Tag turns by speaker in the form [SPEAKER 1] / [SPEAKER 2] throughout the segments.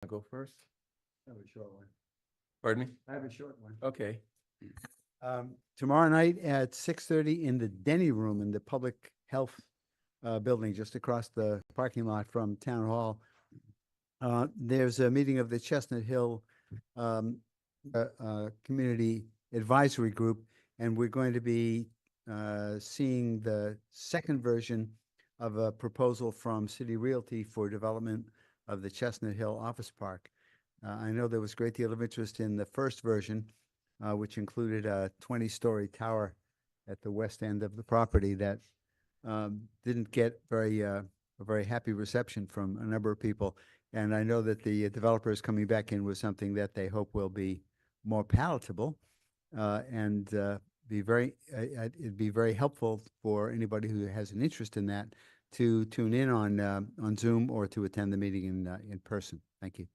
[SPEAKER 1] I go first?
[SPEAKER 2] I have a short one.
[SPEAKER 1] Pardon me?
[SPEAKER 2] I have a short one.
[SPEAKER 1] Okay.
[SPEAKER 2] Tomorrow night at 6:30 in the Denny Room in the Public Health Building, just across the parking lot from Town Hall. There's a meeting of the Chestnut Hill Community Advisory Group, and we're going to be seeing the second version of a proposal from City Realty for development of the Chestnut Hill Office Park. I know there was a great deal of interest in the first version, which included a 20-story tower at the west end of the property that didn't get a very happy reception from a number of people. And I know that the developer is coming back in with something that they hope will be more palatable and it'd be very helpful for anybody who has an interest in that to tune in on Zoom or to attend the meeting in person. Thank you.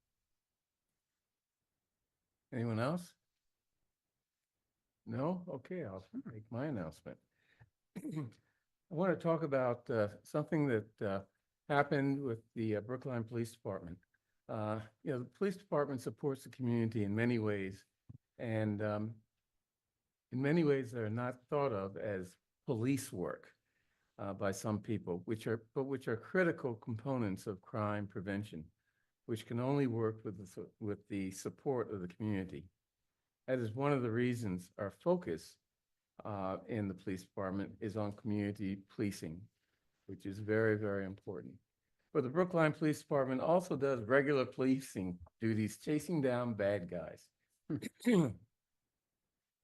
[SPEAKER 1] Anyone else? No? Okay, I'll make my announcement. I want to talk about something that happened with the Brookline Police Department. The police department supports the community in many ways, and in many ways they're not thought of as police work by some people, which are critical components of crime prevention, which can only work with the support of the community. That is one of the reasons our focus in the police department is on community policing, which is very, very important. But the Brookline Police Department also does regular policing duties, chasing down bad guys.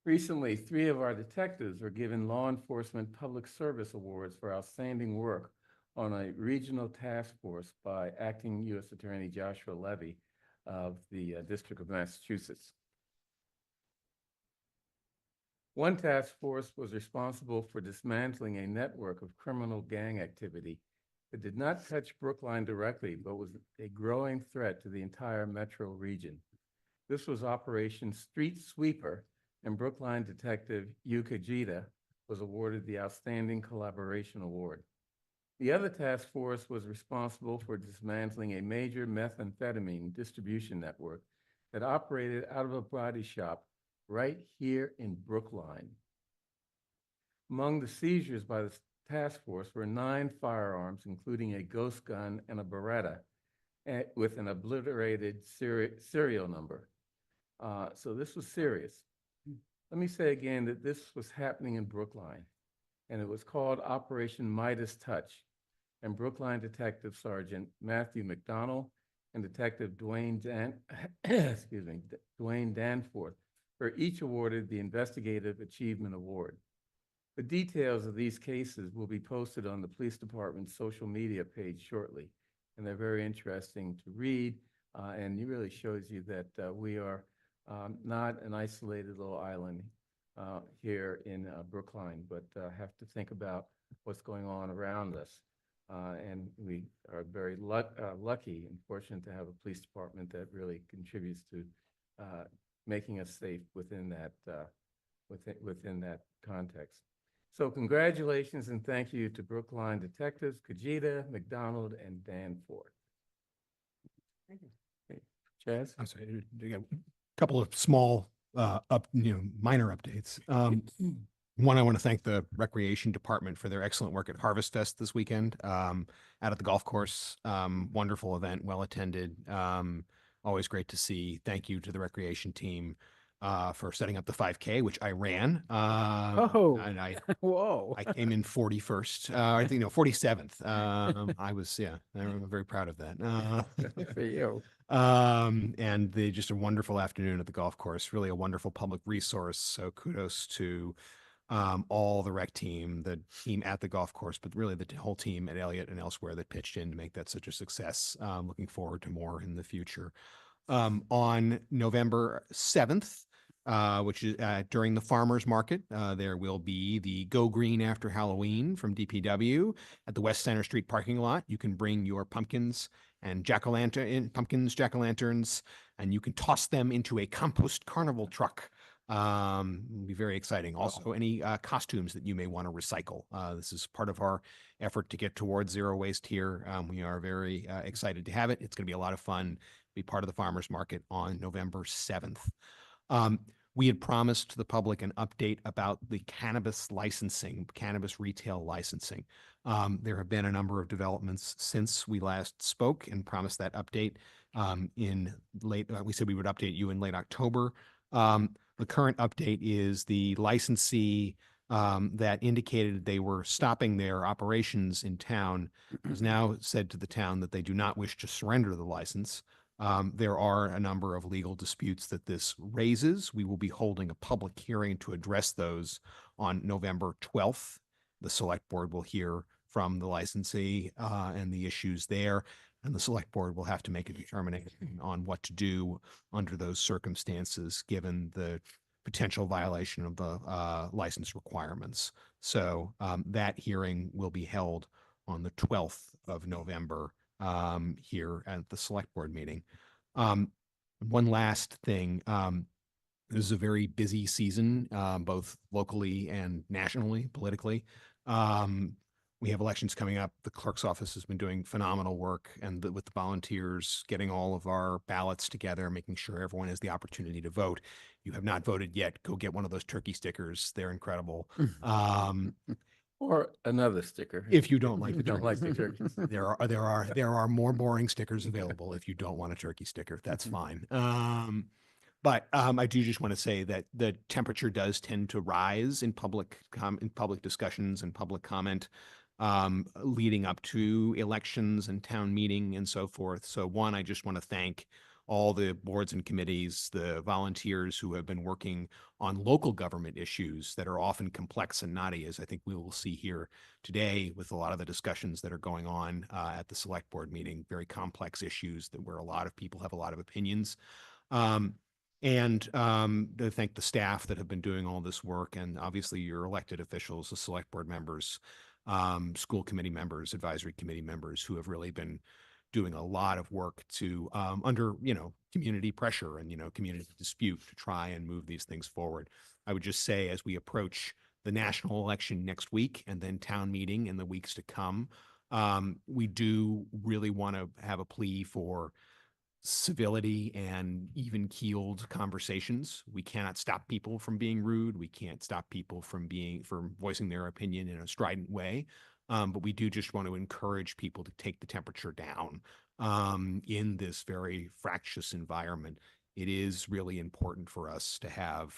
[SPEAKER 1] Recently, 3 of our detectives were given Law Enforcement Public Service Awards for outstanding work on a regional task force by Acting U.S. Attorney Joshua Levy of the District of Massachusetts. One task force was responsible for dismantling a network of criminal gang activity that did not touch Brookline directly, but was a growing threat to the entire metro region. This was Operation Street Sweeper, and Brookline detective Yuka Jita was awarded the Outstanding Collaboration Award. The other task force was responsible for dismantling a major methamphetamine distribution network that operated out of a body shop right here in Brookline. Among the seizures by the task force were 9 firearms, including a ghost gun and a Beretta with an obliterated serial number. So this was serious. Let me say again that this was happening in Brookline, and it was called Operation Midas Touch. And Brookline Detective Sergeant Matthew McDonald and Detective Dwayne Danforth were each awarded the Investigative Achievement Award. The details of these cases will be posted on the police department's social media page shortly, and they're very interesting to read, and it really shows you that we are not an isolated little island here in Brookline, but have to think about what's going on around us. And we are very lucky and fortunate to have a police department that really contributes to making us safe within that context. So congratulations and thank you to Brookline detectives Kajita, McDonald, and Danforth. Thank you. Okay. Chaz?
[SPEAKER 3] I'm sorry, a couple of small minor updates. One, I want to thank the Recreation Department for their excellent work at Harvest Fest this weekend out at the golf course. Wonderful event, well attended. Always great to see. Thank you to the recreation team for setting up the 5K, which I ran. And
[SPEAKER 2] Whoa!
[SPEAKER 3] I came in 41st. I think 47th. I'm very proud of that.
[SPEAKER 2] For you.
[SPEAKER 3] And they just a wonderful afternoon at the golf course. Really a wonderful public resource. So kudos to all the rec team, the team at the golf course, but really the whole team at Elliott and elsewhere that pitched in to make that such a success. Looking forward to more in the future. On November 7th, which is during the farmers market, there will be the Go Green After Halloween from DPW at the West Center Street parking lot. You can bring your pumpkins and jack-o'-lanterns, and you can toss them into a compost carnival truck. It'll be very exciting. Also, any costumes that you may want to recycle. This is part of our effort to get towards zero waste here. We are very excited to have it. It's going to be a lot of fun. be part of the farmers market on November 7th. We had promised the public an update about the cannabis licensing, cannabis retail licensing. There have been a number of developments since we last spoke and promised that update in late, we said we would update you in late October. The current update is the licensee that indicated they were stopping their operations in town has now said to the town that they do not wish to surrender the license. There are a number of legal disputes that this raises. We will be holding a public hearing to address those on November 12th. The select board will hear from the licensee and the issues there, and the select board will have to make a determination on what to do under those circumstances, given the potential violation of the license requirements. So that hearing will be held on the 12th of November here at the select board meeting. One last thing, this is a very busy season, both locally and nationally, politically. We have elections coming up. The clerk's office has been doing phenomenal work and with the volunteers, getting all of our ballots together, making sure everyone has the opportunity to vote. You have not voted yet, go get one of those turkey stickers. They're incredible.
[SPEAKER 1] Or another sticker.
[SPEAKER 3] If you don't like
[SPEAKER 1] If you don't like the turkeys.
[SPEAKER 3] there are more boring stickers available. If you don't want a turkey sticker, that's fine. But I do just want to say that the temperature does tend to rise in public discussions and public comment leading up to elections and town meeting and so forth. So one, I just want to thank all the boards and committees, the volunteers who have been working on local government issues that are often complex and knotty, as I think we will see here today with a lot of the discussions that are going on at the select board meeting, very complex issues that where a lot of people have a lot of opinions. And to thank the staff that have been doing all this work, and obviously your elected officials, the select board members, school committee members, advisory committee members who have really been doing a lot of work to under, community pressure and, community dispute to try and move these things forward. I would just say as we approach the national election next week and then town meeting in the weeks to come, we do really want to have a plea for civility and even-keeled conversations. We cannot stop people from being rude. We can't stop people from voicing their opinion in a strident way. But we do just want to encourage people to take the temperature down in this very fractious environment. It is really important for us to have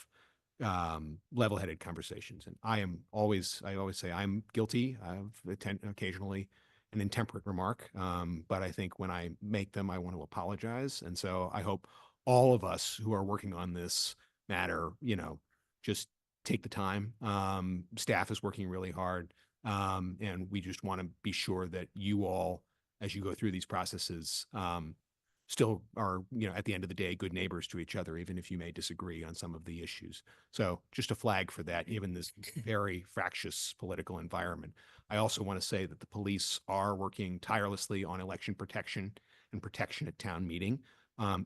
[SPEAKER 3] level-headed conversations. And I always say I'm guilty. I've occasionally an intemperate remark, but I think when I make them, I want to apologize. And so I hope all of us who are working on this matter, just take the time. Staff is working really hard. And we just want to be sure that you all, as you go through these processes, still are, at the end of the day, good neighbors to each other, even if you may disagree on some of the issues. So just a flag for that, given this very fractious political environment. I also want to say that the police are working tirelessly on election protection and protection at town meeting.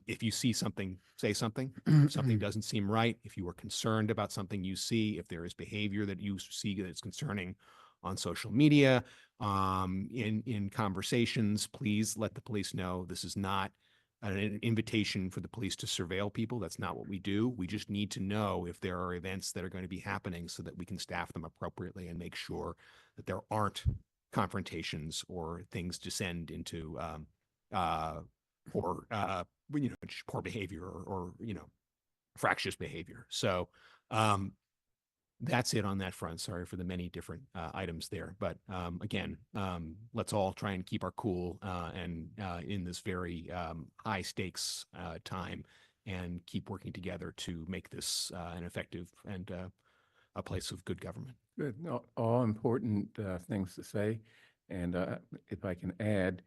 [SPEAKER 3] If you see something, say something. If something doesn't seem right, if you are concerned about something you see, if there is behavior that you see that is concerning on social media, in conversations, please let the police know. This is not an invitation for the police to surveil people. That's not what we do. We just need to know if there are events that are going to be happening so that we can staff them appropriately and make sure that there aren't confrontations or things descend into poor behavior or fractious behavior. So that's it on that front. Sorry for the many different items there. But again, let's all try and keep our cool and in this very high stakes time and keep working together to make this an effective and a place of good government.
[SPEAKER 1] Good. No, all important things to say. And if I can add,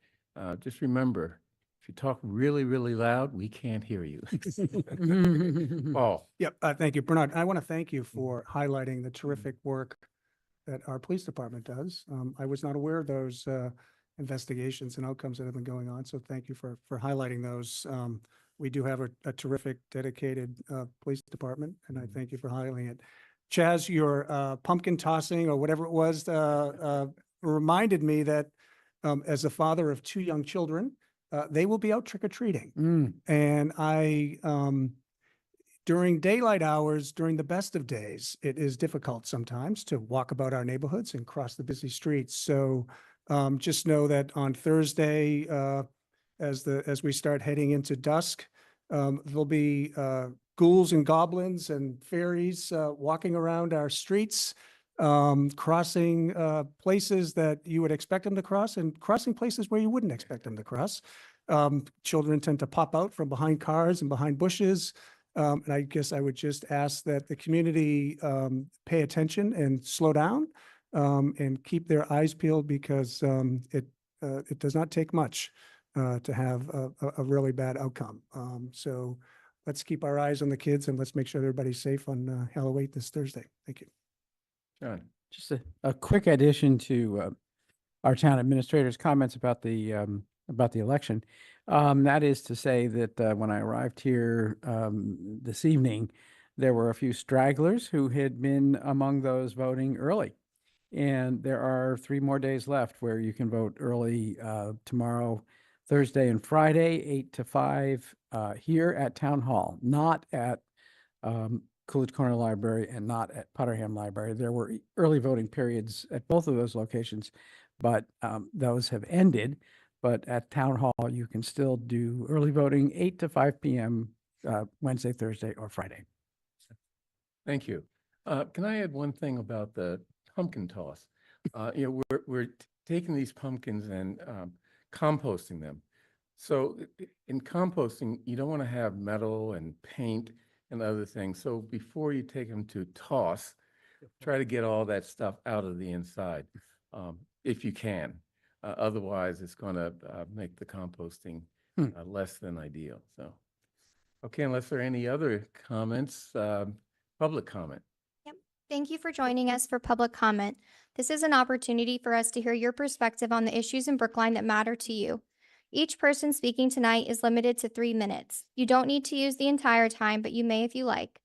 [SPEAKER 1] just remember, if you talk really, really loud, we can't hear you. Paul.
[SPEAKER 4] Yep. Thank you, Bernard. I want to thank you for highlighting the terrific work that our police department does. I was not aware of those investigations and outcomes that have been going on. So thank you for highlighting those. We do have a terrific, dedicated police department, and I thank you for highlighting it. Chaz, your pumpkin tossing or whatever it was reminded me that as a father of two young children, they will be out trick-or-treating.
[SPEAKER 5] Mm.
[SPEAKER 4] And during daylight hours, during the best of days, it is difficult sometimes to walk about our neighborhoods and cross the busy streets. So just know that on Thursday, as we start heading into dusk, there'll be ghouls and goblins and fairies walking around our streets, crossing places that you would expect them to cross and crossing places where you wouldn't expect them to cross. Children tend to pop out from behind cars and behind bushes. And I guess I would just ask that the community pay attention and slow down and keep their eyes peeled, because it does not take much to have a really bad outcome. So let's keep our eyes on the kids and let's make sure everybody's safe on Halloween this Thursday. Thank you.
[SPEAKER 1] John?
[SPEAKER 5] Just a quick addition to our town administrator's comments about the election. That is to say that when I arrived here this evening, there were a few stragglers who had been among those voting early. And there are 3 more days left where you can vote early tomorrow, Thursday and Friday, 8 to 5 here at Town Hall, not at Coolidge Corner Library and not at Potterham Library. There were early voting periods at both of those locations, but those have ended. But at Town Hall, you can still do early voting 8 to 5 p.m. Wednesday, Thursday, or Friday.
[SPEAKER 1] Thank you. Can I add one thing about the pumpkin toss? We're taking these pumpkins and composting them. So in composting, you don't want to have metal and paint and other things. So before you take them to toss, try to get all that stuff out of the inside, if you can. Otherwise, it's going to make the composting less than ideal. So, okay, unless there are any other comments, public comment.
[SPEAKER 6] Thank you for joining us for public comment. This is an opportunity for us to hear your perspective on the issues in Brookline that matter to you. Each person speaking tonight is limited to 3 minutes. You don't need to use the entire time, but you may if you like.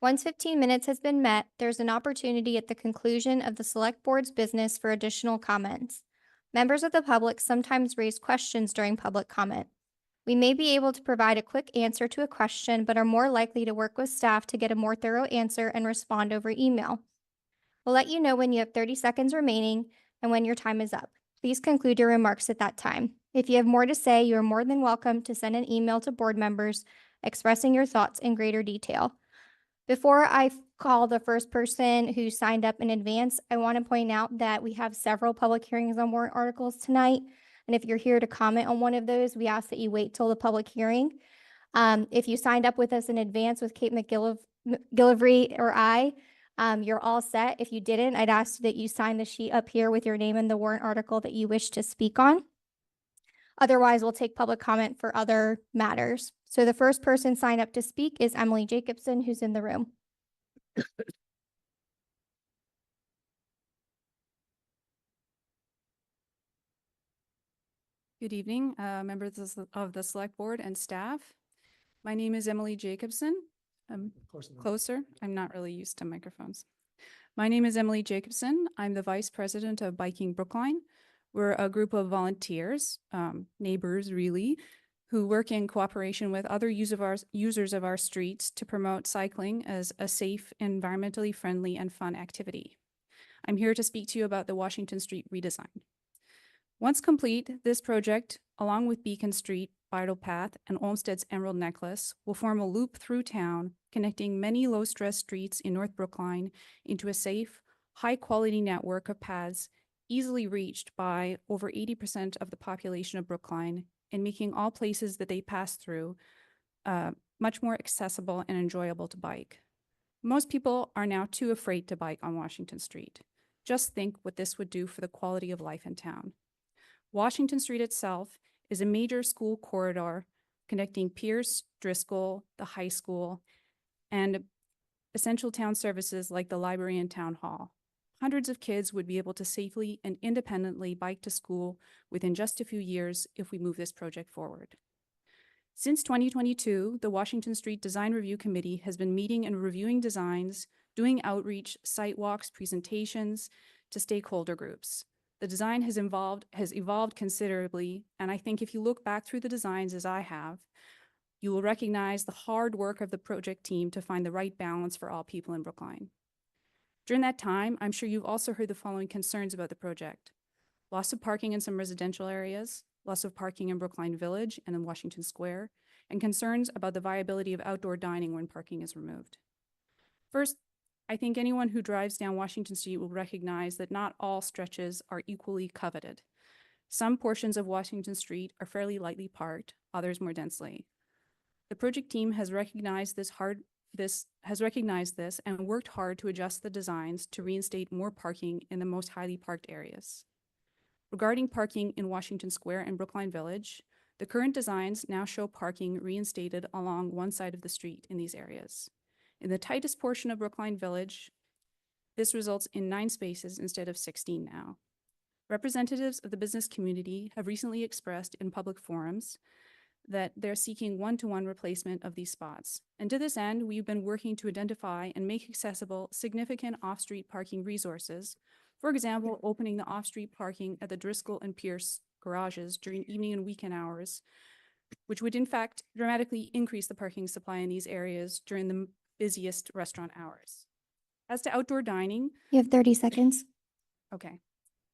[SPEAKER 6] Once 15 minutes has been met, there's an opportunity at the conclusion of the Select Board's business for additional comments. Members of the public sometimes raise questions during public comment. We may be able to provide a quick answer to a question, but are more likely to work with staff to get a more thorough answer and respond over email. We'll let you know when you have 30 seconds remaining and when your time is up. Please conclude your remarks at that time. If you have more to say, you are more than welcome to send an email to board members expressing your thoughts in greater detail. Before I call the first person who signed up in advance, I want to point out that we have several public hearings on warrant articles tonight. And if you're here to comment on one of those, we ask that you wait till the public hearing. If you signed up with us in advance with Kate McGillivray or I, you're all set. If you didn't, I'd ask that you sign the sheet up here with your name and the warrant article that you wish to speak on. Otherwise, we'll take public comment for other matters. So the first person signed up to speak is Emily Jacobson, who's in the room.
[SPEAKER 7] Good evening, members of the Select Board and staff. My name is Emily Jacobson. Closer. I'm not really used to microphones. My name is Emily Jacobson. I'm the Vice President of Biking Brookline. We're a group of volunteers, neighbors really, who work in cooperation with other users of our streets to promote cycling as a safe, environmentally friendly, and fun activity. I'm here to speak to you about the Washington Street redesign. Once complete, this project, along with Beacon Street, Bridle Path, and Olmsted's Emerald Necklace, will form a loop through town, connecting many low-stress streets in North Brookline into a safe, high-quality network of paths easily reached by over 80% of the population of Brookline, and making all places that they pass through much more accessible and enjoyable to bike. Most people are now too afraid to bike on Washington Street. Just think what this would do for the quality of life in town. Washington Street itself is a major school corridor connecting Pierce, Driscoll, the high school, and essential town services like the library and town hall. Hundreds of kids would be able to safely and independently bike to school within just a few years if we move this project forward. Since 2022, the Washington Street Design Review Committee has been meeting and reviewing designs, doing outreach, site walks, presentations to stakeholder groups. The design has evolved considerably, and I think if you look back through the designs as I have, you will recognize the hard work of the project team to find the right balance for all people in Brookline. During that time, I'm sure you've also heard the following concerns about the project: loss of parking in some residential areas, loss of parking in Brookline Village and in Washington Square, and concerns about the viability of outdoor dining when parking is removed. First, I think anyone who drives down Washington Street will recognize that not all stretches are equally coveted. Some portions of Washington Street are fairly lightly parked, others more densely. The project team has recognized this and worked hard to adjust the designs to reinstate more parking in the most highly parked areas. Regarding parking in Washington Square and Brookline Village, the current designs now show parking reinstated along one side of the street in these areas. In the tightest portion of Brookline Village, this results in 9 spaces instead of 16 now. Representatives of the business community have recently expressed in public forums that they're seeking one-to-one replacement of these spots. And to this end, we've been working to identify and make accessible significant off-street parking resources. For example, opening the off-street parking at the Driscoll and Pierce garages during evening and weekend hours, which would in fact dramatically increase the parking supply in these areas during the busiest restaurant hours. As to outdoor dining,
[SPEAKER 6] You have 30 seconds.
[SPEAKER 7] okay.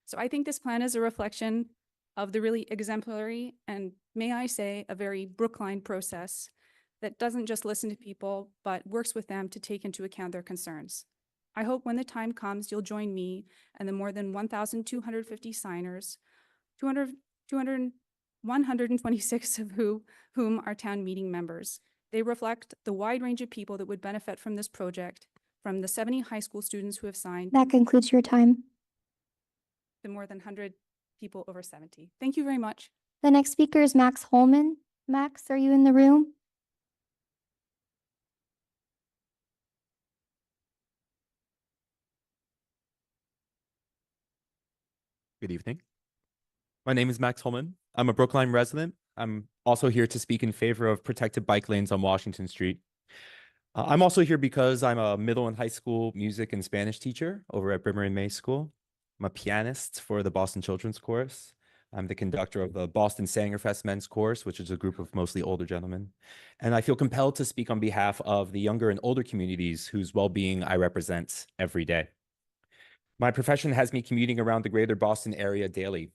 [SPEAKER 7] So I think this plan is a reflection of the really exemplary and, may I say, a very Brookline process that doesn't just listen to people, but works with them to take into account their concerns. I hope when the time comes, you'll join me and the more than 1,250 signers, 126 of whom are town meeting members. They reflect the wide range of people that would benefit from this project, from the 70 high school students who have signed
[SPEAKER 6] That concludes your time.
[SPEAKER 7] to more than 100 people over 70. Thank you very much.
[SPEAKER 6] The next speaker is Max Holman. Max, are you in the room?
[SPEAKER 8] Good evening. My name is Max Holman. I'm a Brookline resident. I'm also here to speak in favor of protected bike lanes on Washington Street. I'm also here because I'm a middle and high school music and Spanish teacher over at Brimmer and May School. I'm a pianist for the Boston Children's Chorus. I'm the conductor of the Boston Sangerfest Men's Chorus, which is a group of mostly older gentlemen. And I feel compelled to speak on behalf of the younger and older communities whose well-being I represent every day. My profession has me commuting around the greater Boston area daily.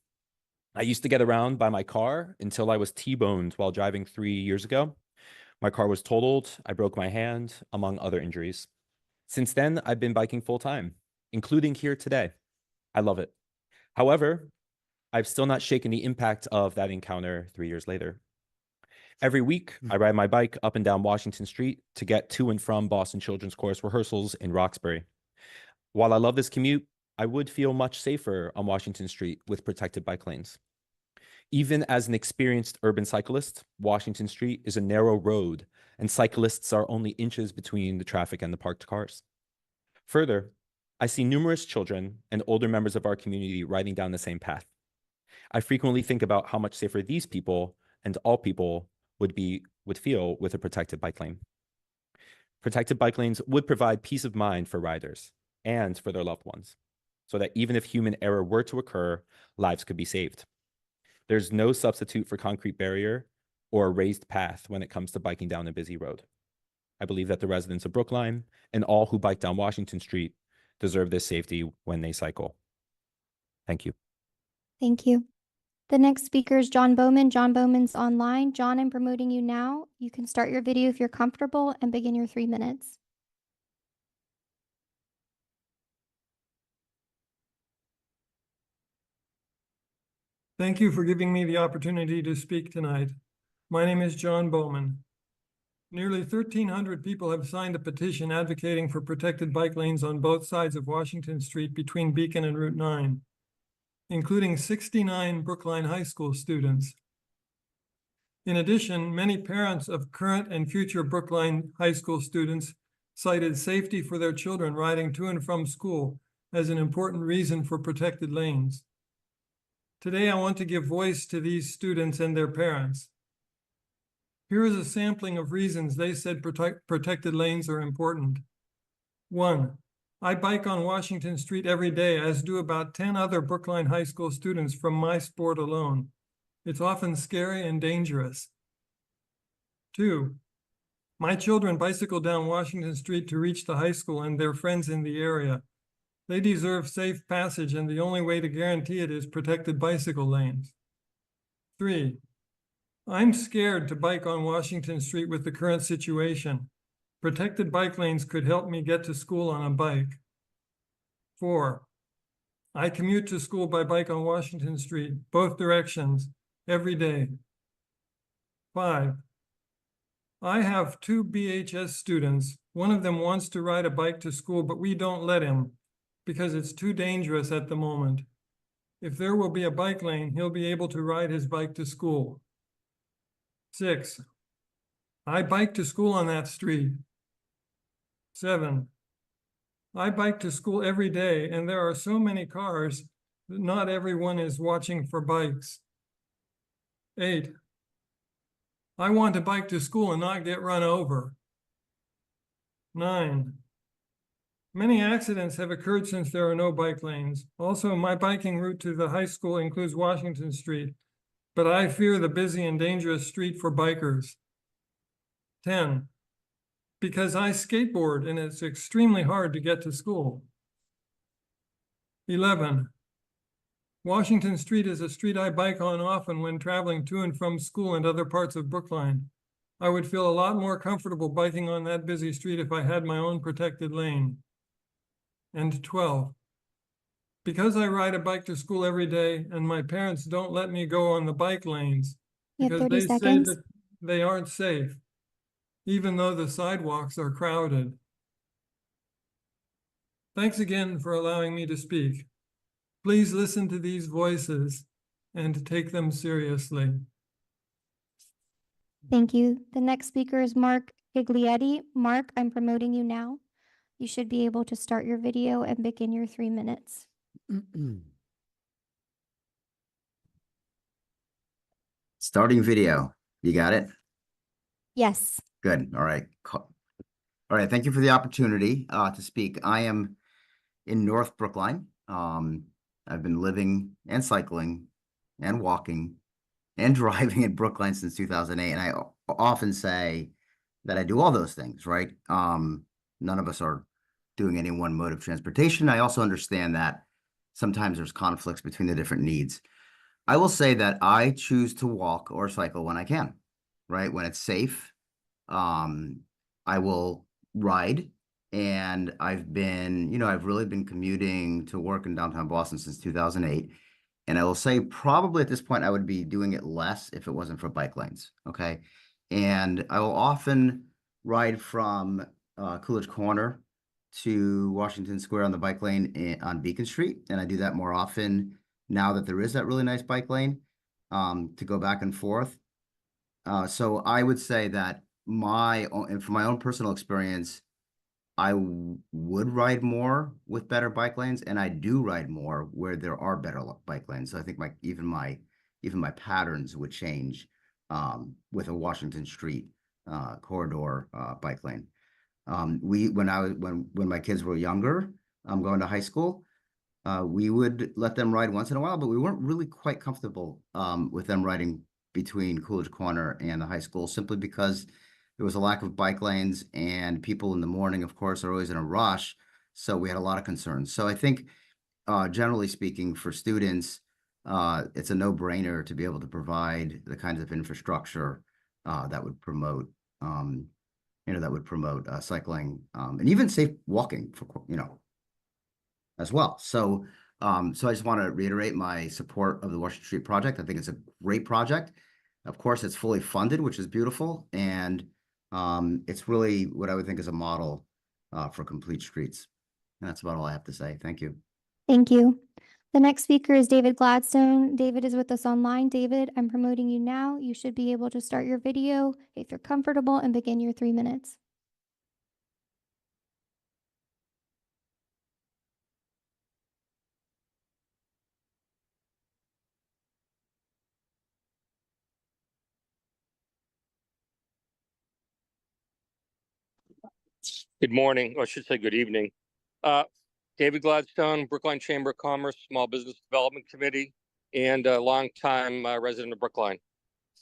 [SPEAKER 8] I used to get around by my car until I was T-boned while driving 3 years ago. My car was totaled, I broke my hand, among other injuries. Since then, I've been biking full-time, including here today. I love it. However, I've still not shaken the impact of that encounter 3 years later. Every week, I ride my bike up and down Washington Street to get to and from Boston Children's Chorus rehearsals in Roxbury. While I love this commute, I would feel much safer on Washington Street with protected bike lanes. Even as an experienced urban cyclist, Washington Street is a narrow road, and cyclists are only inches between the traffic and the parked cars. Further, I see numerous children and older members of our community riding down the same path. I frequently think about how much safer these people and all people would feel with a protected bike lane. Protected bike lanes would provide peace of mind for riders and for their loved ones, so that even if human error were to occur, lives could be saved. There's no substitute for concrete barrier or a raised path when it comes to biking down a busy road. I believe that the residents of Brookline and all who bike down Washington Street deserve this safety when they cycle. Thank you.
[SPEAKER 6] Thank you. The next speaker is John Bowman. John Bowman's online. John, I'm promoting you now. You can start your video if you're comfortable and begin your 3 minutes.
[SPEAKER 9] Thank you for giving me the opportunity to speak tonight. My name is John Bowman. Nearly 1,300 people have signed a petition advocating for protected bike lanes on both sides of Washington Street between Beacon and Route 9, including 69 Brookline High School students. In addition, many parents of current and future Brookline High School students cited safety for their children riding to and from school as an important reason for protected lanes. Today, I want to give voice to these students and their parents. Here is a sampling of reasons they said protected lanes are important. 1, I bike on Washington Street every day, as do about 10 other Brookline High School students from my sport alone. It's often scary and dangerous. 2, my children bicycle down Washington Street to reach the high school and their friends in the area. They deserve safe passage, and the only way to guarantee it is protected bicycle lanes. 3, I'm scared to bike on Washington Street with the current situation. Protected bike lanes could help me get to school on a bike. 4, I commute to school by bike on Washington Street, both directions, every day. 5, I have 2 BHS students. One of them wants to ride a bike to school, but we don't let him because it's too dangerous at the moment. If there will be a bike lane, he'll be able to ride his bike to school. 6, I bike to school on that street. 7, I bike to school every day, and there are so many cars that not everyone is watching for bikes. 8, I want to bike to school and not get run over. 9, many accidents have occurred since there are no bike lanes. Also, my biking route to the high school includes Washington Street, but I fear the busy and dangerous street for bikers. 10, because I skateboard and it's extremely hard to get to school. 11, Washington Street is a street I bike on often when traveling to and from school and other parts of Brookline. I would feel a lot more comfortable biking on that busy street if I had my own protected lane. And 12, because I ride a bike to school every day and my parents don't let me go on the bike lanes
[SPEAKER 6] You have
[SPEAKER 9] because
[SPEAKER 6] 30
[SPEAKER 9] they say
[SPEAKER 6] seconds.
[SPEAKER 9] that they aren't safe, even though the sidewalks are crowded. Thanks again for allowing me to speak. Please listen to these voices and take them seriously.
[SPEAKER 6] Thank you. The next speaker is Mark Giglietti. Mark, I'm promoting you now. You should be able to start your video and begin your 3 minutes.
[SPEAKER 10] Starting video. You got it?
[SPEAKER 6] Yes.
[SPEAKER 10] Good. All right. All right. Thank you for the opportunity to speak. I am in North Brookline. I've been living and cycling and walking and driving in Brookline since 2008. And I often say that I do all those things, right? None of us are doing any one mode of transportation. I also understand that sometimes there's conflicts between the different needs. I will say that I choose to walk or cycle when I can, right? When it's safe, I will ride. And I've really been commuting to work in downtown Boston since 2008. And I will say probably at this point, I would be doing it less if it wasn't for bike lanes, okay? And I will often ride from Coolidge Corner to Washington Square on the bike lane on Beacon Street. And I do that more often now that there is that really nice bike lane to go back and forth. So I would say that from my own personal experience, I would ride more with better bike lanes, and I do ride more where there are better bike lanes. So I think even my patterns would change with a Washington Street corridor bike lane. When my kids were younger, going to high school, we would let them ride once in a while, but we weren't really quite comfortable with them riding between Coolidge Corner and the high school, simply because there was a lack of bike lanes, and people in the morning, of course, are always in a rush. So we had a lot of concerns. So I think, generally speaking, for students, it's a no-brainer to be able to provide the kinds of infrastructure that would promote, cycling and even safe walking for, as well. So I just want to reiterate my support of the Washington Street project. I think it's a great project. Of course, it's fully funded, which is beautiful. And it's really what I would think is a model for complete streets. And that's about all I have to say. Thank you.
[SPEAKER 6] Thank you. The next speaker is David Gladstone. David is with us online. David, I'm promoting you now. You should be able to start your video if you're comfortable and begin your 3 minutes.
[SPEAKER 11] Good morning, or I should say good evening. David Gladstone, Brookline Chamber of Commerce, Small Business Development Committee, and a longtime resident of Brookline.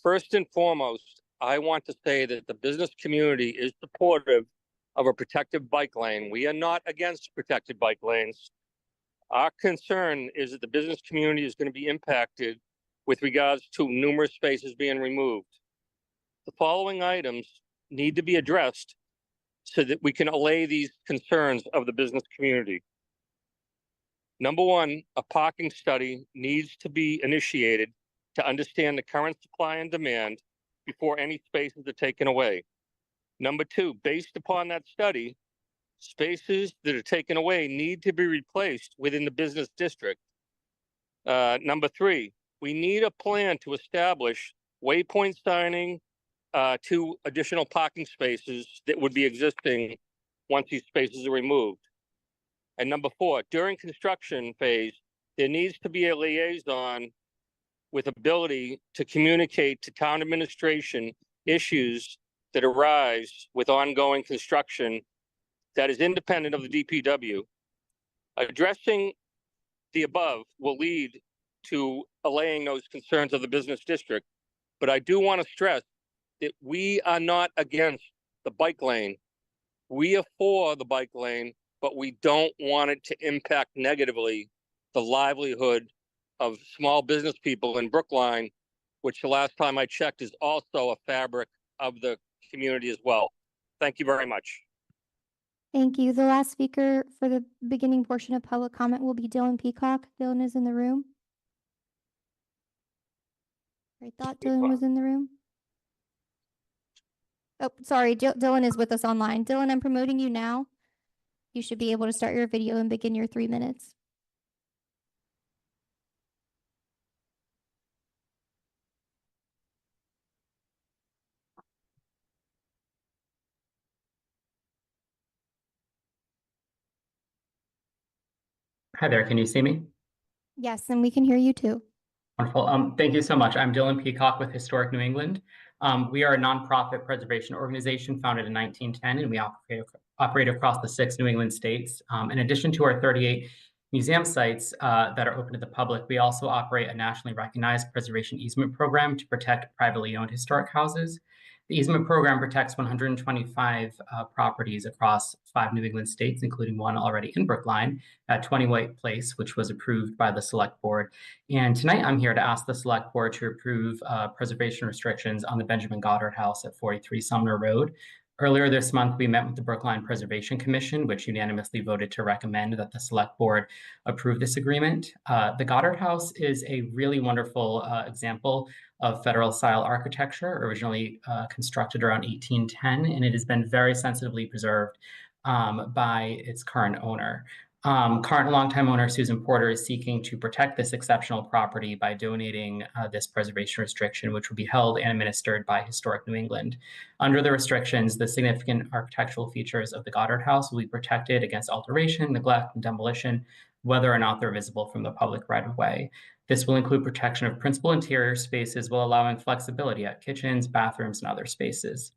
[SPEAKER 11] First and foremost, I want to say that the business community is supportive of a protected bike lane. We are not against protected bike lanes. Our concern is that the business community is going to be impacted with regards to numerous spaces being removed. The following items need to be addressed so that we can allay these concerns of the business community. Number one, a parking study needs to be initiated to understand the current supply and demand before any spaces are taken away. Number two, based upon that study, spaces that are taken away need to be replaced within the business district. Number three, we need a plan to establish waypoint signing to additional parking spaces that would be existing once these spaces are removed. And number four, during construction phase, there needs to be a liaison with ability to communicate to town administration issues that arise with ongoing construction that is independent of the DPW. Addressing the above will lead to allaying those concerns of the business district. But I do want to stress that we are not against the bike lane. We are for the bike lane, but we don't want it to impact negatively the livelihood of small business people in Brookline, which the last time I checked is also a fabric of the community as well. Thank you very much.
[SPEAKER 6] Thank you. The last speaker for the beginning portion of public comment will be Dylan Peacock. Dylan is in the room. I thought Dylan was in the room. Oh, sorry. Dylan is with us online. Dylan, I'm promoting you now. You should be able to start your video and begin your 3 minutes.
[SPEAKER 12] Hi there, can you see me?
[SPEAKER 6] Yes, and we can hear you too.
[SPEAKER 12] Wonderful. Thank you so much. I'm Dylan Peacock with Historic New England. We are a nonprofit preservation organization founded in 1910, and we operate across the 6 New England states. In addition to our 38 museum sites that are open to the public, we also operate a nationally recognized preservation easement program to protect privately owned historic houses. The easement program protects 125 properties across 5 New England states, including one already in Brookline at 20 White Place, which was approved by the Select Board. And tonight I'm here to ask the Select Board to approve preservation restrictions on the Benjamin Goddard House at 43 Sumner Road. Earlier this month, we met with the Brookline Preservation Commission, which unanimously voted to recommend that the Select Board approve this agreement. The Goddard House is a really wonderful example of federal-style architecture, originally constructed around 1810, and it has been very sensitively preserved by its current owner. Current and longtime owner Susan Porter is seeking to protect this exceptional property by donating this preservation restriction, which will be held and administered by Historic New England. Under the restrictions, the significant architectural features of the Goddard House will be protected against alteration, neglect, and demolition, whether or not they're visible from the public right-of-way. This will include protection of principal interior spaces while allowing flexibility at kitchens, bathrooms, and other spaces.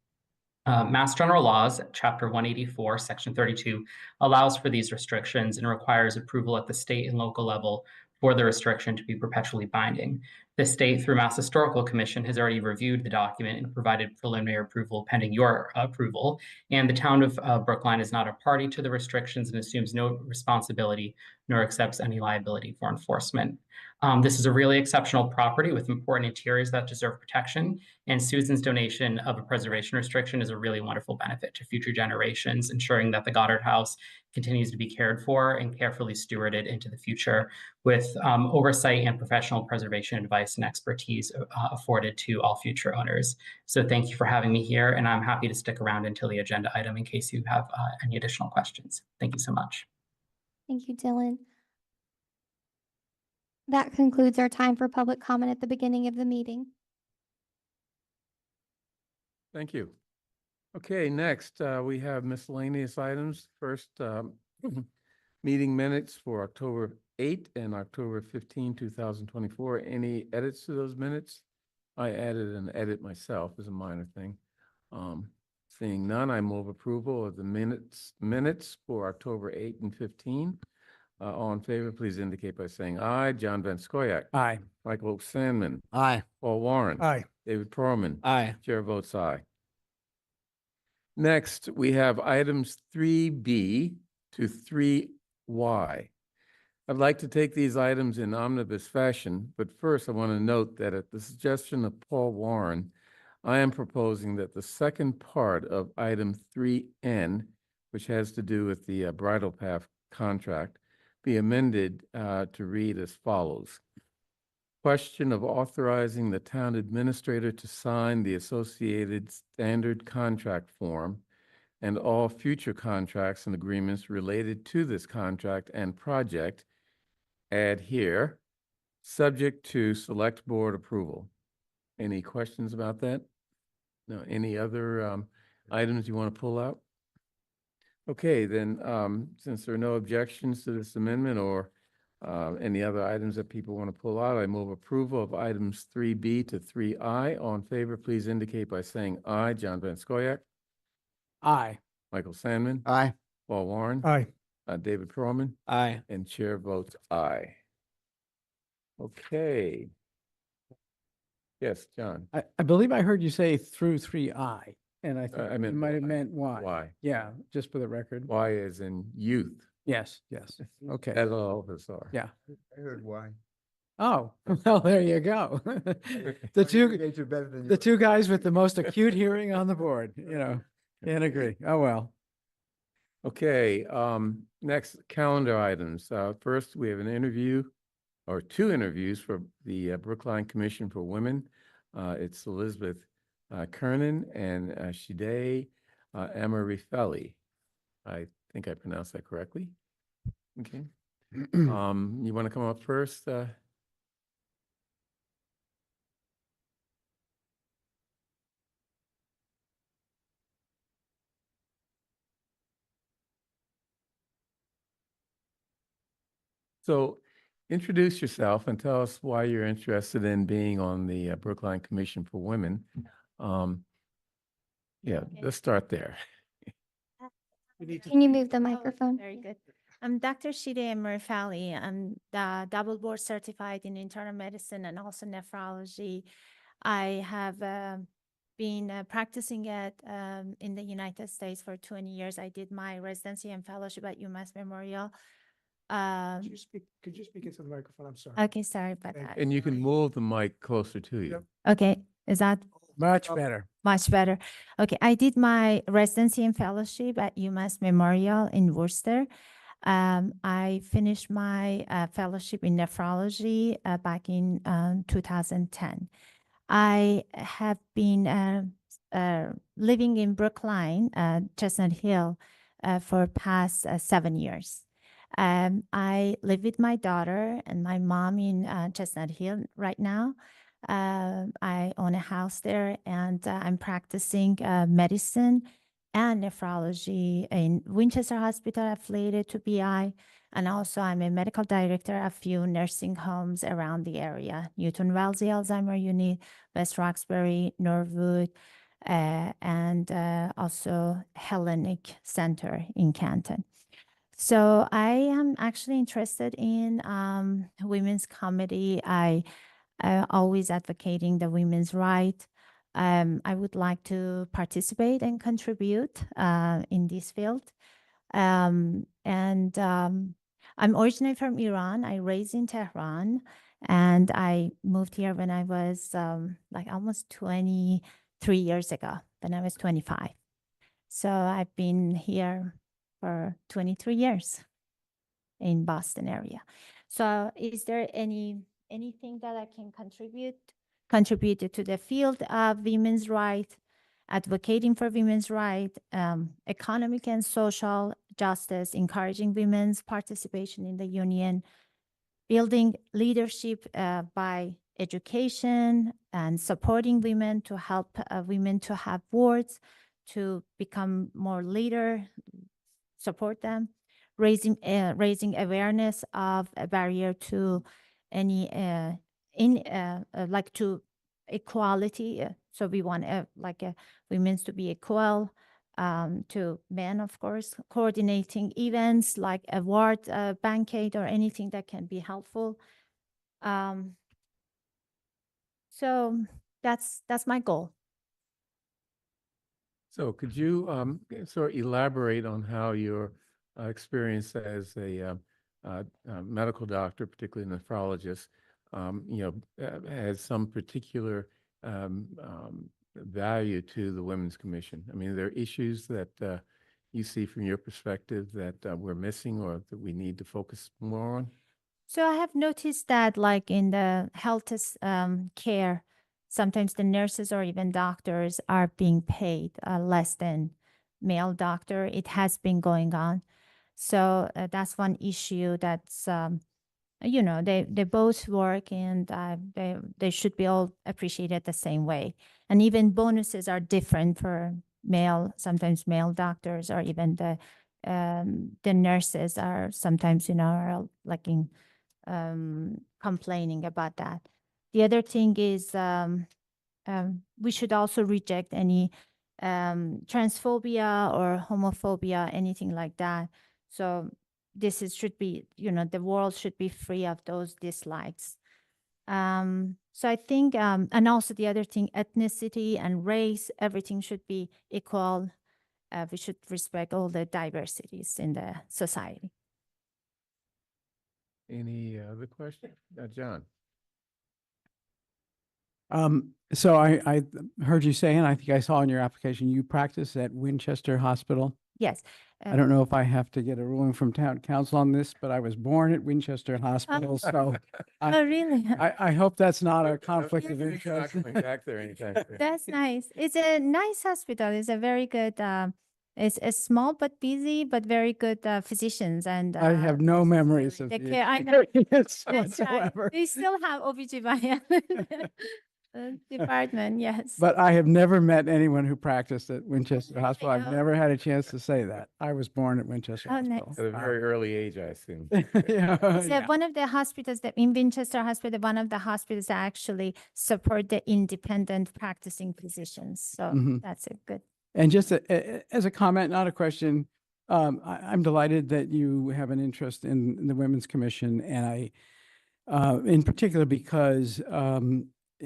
[SPEAKER 12] Mass General Laws, Chapter 184, Section 32, allows for these restrictions and requires approval at the state and local level for the restriction to be perpetually binding. The state, through Mass Historical Commission, has already reviewed the document and provided preliminary approval pending your approval. And the town of Brookline is not a party to the restrictions and assumes no responsibility nor accepts any liability for enforcement. This is a really exceptional property with important interiors that deserve protection. And Susan's donation of a preservation restriction is a really wonderful benefit to future generations, ensuring that the Goddard House continues to be cared for and carefully stewarded into the future with oversight and professional preservation advice and expertise afforded to all future owners. So thank you for having me here, and I'm happy to stick around until the agenda item in case you have any additional questions. Thank you so much.
[SPEAKER 6] Thank you, Dylan. That concludes our time for public comment at the beginning of the meeting.
[SPEAKER 1] Thank you. Okay, next we have miscellaneous items. First, meeting minutes for October 8 and October 15, 2024. Any edits to those minutes? I added an edit myself as a minor thing. Seeing none, I move approval of the minutes for October 8 and 15. All in favor, please indicate by saying aye. John Van Scoyac.
[SPEAKER 5] Aye.
[SPEAKER 1] Michael Sandman.
[SPEAKER 2] Aye.
[SPEAKER 1] Paul Warren.
[SPEAKER 4] Aye.
[SPEAKER 1] David Perlman.
[SPEAKER 3] Aye.
[SPEAKER 1] Chair votes aye. Next, we have items 3B to 3Y. I'd like to take these items in omnibus fashion, but first I want to note that at the suggestion of Paul Warren, I am proposing that the second part of item 3N, which has to do with the bridle path contract, be amended to read as follows. Question of authorizing the town administrator to sign the associated standard contract form and all future contracts and agreements related to this contract and project, add here, subject to select board approval. Any questions about that? No, any other items you want to pull out? Okay, then, since there are no objections to this amendment or any other items that people want to pull out, I move approval of items 3B to 3I. All in favor, please indicate by saying aye. John Van Scoyac.
[SPEAKER 5] Aye.
[SPEAKER 1] Michael Sandman.
[SPEAKER 2] Aye.
[SPEAKER 1] Paul Warren.
[SPEAKER 4] Aye.
[SPEAKER 1] David Perlman.
[SPEAKER 3] Aye.
[SPEAKER 1] And chair votes aye. Okay. Yes, John.
[SPEAKER 5] I believe I heard you say through 3I, and I think
[SPEAKER 1] I
[SPEAKER 5] you
[SPEAKER 1] meant
[SPEAKER 5] might have
[SPEAKER 1] Y.
[SPEAKER 5] meant Y.
[SPEAKER 1] Y.
[SPEAKER 5] Yeah, just for the record.
[SPEAKER 1] Y as in youth.
[SPEAKER 5] Yes, yes. Okay.
[SPEAKER 1] As all of us are.
[SPEAKER 5] Yeah.
[SPEAKER 2] I heard why.
[SPEAKER 5] Oh, well, there you go. The two guys with the most acute hearing on the board, can't agree. Oh, well.
[SPEAKER 1] Okay, next calendar items. First, we have an interview or two interviews for the Brookline Commission for Women. It's Elizabeth Kernan and Shide Amarifelli. I think I pronounced that correctly. Okay. You want to come up first? So introduce yourself and tell us why you're interested in being on the Brookline Commission for Women. Yeah, let's start there.
[SPEAKER 6] Can you move the microphone?
[SPEAKER 13] Very good. I'm Dr. Shide Murfali. I'm the double board certified in internal medicine and also nephrology. I have been practicing it in the United States for 20 years. I did my residency and fellowship at UMass Memorial.
[SPEAKER 4] Could you speak into the microphone? I'm sorry.
[SPEAKER 13] Okay, sorry about
[SPEAKER 4] Thank
[SPEAKER 13] that.
[SPEAKER 1] And you can move the mic closer to you.
[SPEAKER 4] Yep.
[SPEAKER 13] Okay, is that
[SPEAKER 5] Much better.
[SPEAKER 13] much better? Okay, I did my residency and fellowship at UMass Memorial in Worcester. I finished my fellowship in nephrology back in 2010. I have been living in Brookline, Chestnut Hill, for past 7 years. I live with my daughter and my mom in Chestnut Hill right now. I own a house there, and I'm practicing medicine and nephrology in Winchester Hospital affiliated to BI. And also I'm a medical director of few nursing homes around the area, Newton Wellesley Alzheimer Unit, West Roxbury, Norwood, and also Hellenic Center in Canton. So I am actually interested in women's comedy. I always advocating the women's right. I would like to participate and contribute in this field. I'm originally from Iran. I raised in Tehran, and I moved here when I was like almost 23 years ago, when I was 25. So I've been here for 23 years in Boston area. So is there anything that I can contribute to the field of women's rights, advocating for women's rights, economic and social justice, encouraging women's participation in the union, building leadership by education and supporting women to help women to have boards, to become more leader, support them, raising awareness of a barrier to any like to equality. So we want women's to be equal to men, of course, coordinating events like award banquet or anything that can be helpful. So that's my goal.
[SPEAKER 1] So could you sort of elaborate on how your experience as a medical doctor, particularly nephrologist, has some particular value to the Women's Commission? I mean, are there issues that you see from your perspective that we're missing or that we need to focus more on?
[SPEAKER 13] So I have noticed that like in the health care, sometimes the nurses or even doctors are being paid less than male doctor. It has been going on. So that's one issue that's, they both work and they should be all appreciated the same way. And even bonuses are different for sometimes male doctors or even the nurses are sometimes, are like complaining about that. The other thing is we should also reject any transphobia or homophobia, anything like that. So should be, the world should be free of those dislikes. So I think, and also the other thing, ethnicity and race, everything should be equal. We should respect all the diversities in the society.
[SPEAKER 1] Any other questions? John?
[SPEAKER 5] So I heard you say, and I think I saw in your application, you practice at Winchester Hospital.
[SPEAKER 13] Yes.
[SPEAKER 5] I don't know if I have to get a ruling from town council on this, but I was born at Winchester Hospital, so
[SPEAKER 13] Oh, really?
[SPEAKER 5] I hope that's not a conflict of
[SPEAKER 1] You're not
[SPEAKER 5] interest.
[SPEAKER 1] coming back there anytime soon.
[SPEAKER 13] That's nice. It's a nice hospital. It's a very good, it's a small but busy, but very good physicians and.
[SPEAKER 5] I have no memories of
[SPEAKER 13] the
[SPEAKER 5] the
[SPEAKER 13] care. I know.
[SPEAKER 5] experience
[SPEAKER 13] That's right.
[SPEAKER 5] whatsoever.
[SPEAKER 13] We still have OBGYN department, yes.
[SPEAKER 5] But I have never met anyone who practiced at Winchester Hospital. I've
[SPEAKER 13] know.
[SPEAKER 5] never had a chance to say that. I was born at Winchester
[SPEAKER 13] Oh, nice.
[SPEAKER 5] Hospital.
[SPEAKER 1] At a very early age, I assume.
[SPEAKER 5] Yeah,
[SPEAKER 13] So
[SPEAKER 5] yeah.
[SPEAKER 13] one of the hospitals that in Winchester Hospital, one of the hospitals that actually support the independent practicing physicians. So
[SPEAKER 5] Mhm.
[SPEAKER 13] that's a good.
[SPEAKER 5] And just as a comment, not a question, I'm delighted that you have an interest in the Women's Commission, and in particular because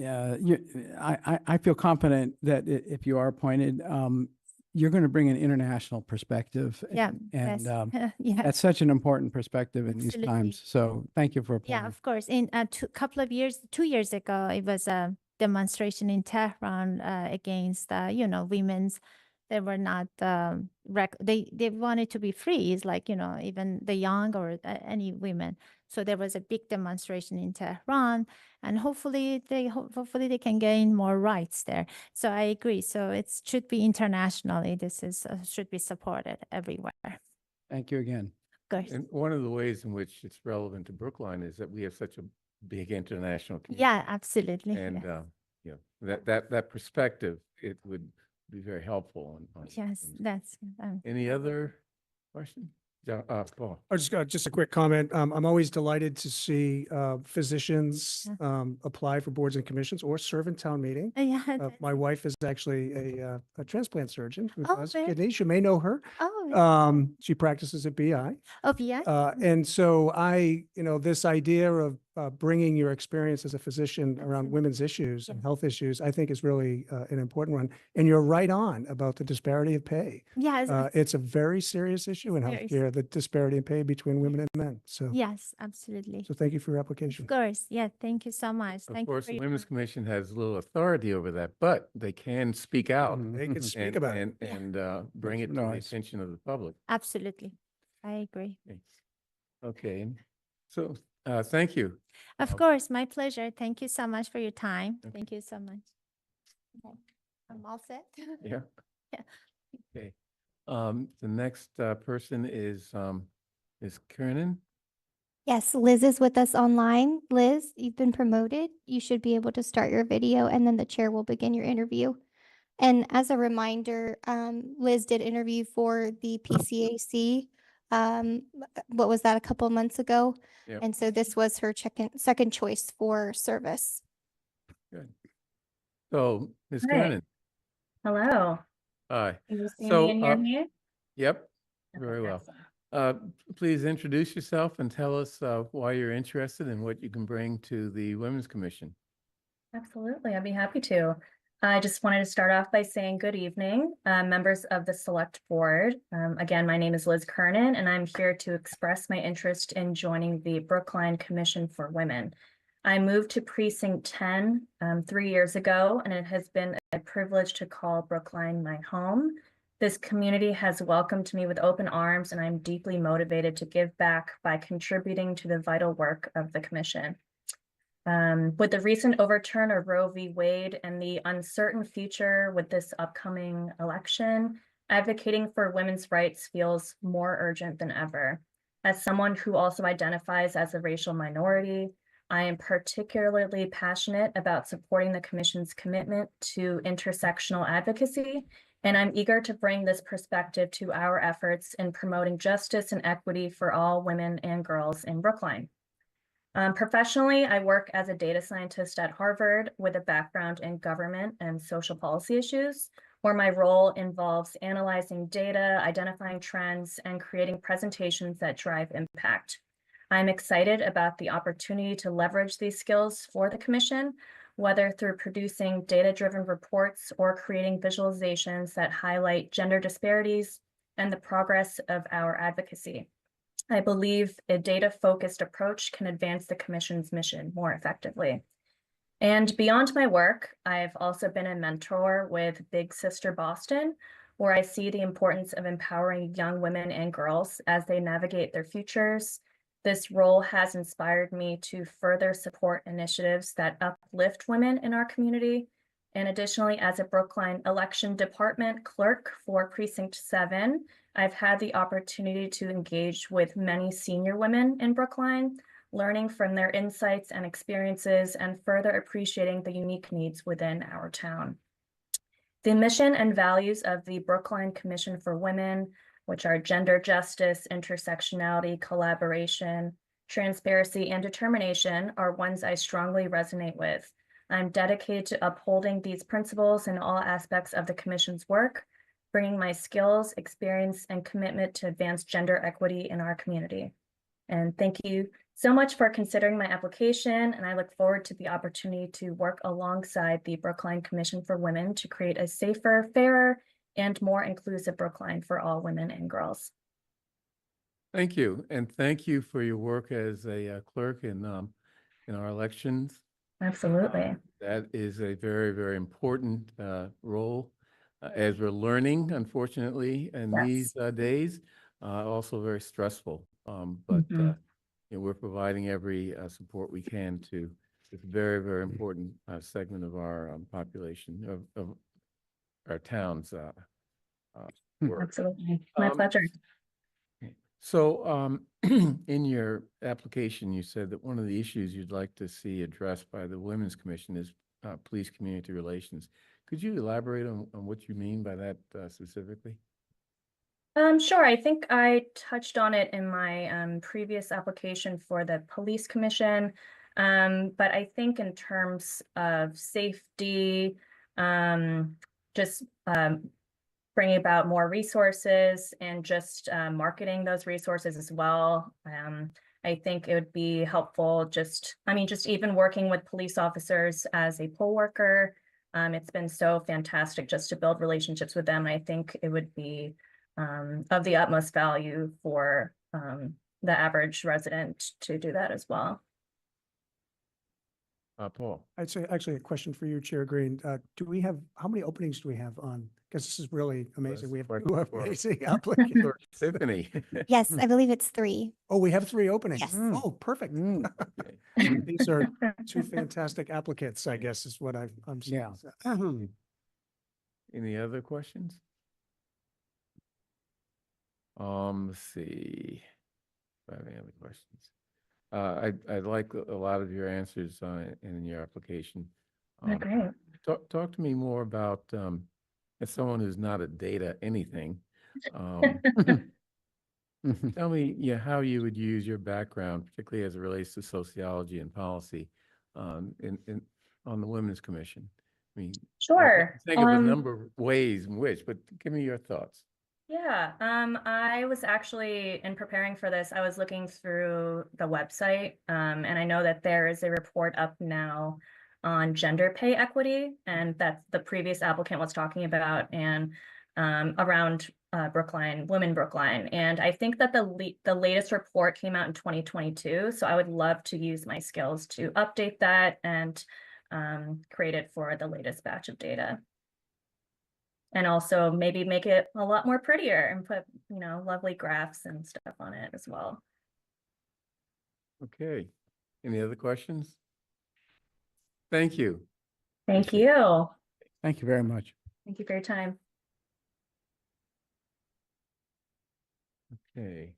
[SPEAKER 5] I feel confident that if you are appointed, you're going to bring an international perspective.
[SPEAKER 13] Yeah,
[SPEAKER 5] and
[SPEAKER 13] yeah.
[SPEAKER 5] that's such an important perspective in these
[SPEAKER 13] Absolutely.
[SPEAKER 5] times. So thank you for
[SPEAKER 13] Yeah,
[SPEAKER 5] applying.
[SPEAKER 13] of course. In a couple of years, 2 years ago, it was a demonstration in Tehran against, women's. They were not, they wanted to be free. It's like, even the young or any women. So there was a big demonstration in Tehran, and hopefully they can gain more rights there. So I agree. So it should be internationally. This should be supported everywhere.
[SPEAKER 5] Thank you again.
[SPEAKER 13] Of course.
[SPEAKER 1] And one of the ways in which it's relevant to Brookline is that we have such a big international community.
[SPEAKER 13] Yeah, absolutely.
[SPEAKER 1] And,
[SPEAKER 13] yes.
[SPEAKER 1] that perspective, it would be very helpful on.
[SPEAKER 13] Yes,
[SPEAKER 1] on-
[SPEAKER 13] that's.
[SPEAKER 1] Any other question? Paul?
[SPEAKER 4] Just a quick comment. I'm always delighted to see physicians
[SPEAKER 13] Yeah.
[SPEAKER 4] apply for boards and commissions or serve in town meeting.
[SPEAKER 13] Yeah.
[SPEAKER 4] My wife is actually a transplant surgeon who
[SPEAKER 13] Oh,
[SPEAKER 4] does
[SPEAKER 13] very-
[SPEAKER 4] kidneys. You may know her.
[SPEAKER 13] Oh,
[SPEAKER 4] She practices at BI.
[SPEAKER 13] yeah.
[SPEAKER 4] And so this idea of bringing your experience as a physician around
[SPEAKER 13] Absolutely.
[SPEAKER 4] women's issues and
[SPEAKER 13] Yes.
[SPEAKER 4] health issues, I think is really an important one. And you're right on about the disparity of pay.
[SPEAKER 13] Yes.
[SPEAKER 4] It's a very serious issue in
[SPEAKER 13] Very
[SPEAKER 4] healthcare, the disparity in pay between women and men. So,
[SPEAKER 13] Yes, absolutely.
[SPEAKER 4] so thank you for your application.
[SPEAKER 13] Of course. Yeah. Thank you so much.
[SPEAKER 1] Of
[SPEAKER 13] Thank
[SPEAKER 1] course,
[SPEAKER 13] you
[SPEAKER 1] the
[SPEAKER 13] for
[SPEAKER 1] Women's Commission has little authority over that, but they can speak out.
[SPEAKER 4] They can speak
[SPEAKER 1] and-
[SPEAKER 4] about it.
[SPEAKER 1] And bring it to the
[SPEAKER 5] noise.
[SPEAKER 1] attention of the public.
[SPEAKER 13] Absolutely. I agree.
[SPEAKER 1] Okay, so, thank you.
[SPEAKER 13] Of course. My pleasure. Thank you so much for your time.
[SPEAKER 1] Okay.
[SPEAKER 13] Thank you so much. Okay. I'm all set.
[SPEAKER 1] Yeah.
[SPEAKER 13] Yeah.
[SPEAKER 1] Okay. The next person is Kiernan.
[SPEAKER 6] Yes, Liz is with us online. Liz, you've been promoted. You should be able to start your video and then the chair will begin your interview. And as a reminder, Liz did interview for the PCAC. What was that, a couple of months ago?
[SPEAKER 1] Yep.
[SPEAKER 6] And so this was her second choice for service.
[SPEAKER 1] Good. So, Ms.
[SPEAKER 14] Hi.
[SPEAKER 1] Kiernan,
[SPEAKER 14] Hello.
[SPEAKER 1] Aye.
[SPEAKER 14] Can you see
[SPEAKER 1] So,
[SPEAKER 14] me and hear me?
[SPEAKER 1] Yep,
[SPEAKER 14] Okay,
[SPEAKER 1] very well.
[SPEAKER 14] excellent.
[SPEAKER 1] Please introduce yourself and tell us why you're interested and what you can bring to the Women's Commission.
[SPEAKER 14] Absolutely, I'd be happy to. I just wanted to start off by saying good evening, members of the Select Board. Again, my name is Liz Kernan, and I'm here to express my interest in joining the Brookline Commission for Women. I moved to Precinct 10 3 years ago, and it has been a privilege to call Brookline my home. This community has welcomed me with open arms, and I'm deeply motivated to give back by contributing to the vital work of the commission. With the recent overturn of Roe v. Wade and the uncertain future with this upcoming election, advocating for women's rights feels more urgent than ever. As someone who also identifies as a racial minority, I am particularly passionate about supporting the Commission's commitment to intersectional advocacy, and I'm eager to bring this perspective to our efforts in promoting justice and equity for all women and girls in Brookline. Professionally, I work as a data scientist at Harvard with a background in government and social policy issues, where my role involves analyzing data, identifying trends, and creating presentations that drive impact. I'm excited about the opportunity to leverage these skills for the Commission, whether through producing data-driven reports or creating visualizations that highlight gender disparities and the progress of our advocacy. I believe a data-focused approach can advance the Commission's mission more effectively. And beyond my work, I've also been a mentor with Big Sister Boston, where I see the importance of empowering young women and girls as they navigate their futures. This role has inspired me to further support initiatives that uplift women in our community. And additionally, as a Brookline Election Department clerk for Precinct 7, I've had the opportunity to engage with many senior women in Brookline, learning from their insights and experiences and further appreciating the unique needs within our town. The mission and values of the Brookline Commission for Women, which are gender justice, intersectionality, collaboration, transparency, and determination, are ones I strongly resonate with. I'm dedicated to upholding these principles in all aspects of the Commission's work, bringing my skills, experience, and commitment to advance gender equity in our community. And thank you so much for considering my application, and I look forward to the opportunity to work alongside the Brookline Commission for Women to create a safer, fairer, and more inclusive Brookline for all women and girls.
[SPEAKER 1] Thank you, and thank you for your work as a clerk in our elections.
[SPEAKER 14] Absolutely.
[SPEAKER 1] That is a very, very important role as we're learning, unfortunately, in these days. Also very stressful, but we're providing every support we can to this very, very important segment of our population, of our town's work.
[SPEAKER 14] Absolutely. My pleasure.
[SPEAKER 1] So in your application, you said that one of the issues you'd like to see addressed by the Women's Commission is police community relations. Could you elaborate on what you mean by that specifically?
[SPEAKER 14] Sure. I think I touched on it in my previous application for the Police Commission. But I think in terms of safety, just bringing about more resources and just marketing those resources as well. I think it would be helpful just even working with police officers as a poll worker. It's been so fantastic just to build relationships with them. I think it would be of the utmost value for the average resident to do that as well.
[SPEAKER 1] Paul.
[SPEAKER 4] I'd say actually a question for you, Chair Green. How many openings do we have on? Because this is really amazing. We have two amazing applicants.
[SPEAKER 1] Tiffany.
[SPEAKER 6] Yes, I believe it's 3.
[SPEAKER 4] Oh, we have 3 openings.
[SPEAKER 6] Yes.
[SPEAKER 4] Oh, perfect. These are 2 fantastic applicants, I guess is what I'm seeing.
[SPEAKER 5] Yeah.
[SPEAKER 1] Any other questions? Let's see. If I have any other questions. I'd like a lot of your answers in your application.
[SPEAKER 14] Great.
[SPEAKER 1] Talk to me more about, as someone who's not a data anything, tell me how you would use your background, particularly as it relates to sociology and policy, on the Women's Commission. I mean, I
[SPEAKER 14] Sure.
[SPEAKER 1] think of a number of ways in which, but give me your thoughts.
[SPEAKER 14] Yeah, I was actually, in preparing for this, I was looking through the website, and I know that there is a report up now on gender pay equity, and that the previous applicant was talking about, and around Brookline, Women Brookline. And I think that the latest report came out in 2022, so I would love to use my skills to update that and create it for the latest batch of data. And also maybe make it a lot more prettier and put, you know, lovely graphs and stuff on it as well.
[SPEAKER 1] Okay. Any other questions? Thank you.
[SPEAKER 14] Thank
[SPEAKER 1] Appreciate it.
[SPEAKER 14] you.
[SPEAKER 5] Thank you very much.
[SPEAKER 14] Thank you for your time.
[SPEAKER 1] Okay.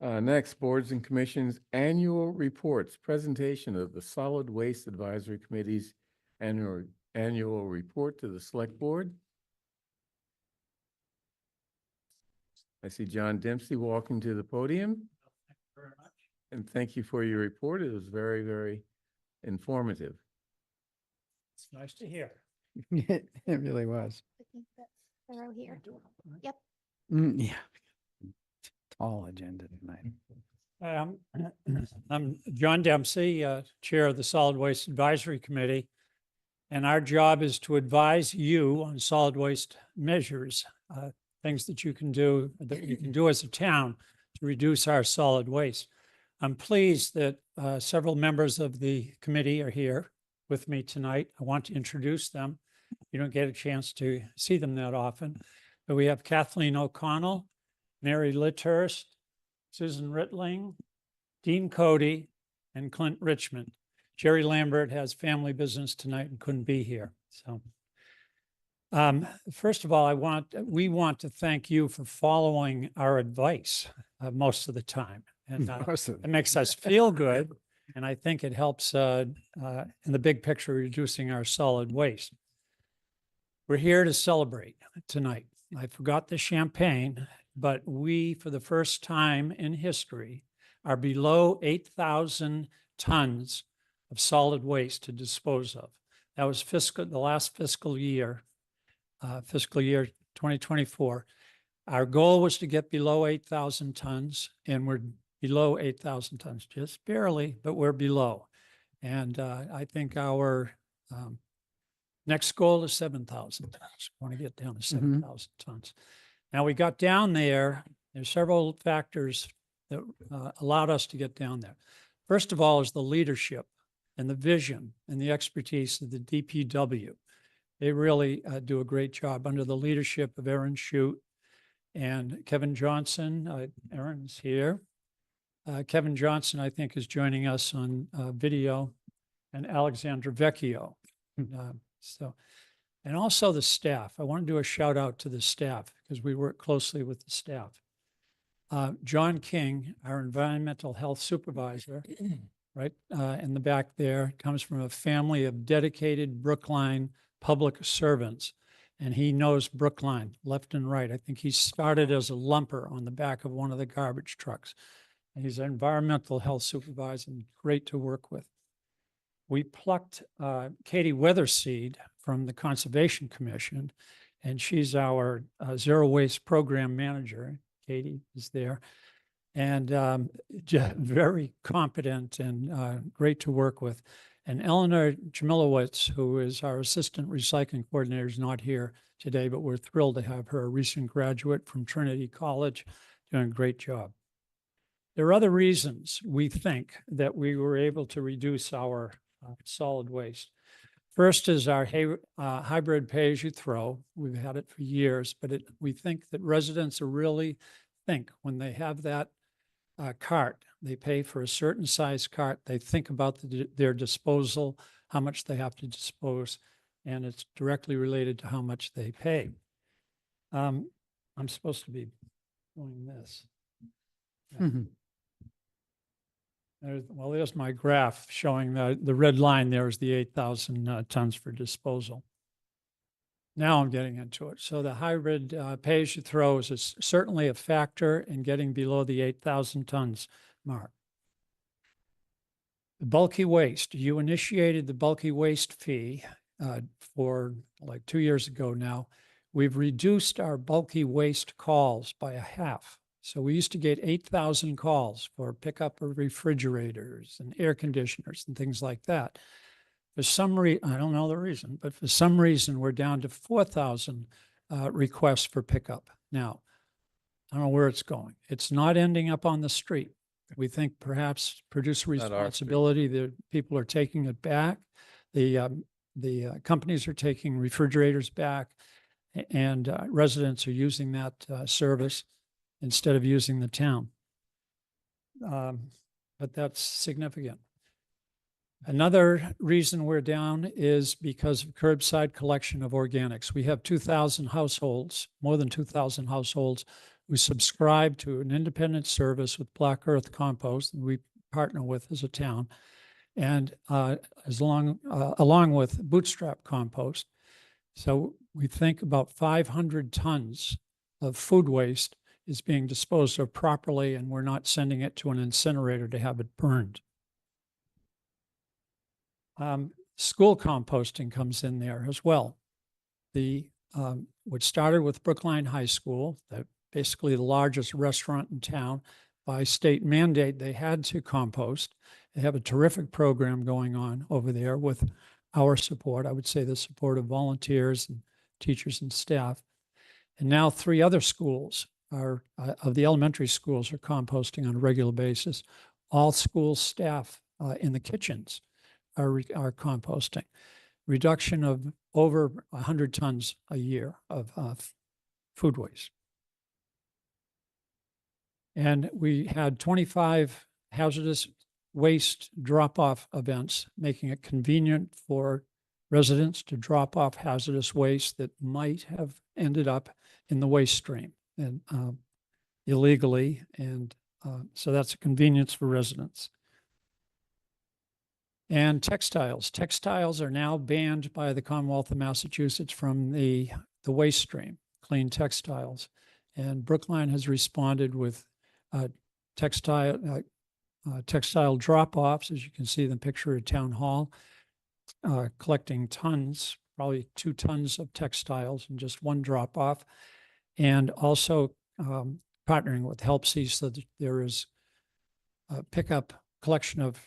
[SPEAKER 1] Next, boards and commissions annual reports, presentation of the Solid Waste Advisory Committee's annual report to the Select Board. I see John Dempsey walking to the podium.
[SPEAKER 15] Thank you very much.
[SPEAKER 1] And thank you for your report. It was very, very informative.
[SPEAKER 15] It's nice to hear.
[SPEAKER 5] It really was.
[SPEAKER 6] I think that's the row here. Yep.
[SPEAKER 5] Yeah. Tall agenda tonight.
[SPEAKER 15] I'm John Dempsey, Chair of the Solid Waste Advisory Committee. And our job is to advise you on solid waste measures, things that you can do as a town to reduce our solid waste. I'm pleased that several members of the committee are here with me tonight. I want to introduce them. You don't get a chance to see them that often. But we have Kathleen O'Connell, Mary Litthurst, Susan Rittling, Dean Cody, and Clint Richmond. Jerry Lambert has family business tonight and couldn't be here. So first of all, we want to thank you for following our advice most of the time. And it makes us feel good. And I think it helps in the big picture, reducing our solid waste. We're here to celebrate tonight. I forgot the champagne, but we, for the first time in history, are below 8,000 tons of solid waste to dispose of. That was the last fiscal year 2024. Our goal was to get below 8,000 tons, and we're below 8,000 tons, just barely, but we're below. And I think our next goal is 7,000 tons. We want to get down to 7,000 tons. Now we got down there. There's several factors that allowed us to get down there. First of all is the leadership and the vision and the expertise of the DPW. They really do a great job under the leadership of Aaron Shute and Kevin Johnson. Aaron's here. Kevin Johnson, I think, is joining us on video, and Alexandra Vecchio. And also the staff. I want to do a shout out to the staff because we work closely with the staff. John King, our environmental health supervisor, right in the back there, comes from a family of dedicated Brookline public servants, and he knows Brookline left and right. I think he started as a lumper on the back of one of the garbage trucks. And he's an environmental health supervisor and great to work with. We plucked Katie Weatherseed from the Conservation Commission, and she's our zero waste program manager. Katie is there, and very competent and great to work with. And Eleanor Jamilowitz, who is our assistant recycling coordinator, is not here today, but we're thrilled to have her, a recent graduate from Trinity College, doing a great job. There are other reasons we think that we were able to reduce our solid waste. First is our hybrid pay-as-you-throw. We've had it for years, but we think that residents are really think when they have that cart, they pay for a certain size cart, they think about their disposal, how much they have to dispose, and it's directly related to how much they pay. I'm supposed to be doing this. Yeah. Well, there's my graph showing the red line there is the 8,000 tons for disposal. Now I'm getting into it. So the hybrid pay-as-you-throw is certainly a factor in getting below the 8,000 tons mark. The bulky waste, you initiated the bulky waste fee for like 2 years ago now, we've reduced our bulky waste calls by a half. So we used to get 8,000 calls for pickup of refrigerators and air conditioners and things like that. For some reason, I don't know the reason, but for some reason, we're down to 4,000 requests for pickup now. I don't know where it's going. It's not ending up on the street. We think perhaps producer
[SPEAKER 1] Not our street.
[SPEAKER 15] responsibility, the people are taking it back. The companies are taking refrigerators back, and residents are using that service instead of using the town. But that's significant. Another reason we're down is because of curbside collection of organics. We have 2,000 households, more than 2,000 households, who subscribe to an independent service with Black Earth Compost that we partner with as a town, and along with Bootstrap Compost. So we think about 500 tons of food waste is being disposed of properly, and we're not sending it to an incinerator to have it burned. School composting comes in there as well. What started with Brookline High School, basically the largest restaurant in town, by state mandate, they had to compost. They have a terrific program going on over there with our support. I would say the support of volunteers and teachers and staff. And now 3 other schools of the elementary schools are composting on a regular basis. All school staff in the kitchens are composting. Reduction of over 100 tons a year of food waste. And we had 25 hazardous waste drop-off events, making it convenient for residents to drop off hazardous waste that might have ended up in the waste stream and illegally. And so that's a convenience for residents. And textiles. Textiles are now banned by the Commonwealth of Massachusetts from the waste stream, clean textiles. And Brookline has responded with textile drop-offs, as you can see in the picture at Town Hall, collecting tons, probably 2 tons of textiles in just one drop-off, and also partnering with HelpSee so that there is a pickup collection of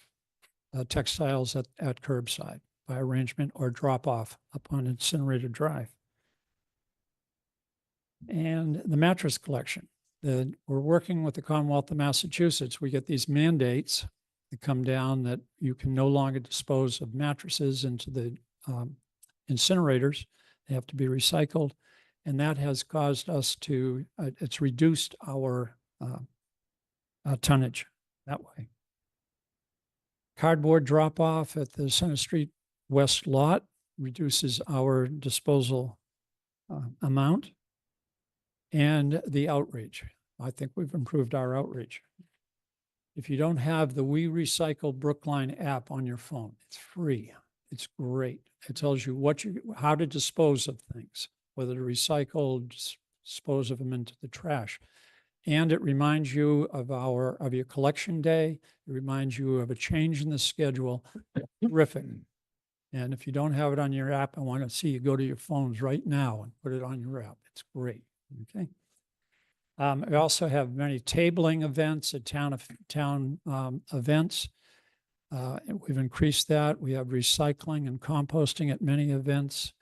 [SPEAKER 15] textiles at curbside by arrangement or drop-off upon Incinerator Drive. And the mattress collection. We're working with the Commonwealth of Massachusetts. We get these mandates that come down that you can no longer dispose of mattresses into the incinerators. They have to be recycled. And that has caused us to, it's reduced our tonnage that way. Cardboard drop-off at the Center Street West lot reduces our disposal amount. And the outreach. I think we've improved our outreach. If you don't have the We Recycle Brookline app on your phone, it's free. It's great. It tells you how to dispose of things, whether to recycle, dispose of them into the trash. And it reminds you of your collection day. It reminds you of a change in the schedule. Terrific. And if you don't have it on your app, I want to see you go to your phones right now and put it on your app. It's great. Okay. We also have many tabling events at town events. We've increased that. We have recycling and composting at many events.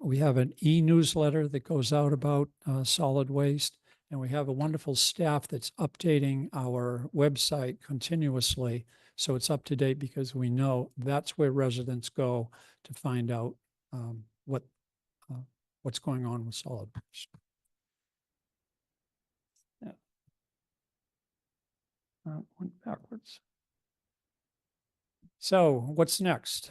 [SPEAKER 15] We have an e-newsletter that goes out about solid waste. And we have a wonderful staff that's updating our website continuously. So it's up to date because we know that's where residents go to find out what's going on with solid waste. Went backwards. So what's next?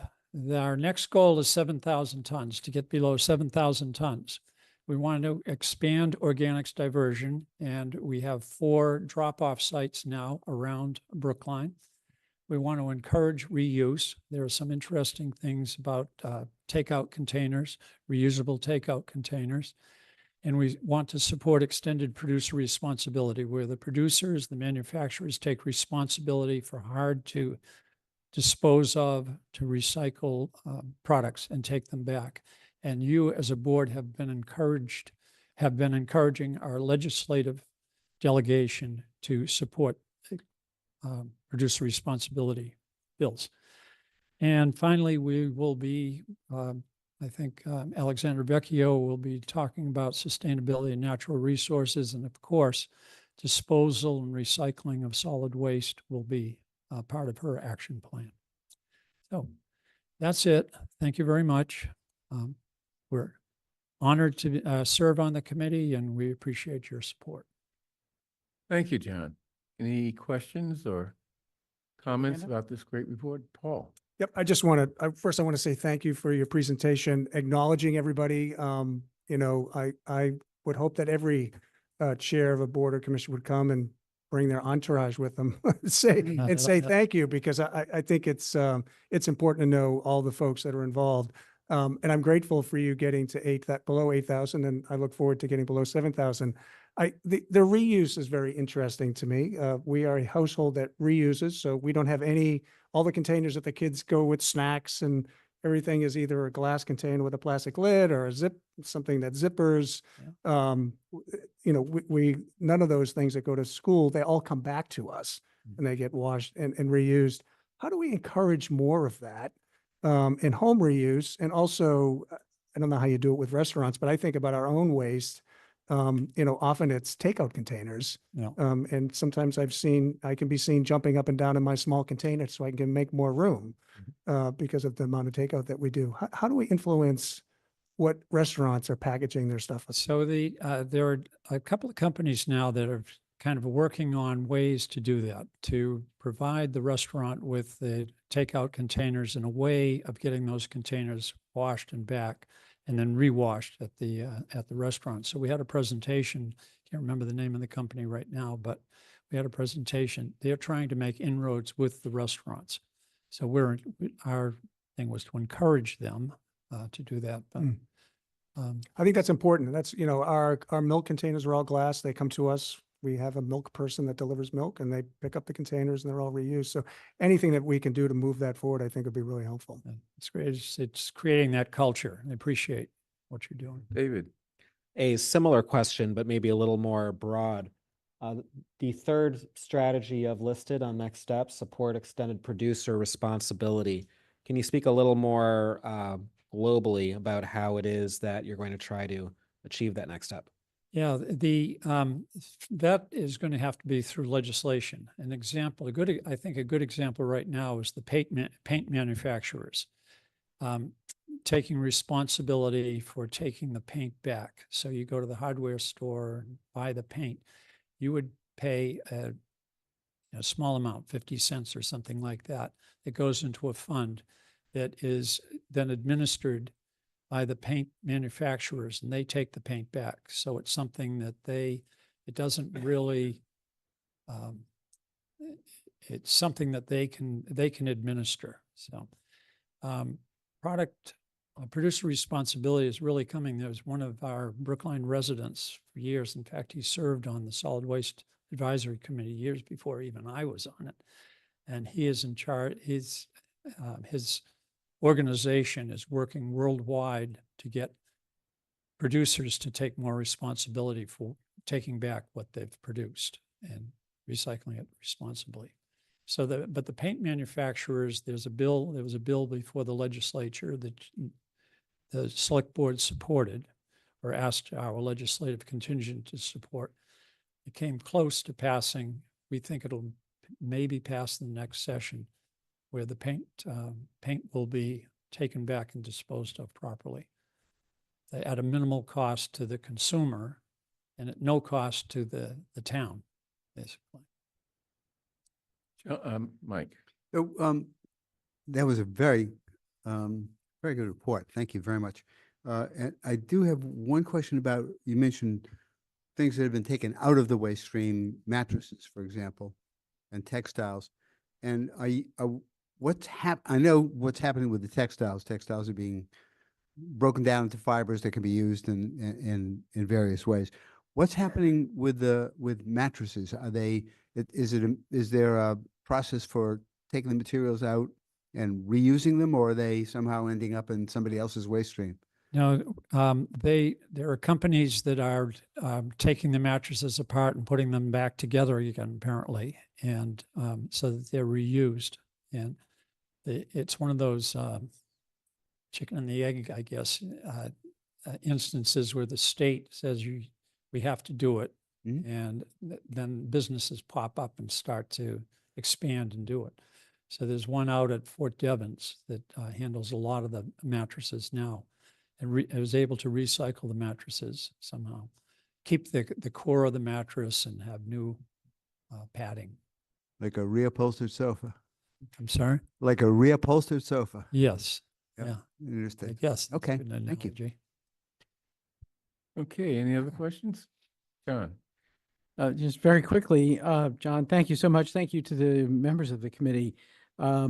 [SPEAKER 15] Our next goal is 7,000 tons, to get below 7,000 tons. We want to expand organics diversion, and we have 4 drop-off sites now around Brookline. We want to encourage reuse. There are some interesting things about takeout containers, reusable takeout containers. And we want to support extended producer responsibility, where the producers, the manufacturers take responsibility for hard to dispose of, to recycle products and take them back. And you as a board have been encouraging our legislative delegation to support producer responsibility bills. And finally, we will be, I think Alexander Vecchio will be talking about sustainability and natural resources. And of course, disposal and recycling of solid waste will be part of her action plan. So that's it. Thank you very much. We're honored to serve on the committee, and we appreciate your support.
[SPEAKER 1] Thank you, John. Any questions or comments
[SPEAKER 4] Amanda?
[SPEAKER 1] about this great report? Paul?
[SPEAKER 4] Yep, I just want to, first I want to say thank you for your presentation, acknowledging everybody. You know, I would hope that every chair of a board or commission would come and bring their entourage with them, say thank you, because I think it's important to know all the folks that are involved. And I'm grateful for you getting to below 8,000, and I look forward to getting below 7,000. The reuse is very interesting to me. We are a household that reuses, so we don't have all the containers that the kids go with snacks and everything is either a glass container with a plastic lid or something that zippers. You know, we none of those things that go to school, they all come back to us and they get washed and reused. How do we encourage more of that in home reuse? And also, I don't know how you do it with restaurants, but I think about our own waste. You know, often it's takeout containers.
[SPEAKER 15] Yeah.
[SPEAKER 4] And sometimes I can be seen jumping up and down in my small container so I can make more room because of the amount of takeout that we do. How do we influence what restaurants are packaging their stuff with?
[SPEAKER 15] So there are a couple of companies now that are kind of working on ways to do that, to provide the restaurant with the takeout containers and a way of getting those containers washed and back and then rewashed at the restaurant. So we had a presentation, can't remember the name of the company right now, but we had a presentation. They're trying to make inroads with the restaurants. So our thing was to encourage them to do that. But
[SPEAKER 4] I think that's important. That's, you know, our milk containers are all glass. They come to us. We have a milk person that delivers milk and they pick up the containers and they're all reused. So anything that we can do to move that forward, I think would be really helpful.
[SPEAKER 15] It's great. It's creating that culture. I appreciate what you're doing.
[SPEAKER 1] David?
[SPEAKER 16] A similar question, but maybe a little more broad. The third strategy I've listed on next steps, support extended producer responsibility. Can you speak a little more globally about how it is that you're going to try to achieve that next step?
[SPEAKER 15] Yeah, that is going to have to be through legislation. An example, I think a good example right now is the paint manufacturers taking responsibility for taking the paint back. So you go to the hardware store and buy the paint. You would pay a small amount, 50 cents or something like that, that goes into a fund that is then administered by the paint manufacturers, and they take the paint back. So it's something that it doesn't really, it's something that they can administer. So producer responsibility is really coming. There's one of our Brookline residents for years. In fact, he served on the Solid Waste Advisory Committee years before even I was on it. And he is in charge, his organization is working worldwide to get producers to take more responsibility for taking back what they've produced and recycling it responsibly. So but the paint manufacturers, there was a bill before the legislature that the select board supported or asked our legislative contingent to support. It came close to passing. We think it'll maybe pass the next session, where the paint will be taken back and disposed of properly at a minimal cost to the consumer and at no cost to the town, basically.
[SPEAKER 1] Mike?
[SPEAKER 2] So, that was a very good report. Thank you very much. And I do have one question about, you mentioned things that have been taken out of the waste stream, mattresses, for example, and textiles. And I know what's happening with the textiles. Textiles are being broken down into fibers that can be used in various ways. What's happening with mattresses? Is there a process for taking the materials out and reusing them, or are they somehow ending up in somebody else's waste stream?
[SPEAKER 15] No, there are companies that are taking the mattresses apart and putting them back together again, apparently, and so that they're reused. And it's one of those chicken and the egg, I guess, instances where the state says we have to do it, and then businesses pop up and start to expand and do it. So there's one out at Fort Devens that handles a lot of the mattresses now. And I was able to recycle the mattresses somehow, keep the core of the mattress and have new padding.
[SPEAKER 2] Like a reupholstered sofa?
[SPEAKER 15] I'm sorry?
[SPEAKER 2] Like a reupholstered sofa?
[SPEAKER 15] Yes.
[SPEAKER 2] Yep.
[SPEAKER 15] Yeah.
[SPEAKER 2] Interesting.
[SPEAKER 15] Yes.
[SPEAKER 2] Okay, thank you.
[SPEAKER 1] Okay, any other questions? John?
[SPEAKER 5] Just very quickly, John, thank you so much. Thank you to the members of the committee. A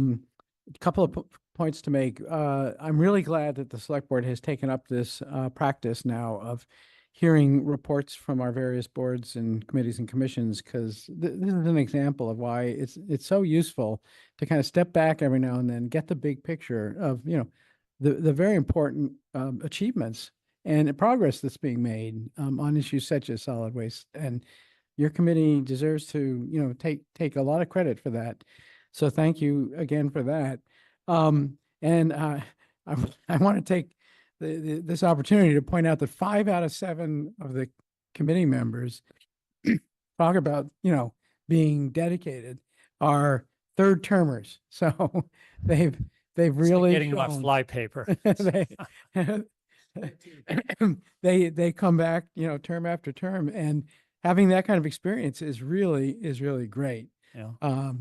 [SPEAKER 5] couple of points to make. I'm really glad that the select board has taken up this practice now of hearing reports from our various boards and committees and commissions, because this is an example of why it's so useful to kind of step back every now and then, get the big picture of, the very important achievements and progress that's being made on issues such as solid waste. And your committee deserves to, take a lot of credit for that. So thank you again for that. And I want to take this opportunity to point out that 5 out of 7 of the committee members talk about, being dedicated, are third termers. So they've really
[SPEAKER 15] getting about
[SPEAKER 5] shown-
[SPEAKER 15] fly paper.
[SPEAKER 5] they come back, term after term, and having that kind of experience is really great.
[SPEAKER 15] Yeah.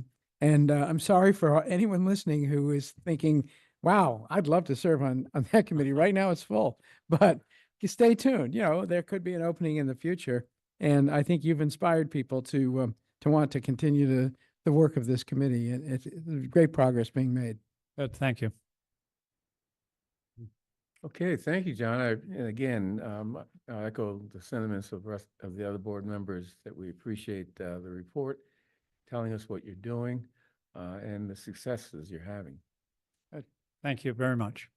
[SPEAKER 5] And I'm sorry for anyone listening who is thinking, wow, I'd love to serve on that committee. Right now it's full, but you stay tuned. There could be an opening in the future. And I think you've inspired people to want to continue the work of this committee. And it's great progress being made.
[SPEAKER 15] Good, thank you.
[SPEAKER 1] Okay, thank you, John. And again, I echo the sentiments of the other board members that we appreciate the report, telling us what you're doing, and the successes you're having.
[SPEAKER 15] Good. Thank you very much.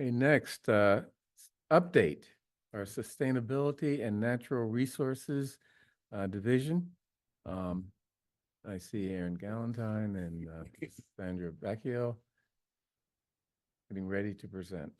[SPEAKER 1] Okay, next, update our Sustainability and Natural Resources Division. I see Aaron Galentine and Sandra Vecchio getting ready to present.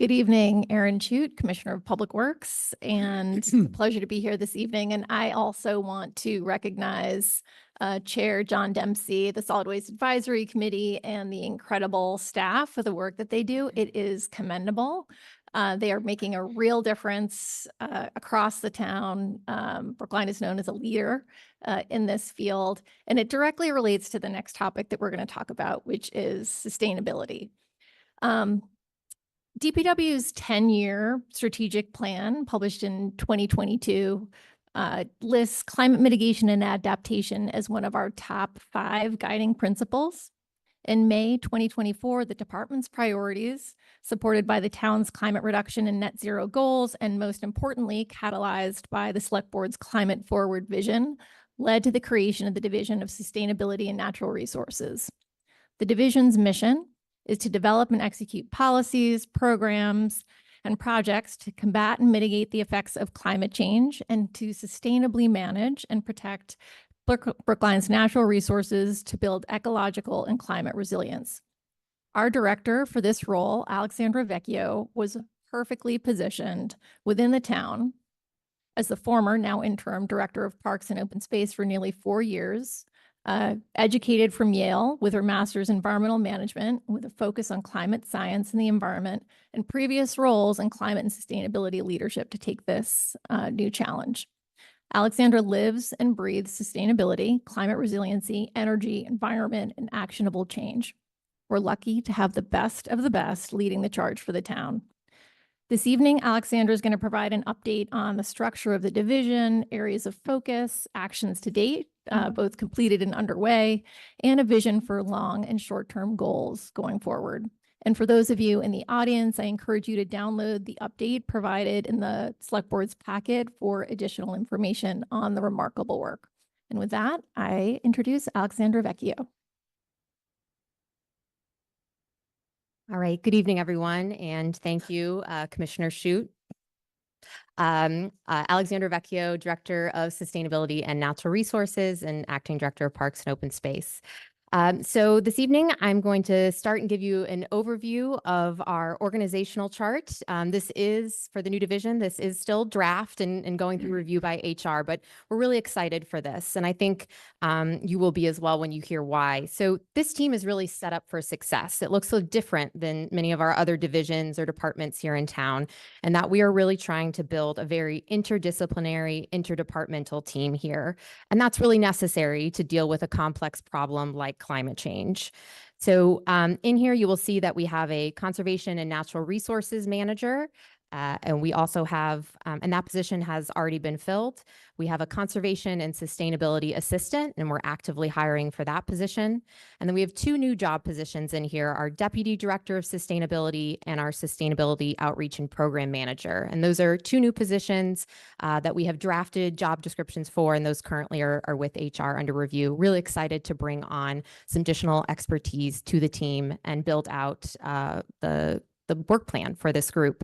[SPEAKER 17] Good evening, Erin Chute, Commissioner of Public Works, and it's a pleasure to be here this evening. And I also want to recognize Chair John Dempsey, the Solid Waste Advisory Committee, and the incredible staff for the work that they do. It is commendable. They are making a real difference across the town. Brookline is known as a leader in this field, and it directly relates to the next topic that we're going to talk about, which is sustainability. DPW's 10-year strategic plan, published in 2022, lists climate mitigation and adaptation as one of our top 5 guiding principles. In May 2024, the department's priorities, supported by the town's climate reduction and net zero goals, and most importantly, catalyzed by the Select Board's climate forward vision, led to the creation of the Division of Sustainability and Natural Resources. The division's mission is to develop and execute policies, programs, and projects to combat and mitigate the effects of climate change and to sustainably manage and protect Brookline's natural resources to build ecological and climate resilience. Our director for this role, Alexandra Vecchio, was perfectly positioned within the town as the former, now interim, director of Parks and Open Space for nearly 4 years. Educated from Yale with her master's in environmental management with a focus on climate science and the environment, and previous roles in climate and sustainability leadership to take this new challenge. Alexandra lives and breathes sustainability, climate resiliency, energy, environment, and actionable change. We're lucky to have the best of the best leading the charge for the town. This evening, Alexandra is going to provide an update on the structure of the division, areas of focus, actions to date, both completed and underway, and a vision for long and short-term goals going forward. And for those of you in the audience, I encourage you to download the update provided in the Select Board's packet for additional information on the remarkable work. And with that, I introduce Alexandra Vecchio.
[SPEAKER 18] All right, good evening, everyone, and thank you, Commissioner Shute. Alexandra Vecchio, Director of Sustainability and Natural Resources and Acting Director of Parks and Open Space. So this evening, I'm going to start and give you an overview of our organizational chart. This is, for the new division, this is still draft and going through review by HR, but we're really excited for this. And I think you will be as well when you hear why. So this team is really set up for success. It looks so different than many of our other divisions or departments here in town, and that we are really trying to build a very interdisciplinary, interdepartmental team here. And that's really necessary to deal with a complex problem like climate change. So in here, you will see that we have a conservation and natural resources manager. And we also have, and that position has already been filled. We have a conservation and sustainability assistant, and we're actively hiring for that position. And then we have two new job positions in here, our deputy director of sustainability and our sustainability outreach and program manager. And those are two new positions that we have drafted job descriptions for, and those currently are with HR under review. Really excited to bring on some additional expertise to the team and build out the work plan for this group.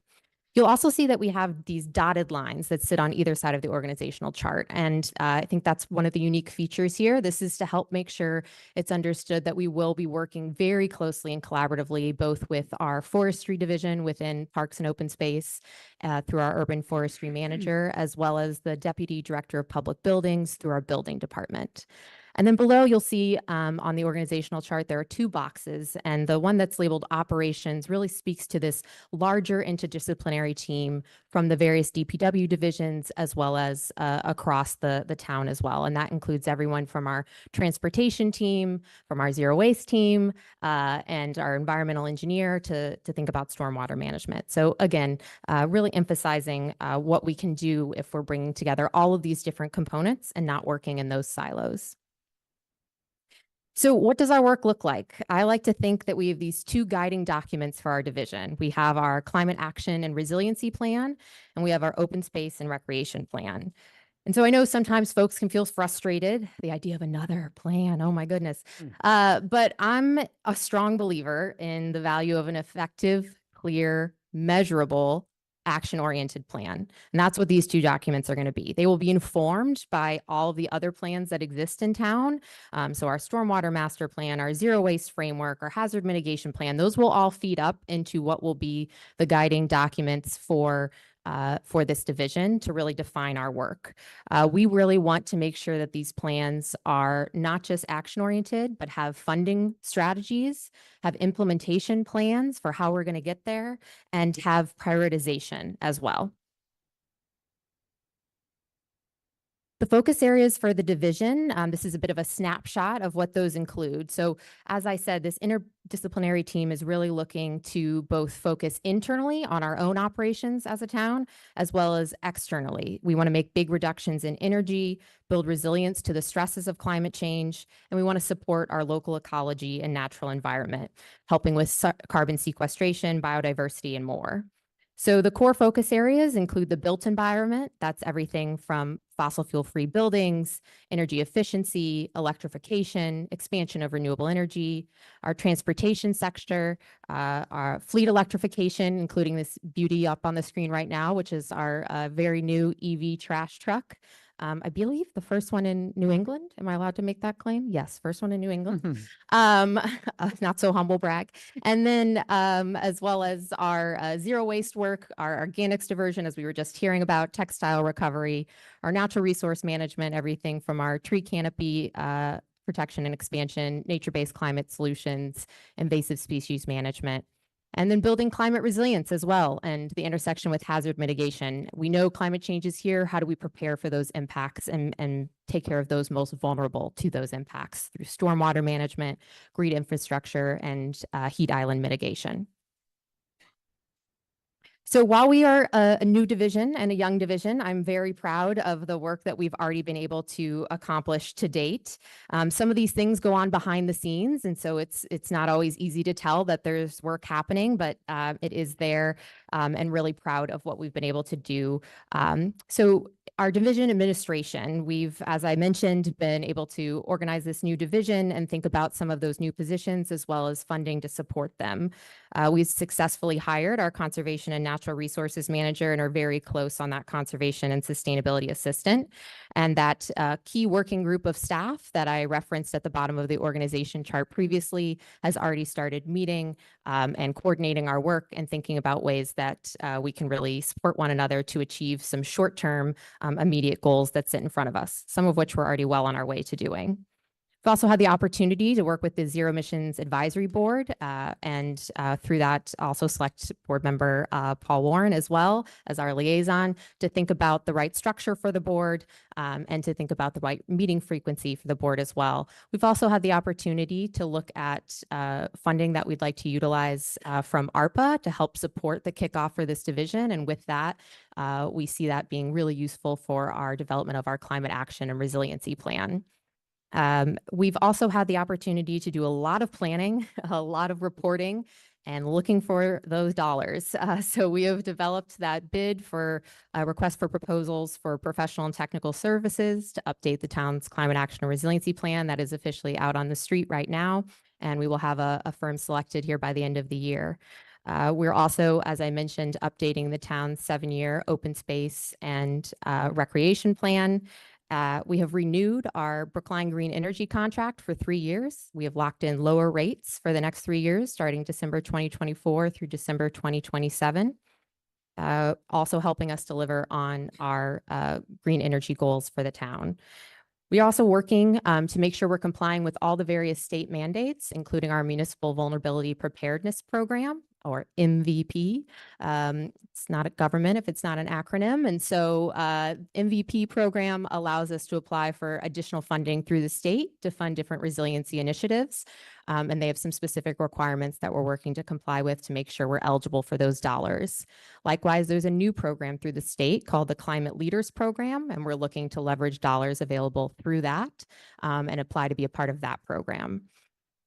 [SPEAKER 18] You'll also see that we have these dotted lines that sit on either side of the organizational chart. And I think that's one of the unique features here. This is to help make sure it's understood that we will be working very closely and collaboratively, both with our forestry division within Parks and Open Space through our urban forestry manager, as well as the deputy director of public buildings through our building department. And then below, you'll see on the organizational chart, there are two boxes, and the one that's labeled operations really speaks to this larger interdisciplinary team from the various DPW divisions, as well as across the town as well. And that includes everyone from our transportation team, from our zero waste team, and our environmental engineer to think about stormwater management. So again, really emphasizing what we can do if we're bringing together all of these different components and not working in those silos. So what does our work look like? I like to think that we have these two guiding documents for our division. We have our climate action and resiliency plan, and we have our open space and recreation plan. And so I know sometimes folks can feel frustrated, the idea of another plan, oh my goodness. But I'm a strong believer in the value of an effective, clear, measurable, action-oriented plan. And that's what these two documents are going to be. They will be informed by all of the other plans that exist in town. So our stormwater master plan, our zero waste framework, our hazard mitigation plan, those will all feed up into what will be the guiding documents for this division to really define our work. We really want to make sure that these plans are not just action-oriented, but have funding strategies, have implementation plans for how we're going to get there, and have prioritization as well. The focus areas for the division, this is a bit of a snapshot of what those include. So as I said, this interdisciplinary team is really looking to both focus internally on our own operations as a town, as well as externally. We want to make big reductions in energy, build resilience to the stresses of climate change, and we want to support our local ecology and natural environment, helping with carbon sequestration, biodiversity, and more. So the core focus areas include the built environment. That's everything from fossil fuel-free buildings, energy efficiency, electrification, expansion of renewable energy, our transportation sector, our fleet electrification, including this beauty up on the screen right now, which is our very new EV trash truck. I believe the first one in New England. Am I allowed to make that claim? Yes, first one in New England. Not so humble brag. And then as well as our zero waste work, our organics diversion, as we were just hearing about, textile recovery, our natural resource management, everything from our tree canopy protection and expansion, nature-based climate solutions, invasive species management. And then building climate resilience as well, and the intersection with hazard mitigation. We know climate change is here. How do we prepare for those impacts and take care of those most vulnerable to those impacts through stormwater management, green infrastructure, and heat island mitigation? So while we are a new division and a young division, I'm very proud of the work that we've already been able to accomplish to date. Some of these things go on behind the scenes, and so it's not always easy to tell that there's work happening, but it is there, and really proud of what we've been able to do. So our division administration, we've, as I mentioned, been able to organize this new division and think about some of those new positions as well as funding to support them. We've successfully hired our conservation and natural resources manager and are very close on that conservation and sustainability assistant. And that key working group of staff that I referenced at the bottom of the organization chart previously has already started meeting and coordinating our work and thinking about ways that we can really support one another to achieve some short-term immediate goals that sit in front of us, some of which we're already well on our way to doing. We've also had the opportunity to work with the Zero Emissions Advisory Board, and through that also select board member Paul Warren as well as our liaison to think about the right structure for the board and to think about the right meeting frequency for the board as well. We've also had the opportunity to look at funding that we'd like to utilize from ARPA to help support the kickoff for this division. And with that, we see that being really useful for our development of our climate action and resiliency plan. We've also had the opportunity to do a lot of planning, a lot of reporting, and looking for those dollars. So we have developed that bid for a request for proposals for professional and technical services to update the town's climate action and resiliency plan that is officially out on the street right now. And we will have a firm selected here by the end of the year. We're also, as I mentioned, updating the town's 7-year open space and recreation plan. We have renewed our Brookline Green Energy contract for 3 years. We have locked in lower rates for the next 3 years, starting December 2024 through December 2027. Also helping us deliver on our green energy goals for the town. We are also working to make sure we're complying with all the various state mandates, including our Municipal Vulnerability Preparedness Program, or MVP. It's not a government if it's not an acronym. And so MVP program allows us to apply for additional funding through the state to fund different resiliency initiatives. And they have some specific requirements that we're working to comply with to make sure we're eligible for those dollars. Likewise, there's a new program through the state called the Climate Leaders Program, and we're looking to leverage dollars available through that and apply to be a part of that program.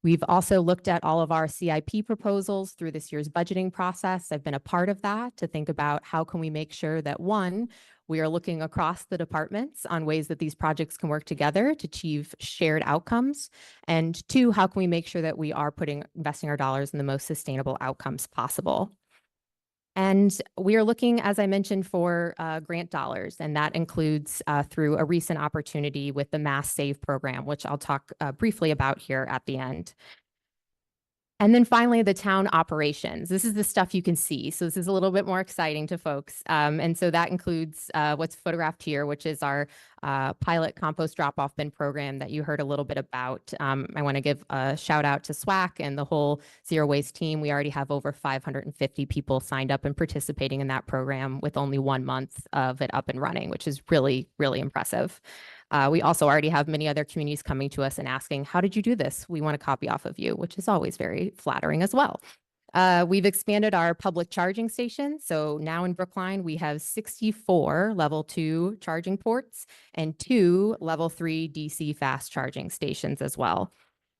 [SPEAKER 18] We've also looked at all of our CIP proposals through this year's budgeting process. I've been a part of that to think about how can we make sure that, one, we are looking across the departments on ways that these projects can work together to achieve shared outcomes. And two, how can we make sure that we are investing our dollars in the most sustainable outcomes possible? And we are looking, as I mentioned, for grant dollars, and that includes through a recent opportunity with the Mass Save program, which I'll talk briefly about here at the end. And then finally, the town operations. This is the stuff you can see. So this is a little bit more exciting to folks. And so that includes what's photographed here, which is our pilot compost drop-off bin program that you heard a little bit about. I want to give a shout out to SWAC and the whole Zero Waste team. We already have over 550 people signed up and participating in that program with only 1 month of it up and running, which is really, really impressive. We also already have many other communities coming to us and asking, how did you do this? We want a copy off of you, which is always very flattering as well. We've expanded our public charging stations. So now in Brookline, we have 64 level 2 charging ports and 2 level 3 DC fast charging stations as well.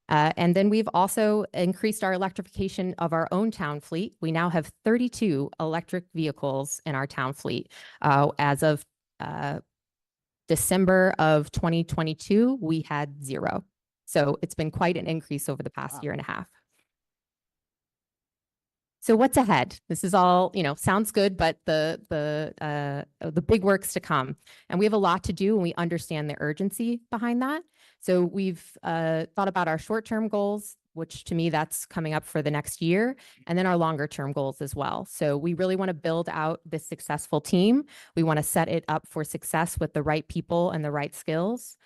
[SPEAKER 18] And then we've also increased our electrification of our own town fleet. We now have 32 electric vehicles in our town fleet. As of December of 2022, we had 0. So it's been quite an increase over the past year and a half. So what's ahead? This is all, sounds good, but the big work's to come. And we have a lot to do, and we understand the urgency behind that. So we've thought about our short-term goals, which to me, that's coming up for the next year, and then our longer-term goals as well. So we really want to build out this successful team. We want to set it up for success with the right people and the right skills.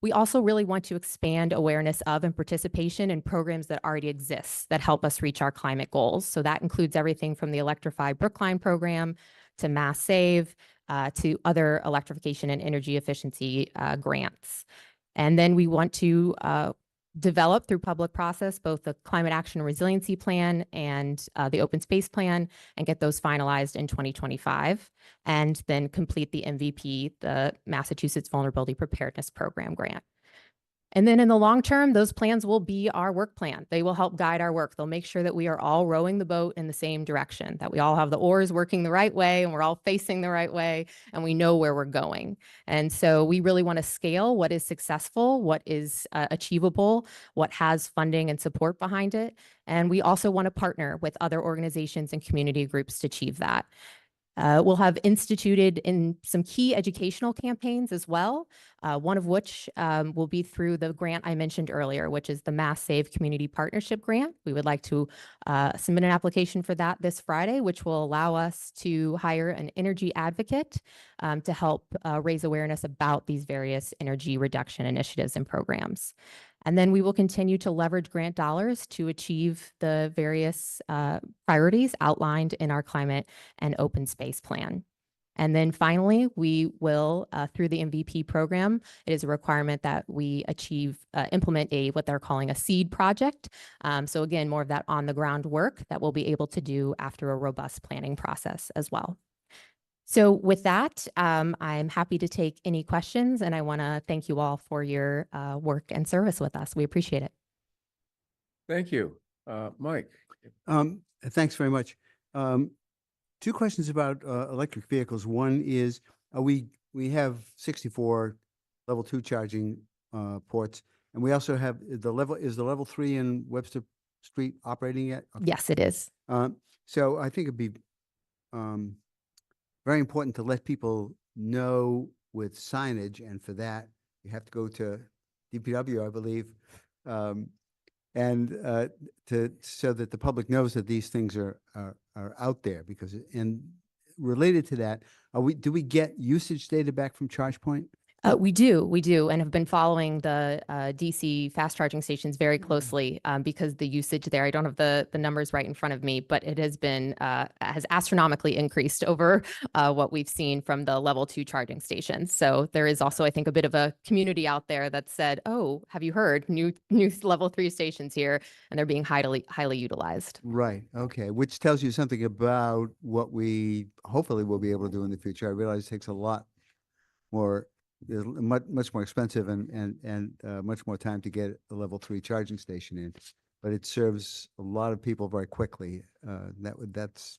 [SPEAKER 18] We also really want to expand awareness of and participation in programs that already exist that help us reach our climate goals. So that includes everything from the Electrify Brookline program to Mass Save to other electrification and energy efficiency grants. And then we want to develop through public process, both the Climate Action and Resiliency Plan and the Open Space Plan, and get those finalized in 2025, and then complete the MVP, the Massachusetts Vulnerability Preparedness Program grant. And then in the long term, those plans will be our work plan. They will help guide our work. They'll make sure that we are all rowing the boat in the same direction, that we all have the oars working the right way and we're all facing the right way and we know where we're going. And so we really want to scale what is successful, what is achievable, what has funding and support behind it. And we also want to partner with other organizations and community groups to achieve that. We'll have instituted in some key educational campaigns as well, one of which will be through the grant I mentioned earlier, which is the Mass Save Community Partnership Grant. We would like to submit an application for that this Friday, which will allow us to hire an energy advocate to help raise awareness about these various energy reduction initiatives and programs. And then we will continue to leverage grant dollars to achieve the various priorities outlined in our climate and open space plan. And then finally, we will, through the MVP program, it is a requirement that we implement what they're calling a seed project. So again, more of that on the ground work that we'll be able to do after a robust planning process as well. So with that, I'm happy to take any questions, and I want to thank you all for your work and service with us. We appreciate it.
[SPEAKER 1] Thank you. Mike?
[SPEAKER 2] Thanks very much. Two questions about electric vehicles. One is, we have 64 level 2 charging ports, and we also have is the level 3 in Webster Street operating yet? Okay.
[SPEAKER 18] Yes, it is.
[SPEAKER 2] So I think it'd be very important to let people know with signage, and for that, you have to go to DPW, I believe, and so that the public knows that these things are out there. Because, and related to that, do we get usage data back from ChargePoint?
[SPEAKER 18] We do, and have been following the DC fast charging stations very closely because the usage there, I don't have the numbers right in front of me, but it has been has astronomically increased over what we've seen from the level 2 charging stations. So there is also, I think, a bit of a community out there that said, "Oh, have you heard new level 3 stations here?" And they're being highly utilized.
[SPEAKER 2] Right. Okay. Which tells you something about what we hopefully will be able to do in the future. I realize it takes a lot more. Is much more expensive and much more time to get a level 3 charging station in, but it serves a lot of people very quickly. That's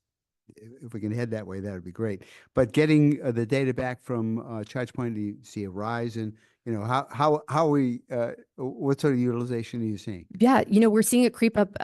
[SPEAKER 2] if we can head that way, that would be great. But getting the data back from ChargePoint, do you see a rise in, how we what sort of utilization are you seeing?
[SPEAKER 18] Yeah, we're seeing it creep up,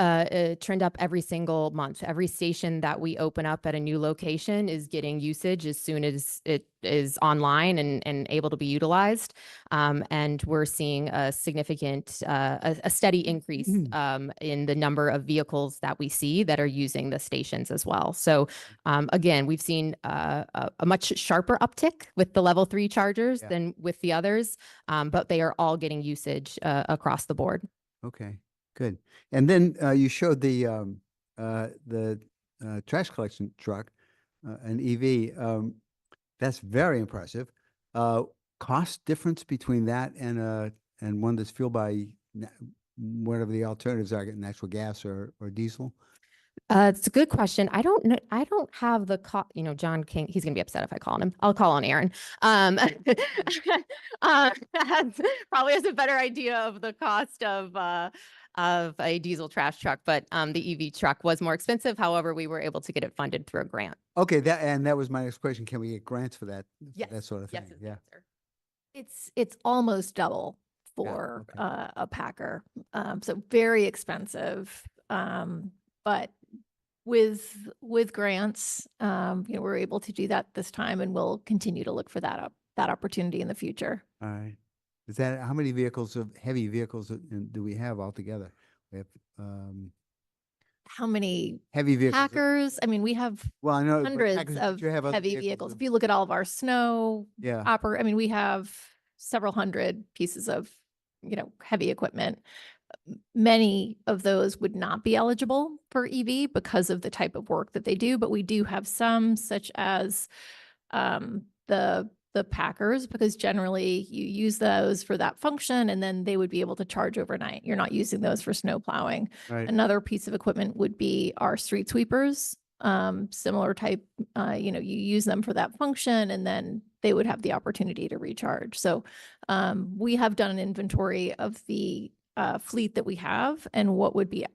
[SPEAKER 18] trend up every single month. Every station that we open up at a new location is getting usage as soon as it is online and able to be utilized. And we're seeing a significant, a steady increase in the number of vehicles that we see that are using the stations as well. So again, we've seen a much sharper uptick with the level 3 chargers than with the others, but they are all getting usage across the board.
[SPEAKER 2] Okay, good. And then you showed the trash collection truck, an EV. That's very impressive. Cost difference between that and one that's fueled by whatever the alternatives are, natural gas or diesel?
[SPEAKER 18] It's a good question. I don't know. I don't have the John King, he's going to be upset if I call him. I'll call on Aaron. Probably has a better idea of the cost of a diesel trash truck, but the EV truck was more expensive. However, we were able to get it funded through a grant.
[SPEAKER 2] Okay, that was my next question. Can we get grants for that?
[SPEAKER 18] Yes.
[SPEAKER 2] That sort of thing.
[SPEAKER 18] Yes,
[SPEAKER 2] Yeah.
[SPEAKER 17] It's almost double for a Packer. So very expensive. But with grants, we're able to do that this time, and we'll continue to look for that opportunity in the future.
[SPEAKER 2] All right. Is that how many heavy vehicles do we have altogether? We have
[SPEAKER 17] how many
[SPEAKER 2] heavy vehicles?
[SPEAKER 17] Packers? I mean, we have
[SPEAKER 2] I know
[SPEAKER 17] hundreds
[SPEAKER 2] Packers,
[SPEAKER 17] of
[SPEAKER 2] you have other
[SPEAKER 17] heavy vehicles. If you look at all of our snow, I mean, we have several hundred pieces of, heavy equipment. Many of those would not be eligible for EV because of the type of work that they do, but we do have some, such as the the packers because generally you use those for that function and then they would be able to charge overnight. You're not using those for snow plowing.
[SPEAKER 2] Right.
[SPEAKER 17] Another piece of equipment would be our street sweepers. Similar type, you use them for that function and then they would have the opportunity to recharge. So we have done an inventory of the fleet that we have and what would be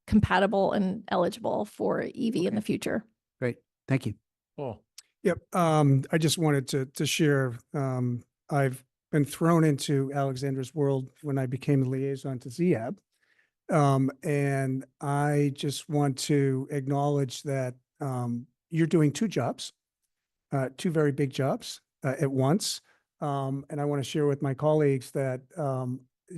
[SPEAKER 17] compatible and eligible for EV in the future.
[SPEAKER 2] Great. Thank you.
[SPEAKER 1] Paul.
[SPEAKER 4] Yep. I just wanted to share, I've been thrown into Alexandra's world when I became the liaison to ZAB. And I just want to acknowledge that you're doing two jobs, two very big jobs at once. And I want to share with my colleagues that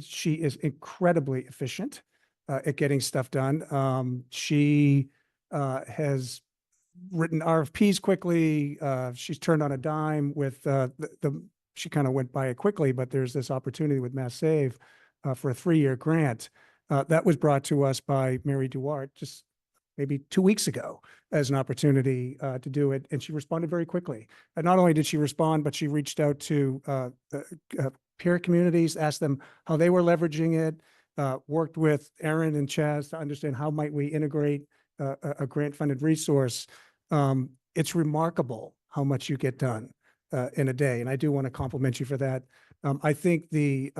[SPEAKER 4] she is incredibly efficient at getting stuff done. She has written RFPs quickly. She's turned on a dime with she kind of went by it quickly, but there's this opportunity with Mass Save for a 3-year grant. That was brought to us by Mary Duarte just maybe 2 weeks ago as an opportunity to do it. And she responded very quickly. And not only did she respond, but she reached out to peer communities, asked them how they were leveraging it, worked with Aaron and Chaz to understand how might we integrate a grant-funded resource. It's remarkable how much you get done in a day, and I do want to compliment you for that. I think the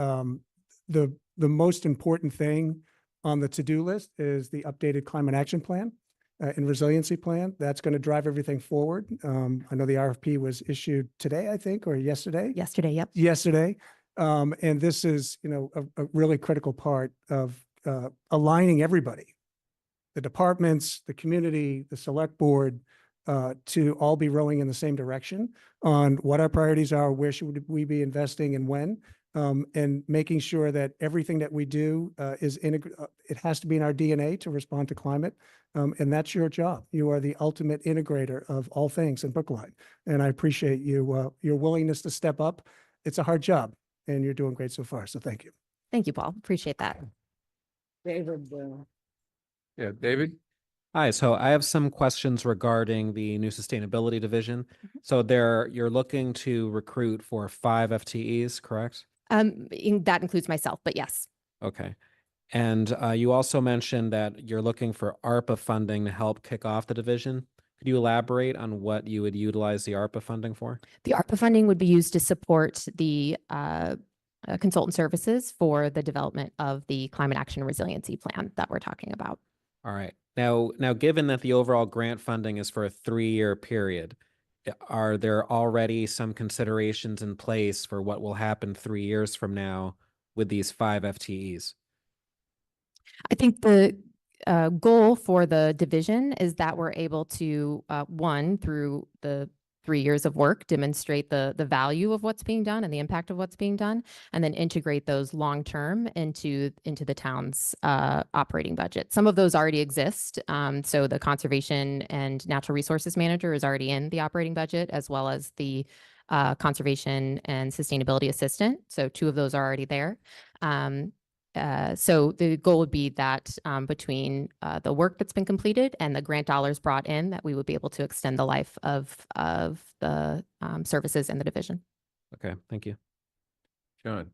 [SPEAKER 4] most important thing on the to-do list is the updated climate action plan and resiliency plan. That's going to drive everything forward. I know the RFP was issued today, I think, or yesterday.
[SPEAKER 18] Yesterday, yep.
[SPEAKER 4] Yesterday, and this is a really critical part of aligning everybody. The departments, the community, the select board, to all be rowing in the same direction on what our priorities are, where should we be investing and when, and making sure that everything that we do is it has to be in our DNA to respond to climate. And that's your job. You are the ultimate integrator of all things in Brookline. And I appreciate you, your willingness to step up. It's a hard job and you're doing great so far. So thank you.
[SPEAKER 18] Thank you, Paul. Appreciate that.
[SPEAKER 5] David.
[SPEAKER 1] Yeah, David?
[SPEAKER 16] Hi, so I have some questions regarding the new sustainability division. So you're looking to recruit for 5 FTEs, correct?
[SPEAKER 18] That includes myself, but yes.
[SPEAKER 16] Okay. And you also mentioned that you're looking for ARPA funding to help kick off the division. Could you elaborate on what you would utilize the ARPA funding for?
[SPEAKER 18] The ARPA funding would be used to support the consultant services for the development of the climate action and resiliency plan that we're talking about.
[SPEAKER 16] All right. Now, given that the overall grant funding is for a 3-year period, are there already some considerations in place for what will happen 3 years from now with these 5 FTEs?
[SPEAKER 18] I think the goal for the division is that we're able to, one, through the 3 years of work, demonstrate the value of what's being done and the impact of what's being done, and then integrate those long-term into the town's operating budget. Some of those already exist. So the conservation and natural resources manager is already in the operating budget, as well as the conservation and sustainability assistant. So 2 of those are already there. So the goal would be that between the work that's been completed and the grant dollars brought in, that we would be able to extend the life of the services in the division.
[SPEAKER 16] Okay, thank you.
[SPEAKER 1] John?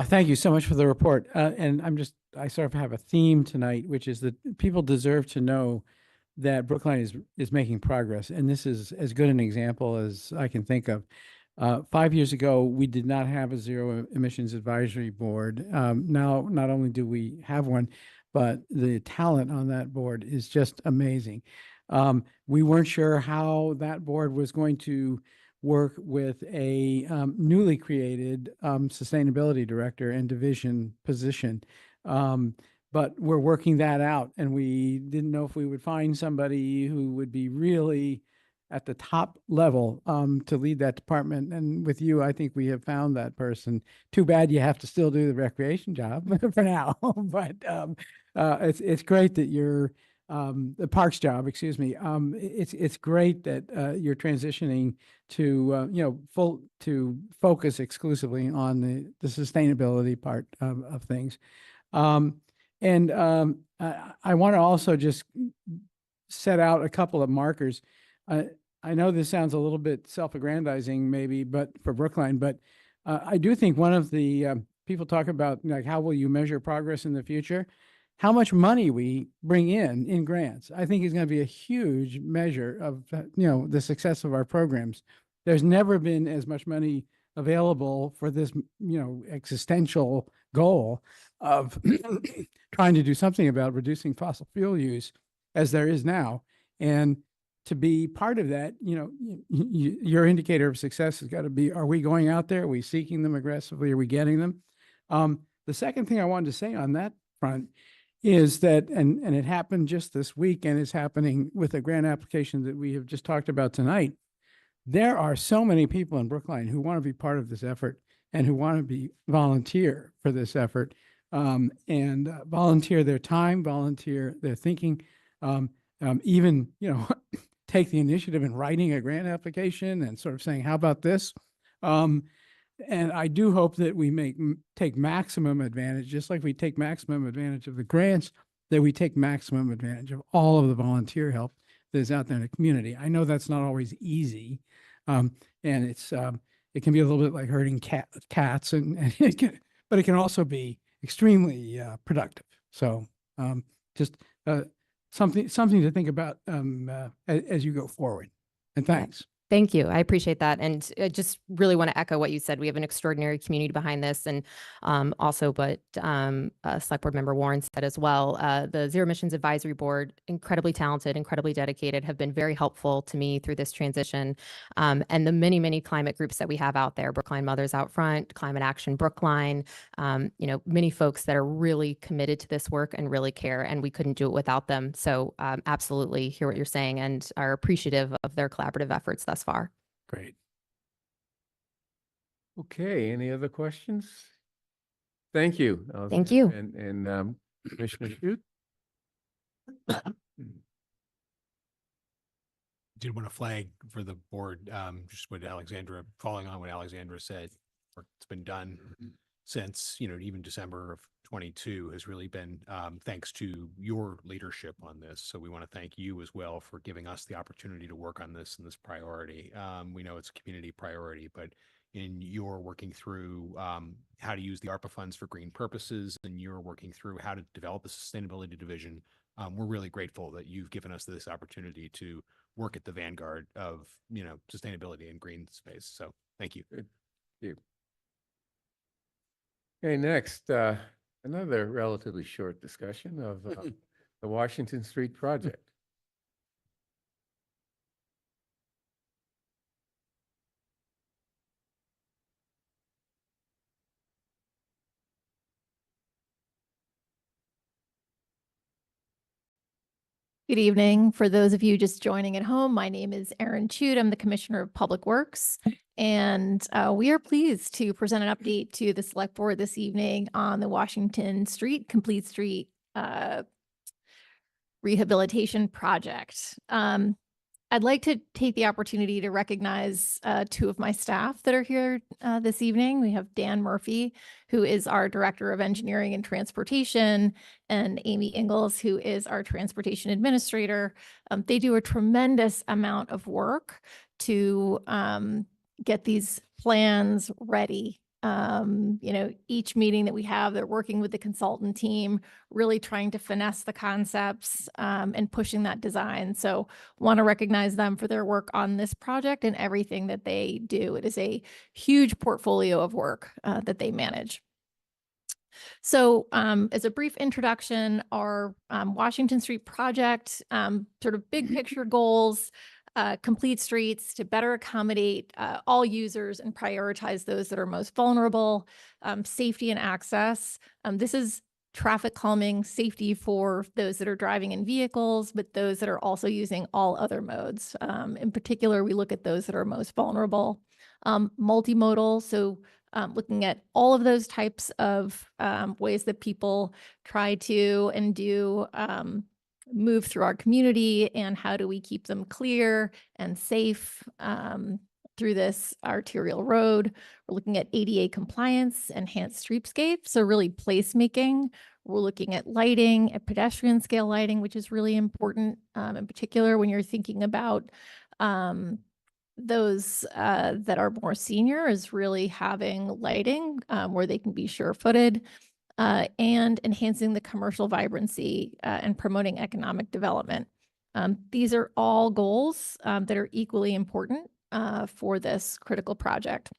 [SPEAKER 5] Thank you so much for the report. And I sort of have a theme tonight, which is that people deserve to know that Brookline is making progress. And this is as good an example as I can think of. 5 years ago, we did not have a zero emissions advisory board. Now, not only do we have one, but the talent on that board is just amazing. We weren't sure how that board was going to work with a newly created sustainability director and division position. But we're working that out, and we didn't know if we would find somebody who would be really at the top level to lead that department. And with you, I think we have found that person. Too bad you have to still do the recreation job for now. But it's great that you're the parks job, excuse me. It's great that you're transitioning to to focus exclusively on the sustainability part of things. And I want to also just set out a couple of markers. I know this sounds a little bit self-aggrandizing maybe, but for Brookline, but I do think one of the people talk about like how will you measure progress in the future? How much money we bring in grants, I think is going to be a huge measure of the success of our programs. There's never been as much money available for this existential goal of trying to do something about reducing fossil fuel use as there is now. And to be part of that, your indicator of success has got to be, are we going out there? Are we seeking them aggressively? Are we getting them? The second thing I wanted to say on that front is that, and it happened just this week and is happening with a grant application that we have just talked about tonight. There are so many people in Brookline who want to be part of this effort and who want to be volunteer for this effort, and volunteer their time, volunteer their thinking, even, take the initiative in writing a grant application and sort of saying, how about this? And I do hope that we take maximum advantage, just like we take maximum advantage of the grants, that we take maximum advantage of all of the volunteer help that is out there in the community. I know that's not always easy. And it can be a little bit like herding cats, and but it can also be extremely productive. So just something to think about as you go forward. And thanks.
[SPEAKER 18] Thank you. I appreciate that. And I just really want to echo what you said. We have an extraordinary community behind this. And also what Select Board Member Warren said as well. The Zero Emissions Advisory Board, incredibly talented, incredibly dedicated, have been very helpful to me through this transition. And the many, many climate groups that we have out there, Brookline Mothers Out Front, Climate Action Brookline, many folks that are really committed to this work and really care, and we couldn't do it without them. So absolutely hear what you're saying and are appreciative of their collaborative efforts thus far.
[SPEAKER 5] Great.
[SPEAKER 1] Okay, any other questions? Thank you.
[SPEAKER 18] Thank you.
[SPEAKER 1] And Commissioner Shute?
[SPEAKER 3] Did want to flag for the board, just what Alexandra, following on what Alexandra said, work that's been done since, even December of 22 has really been thanks to your leadership on this. So we want to thank you as well for giving us the opportunity to work on this and this priority. We know it's a community priority, but in your working through how to use the ARPA funds for green purposes, and you're working through how to develop the sustainability division, we're really grateful that you've given us this opportunity to work at the vanguard of, sustainability and green space. So thank you.
[SPEAKER 1] Good. Thank you. Okay, next, another relatively short discussion of the Washington Street project.
[SPEAKER 17] Good evening. For those of you just joining at home, my name is Erin Chute. I'm the Commissioner of Public Works, and we are pleased to present an update to the Select Board this evening on the Washington Street Complete Street Rehabilitation Project. I'd like to take the opportunity to recognize two of my staff that are here this evening. We have Dan Murphy, who is our Director of Engineering and Transportation, and Amy Ingalls, who is our Transportation Administrator. They do a tremendous amount of work to get these plans ready. Each meeting that we have, they're working with the consultant team, really trying to finesse the concepts and pushing that design. So want to recognize them for their work on this project and everything that they do. It is a huge portfolio of work that they manage. So as a brief introduction, our Washington Street project, sort of big picture goals, complete streets to better accommodate all users and prioritize those that are most vulnerable, safety and access. This is traffic calming safety for those that are driving in vehicles, but those that are also using all other modes. In particular, we look at those that are most vulnerable. Multimodal, so looking at all of those types of ways that people try to and do move through our community, and how do we keep them clear and safe through this arterial road. We're looking at ADA compliance, enhanced streetscape, so really placemaking. We're looking at lighting, at pedestrian scale lighting, which is really important, in particular when you're thinking about Those that are more senior is really having lighting where they can be sure-footed and enhancing the commercial vibrancy and promoting economic development. These are all goals that are equally important for this critical project.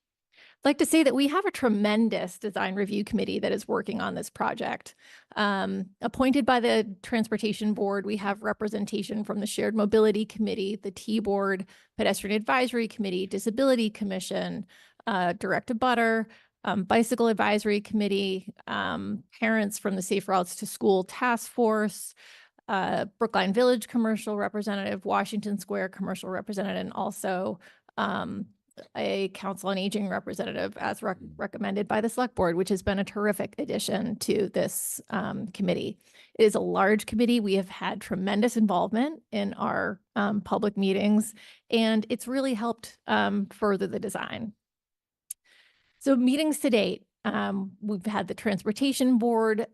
[SPEAKER 17] I'd like to say that we have a tremendous design review committee that is working on this project. Appointed by the Transportation Board, we have representation from the Shared Mobility Committee, the T-Board, Pedestrian Advisory Committee, Disability Commission, Direct to Butter, Bicycle Advisory Committee, parents from the Safe Routes to School Task Force, Brookline Village Commercial Representative, Washington Square Commercial Representative, and also a Council on Aging representative as recommended by the Select Board, which has been a terrific addition to this committee. It is a large committee. We have had tremendous involvement in our public meetings, and it's really helped further the design. So meetings to date, we've had the Transportation Board.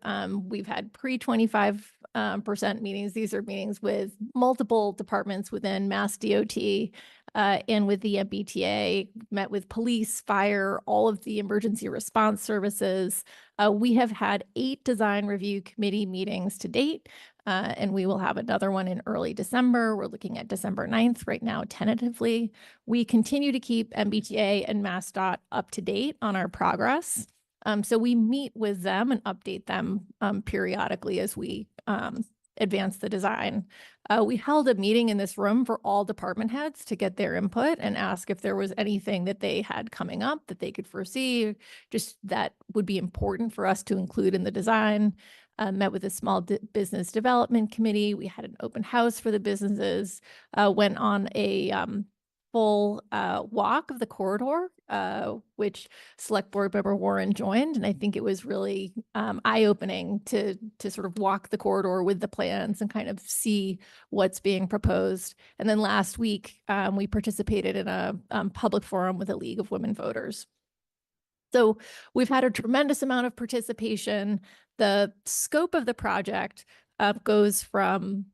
[SPEAKER 17] We've had pre-25% meetings. These are meetings with multiple departments within Mass DOT and with the MBTA, met with police, fire, all of the emergency response services. We have had 8 design review committee meetings to date, and we will have another one in early December. We're looking at December 9th right now, tentatively. We continue to keep MBTA and MassDOT up to date on our progress. So we meet with them and update them periodically as we advance the design. We held a meeting in this room for all department heads to get their input and ask if there was anything that they had coming up that they could foresee, just that would be important for us to include in the design. Met with a small business development committee. We had an open house for the businesses, went on a full walk of the corridor, which Select Board Member Warren joined. And I think it was really eye-opening to sort of walk the corridor with the plans and kind of see what's being proposed. And then last week, we participated in a public forum with a League of Women Voters. So we've had a tremendous amount of participation. The scope of the project goes from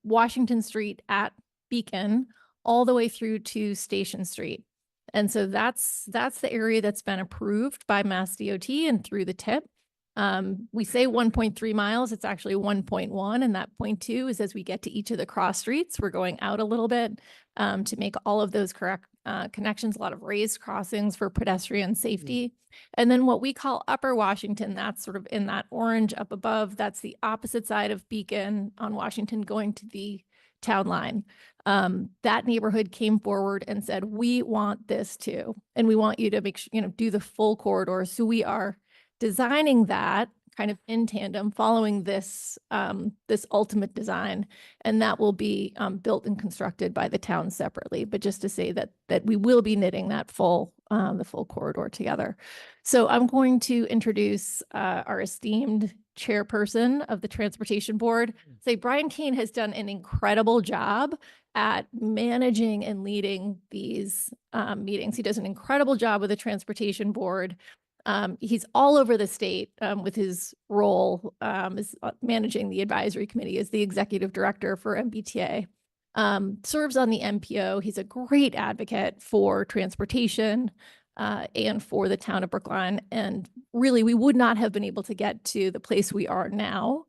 [SPEAKER 17] Washington Street at Beacon all the way through to Station Street. And so that's the area that's been approved by Mass DOT and through the TIP. We say 1.3 miles, it's actually 1.1, and that 0.2 is as we get to each of the cross streets, we're going out a little bit to make all of those correct connections, a lot of raised crossings for pedestrian safety. And then what we call Upper Washington, that's sort of in that orange up above, that's the opposite side of Beacon on Washington going to the town line. That neighborhood came forward and said, we want this too. And we want you to make sure, do the full corridor. So we are designing that kind of in tandem, following this this ultimate design, and that will be built and constructed by the town separately. But just to say that we will be knitting that the full corridor together. So I'm going to introduce our esteemed chairperson of the Transportation Board. Say Brian Kane has done an incredible job at managing and leading these meetings. He does an incredible job with the Transportation Board. He's all over the state with his role as managing the advisory committee as the executive director for MBTA. Serves on the MPO. He's a great advocate for transportation and for the town of Brookline. And really, we would not have been able to get to the place we are now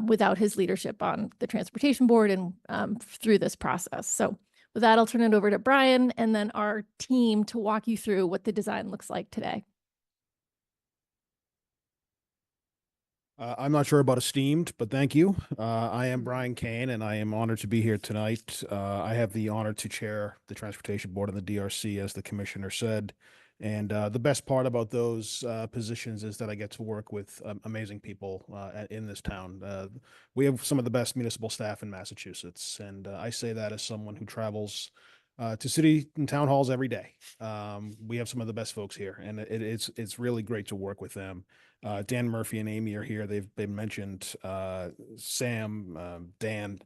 [SPEAKER 17] without his leadership on the Transportation Board and through this process. So with that, I'll turn it over to Brian and then our team to walk you through what the design looks like today.
[SPEAKER 3] I'm not sure about esteemed, but thank you. I am Brian Kane, and I am honored to be here tonight. I have the honor to chair the Transportation Board and the DRC, as the commissioner said. And the best part about those positions is that I get to work with amazing people in this town. We have some of the best municipal staff in Massachusetts, and I say that as someone who travels to city and town halls every day. We have some of the best folks here, and it's really great to work with them. Dan Murphy and Amy are here. They've been mentioned. Sam, Dan.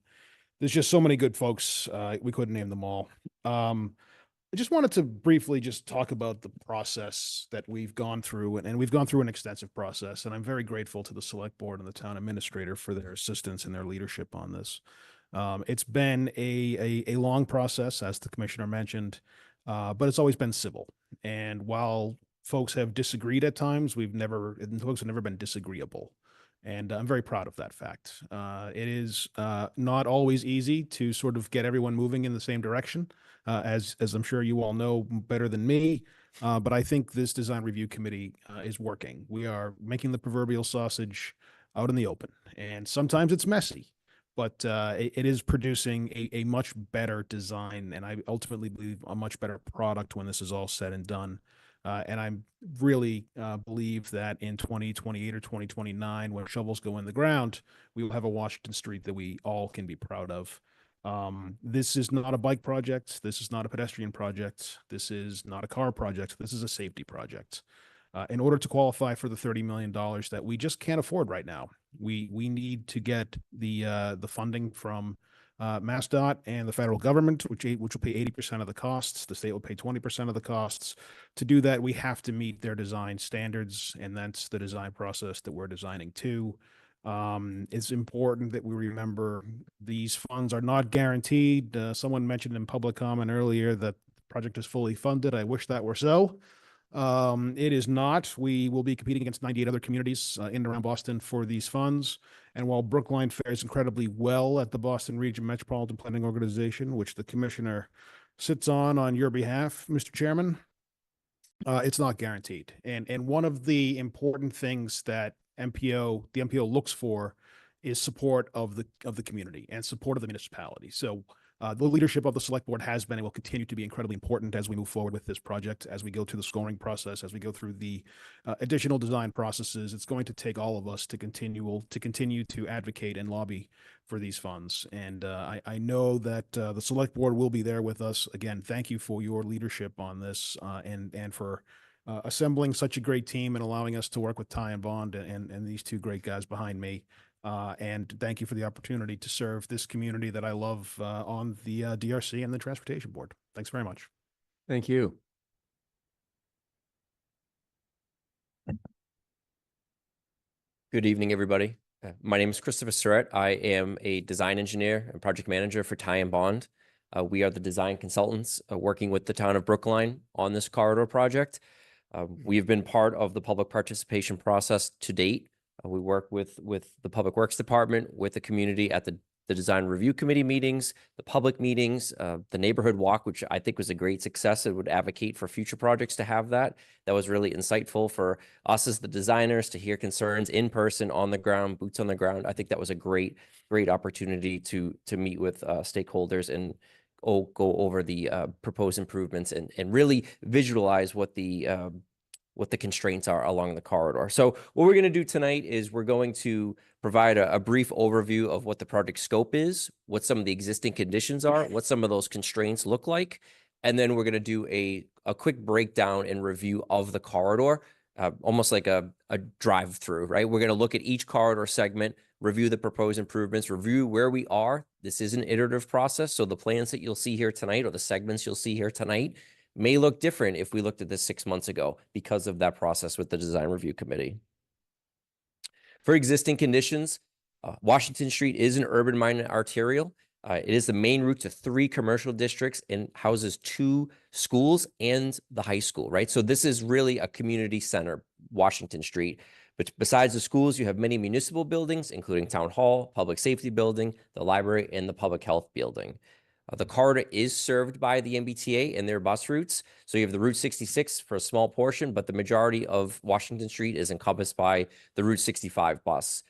[SPEAKER 3] There's just so many good folks. We couldn't name them all. I just wanted to briefly just talk about the process that we've gone through, and we've gone through an extensive process, and I'm very grateful to the Select Board and the town administrator for their assistance and their leadership on this. It's been a long process, as the commissioner mentioned, but it's always been civil. And while folks have disagreed at times, folks have never been disagreeable. And I'm very proud of that fact. It is not always easy to sort of get everyone moving in the same direction, as I'm sure you all know better than me. But I think this design review committee is working. We are making the proverbial sausage out in the open, and sometimes it's messy, but it is producing a much better design, and I ultimately believe a much better product when this is all said and done. And I really believe that in 2028 or 2029, when shovels go in the ground, we will have a Washington Street that we all can be proud of. This is not a bike project. This is not a pedestrian project. This is not a car project. This is a safety project. In order to qualify for the $30 million that we just can't afford right now, we need to get the funding from MassDOT and the federal government, which will pay 80% of the costs. The state will pay 20% of the costs. To do that, we have to meet their design standards, and that's the design process that we're designing to. It's important that we remember these funds are not guaranteed. Someone mentioned in public comment earlier that the project is fully funded. I wish that were so. It is not. We will be competing against 98 other communities in and around Boston for these funds. And while Brookline fares incredibly well at the Boston Region Metropolitan Planning Organization, which the commissioner sits on your behalf, Mr. Chairman, it's not guaranteed. And one of the important things that the MPO looks for is support of the community and support of the municipality. So the leadership of the select board has been and will continue to be incredibly important as we move forward with this project, as we go through the scoring process, as we go through the additional design processes. It's going to take all of us to continue to advocate and lobby for these funds. And I know that the select board will be there with us. Again, thank you for your leadership on this and for assembling such a great team and allowing us to work with Ty and Bond and these two great guys behind me. And thank you for the opportunity to serve this community that I love on the DRC and the Transportation Board. Thanks very much.
[SPEAKER 1] Thank you.
[SPEAKER 19] Good evening, everybody. My name is Christopher Surratt. I am a design engineer and project manager for Ty and Bond. We are the design consultants working with the town of Brookline on this corridor project. We've been part of the public participation process to date. We work with the Public Works Department, with the community at the design review committee meetings, the public meetings, the neighborhood walk, which I think was a great success. It would advocate for future projects to have that. That was really insightful for us as the designers to hear concerns in person, on the ground, boots on the ground. I think that was a great opportunity to meet with stakeholders and go over the proposed improvements and really visualize what the constraints are along the corridor. So what we're going to do tonight is we're going to provide a brief overview of what the project scope is, what some of the existing conditions are, what some of those constraints look like, and then we're going to do a quick breakdown and review of the corridor, almost like a drive-through, right? We're going to look at each corridor segment, review the proposed improvements, review where we are. This is an iterative process, so the plans that you'll see here tonight or the segments you'll see here tonight may look different if we looked at this 6 months ago because of that process with the design review committee. For existing conditions, Washington Street is an urban-minded arterial. It is the main route to 3 commercial districts and houses 2 schools and the high school, right? So this is really a community center, Washington Street. But besides the schools, you have many municipal buildings, including Town Hall, Public Safety Building, the library, and the Public Health Building. The corridor is served by the MBTA and their bus routes. So you have the Route 66 for a small portion, but the majority of Washington Street is encompassed by the Route 65 bus.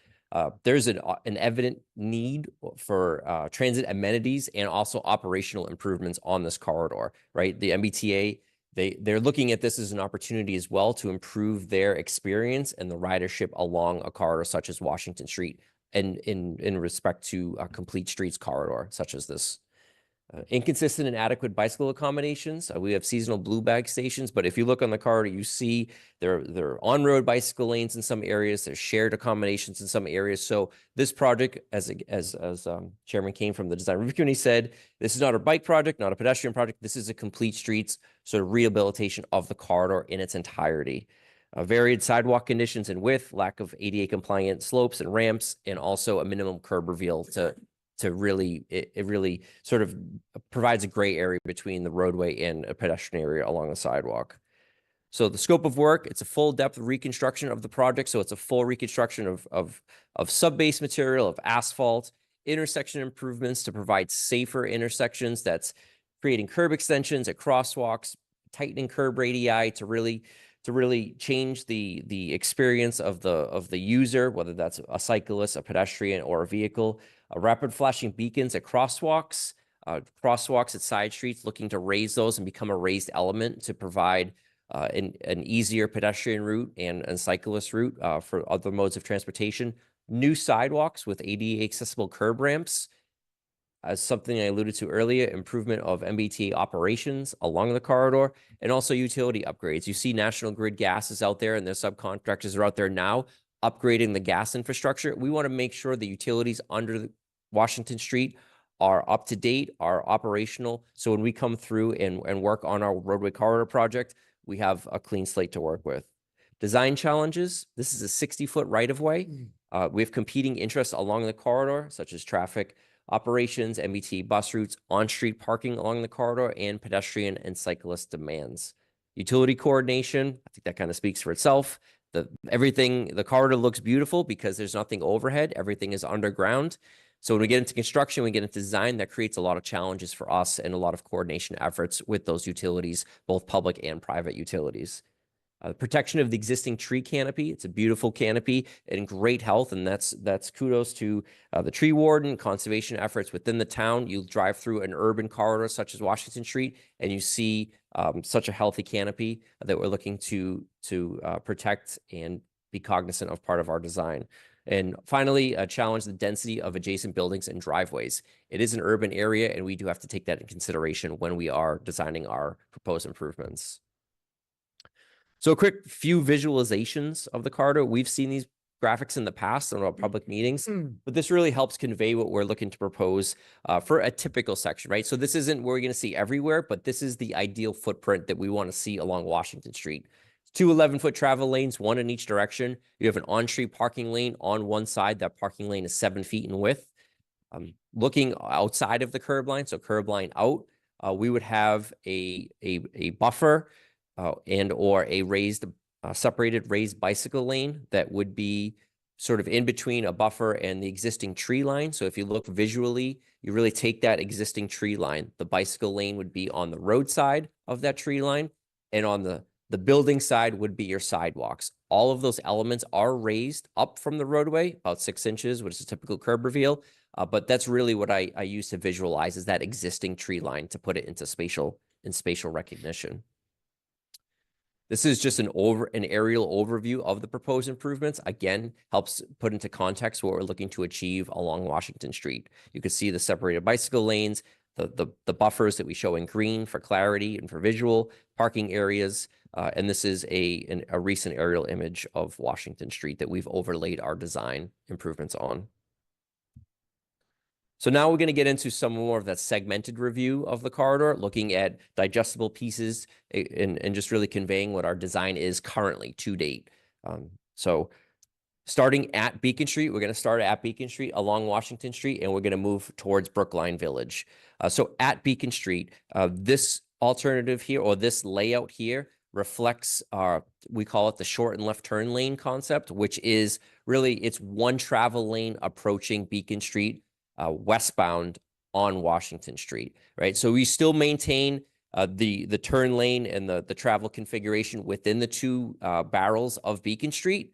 [SPEAKER 19] There's an evident need for transit amenities and also operational improvements on this corridor, right? The MBTA, they're looking at this as an opportunity as well to improve their experience and the ridership along a corridor such as Washington Street and in respect to a complete streets corridor such as this. Inconsistent and adequate bicycle accommodations. We have seasonal blue bag stations, but if you look on the corridor, you see there are on-road bicycle lanes in some areas. There's shared accommodations in some areas. So this project, as Chairman Kane from the Design Review Committee said, this is not a bike project, not a pedestrian project. This is a complete streets sort of rehabilitation of the corridor in its entirety. Varied sidewalk conditions and width, lack of ADA compliant slopes and ramps, and also a minimum curb reveal to to really, it really sort of provides a gray area between the roadway and a pedestrian area along the sidewalk. So the scope of work, it's a full depth reconstruction of the project. So it's a full reconstruction of sub-base material, of asphalt, intersection improvements to provide safer intersections. That's creating curb extensions at crosswalks, tightening curb radii to really change the experience of the user, whether that's a cyclist, a pedestrian, or a vehicle. Rapid flashing beacons at crosswalks, crosswalks at side streets, looking to raise those and become a raised element to provide an easier pedestrian route and cyclist route for other modes of transportation. New sidewalks with ADA accessible curb ramps. As something I alluded to earlier, improvement of MBTA operations along the corridor, and also utility upgrades. You see National Grid Gas is out there, and their subcontractors are out there now upgrading the gas infrastructure. We want to make sure the utilities under Washington Street are up to date, are operational. So when we come through and work on our roadway corridor project, we have a clean slate to work with. Design challenges. This is a 60-foot right-of-way. We have competing interests along the corridor, such as traffic operations, MBTA bus routes, on-street parking along the corridor, and pedestrian and cyclist demands. Utility coordination, I think that kind of speaks for itself. The corridor looks beautiful because there's nothing overhead. Everything is underground. So when we get into construction, we get into design, that creates a lot of challenges for us and a lot of coordination efforts with those utilities, both public and private utilities. Protection of the existing tree canopy. It's a beautiful canopy and in great health, and that's kudos to the tree warden, conservation efforts within the town. You drive through an urban corridor such as Washington Street, and you see such a healthy canopy that we're looking to protect and be cognizant of part of our design. And finally, challenge the density of adjacent buildings and driveways. It is an urban area, and we do have to take that in consideration when we are designing our proposed improvements. So a quick few visualizations of the corridor. We've seen these graphics in the past in our public meetings, but this really helps convey what we're looking to propose for a typical section, right? So this isn't where we're going to see everywhere, but this is the ideal footprint that we want to see along Washington Street. 2 11-foot travel lanes, one in each direction. You have an on-street parking lane on one side. That parking lane is 7 feet in width. Looking outside of the curb line, so curb line out, we would have a buffer and or a separated raised bicycle lane that would be sort of in between a buffer and the existing tree line. So if you look visually, you really take that existing tree line. The bicycle lane would be on the roadside of that tree line, and on the building side would be your sidewalks. All of those elements are raised up from the roadway, about 6 inches, which is a typical curb reveal. But that's really what I use to visualize, is that existing tree line to put it into spatial recognition. This is just an aerial overview of the proposed improvements. Again, helps put into context what we're looking to achieve along Washington Street. You can see the separated bicycle lanes, the buffers that we show in green for clarity and for visual, parking areas, and this is a recent aerial image of Washington Street that we've overlaid our design improvements on. So now we're going to get into some more of that segmented review of the corridor, looking at digestible pieces and just really conveying what our design is currently to date. So starting at Beacon Street, we're going to start at Beacon Street along Washington Street, and we're going to move towards Brookline Village. So at Beacon Street, this alternative here, or this layout here, reflects we call it the short and left turn lane concept, which is really, it's one travel lane approaching Beacon Street westbound on Washington Street, right? So we still maintain the turn lane and the travel configuration within the two barrels of Beacon Street.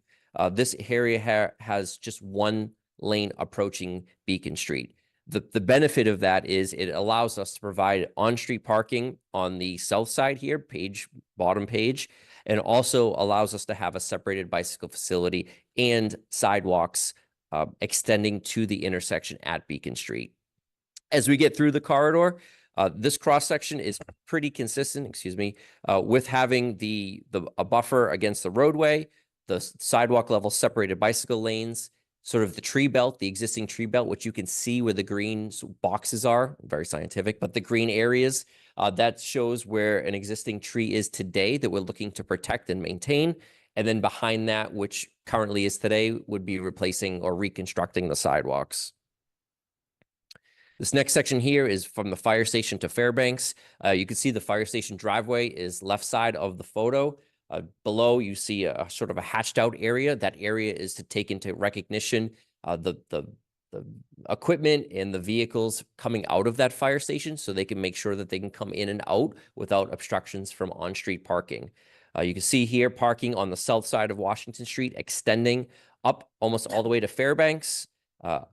[SPEAKER 19] This area has just one lane approaching Beacon Street. The benefit of that is it allows us to provide on-street parking on the south side here, bottom page, and also allows us to have a separated bicycle facility and sidewalks extending to the intersection at Beacon Street. As we get through the corridor, this cross-section is pretty consistent, with having a buffer against the roadway, the sidewalk level separated bicycle lanes, sort of the tree belt, the existing tree belt, which you can see where the green boxes are, very scientific, but the green areas, that shows where an existing tree is today that we're looking to protect and maintain. And then behind that, which currently is today, would be replacing or reconstructing the sidewalks. This next section here is from the fire station to Fairbanks. You can see the fire station driveway is left side of the photo. Below, you see a sort of a hatched out area. That area is to take into recognition the equipment and the vehicles coming out of that fire station, so they can make sure that they can come in and out without obstructions from on-street parking. You can see here parking on the south side of Washington Street, extending up almost all the way to Fairbanks.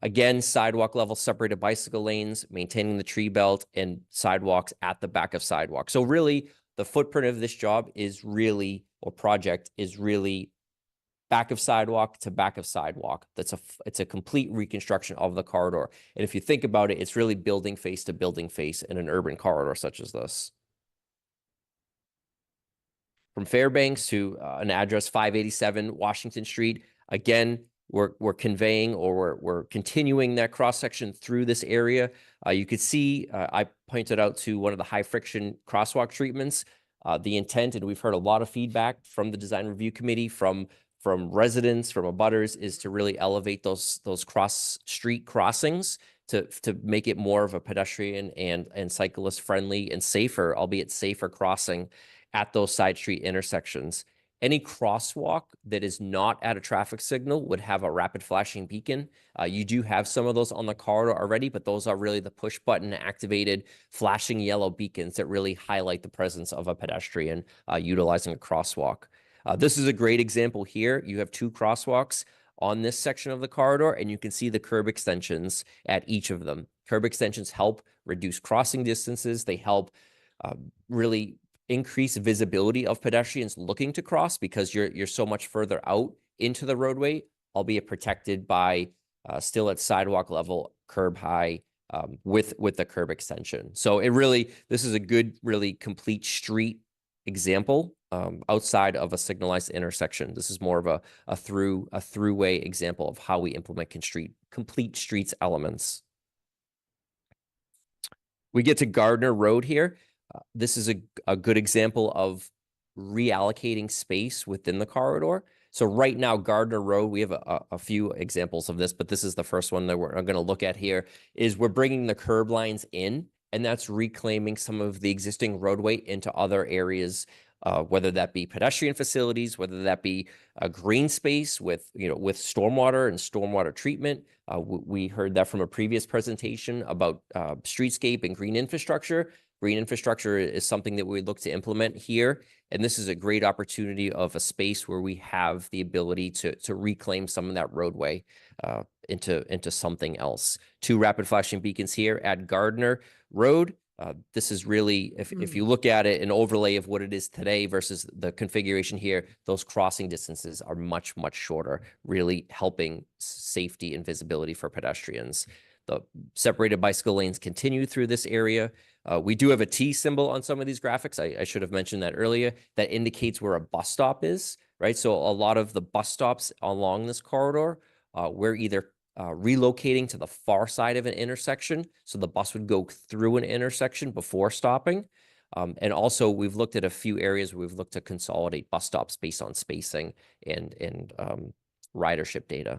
[SPEAKER 19] Again, sidewalk level separated bicycle lanes, maintaining the tree belt, and sidewalks at the back of sidewalk. So really, the footprint of this job is really, or project is really, back of sidewalk to back of sidewalk. It's a complete reconstruction of the corridor. And if you think about it, it's really building face to building face in an urban corridor such as this. From Fairbanks to an address 587 Washington Street, again, we're conveying, or we're continuing that cross section through this area. You could see I pointed out to one of the high friction crosswalk treatments. The intent, and we've heard a lot of feedback from the design review committee, from residents, from abutters, is to really elevate those cross street crossings to make it more of a pedestrian and cyclist friendly and safer, albeit safer, crossing at those side street intersections. Any crosswalk that is not at a traffic signal would have a rapid flashing beacon. You do have some of those on the corridor already, but those are really the push button activated flashing yellow beacons that really highlight the presence of a pedestrian utilizing a crosswalk. This is a great example here. You have two crosswalks on this section of the corridor, and you can see the curb extensions at each of them. Curb extensions help reduce crossing distances. They help really increase visibility of pedestrians looking to cross, because you're so much further out into the roadway, albeit protected by still at sidewalk level, curb high, with the curb extension. So this is a good, really complete street example outside of a signalized intersection. This is more of a throughway example of how we implement complete streets elements. We get to Gardner Road here. This is a good example of reallocating space within the corridor. So right now, Gardner Road, we have a few examples of this, but this is the first one that we're going to look at here, is we're bringing the curb lines in, and that's reclaiming some of the existing roadway into other areas, whether that be pedestrian facilities, whether that be a green space with stormwater and stormwater treatment. We heard that from a previous presentation about streetscape and green infrastructure. Green infrastructure is something that we look to implement here. And this is a great opportunity of a space where we have the ability to reclaim some of that roadway into something else. Two rapid flashing beacons here at Gardner Road. This is really, if you look at it, an overlay of what it is today versus the configuration here, those crossing distances are much, much shorter, really helping safety and visibility for pedestrians. The separated bicycle lanes continue through this area. We do have a T symbol on some of these graphics. I should have mentioned that earlier. That indicates where a bus stop is, right? So a lot of the bus stops along this corridor, we're either relocating to the far side of an intersection, so the bus would go through an intersection before stopping. And also, we've looked at a few areas where we've looked to consolidate bus stops based on spacing and ridership data.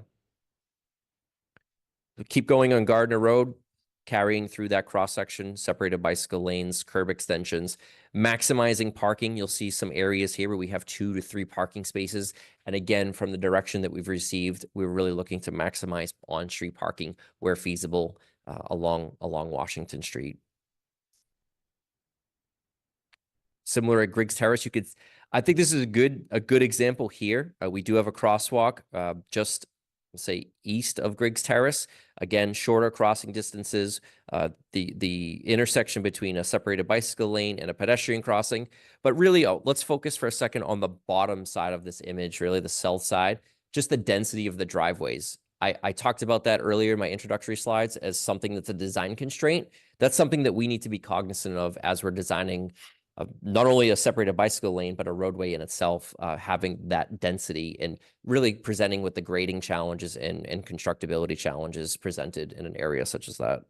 [SPEAKER 19] Keep going on Gardner Road, carrying through that cross-section, separated bicycle lanes, curb extensions, maximizing parking. You'll see some areas here where we have 2 to 3 parking spaces. And again, from the direction that we've received, we're really looking to maximize on-street parking where feasible along Washington Street. Similar at Griggs Terrace, I think this is a good example here. We do have a crosswalk just say east of Griggs Terrace. Again, shorter crossing distances, the intersection between a separated bicycle lane and a pedestrian crossing. But really, let's focus for a second on the bottom side of this image, really the south side, just the density of the driveways. I talked about that earlier in my introductory slides as something that's a design constraint. That's something that we need to be cognizant of as we're designing not only a separated bicycle lane, but a roadway in itself, having that density and really presenting with the grading challenges and constructability challenges presented in an area such as that.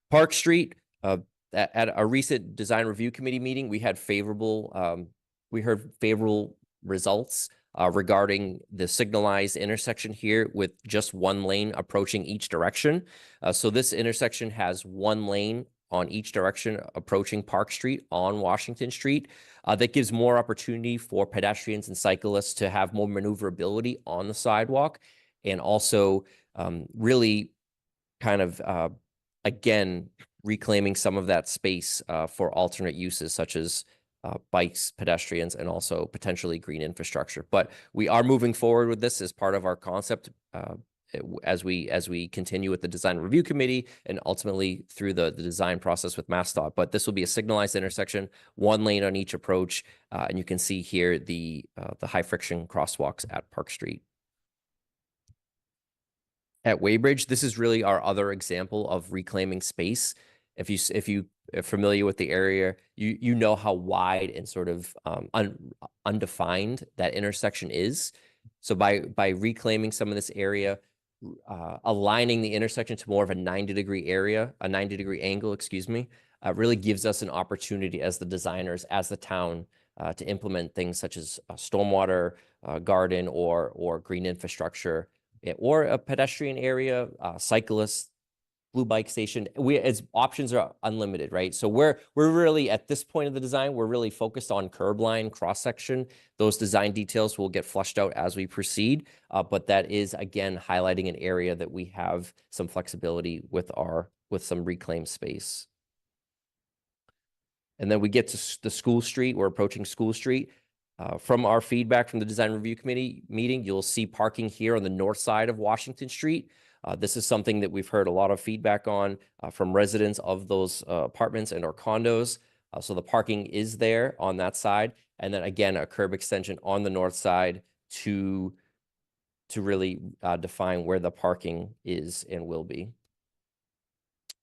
[SPEAKER 19] Park Street, at a recent design review committee meeting, we had favorable, we heard favorable results regarding the signalized intersection here with just one lane approaching each direction. So this intersection has one lane on each direction approaching Park Street on Washington Street. That gives more opportunity for pedestrians and cyclists to have more maneuverability on the sidewalk, and also really kind of, again, reclaiming some of that space for alternate uses such as bikes, pedestrians, and also potentially green infrastructure. But we are moving forward with this as part of our concept as we continue with the design review committee and ultimately through the design process with MassDOT. But this will be a signalized intersection, one lane on each approach, and you can see here the high friction crosswalks at Park Street. At Weybridge, this is really our other example of reclaiming space. If you are familiar with the area, you know how wide and sort of undefined that intersection is. So by reclaiming some of this area, aligning the intersection to more of a 90-degree area, a 90-degree angle, excuse me, really gives us an opportunity as the designers, as the town, to implement things such as a stormwater garden or green infrastructure, or a pedestrian area, cyclists, blue bike station. Its options are unlimited, right? So we're really, at this point of the design, we're really focused on curb line, cross section. Those design details will get flushed out as we proceed, but that is, again, highlighting an area that we have some flexibility with some reclaimed space. And then we get to the School Street. We're approaching School Street. From our feedback from the design review committee meeting, you'll see parking here on the north side of Washington Street. This is something that we've heard a lot of feedback on from residents of those apartments and or condos. So the parking is there on that side. And then again, a curb extension on the north side to really define where the parking is and will be.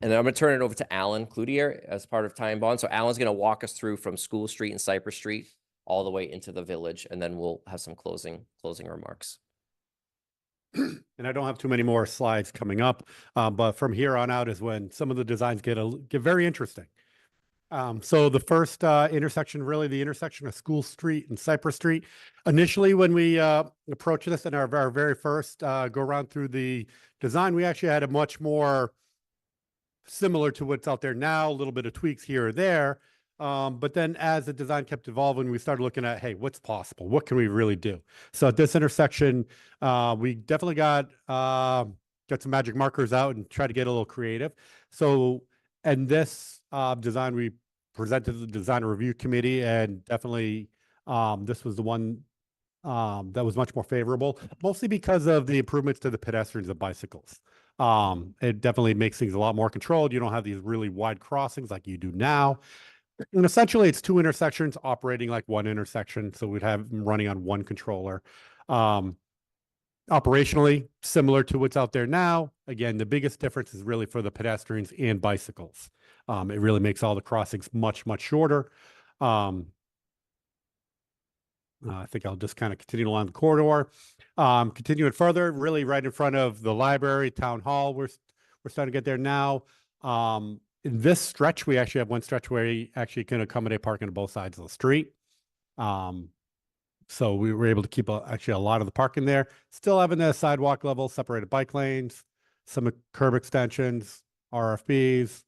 [SPEAKER 19] And then I'm going to turn it over to Alan Cloutier as part of Time Bond. So Alan's going to walk us through from School Street and Cypress Street all the way into the village, and then we'll have some closing remarks.
[SPEAKER 20] And I don't have too many more slides coming up, but from here on out is when some of the designs get very interesting. So the first intersection, really the intersection of School Street and Cypress Street. Initially, when we approached this in our very first go around through the design, we actually had a much more similar to what's out there now, a little bit of tweaks here or there. But then as the design kept evolving, we started looking at, hey, what's possible? What can we really do? So at this intersection, we definitely got some magic markers out and tried to get a little creative. So, and this design, we presented to the design review committee, and definitely this was the one that was much more favorable, mostly because of the improvements to the pedestrians and bicycles. It definitely makes things a lot more controlled. You don't have these really wide crossings like you do now. And essentially, it's two intersections operating like one intersection. So we'd have them running on one controller. Operationally, similar to what's out there now. Again, the biggest difference is really for the pedestrians and bicycles. It really makes all the crossings much, much shorter. I think I'll just kind of continue along the corridor. Continuing further, really right in front of the library, town hall, we're starting to get there now. In this stretch, we actually have one stretch where you actually can accommodate parking on both sides of the street. So we were able to keep actually a lot of the parking there, still having the sidewalk level, separated bike lanes, some curb extensions, RFBs.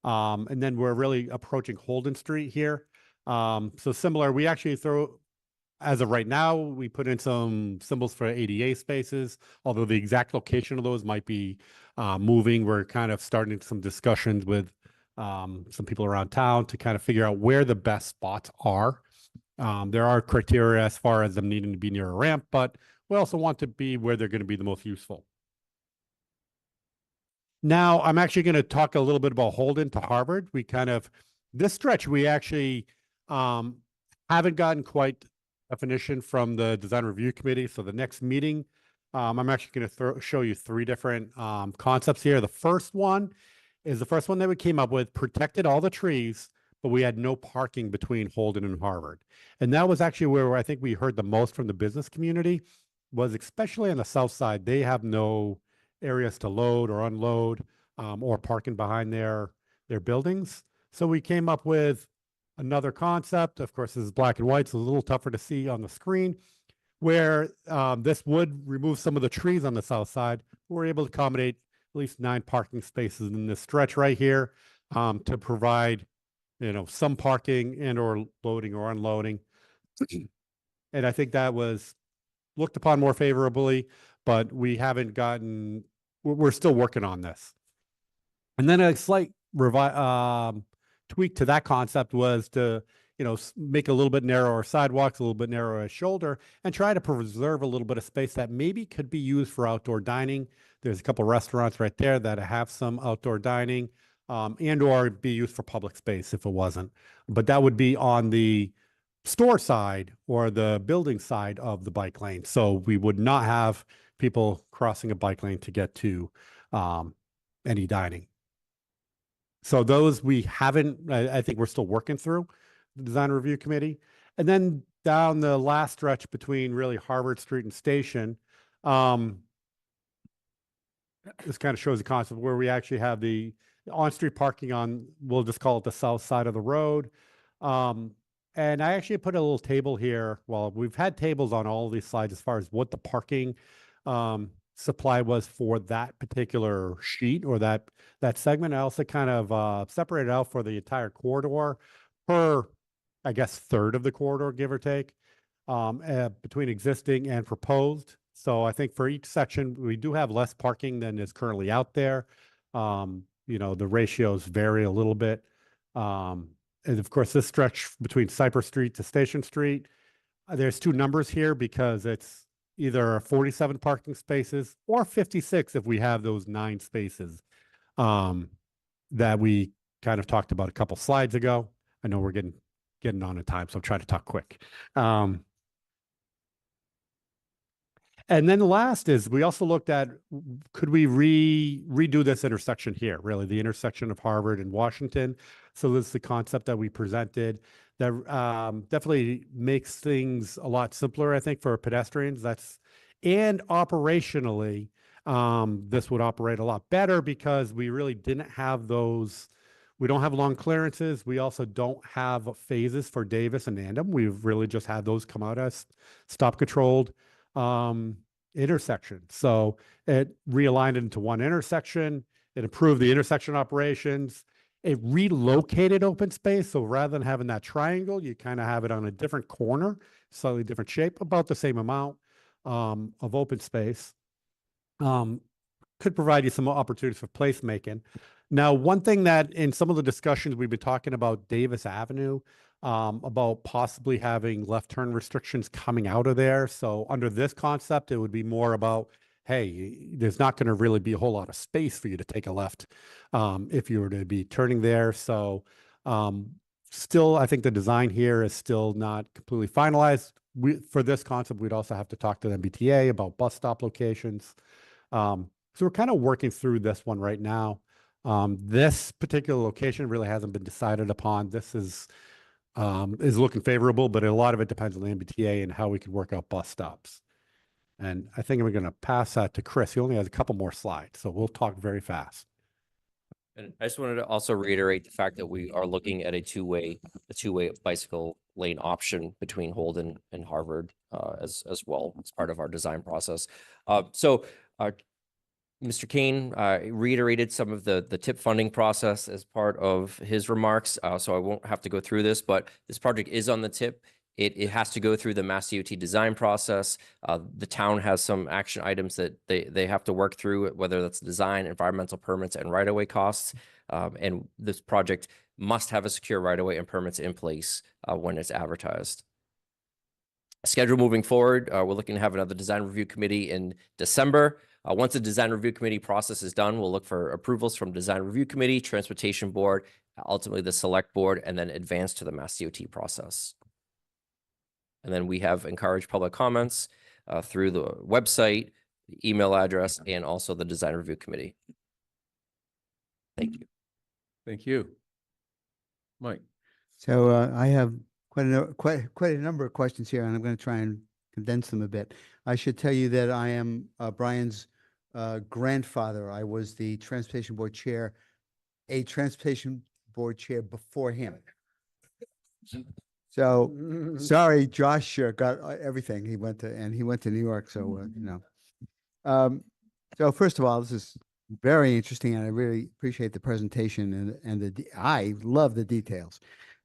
[SPEAKER 20] And then we're really approaching Holden Street here. So similar, we actually as of right now, we put in some symbols for ADA spaces, although the exact location of those might be moving. We're kind of starting some discussions with some people around town to kind of figure out where the best spots are. There are criteria as far as them needing to be near a ramp, but we also want to be where they're going to be the most useful. Now, I'm actually going to talk a little bit about Holden to Harvard. This stretch, we actually haven't gotten quite definition from the design review committee. So the next meeting, I'm actually going to show you three different concepts here. The first one is the first one that we came up with, protected all the trees, but we had no parking between Holden and Harvard. And that was actually where I think we heard the most from the business community, was especially on the south side, they have no areas to load or unload or parking behind their buildings. So we came up with another concept. Of course, this is black and white, so it's a little tougher to see on the screen. where this would remove some of the trees on the south side. We're able to accommodate at least 9 parking spaces in this stretch right here to provide, some parking and or loading or unloading. And I think that was looked upon more favorably, but we haven't gotten, we're still working on this. And then a slight tweak to that concept was to, make a little bit narrower sidewalks, a little bit narrower shoulder, and try to preserve a little bit of space that maybe could be used for outdoor dining. There's a couple restaurants right there that have some outdoor dining, and or be used for public space if it wasn't. But that would be on the store side or the building side of the bike lane. So we would not have people crossing a bike lane to get to any dining. So those we haven't, I think we're still working through the design review committee. And then down the last stretch between really Harvard Street and Station, this kind of shows the concept where we actually have the on-street parking on, we'll just call it the south side of the road. And I actually put a little table here. Well, we've had tables on all of these slides as far as what the parking supply was for that particular sheet or that segment. I also kind of separated out for the entire corridor per, I guess, third of the corridor, give or take, between existing and proposed. So I think for each section, we do have less parking than is currently out there. The ratios vary a little bit. And of course, this stretch between Cypress Street to Station Street, there's 2 numbers here because it's either 47 parking spaces or 56 if we have those 9 spaces that we kind of talked about a couple slides ago. I know we're getting on in time, so I'm trying to talk quick. And then the last is we also looked at, could we redo this intersection here, really the intersection of Harvard and Washington. So this is the concept that we presented that definitely makes things a lot simpler, I think, for pedestrians. And operationally, this would operate a lot better because we really didn't have those. We don't have long clearances. We also don't have phases for Davis and Andam. We've really just had those come out as stop controlled intersection. So it realigned into one intersection. It improved the intersection operations. It relocated open space. So rather than having that triangle, you kind of have it on a different corner, slightly different shape, about the same amount of open space. Could provide you some opportunities for placemaking. Now, one thing that in some of the discussions we've been talking about Davis Avenue, about possibly having left turn restrictions coming out of there. So under this concept, it would be more about, hey, there's not going to really be a whole lot of space for you to take a left if you were to be turning there. So still, I think the design here is still not completely finalized. For this concept, we'd also have to talk to the MBTA about bus stop locations. So we're kind of working through this one right now. This particular location really hasn't been decided upon. This is looking favorable, but a lot of it depends on the MBTA and how we can work out bus stops. And I think I'm going to pass that to Chris. He only has a couple more slides, so we'll talk very fast.
[SPEAKER 19] And I just wanted to also reiterate the fact that we are looking at a two-way bicycle lane option between Holden and Harvard as well as part of our design process. Mr. Kane reiterated some of the TIP funding process as part of his remarks, so I won't have to go through this, but this project is on the TIP. It has to go through the Mass DOT design process. The town has some action items that they have to work through, whether that's design, environmental permits, and right-of-way costs. And this project must have a secure right-of-way and permits in place when it's advertised. Schedule moving forward, we're looking to have another design review committee in December. Once the design review committee process is done, we'll look for approvals from design review committee, transportation board, ultimately the select board, and then advance to the Mass DOT process. And then we have encouraged public comments through the website, the email address, and also the design review committee. Thank you.
[SPEAKER 1] Thank you. Mike.
[SPEAKER 2] So I have quite a number of questions here, and I'm going to try and condense them a bit. I should tell you that I am Brian's grandfather. I was the transportation board chair, before him. So sorry, Josh got everything. He went to New York. So, so first of all, this is very interesting and I really appreciate the presentation and I love the details.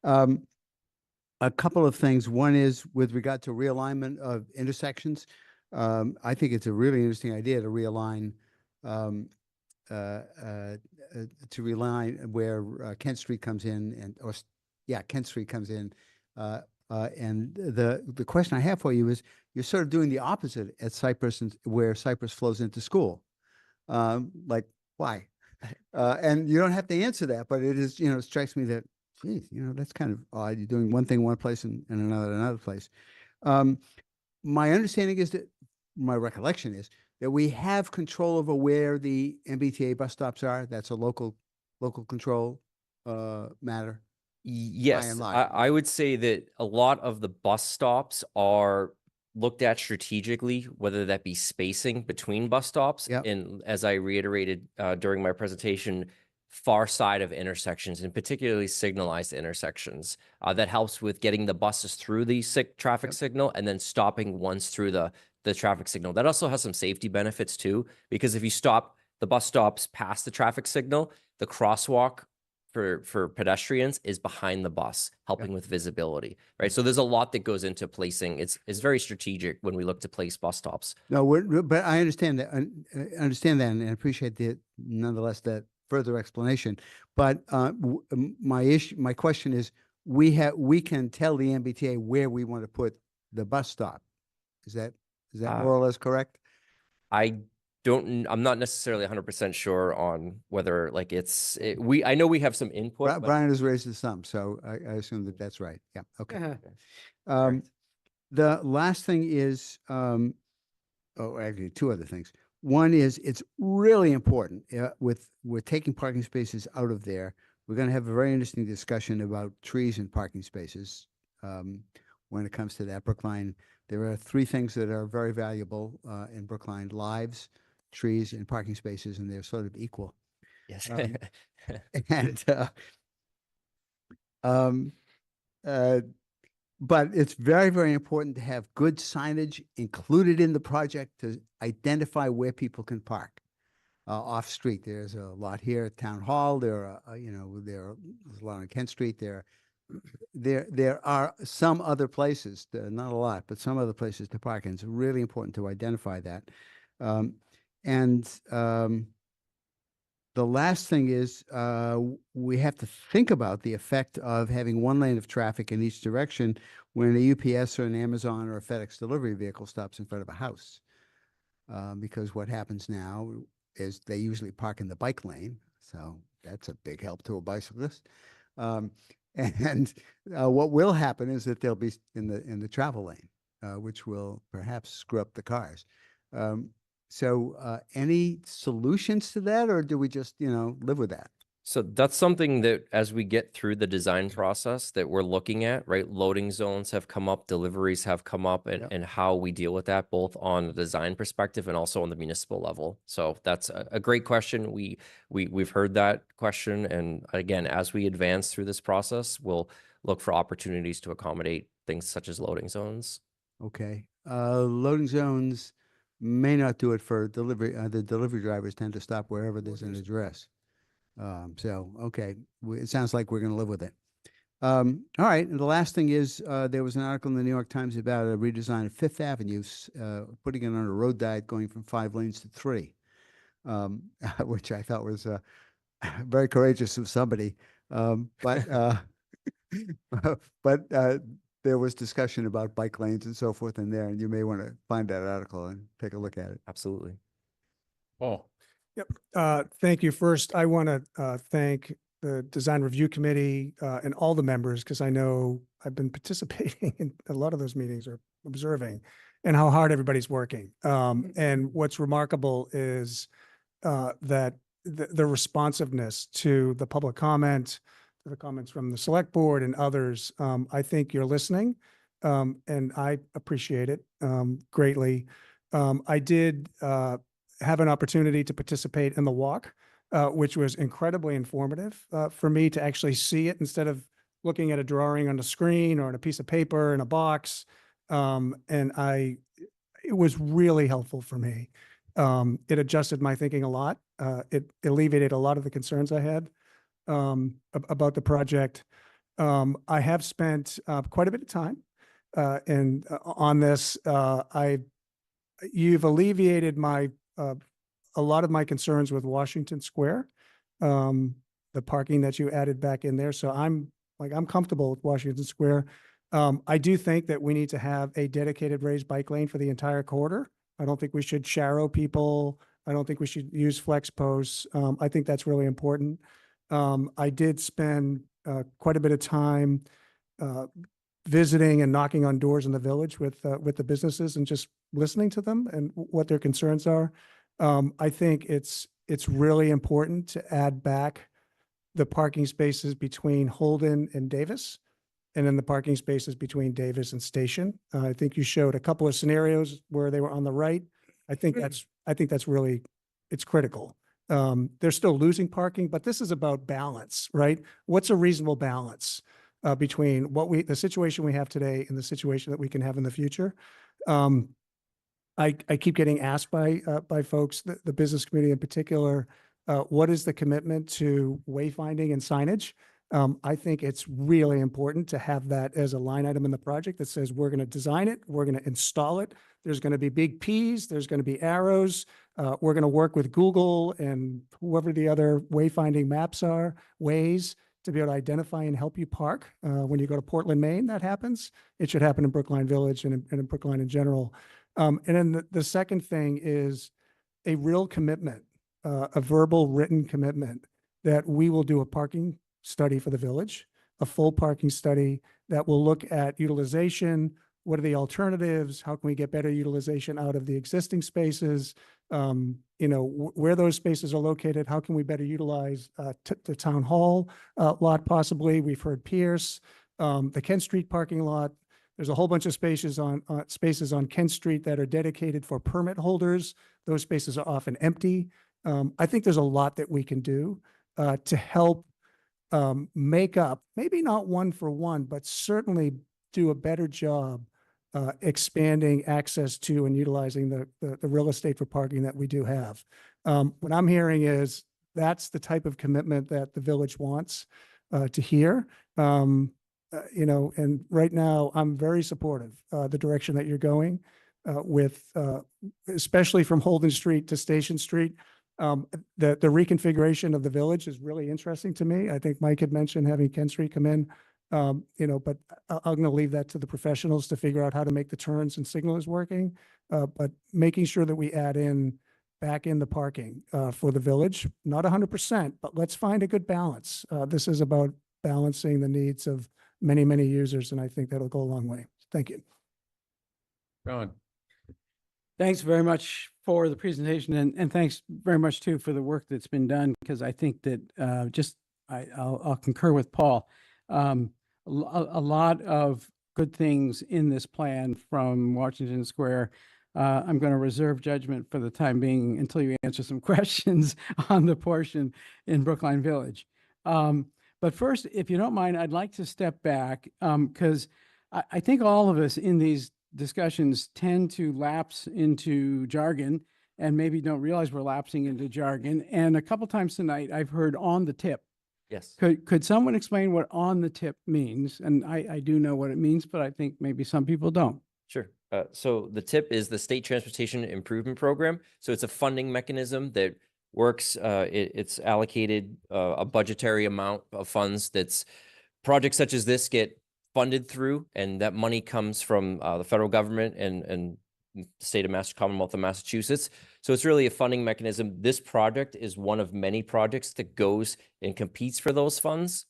[SPEAKER 2] A couple of things. One is with regard to realignment of intersections. I think it's a really interesting idea to realign where Kent Street comes in Kent Street comes in. And the question I have for you is, you're sort of doing the opposite at Cypress where Cypress flows into school. Like, why? And you don't have to answer that, but it is, it strikes me that, geez, that's kind of odd. You're doing one thing one place and another place. My understanding is that, my recollection is that we have control over where the MBTA bus stops are. That's a local control matter.
[SPEAKER 19] Yes,
[SPEAKER 2] large.
[SPEAKER 19] I would say that a lot of the bus stops are looked at strategically, whether that be spacing between bus stops.
[SPEAKER 2] Yep.
[SPEAKER 19] And as I reiterated during my presentation, far side of intersections and particularly signalized intersections. That helps with getting the buses through the traffic signal and then stopping once through the traffic signal. That also has some safety benefits too, because if you stop the bus stops past the traffic signal, the crosswalk for pedestrians is behind the bus, helping with visibility, right? So there's a lot that goes into placing. It's very strategic when we look to place bus stops.
[SPEAKER 2] No, but I understand that. And appreciate nonetheless that further explanation. But my question is, we can tell the MBTA where we want to put the bus stop. Is that more or less correct?
[SPEAKER 19] I'm not necessarily 100% sure on whether like I know we have some input.
[SPEAKER 2] Brian has raised his thumb, so I assume that that's right. Yeah. Okay.
[SPEAKER 19] Correct.
[SPEAKER 2] The last thing is, actually two other things. One is, it's really important we're taking parking spaces out of there. We're going to have a very interesting discussion about trees and parking spaces. When it comes to that, Brookline, there are three things that are very valuable in Brookline: lives, trees, and parking spaces, and they're sort of equal.
[SPEAKER 19] Yes.
[SPEAKER 2] But it's very, very important to have good signage included in the project to identify where people can park off street. There's a lot here at Town Hall. There's a lot on Kent Street. There are some other places, not a lot, but some other places to park. And it's really important to identify that. The last thing is, we have to think about the effect of having one lane of traffic in each direction when a UPS or an Amazon or a FedEx delivery vehicle stops in front of a house. Because what happens now is they usually park in the bike lane. So that's a big help to a bicyclist. And what will happen is that they'll be in the travel lane, which will perhaps screw up the cars. So any solutions to that, or do we just, live with that?
[SPEAKER 19] So that's something that as we get through the design process that we're looking at, right? Loading zones have come up, deliveries have come up, and how we deal with that, both on the design perspective and also on the municipal level. So that's a great question. We've heard that question. And again, as we advance through this process, we'll look for opportunities to accommodate things such as loading zones.
[SPEAKER 2] Okay. Loading zones may not do it for delivery. The delivery drivers tend to stop wherever there's an address. Okay, it sounds like we're going to live with it. All right, and the last thing is, there was an article in the New York Times about a redesign of Fifth Avenue, putting it on a road diet going from 5 lanes to 3, which I thought was very courageous of somebody. But there was discussion about bike lanes and so forth in there, and you may want to find that article and take a look at it.
[SPEAKER 19] Absolutely.
[SPEAKER 1] Oh,
[SPEAKER 4] Yep. Thank you. First, I want to thank the Design Review Committee and all the members, because I know I've been participating in a lot of those meetings or observing, and how hard everybody's working. And what's remarkable is that the responsiveness to the public comment, to the comments from the select board and others. I think you're listening, and I appreciate it greatly. I did have an opportunity to participate in the walk, which was incredibly informative for me to actually see it instead of looking at a drawing on the screen or on a piece of paper in a box. It was really helpful for me. It adjusted my thinking a lot. It alleviated a lot of the concerns I had about the project. I have spent quite a bit of time on this. You've alleviated a lot of my concerns with Washington Square, the parking that you added back in there. So I'm comfortable with Washington Square. I do think that we need to have a dedicated raised bike lane for the entire corridor. I don't think we should sharrow people. I don't think we should use flex posts. I think that's really important. I did spend quite a bit of time visiting and knocking on doors in the village with the businesses and just listening to them and what their concerns are. I think it's really important to add back the parking spaces between Holden and Davis, and then the parking spaces between Davis and Station. I think you showed a couple of scenarios where they were on the right. I think that's really, it's critical. They're still losing parking, but this is about balance, right? What's a reasonable balance between the situation we have today and the situation that we can have in the future? I keep getting asked by folks, the business community in particular, what is the commitment to wayfinding and signage? I think it's really important to have that as a line item in the project that says we're going to design it, we're going to install it. There's going to be big Ps, there's going to be arrows. We're going to work with Google and whoever the other wayfinding maps are, ways to be able to identify and help you park. When you go to Portland, Maine, that happens. It should happen in Brookline Village and in Brookline in general. And then the second thing is a real commitment, a verbal written commitment that we will do a parking study for the village, a full parking study that will look at utilization. What are the alternatives? How can we get better utilization out of the existing spaces? Where those spaces are located, how can we better utilize the town hall lot possibly? We've heard Pierce, the Kent Street parking lot. There's a whole bunch of spaces on Kent Street that are dedicated for permit holders. Those spaces are often empty. I think there's a lot that we can do to help make up, maybe not one for one, but certainly do a better job expanding access to and utilizing the real estate for parking that we do have. What I'm hearing is that's the type of commitment that the village wants to hear. And right now I'm very supportive the direction that you're going with, especially from Holden Street to Station Street. The reconfiguration of the village is really interesting to me. I think Mike had mentioned having Kent Street come in, but I'm going to leave that to the professionals to figure out how to make the turns and signalers working. But making sure that we add back in the parking for the village, not 100%, but let's find a good balance. This is about balancing the needs of many, many users, and I think that'll go a long way. Thank you.
[SPEAKER 1] Ron.
[SPEAKER 5] Thanks very much for the presentation, and thanks very much too for the work that's been done, because I think that I'll concur with Paul. A lot of good things in this plan from Washington Square. I'm going to reserve judgment for the time being until you answer some questions on the portion in Brookline Village. But first, if you don't mind, I'd like to step back because I think all of us in these discussions tend to lapse into jargon and maybe don't realize we're lapsing into jargon. And a couple times tonight, I've heard on the tip.
[SPEAKER 19] Yes.
[SPEAKER 5] Could someone explain what on the tip means? And I do know what it means, but I think maybe some people don't.
[SPEAKER 19] Sure. So the TIP is the State Transportation Improvement Program. So it's a funding mechanism that works. It's allocated a budgetary amount of funds that's projects such as this get funded through, and that money comes from the federal government and the state of Commonwealth of Massachusetts. So it's really a funding mechanism. This project is one of many projects that goes and competes for those funds.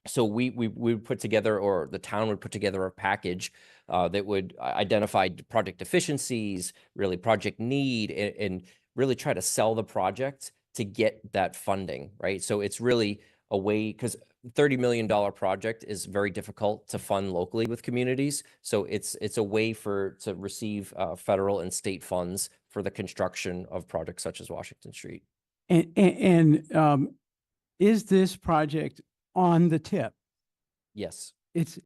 [SPEAKER 19] So we would put together, or the town would put together a package that would identify project efficiencies, really project need, and really try to sell the project to get that funding, right? So it's really a way, because $30 million project is very difficult to fund locally with communities. So it's a way to receive federal and state funds for the construction of projects such as Washington Street.
[SPEAKER 5] And is this project on the tip?
[SPEAKER 19] Yes.
[SPEAKER 5] It's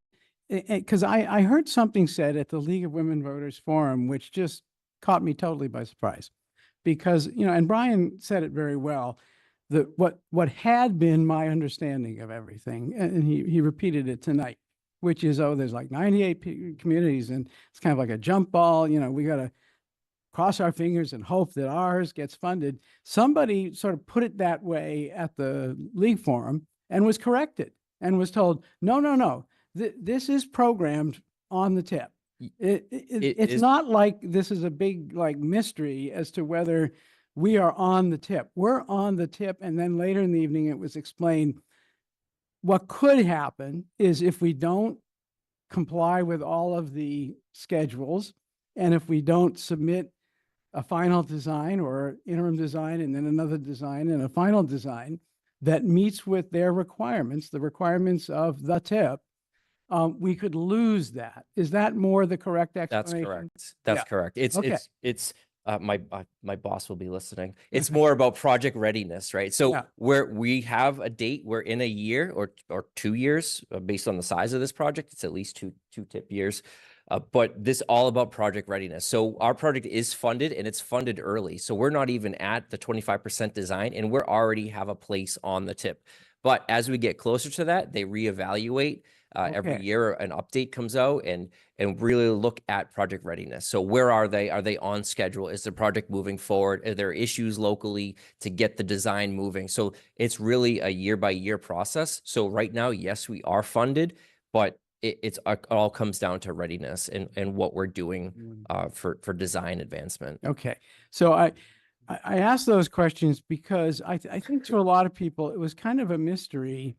[SPEAKER 5] because I heard something said at the League of Women Voters Forum, which just caught me totally by surprise. Because, and Brian said it very well, that what had been my understanding of everything, and he repeated it tonight, which is, there's like 98 communities and it's kind of like a jump ball, we got to cross our fingers and hope that ours gets funded. Somebody sort of put it that way at the League Forum and was corrected and was told, no, this is programmed on the tip. It's
[SPEAKER 19] is-
[SPEAKER 5] not like this is a big mystery as to whether we are on the tip. We're on the tip, and then later in the evening it was explained what could happen is if we don't comply with all of the schedules, and if we don't submit a final design or interim design and then another design and a final design that meets with their requirements, the requirements of the tip, we could lose that. Is that more the correct
[SPEAKER 19] That's
[SPEAKER 5] explanation?
[SPEAKER 19] correct. That's
[SPEAKER 5] Yeah.
[SPEAKER 19] correct.
[SPEAKER 5] Okay.
[SPEAKER 19] It's my boss will be listening. It's more about project readiness, right? So
[SPEAKER 5] Yeah.
[SPEAKER 19] where we have a date, we're in a year or 2 years based on the size of this project. It's at least two tip years. But this all about project readiness. So our project is funded and it's funded early. So we're not even at the 25% design and we're already have a place on the tip. But as we get closer to that, they reevaluate. Every
[SPEAKER 5] Okay.
[SPEAKER 19] year an update comes out and really look at project readiness. So where are they? Are they on schedule? Is the project moving forward? Are there issues locally to get the design moving? So it's really a year by year process. So right now, yes, we are funded, but it all comes down to readiness and what we're doing for design advancement.
[SPEAKER 5] Okay. So I asked those questions because I think to a lot of people, it was kind of a mystery.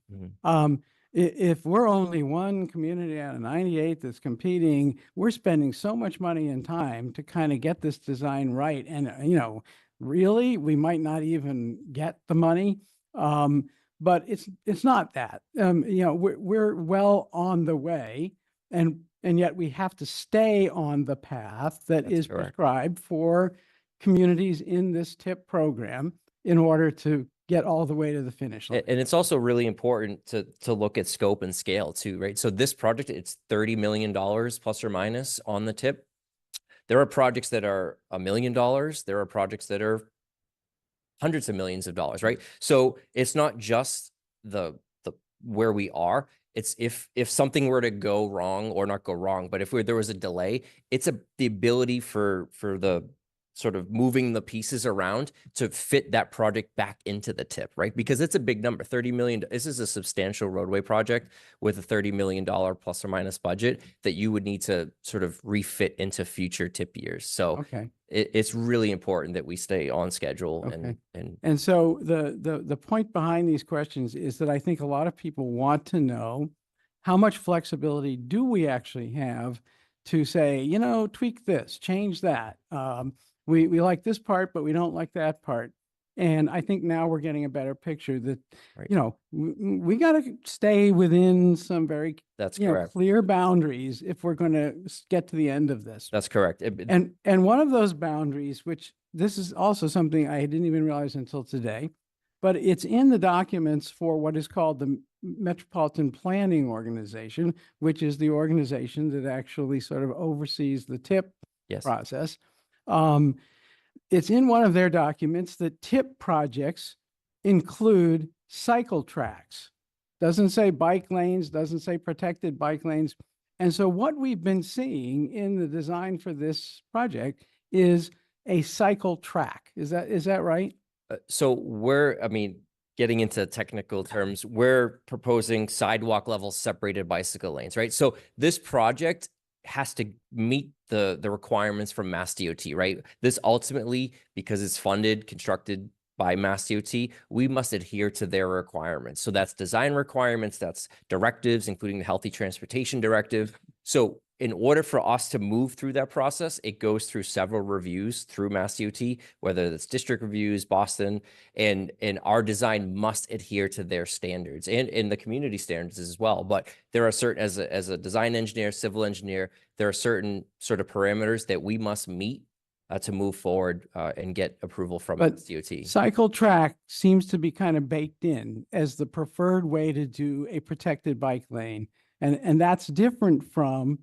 [SPEAKER 5] If we're only one community out of 98 that's competing, we're spending so much money and time to kind of get this design right. And, really, we might not even get the money. But it's not that. We're well on the way, and yet we have to stay on the path that
[SPEAKER 19] That's
[SPEAKER 5] is
[SPEAKER 19] correct.
[SPEAKER 5] prescribed for communities in this TIP program in order to get all the way to the finish line.
[SPEAKER 19] And it's also really important to look at scope and scale too, right? So this project, it's $30 million plus or minus on the tip. There are projects that are $1 million. There are projects that are hundreds of millions of dollars, right? So it's not just the where we are. It's if something were to go wrong, or not go wrong, but if there was a delay, it's the ability for the sort of moving the pieces around to fit that project back into the tip, right? Because it's a big number, 30 million. This is a substantial roadway project with a $30 million plus or minus budget that you would need to sort of refit into future tip years. So
[SPEAKER 5] Okay.
[SPEAKER 19] it's really important that we stay on schedule.
[SPEAKER 5] Okay.
[SPEAKER 19] And
[SPEAKER 5] And so the point behind these questions is that I think a lot of people want to know how much flexibility do we actually have to say, tweak this, change that. We like this part, but we don't like that part. And I think now we're getting a better picture that,
[SPEAKER 19] Right.
[SPEAKER 5] we got to stay within some very
[SPEAKER 19] That's correct.
[SPEAKER 5] clear boundaries if we're going to get to the end of this.
[SPEAKER 19] That's correct.
[SPEAKER 5] And one of those boundaries, which this is also something I didn't even realize until today, but it's in the documents for what is called the Metropolitan Planning Organization, which is the organization that actually sort of oversees the TIP
[SPEAKER 19] Yes.
[SPEAKER 5] process. It's in one of their documents that TIP projects include cycle tracks. Doesn't say bike lanes, doesn't say protected bike lanes. And so what we've been seeing in the design for this project is a cycle track. Is that right?
[SPEAKER 19] So getting into technical terms, we're proposing sidewalk level separated bicycle lanes, right? So this project has to meet the requirements from Mass DOT, right? This ultimately, because it's funded, constructed by Mass DOT, we must adhere to their requirements. So that's design requirements, that's directives, including the Healthy Transportation Directive. So in order for us to move through that process, it goes through several reviews through Mass DOT, whether it's district reviews, Boston, and our design must adhere to their standards and the community standards as well. But there are certain, as a design engineer, civil engineer, there are certain sort of parameters that we must meet to move forward and get approval from
[SPEAKER 5] But
[SPEAKER 19] DOT.
[SPEAKER 5] cycle track seems to be kind of baked in as the preferred way to do a protected bike lane. And that's different from,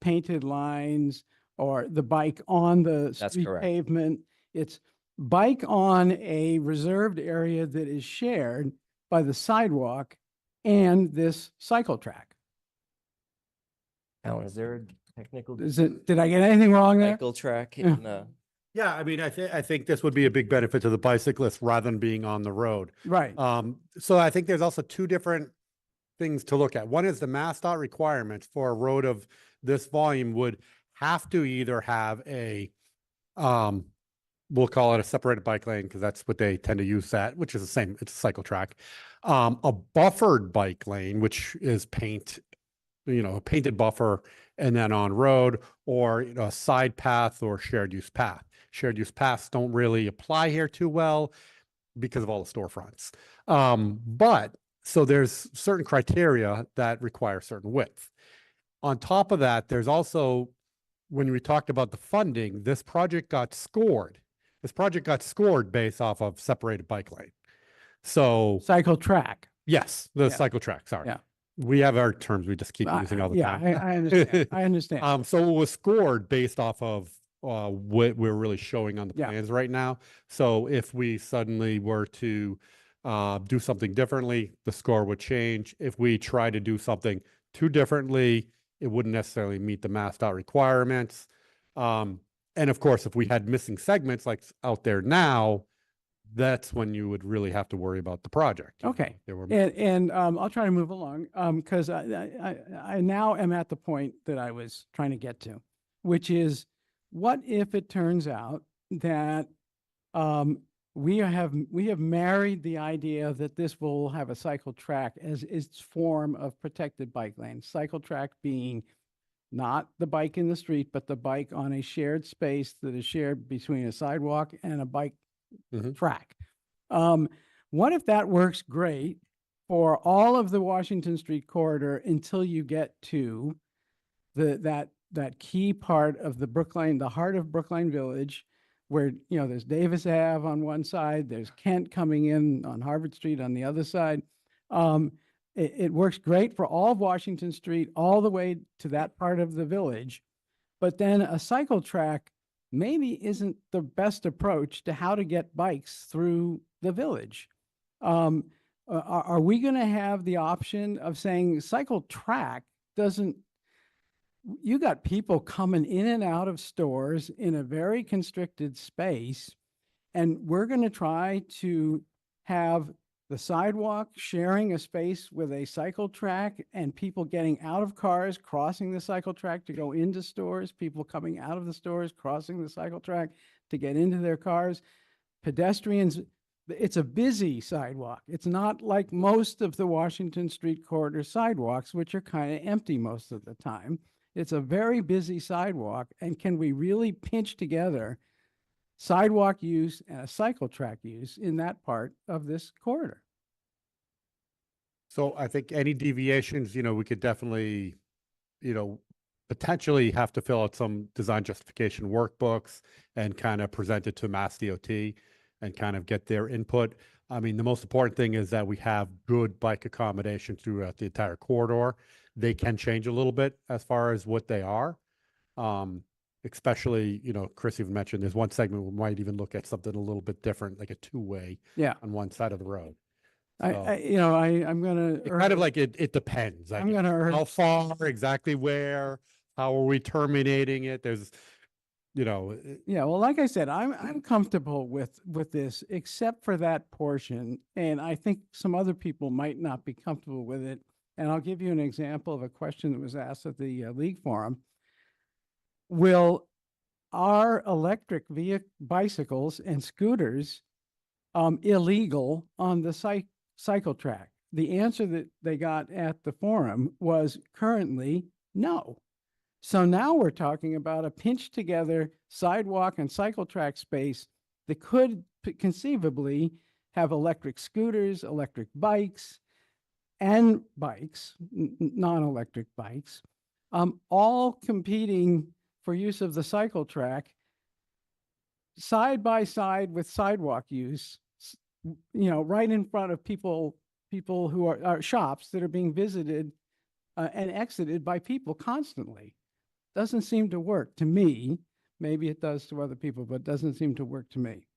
[SPEAKER 5] painted lines or the bike on the
[SPEAKER 19] That's
[SPEAKER 5] street
[SPEAKER 19] correct.
[SPEAKER 5] pavement. It's bike on a reserved area that is shared by the sidewalk and this cycle track.
[SPEAKER 19] Alan, is there a technical?
[SPEAKER 5] Did I get anything wrong there?
[SPEAKER 19] Cycle track
[SPEAKER 5] Yeah.
[SPEAKER 19] in,
[SPEAKER 20] Yeah, I mean, I think this would be a big benefit to the bicyclist rather than being on the road.
[SPEAKER 5] Right.
[SPEAKER 20] So I think there's also two different things to look at. One is the MassDOT requirements for a road of this volume would have to either have a, we'll call it a separated bike lane because that's what they tend to use that, which is the same, it's a cycle track. A buffered bike lane, which is a painted buffer and then on road, or a side path or shared use path. Shared use paths don't really apply here too well because of all the storefronts. But so there's certain criteria that require certain width. On top of that, there's also, when we talked about the funding, this project got scored. This project got scored based off of separated bike lane. So
[SPEAKER 5] Cycle track.
[SPEAKER 20] yes, the
[SPEAKER 5] Yeah.
[SPEAKER 20] cycle track, sorry.
[SPEAKER 5] Yeah.
[SPEAKER 20] We have our terms we just keep using all the
[SPEAKER 5] Yeah,
[SPEAKER 20] time.
[SPEAKER 5] I understand. I understand.
[SPEAKER 20] So it was scored based off of what we're really showing on the
[SPEAKER 5] Yeah.
[SPEAKER 20] plans right now. So if we suddenly were to do something differently, the score would change. If we try to do something too differently, it wouldn't necessarily meet the MassDOT requirements. And of course, if we had missing segments like out there now, that's when you would really have to worry about the project.
[SPEAKER 5] Okay.
[SPEAKER 20] There were
[SPEAKER 5] And I'll try to move along because I now am at the point that I was trying to get to, which is what if it turns out that we have married the idea that this will have a cycle track as its form of protected bike lane. Cycle track being not the bike in the street, but the bike on a shared space that is shared between a sidewalk and a bike track. What if that works great for all of the Washington Street corridor until you get to that key part of the Brookline, the heart of Brookline Village, where, there's Davis Ave on one side, there's Kent coming in on Harvard Street on the other side. It works great for all of Washington Street, all the way to that part of the village. But then a cycle track maybe isn't the best approach to how to get bikes through the village. Are we going to have the option of saying cycle track doesn't, you got people coming in and out of stores in a very constricted space, and we're going to try to have the sidewalk sharing a space with a cycle track and people getting out of cars, crossing the cycle track to go into stores, people coming out of the stores, crossing the cycle track to get into their cars, pedestrians. It's a busy sidewalk. It's not like most of the Washington Street corridor sidewalks, which are kind of empty most of the time. It's a very busy sidewalk. And can we really pinch together sidewalk use and a cycle track use in that part of this corridor?
[SPEAKER 20] So I think any deviations, we could definitely, potentially have to fill out some design justification workbooks and kind of present it to Mass DOT and kind of get their input. I mean, the most important thing is that we have good bike accommodation throughout the entire corridor. They can change a little bit as far as what they are. Especially, Chris even mentioned there's one segment we might even look at something a little bit different, like a two-way on one side of the road. So,
[SPEAKER 5] I'm going to
[SPEAKER 20] kind of like it depends.
[SPEAKER 5] I'm going to urge
[SPEAKER 20] how far, exactly where, how are we terminating it? There's,
[SPEAKER 5] yeah, well, like I said, I'm comfortable with this, except for that portion, and I think some other people might not be comfortable with it. And I'll give you an example of a question that was asked at the League Forum. Will our electric bicycles and scooters illegal on the cycle track? The answer that they got at the forum was currently no. So now we're talking about a pinched together sidewalk and cycle track space that could conceivably have electric scooters, electric bikes, and bikes, non-electric bikes, all competing for use of the cycle track side by side with sidewalk use, right in front of people who are shops that are being visited and exited by people constantly. Doesn't seem to work to me. Maybe it does to other people, but doesn't seem to work to me.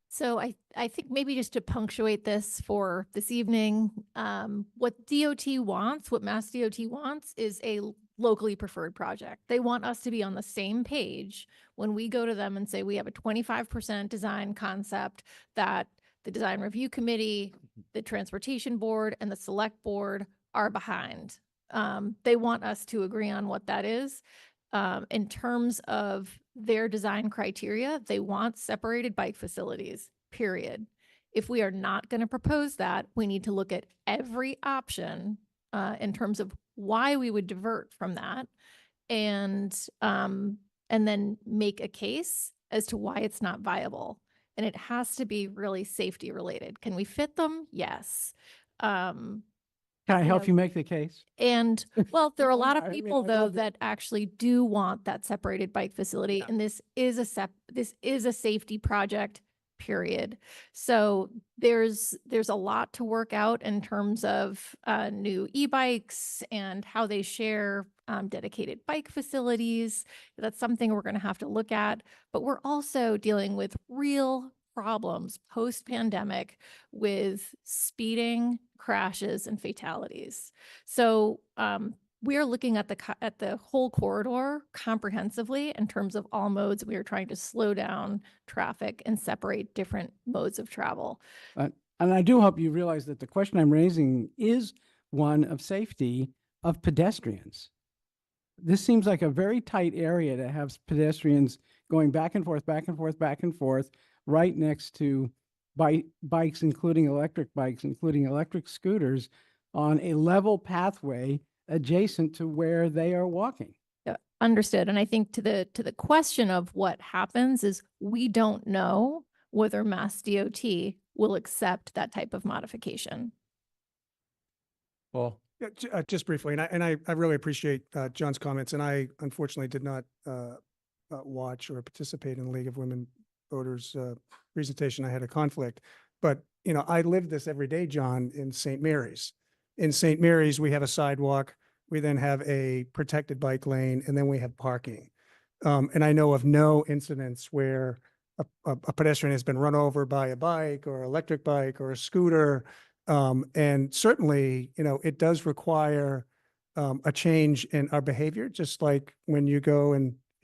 [SPEAKER 17] So I think maybe just to punctuate this for this evening, what Mass DOT wants is a locally preferred project. They want us to be on the same page when we go to them and say we have a 25% design concept that the design review committee, the transportation board, and the select board are behind. They want us to agree on what that is. In terms of their design criteria, they want separated bike facilities, period. If we are not going to propose that, we need to look at every option in terms of why we would divert from that, and then make a case as to why it's not viable. And it has to be really safety related. Can we fit them? Yes.
[SPEAKER 5] Can I help you make the case?
[SPEAKER 17] And well, there are a lot of
[SPEAKER 5] I mean,
[SPEAKER 17] people
[SPEAKER 5] I
[SPEAKER 17] though
[SPEAKER 5] love it.
[SPEAKER 17] that actually do want that separated bike facility, and this is a safety project, period. So there's a lot to work out in terms of new e-bikes and how they share dedicated bike facilities. That's something we're going to have to look at, but we're also dealing with real problems post-pandemic with speeding, crashes, and fatalities. So we are looking at the whole corridor comprehensively in terms of all modes. We are trying to slow down traffic and separate different modes of travel.
[SPEAKER 5] And I do hope you realize that the question I'm raising is one of safety of pedestrians. This seems like a very tight area to have pedestrians going back and forth, back and forth, back and forth, right next to bikes, including electric scooters, on a level pathway adjacent to where they are walking.
[SPEAKER 17] Yeah, understood. And I think to the question of what happens is we don't know whether Mass DOT will accept that type of modification.
[SPEAKER 1] Well,
[SPEAKER 4] Yeah, just briefly, and I really appreciate John's comments, and I unfortunately did not watch or participate in the League of Women Voters presentation. I had a conflict, but I live this every day, John, in St. Mary's. In St. Mary's, we have a sidewalk, we then have a protected bike lane, and then we have parking. And I know of no incidents where a pedestrian has been run over by a bike or electric bike or a scooter. And certainly, it does require a change in our behavior, just like when you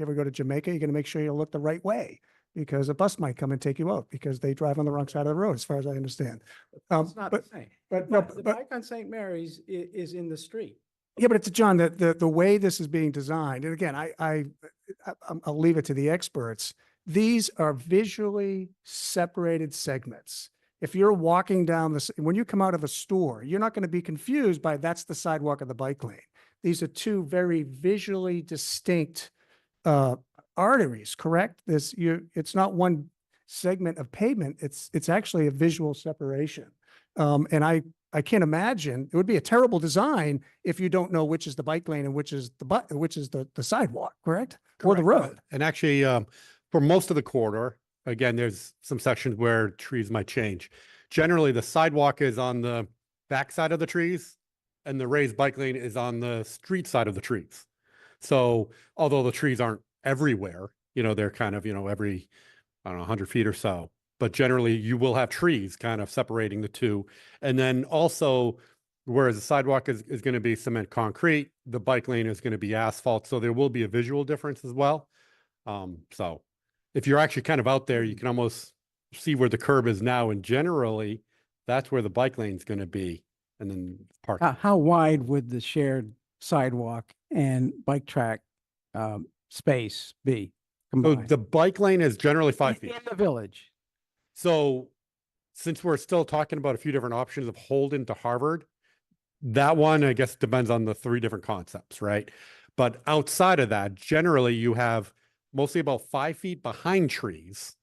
[SPEAKER 4] ever go to Jamaica, you're going to make sure you look the right way because a bus might come and take you out because they drive on the wrong side of the road, as far as I understand.
[SPEAKER 5] It's not the same.
[SPEAKER 4] But
[SPEAKER 5] The bike on St. Mary's is in the street.
[SPEAKER 4] yeah, but it's John, the way this is being designed, and again, I'll leave it to the experts. These are visually separated segments. If you're walking down when you come out of a store, you're not going to be confused by that's the sidewalk or the bike lane. These are two very visually distinct arteries, correct? It's not one segment of pavement. It's actually a visual separation. And I can't imagine, it would be a terrible design if you don't know which is the bike lane and which is the sidewalk, correct? Or the road.
[SPEAKER 20] And actually, for most of the corridor, again, there's some sections where trees might change. Generally, the sidewalk is on the back side of the trees and the raised bike lane is on the street side of the trees. So although the trees aren't everywhere, they're kind of, every, 100 feet or so. But generally, you will have trees kind of separating the two. And then also, whereas the sidewalk is going to be cement concrete, the bike lane is going to be asphalt. So there will be a visual difference as well. So if you're actually kind of out there, you can almost see where the curb is now. And generally, that's where the bike lane is going to be. And then parking.
[SPEAKER 5] How wide would the shared sidewalk and bike track space be
[SPEAKER 20] So
[SPEAKER 5] combined?
[SPEAKER 20] the bike lane is generally 5 feet.
[SPEAKER 5] In the village.
[SPEAKER 20] So since we're still talking about a few different options of Holden to Harvard, that one, I guess, depends on the 3 different concepts, right? But outside of that, generally you have mostly about 5 feet behind trees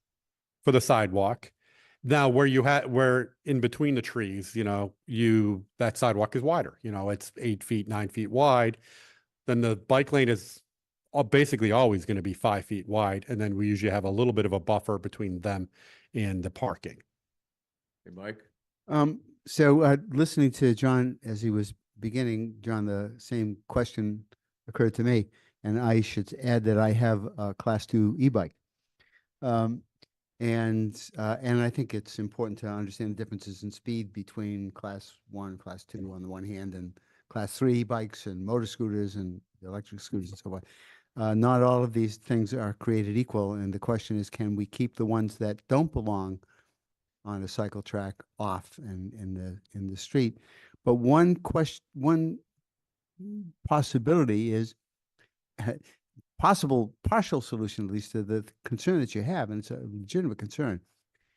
[SPEAKER 20] for the sidewalk. Now where in between the trees, that sidewalk is wider, it's 8 feet, 9 feet wide. Then the bike lane is basically always going to be 5 feet wide. And then we usually have a little bit of a buffer between them and the parking.
[SPEAKER 1] Hey, Mike?
[SPEAKER 2] So listening to John as he was beginning, John, the same question occurred to me. And I should add that I have a Class 2 e-bike. And I think it's important to understand the differences in speed between Class 1, Class 2 on the one hand, and Class 3 bikes and motor scooters and electric scooters and so forth. Not all of these things are created equal, and the question is, can we keep the ones that don't belong on a cycle track off and in the street? But one possibility is partial solution, at least to the concern that you have, and it's a legitimate concern,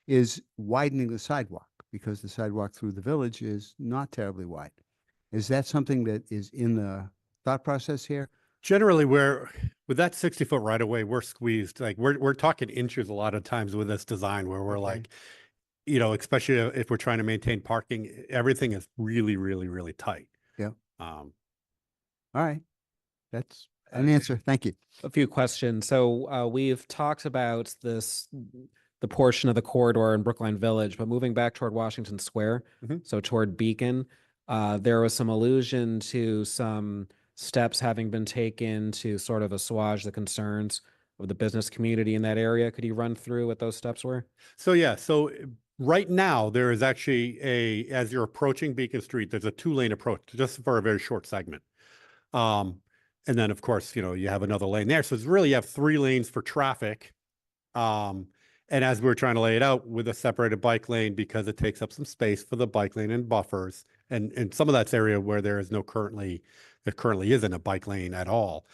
[SPEAKER 2] is widening the sidewalk, because the sidewalk through the village is not terribly wide. Is that something that is in the thought process here?
[SPEAKER 20] Generally, with that 60-foot right of way, we're squeezed. Like we're talking inches a lot of times with this design, where we're like, especially if we're trying to maintain parking, everything is really, really, really tight.
[SPEAKER 2] Yeah. All right. That's an answer. Thank you.
[SPEAKER 16] A few questions. So we've talked about the portion of the corridor in Brookline Village, but moving back toward Washington Square, so toward Beacon, there was some allusion to some steps having been taken to sort of assuage the concerns of the business community in that area. Could you run through what those steps were?
[SPEAKER 20] So yeah, so right now there is actually as you're approaching Beacon Street, there's a 2-lane approach just for a very short segment. And then of course, you have another lane there. So it's really, you have 3 lanes for traffic. And as we're trying to lay it out with a separated bike lane, because it takes up some space for the bike lane and buffers, and some of that's area where there currently isn't a bike lane at all.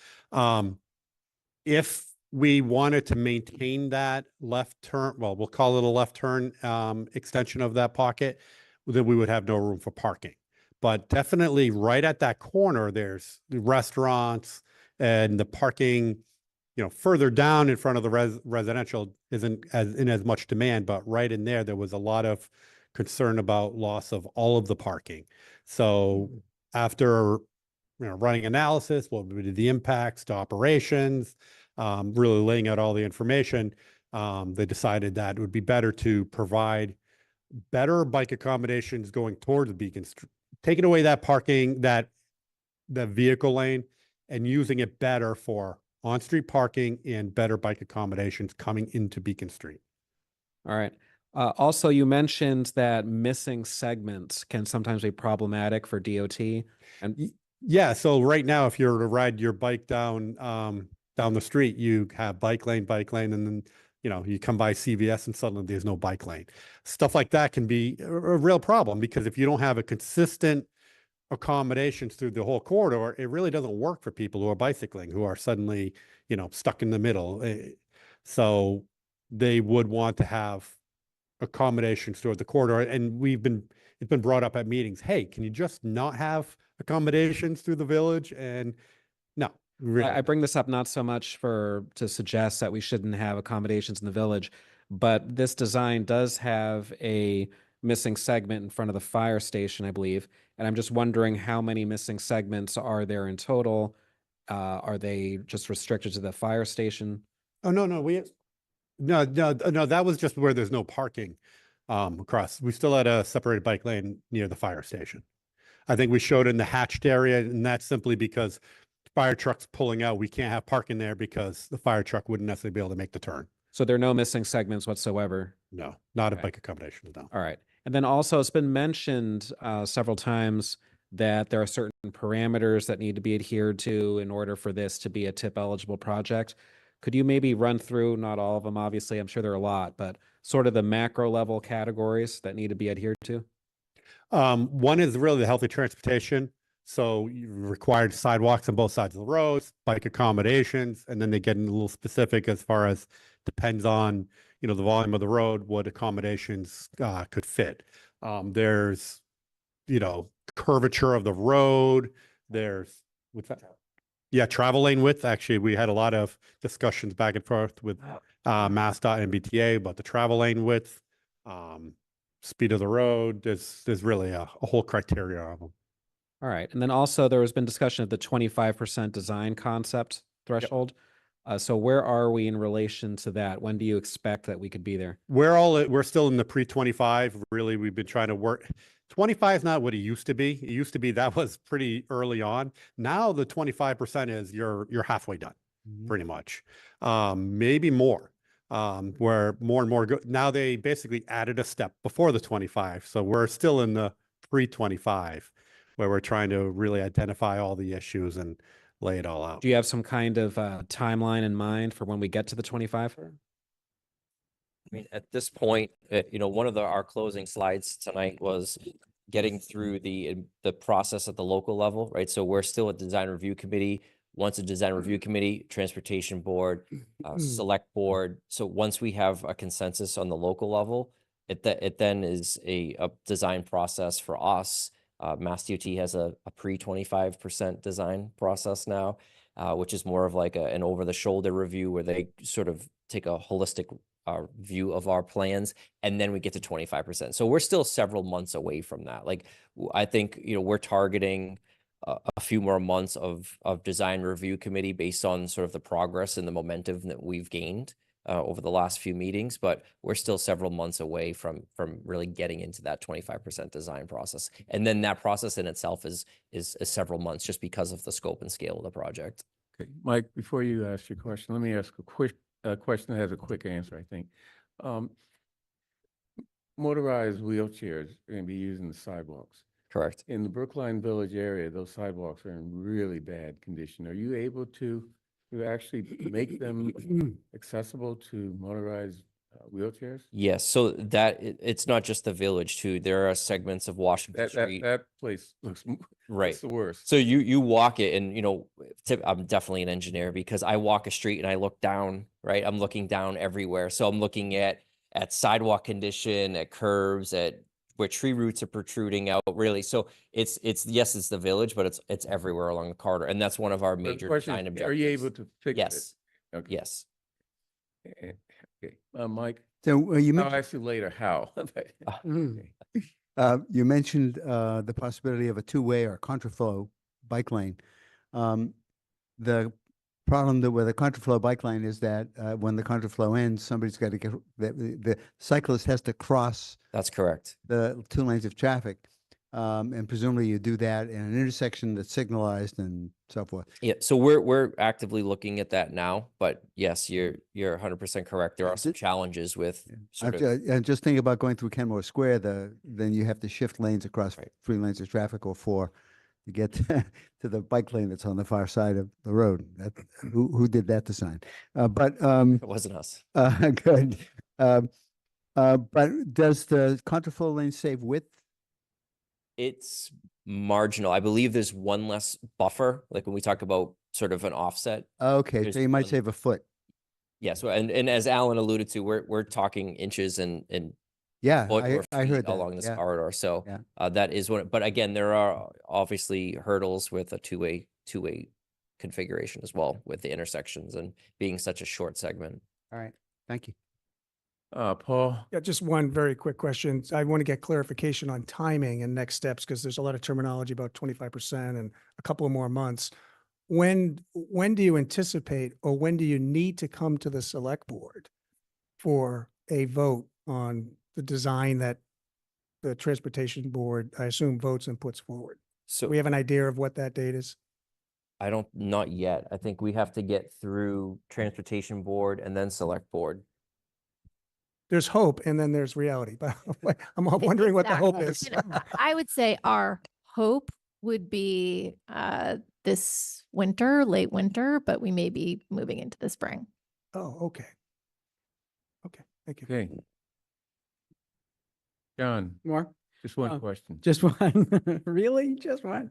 [SPEAKER 20] If we wanted to maintain that left turn, well, we'll call it a left turn extension of that pocket, then we would have no room for parking. But definitely right at that corner, there's the restaurants, and the parking, further down in front of the residential isn't in as much demand, but right in there was a lot of concern about loss of all of the parking. So after running analysis, what would be the impacts to operations, really laying out all the information, they decided that it would be better to provide better bike accommodations going towards Beacon Street, taking away that parking, that vehicle lane, and using it better for on-street parking and better bike accommodations coming into Beacon Street.
[SPEAKER 16] All right. Also, you mentioned that missing segments can sometimes be problematic for DOT. And
[SPEAKER 20] yeah, so right now, if you're to ride your bike down the street, you have bike lane, and then you come by CVS and suddenly there's no bike lane. Stuff like that can be a real problem, because if you don't have a consistent accommodations through the whole corridor, it really doesn't work for people who are bicycling, who are suddenly, stuck in the middle. So they would want to have accommodations throughout the corridor. And it's been brought up at meetings. Hey, can you just not have accommodations through the village? And no. Really.
[SPEAKER 16] I bring this up not so much to suggest that we shouldn't have accommodations in the village, but this design does have a missing segment in front of the fire station, I believe. And I'm just wondering, how many missing segments are there in total? Are they just restricted to the fire station?
[SPEAKER 20] Oh, no, that was just where there's no parking across. We still had a separated bike lane near the fire station. I think we showed in the hatched area, and that's simply because fire trucks pulling out, we can't have parking there because the fire truck wouldn't necessarily be able to make the turn.
[SPEAKER 16] So there are no missing segments whatsoever?
[SPEAKER 20] No, not a bike accommodation, no.
[SPEAKER 16] All right. And then also, it's been mentioned several times that there are certain parameters that need to be adhered to in order for this to be a TIP eligible project. Could you maybe run through, not all of them, obviously, I'm sure there are a lot, but sort of the macro level categories that need to be adhered to?
[SPEAKER 20] One is really the healthy transportation. So you required sidewalks on both sides of the roads, bike accommodations, and then they get a little specific as far as depends on, the volume of the road, what accommodations could fit. There's, curvature of the road. There's travel lane width. Actually, we had a lot of discussions back and forth with MassDOT and MBTA about the travel lane width, speed of the road. There's really a whole criteria of them.
[SPEAKER 16] All right. And then also there has been discussion of the 25% design concept threshold. So where are we in relation to that? When do you expect that we could be there?
[SPEAKER 20] We're still in the pre-25. Really, we've been trying to work. 25 is not what it used to be. It used to be that was pretty early on. Now the 25% is you're halfway done, pretty much. Maybe more. Where more and more now they basically added a step before the 25. So we're still in the pre-25 where we're trying to really identify all the issues and lay it all out.
[SPEAKER 16] Do you have some kind of timeline in mind for when we get to the 25?
[SPEAKER 19] I mean, at this point, one of our closing slides tonight was getting through the process at the local level, right? So we're still a design review committee. Once a design review committee, transportation board, select board. So once we have a consensus on the local level, it then is a design process for us. Mass DOT has a pre-25% design process now, which is more of like an over-the-shoulder review where they sort of take a holistic view of our plans, and then we get to 25%. So we're still several months away from that. Like, I think, we're targeting a few more months of design review committee based on sort of the progress and the momentum that we've gained over the last few meetings, but we're still several months away from really getting into that 25% design process. And then that process in itself is several months just because of the scope and scale of the project.
[SPEAKER 1] Okay, Mike, before you ask your question, let me ask a quick question that has a quick answer, I think. Motorized wheelchairs are going to be using the sidewalks.
[SPEAKER 19] Correct.
[SPEAKER 1] In the Brookline Village area, those sidewalks are in really bad condition. Are you able to actually make them accessible to motorized wheelchairs?
[SPEAKER 19] Yes, so that it's not just the village too. There are segments of Washington Street.
[SPEAKER 1] That place looks
[SPEAKER 19] right.
[SPEAKER 1] It's the worst.
[SPEAKER 19] So you walk it, and I'm definitely an engineer because I walk a street and I look down. Right, I'm looking down everywhere. So I'm looking at sidewalk condition, at curves, at where tree roots are protruding out. Really, so it's yes, it's the village, but it's everywhere along the corridor, and that's one of our major design objectives.
[SPEAKER 1] Are you able to fix
[SPEAKER 19] yes.
[SPEAKER 1] it? Okay.
[SPEAKER 19] Yes.
[SPEAKER 1] Okay, Mike.
[SPEAKER 2] So you
[SPEAKER 1] I'll ask you later how.
[SPEAKER 2] You mentioned the possibility of a two-way or contraflow bike lane. The problem with a contraflow bike lane is that when the contraflow ends, somebody's got to get the cyclist has to cross.
[SPEAKER 19] That's correct.
[SPEAKER 2] The two lanes of traffic, and presumably you do that in an intersection that's signalized and so forth.
[SPEAKER 19] Yeah, so we're actively looking at that now, but yes, you're 100% correct. There are some challenges with
[SPEAKER 2] And just think about going through Kenmore Square. Then you have to shift lanes across 3 lanes of traffic or 4 to get to the bike lane that's on the far side of the road. Who did that design? But
[SPEAKER 19] it wasn't us.
[SPEAKER 2] Good. But does the contraflow lane save width?
[SPEAKER 19] It's marginal. I believe there's one less buffer, like when we talk about sort of an offset.
[SPEAKER 2] Okay, so you might save a foot.
[SPEAKER 19] Yeah. So and as Alan alluded to, we're talking inches and
[SPEAKER 2] yeah,
[SPEAKER 19] foot or
[SPEAKER 2] I heard that.
[SPEAKER 19] along this corridor. So
[SPEAKER 2] yeah.
[SPEAKER 19] That is what. But again, there are obviously hurdles with a two-way configuration as well with the intersections and being such a short segment.
[SPEAKER 2] All right. Thank you.
[SPEAKER 1] Paul?
[SPEAKER 4] Yeah, just one very quick question. I want to get clarification on timing and next steps because there's a lot of terminology about 25% and a couple of more months. When do you anticipate or when do you need to come to the select board for a vote on the design that the transportation board, I assume, votes and puts forward?
[SPEAKER 19] So
[SPEAKER 4] we have an idea of what that date is?
[SPEAKER 19] Not yet. I think we have to get through transportation board and then select board.
[SPEAKER 4] There's hope and then there's reality, but I'm wondering what the hope is.
[SPEAKER 17] I would say our hope would be this winter, late winter, but we may be moving into the spring.
[SPEAKER 4] Oh, okay. Okay, thank you.
[SPEAKER 1] Okay. John?
[SPEAKER 5] More?
[SPEAKER 1] Just one question.
[SPEAKER 5] Just one? Really? Just one?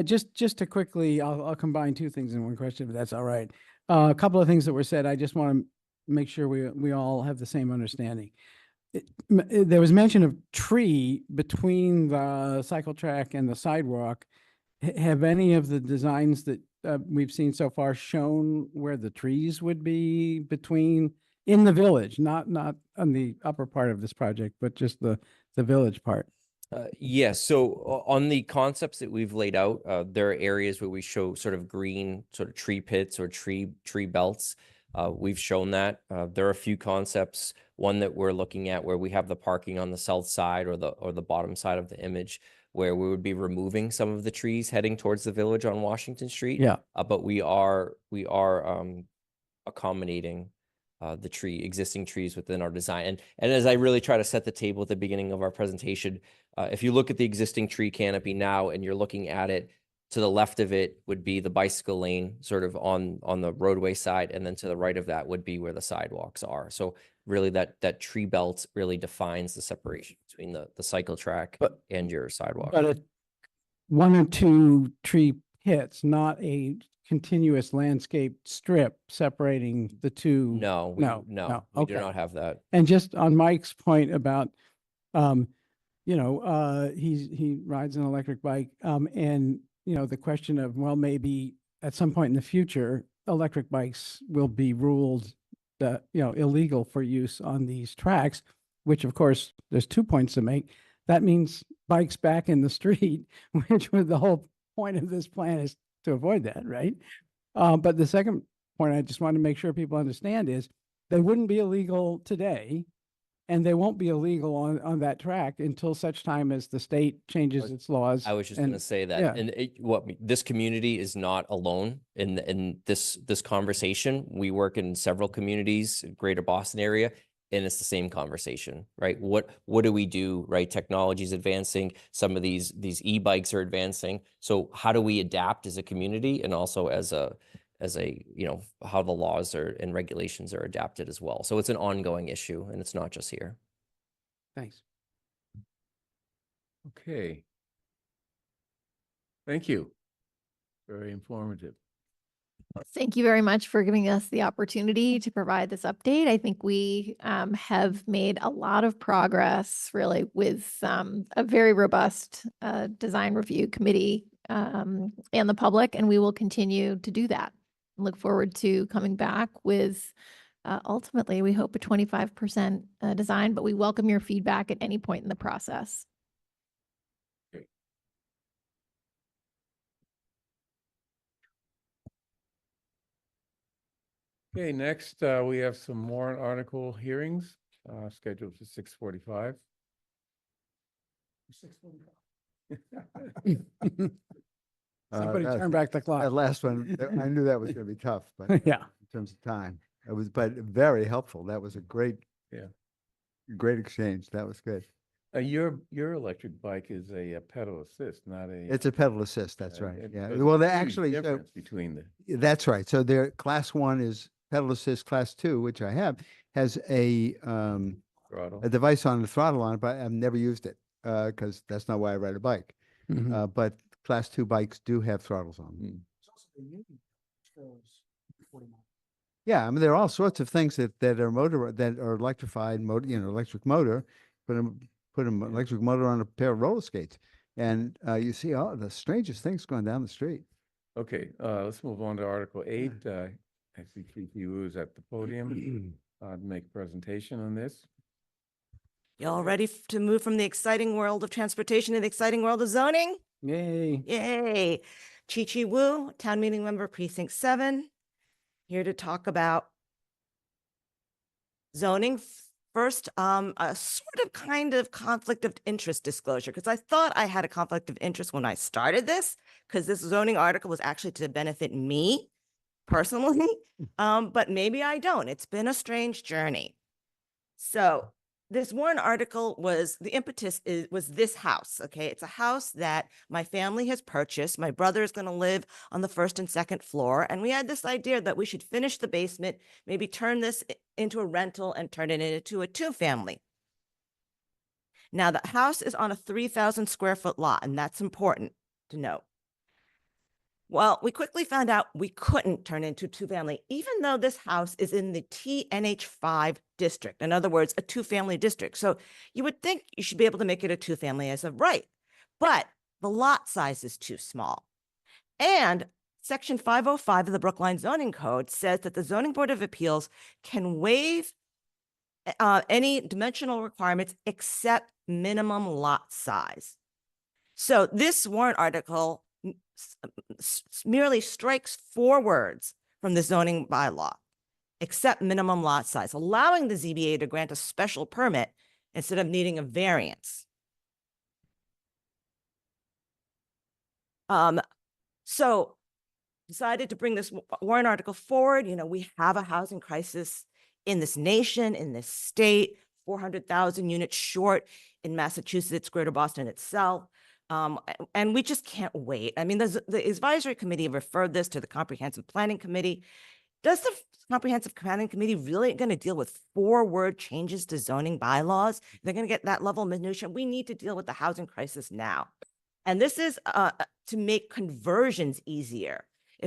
[SPEAKER 5] Just to quickly, I'll combine 2 things in one question, if that's all right. A couple of things that were said, I just want to make sure we all have the same understanding. There was mention of tree between the cycle track and the sidewalk. Have any of the designs that we've seen so far shown where the trees would be in the village, not on the upper part of this project, but just the village part?
[SPEAKER 19] Yes. So on the concepts that we've laid out, there are areas where we show sort of green, sort of tree pits or tree belts. We've shown that. There are a few concepts. One that we're looking at where we have the parking on the south side or the bottom side of the image, where we would be removing some of the trees heading towards the village on Washington Street.
[SPEAKER 5] Yeah.
[SPEAKER 19] But we are accommodating the existing trees within our design. And as I really try to set the table at the beginning of our presentation, if you look at the existing tree canopy now and you're looking at it, to the left of it would be the bicycle lane sort of on the roadway side. And then to the right of that would be where the sidewalks are. So really that tree belt really defines the separation between the cycle track and your sidewalk.
[SPEAKER 5] But one or two tree pits, not a continuous landscape strip separating the two.
[SPEAKER 19] No, we do
[SPEAKER 5] Okay.
[SPEAKER 19] not have that.
[SPEAKER 5] And just on Mike's point about, he rides an electric bike, and, the question of, well, maybe at some point in the future, electric bikes will be ruled that, illegal for use on these tracks, which of course, there's 2 points to make. That means bikes back in the street, which was the whole point of this plan, is to avoid that, right? But the second point I just want to make sure people understand is they wouldn't be illegal today, and they won't be illegal on that track until such time as the state changes its laws.
[SPEAKER 19] I was just going to say that,
[SPEAKER 5] yeah.
[SPEAKER 19] and this community is not alone in this conversation. We work in several communities, greater Boston area, and it's the same conversation, right? What do we do, right? Technology is advancing. Some of these e-bikes are advancing. So how do we adapt as a community, and also as a how the laws and regulations are adapted as well. So it's an ongoing issue, and it's not just here.
[SPEAKER 5] Thanks.
[SPEAKER 1] Okay. Thank you. Very informative.
[SPEAKER 17] Thank you very much for giving us the opportunity to provide this update. I think we have made a lot of progress really with a very robust design review committee and the public, and we will continue to do that. Look forward to coming back with ultimately, we hope, a 25% design, but we welcome your feedback at any point in the process.
[SPEAKER 1] Okay, next, we have some warrant article hearings scheduled for 6:45.
[SPEAKER 5] 6:45. Somebody turn back the clock.
[SPEAKER 2] That last one, I knew that was going to be tough, but
[SPEAKER 5] Yeah.
[SPEAKER 2] in terms of time, but very helpful. That was a great exchange. That was good.
[SPEAKER 1] Your electric bike is a pedal assist, not a.
[SPEAKER 2] It's a pedal assist. That's right. Yeah.
[SPEAKER 1] there's a
[SPEAKER 2] Well, they
[SPEAKER 1] huge
[SPEAKER 2] actually, so
[SPEAKER 1] difference between the.
[SPEAKER 2] that's right. So their class 1 is pedal assist. Class 2, which I have, has a
[SPEAKER 1] Throttle.
[SPEAKER 2] a device on the throttle on it, but I've never used it because that's not why I ride a bike.
[SPEAKER 5] Mhm.
[SPEAKER 2] But class 2 bikes do have throttles on them. Yeah, I mean, there are all sorts of things that are electrified, electric motor. Put an electric motor on a pair of roller skates, and you see all the strangest things going down the street.
[SPEAKER 1] Okay, let's move on to Article 8. I see Chief Wu is at the podium to make a presentation on this.
[SPEAKER 21] Y'all ready to move from the exciting world of transportation to the exciting world of zoning?
[SPEAKER 5] Yay.
[SPEAKER 21] Yay. Chi Wu, Town Meeting Member Precinct 7, here to talk about zoning. First, a sort of kind of conflict of interest disclosure, because I thought I had a conflict of interest when I started this, because this zoning article was actually to benefit me personally, but maybe I don't. It's been a strange journey. So this warrant article was, the impetus was this house, okay? It's a house that my family has purchased. My brother is going to live on the 1st and 2nd floor. And we had this idea that we should finish the basement, maybe turn this into a rental and turn it into a 2-family. Now the house is on a 3,000 square foot lot, and that's important to note. Well, we quickly found out we couldn't turn into 2-family, even though this house is in the TNH5 district. In other words, a 2-family district. So you would think you should be able to make it a 2-family as of right, but the lot size is too small. And Section 505 of the Brookline Zoning Code says that the Zoning Board of Appeals can waive any dimensional requirements except minimum lot size. So this warrant article merely strikes 4 words from the zoning bylaw, except minimum lot size, allowing the ZBA to grant a special permit instead of needing a variance. So decided to bring this warrant article forward. You know, we have a housing crisis in this nation, in this state, 400,000 units short in Massachusetts, Greater Boston itself. And we just can't wait. I mean, the advisory committee referred this to the comprehensive planning committee. Does the comprehensive planning committee really going to deal with 4-word changes to zoning bylaws? They're going to get that level of minutia. We need to deal with the housing crisis now. And this is to make conversions easier.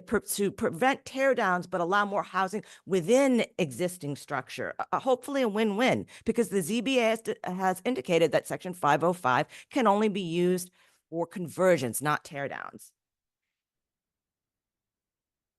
[SPEAKER 21] To prevent tear downs, but allow more housing within existing structure. Hopefully a win-win, because the ZBA has indicated that Section 505 can only be used for conversions, not tear downs.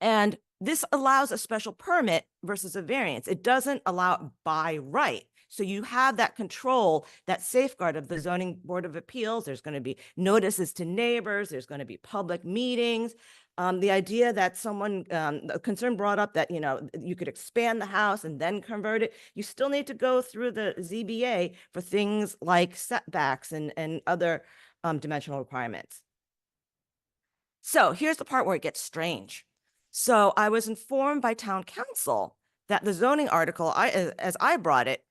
[SPEAKER 21] And this allows a special permit versus a variance. It doesn't allow it by right. So you have that control, that safeguard of the Zoning Board of Appeals. There's going to be notices to neighbors. There's going to be public meetings. The idea that someone, a concern brought up that, you know, you could expand the house and then convert it. You still need to go through the ZBA for things like setbacks and other dimensional requirements. So here's the part where it gets strange. So I was informed by town council that the zoning article, as I brought it,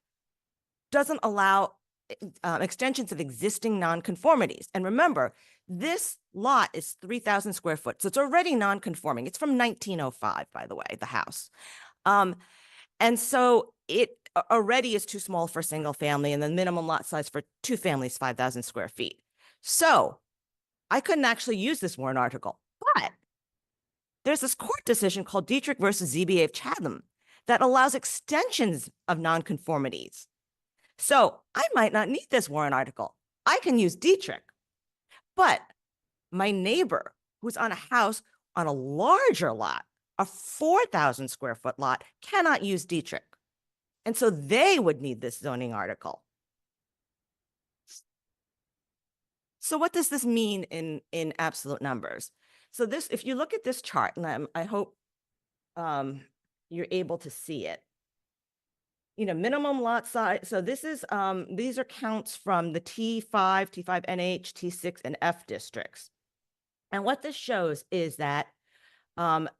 [SPEAKER 21] doesn't allow extensions of existing nonconformities. And remember, this lot is 3,000 square foot, so it's already nonconforming. It's from 1905, by the way, the house. And so it already is too small for a single family, and the minimum lot size for 2 families, 5,000 square feet. So I couldn't actually use this warrant article, but there's this court decision called Dietrich versus ZBA of Chatham that allows extensions of nonconformities. So I might not need this warrant article. I can use Dietrich, but my neighbor who's on a house on a larger lot, a 4,000 square foot lot, cannot use Dietrich. And so they would need this zoning article. So what does this mean in absolute numbers? So this, if you look at this chart, and I hope you're able to see it. You know, minimum lot size. So this is, these are counts from the T5, T5NH, T6, and F districts. And what this shows is that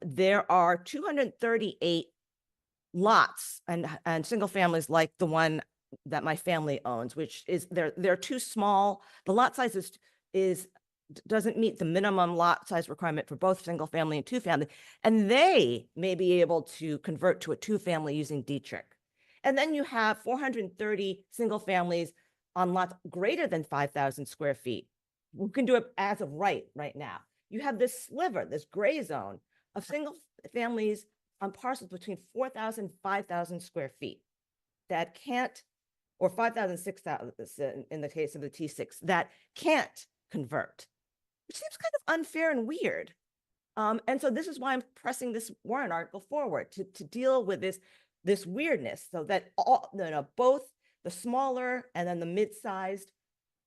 [SPEAKER 21] there are 238 lots and single families like the one that my family owns, which is they're too small. The lot size doesn't meet the minimum lot size requirement for both single family and 2-family. And they may be able to convert to a 2-family using Dietrich. And then you have 430 single families on lots greater than 5,000 square feet. We can do it as of right now. You have this sliver, this gray zone of single families on parcels between 4,000 and 5,000 square feet that can't, or 5,000, 6,000 in the case of the T6, that can't convert, which seems kind of unfair and weird. And so this is why I'm pressing this warrant article forward to deal with this weirdness, so that both the smaller and then the mid-sized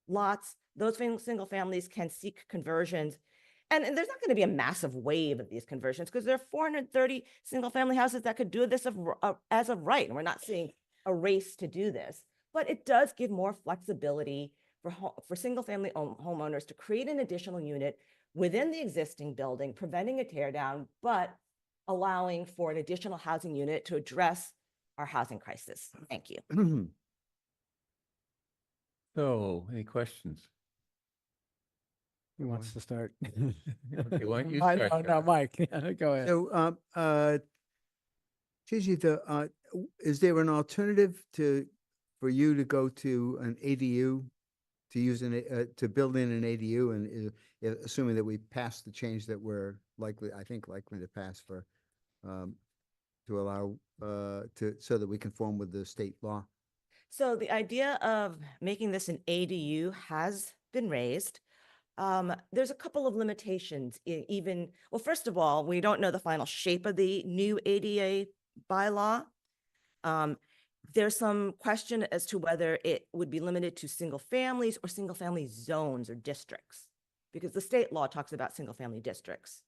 [SPEAKER 21] lots, those single families can seek conversions. And there's not going to be a massive wave of these conversions because there are 430 single family houses that could do this as of right. And we're not seeing a race to do this, but it does give more flexibility for single family homeowners to create an additional unit within the existing building, preventing a tear down, but allowing for an additional housing unit to address our housing crisis. Thank you.
[SPEAKER 1] So, any questions?
[SPEAKER 5] Who wants to start?
[SPEAKER 1] Okay, why don't you
[SPEAKER 5] I
[SPEAKER 1] start,
[SPEAKER 5] know,
[SPEAKER 1] Trevor?
[SPEAKER 5] no, Mike, go ahead.
[SPEAKER 2] So, Gigi, is there an alternative for you to go to an ADU, to use to build in an ADU, and assuming that we pass the change that we're likely to pass for, to allow, so that we conform with the state law?
[SPEAKER 21] So the idea of making this an ADU has been raised. There's a couple of limitations. Well, first of all, we don't know the final shape of the new ADA bylaw. There's some question as to whether it would be limited to single families or single family zones or districts, because the state law talks about single family districts.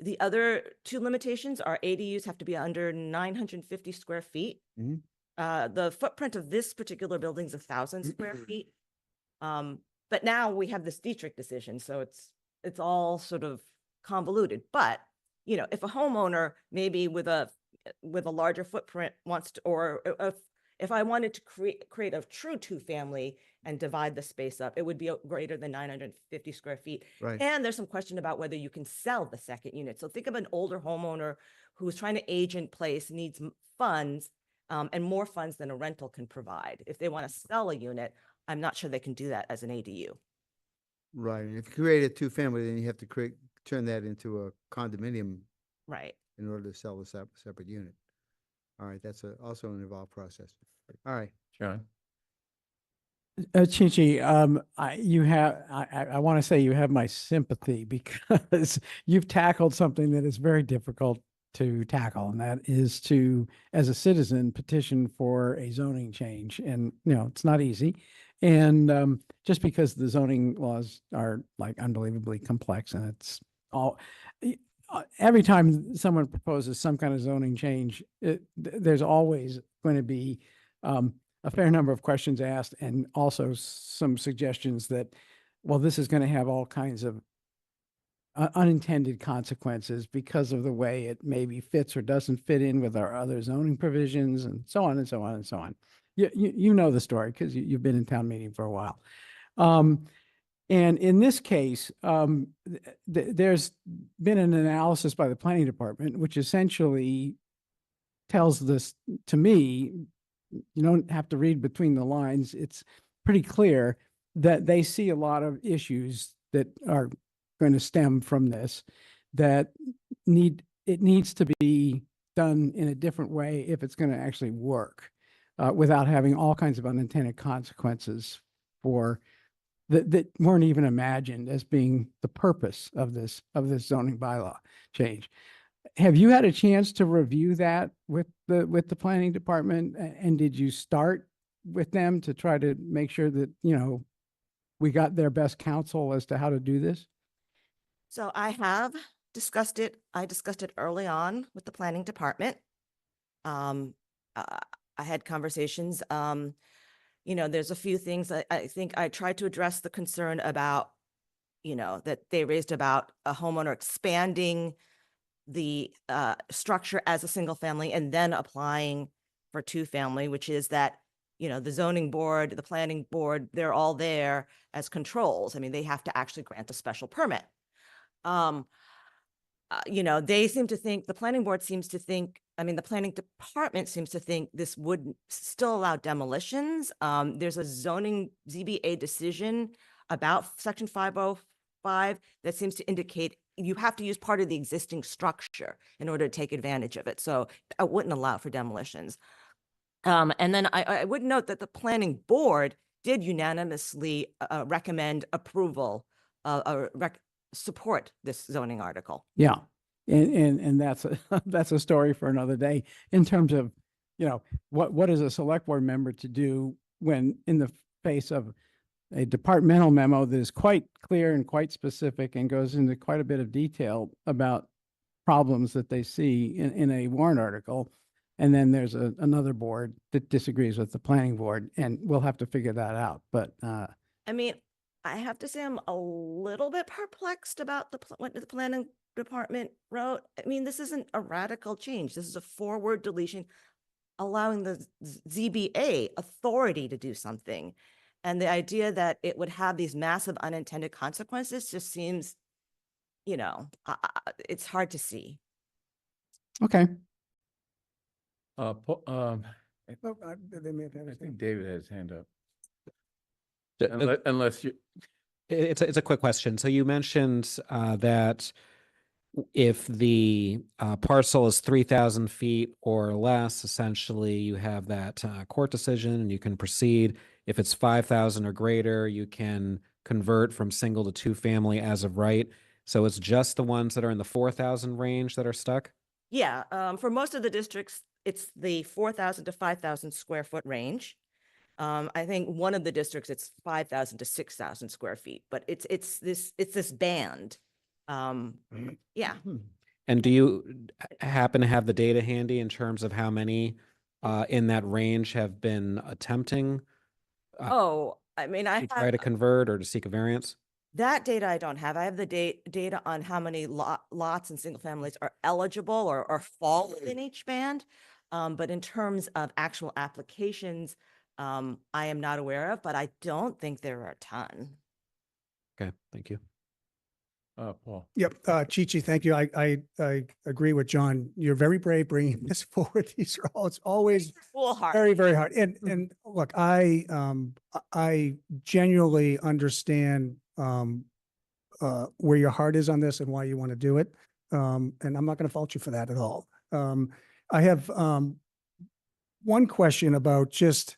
[SPEAKER 21] The other two limitations are ADUs have to be under 950 square feet.
[SPEAKER 2] Mhm.
[SPEAKER 21] The footprint of this particular building is 1,000 square feet. But now we have this Dietrich decision, so it's all sort of convoluted. But, you know, if a homeowner maybe with a larger footprint wants to, or if I wanted to create a true two-family and divide the space up, it would be greater than 950 square feet.
[SPEAKER 2] Right.
[SPEAKER 21] And there's some question about whether you can sell the second unit. So think of an older homeowner who's trying to age in place, needs funds, and more funds than a rental can provide. If they want to sell a unit, I'm not sure they can do that as an ADU.
[SPEAKER 2] Right. And if you create a two-family, then you have to turn that into a condominium
[SPEAKER 21] Right.
[SPEAKER 2] in order to sell a separate unit. All right, that's also an involved process. All right.
[SPEAKER 1] John?
[SPEAKER 5] Chinchi, I want to say you have my sympathy because you've tackled something that is very difficult to tackle, and that is to, as a citizen, petition for a zoning change. And, you know, it's not easy. And just because the zoning laws are like unbelievably complex, and it's all, every time someone proposes some kind of zoning change, there's always going to be a fair number of questions asked, and also some suggestions that, well, this is going to have all kinds of unintended consequences because of the way it maybe fits or doesn't fit in with our other zoning provisions, and so on and so on and so on. You know the story because you've been in town meeting for a while. And in this case, there's been an analysis by the planning department, which essentially tells this to me. You don't have to read between the lines. It's pretty clear that they see a lot of issues that are going to stem from this, that it needs to be done in a different way if it's going to actually work, without having all kinds of unintended consequences for that weren't even imagined as being the purpose of this zoning bylaw change. Have you had a chance to review that with the planning department? And did you start with them to try to make sure that, you know, we got their best counsel as to how to do this?
[SPEAKER 21] So I have discussed it. I discussed it early on with the planning department. I had conversations. You know, there's a few things I think I tried to address the concern about, you know, that they raised about a homeowner expanding the structure as a single family and then applying for two family, which is that, you know, the zoning board, the planning board, they're all there as controls. I mean, they have to actually grant a special permit. You know, they seem to think, the planning board seems to think, I mean, the planning department seems to think this would still allow demolitions. There's a zoning ZBA decision about section 505 that seems to indicate you have to use part of the existing structure in order to take advantage of it. So I wouldn't allow for demolitions. And then I would note that the planning board did unanimously recommend approval, support this zoning article.
[SPEAKER 5] Yeah. And that's that's a story for another day in terms of, you know, what is a select board member to do when in the face of a departmental memo that is quite clear and quite specific and goes into quite a bit of detail about problems that they see in a warrant article. And then there's another board that disagrees with the planning board, and we'll have to figure that out. But
[SPEAKER 21] I mean, I have to say I'm a little bit perplexed about what the planning department wrote. I mean, this isn't a radical change. This is a forward deletion, allowing the ZBA authority to do something. And the idea that it would have these massive unintended consequences just seems, you know, it's hard to see.
[SPEAKER 5] okay.
[SPEAKER 1] I
[SPEAKER 4] They may have had a thing.
[SPEAKER 1] think David has his hand up.
[SPEAKER 16] Uh,
[SPEAKER 1] Unless you,
[SPEAKER 16] It's a quick question. So you mentioned that if the parcel is 3,000 feet or less, essentially you have that court decision and you can proceed. If it's 5,000 or greater, you can convert from single to two family as of right. So it's just the ones that are in the 4,000 range that are stuck?
[SPEAKER 21] Yeah, for most of the districts, it's the 4,000 to 5,000 square foot range. I think one of the districts, it's 5,000 to 6,000 square feet, but it's this band. Yeah.
[SPEAKER 16] And do you happen to have the data handy in terms of how many in that range have been attempting
[SPEAKER 21] Oh, I mean, I
[SPEAKER 16] to try
[SPEAKER 21] have
[SPEAKER 16] to convert or to seek a variance?
[SPEAKER 21] that data I don't have. I have the data on how many lots and single families are eligible or fall within each band. But in terms of actual applications, I am not aware of, but I don't think there are a ton.
[SPEAKER 16] Okay, thank you.
[SPEAKER 1] Paul.
[SPEAKER 4] Yep, Chi-Chi, thank you. I agree with John. You're very brave bringing this forward. These are all, it's always
[SPEAKER 21] Foolhardy.
[SPEAKER 4] very, very hard. And look, I genuinely understand where your heart is on this and why you want to do it. And I'm not going to fault you for that at all. I have one question about just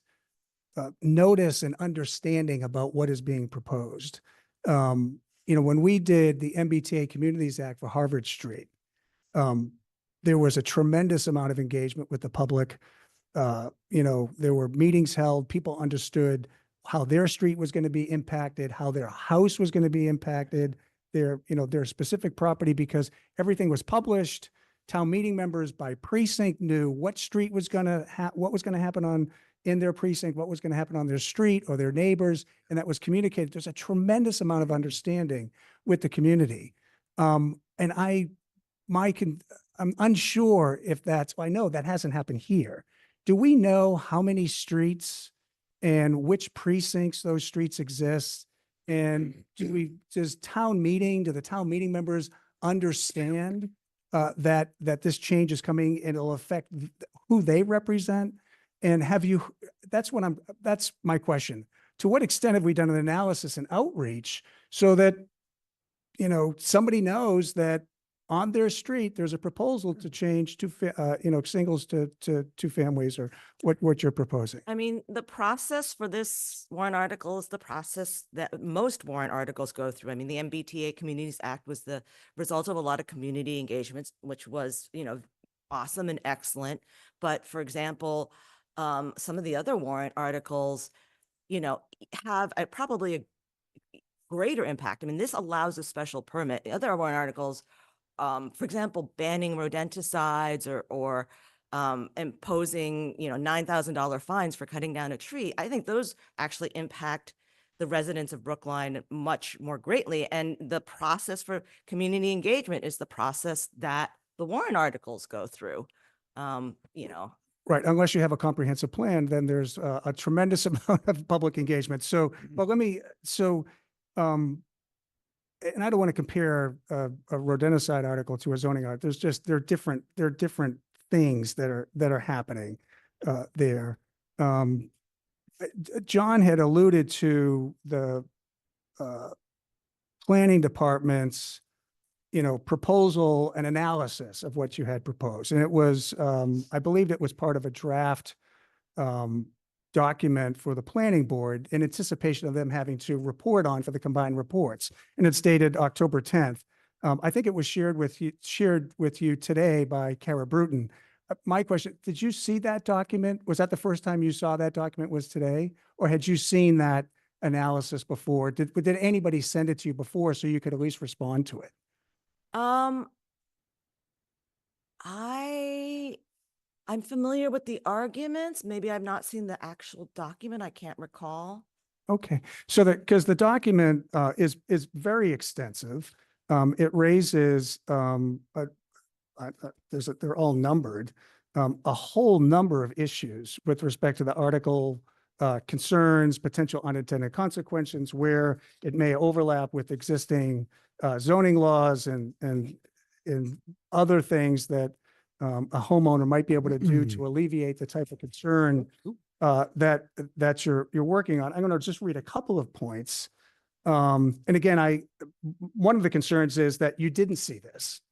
[SPEAKER 4] notice and understanding about what is being proposed. You know, when we did the MBTA Communities Act for Harvard Street, there was a tremendous amount of engagement with the public. You know, there were meetings held, people understood how their street was going to be impacted, how their house was going to be impacted, their, you know, their specific property, because everything was published. Town meeting members by precinct knew what street was going to what was going to happen on in their precinct, what was going to happen on their street or their neighbors, and that was communicated. There's a tremendous amount of understanding with the community. And I'm unsure if that's, I know that hasn't happened here. Do we know how many streets and which precincts those streets exist? And do the town meeting members understand that this change is coming and it'll affect who they represent? And that's my question. To what extent have we done an analysis and outreach so that, you know, somebody knows that on their street, there's a proposal to change singles to two families, or what you're proposing?
[SPEAKER 21] I mean, the process for this warrant article is the process that most warrant articles go through. I mean, the MBTA Communities Act was the result of a lot of community engagements, which was, you know, awesome and excellent. But for example, some of the other warrant articles, you know, have probably a greater impact. I mean, this allows a special permit. The other warrant articles, for example, banning rodenticides or imposing, you know, $9,000 fines for cutting down a tree. I think those actually impact the residents of Brookline much more greatly. And the process for community engagement is the process that the warrant articles go through, you know.
[SPEAKER 4] Right, unless you have a comprehensive plan, then there's a tremendous amount of public engagement. So, but and I don't want to compare a rodenticide article to a zoning article. There are different things that are happening there. John had alluded to the planning department's, you know, proposal and analysis of what you had proposed. And it was, I believe it was part of a draft document for the planning board in anticipation of them having to report on for the combined reports. And it's dated October 10th. I think it was shared with you today by Kara Bruton. My question, did you see that document? Was that the first time you saw that document was today? Or had you seen that analysis before? Did anybody send it to you before so you could at least respond to it?
[SPEAKER 21] I'm familiar with the arguments. Maybe I've not seen the actual document. I can't recall.
[SPEAKER 4] Okay, so because the document is very extensive. It raises they're all numbered, a whole number of issues with respect to the article concerns, potential unintended consequences, where it may overlap with existing zoning laws and other things that a homeowner might be able to do to alleviate the type of concern that you're working on. I'm going to just read a couple of points. And again, one of the concerns is that you didn't see this.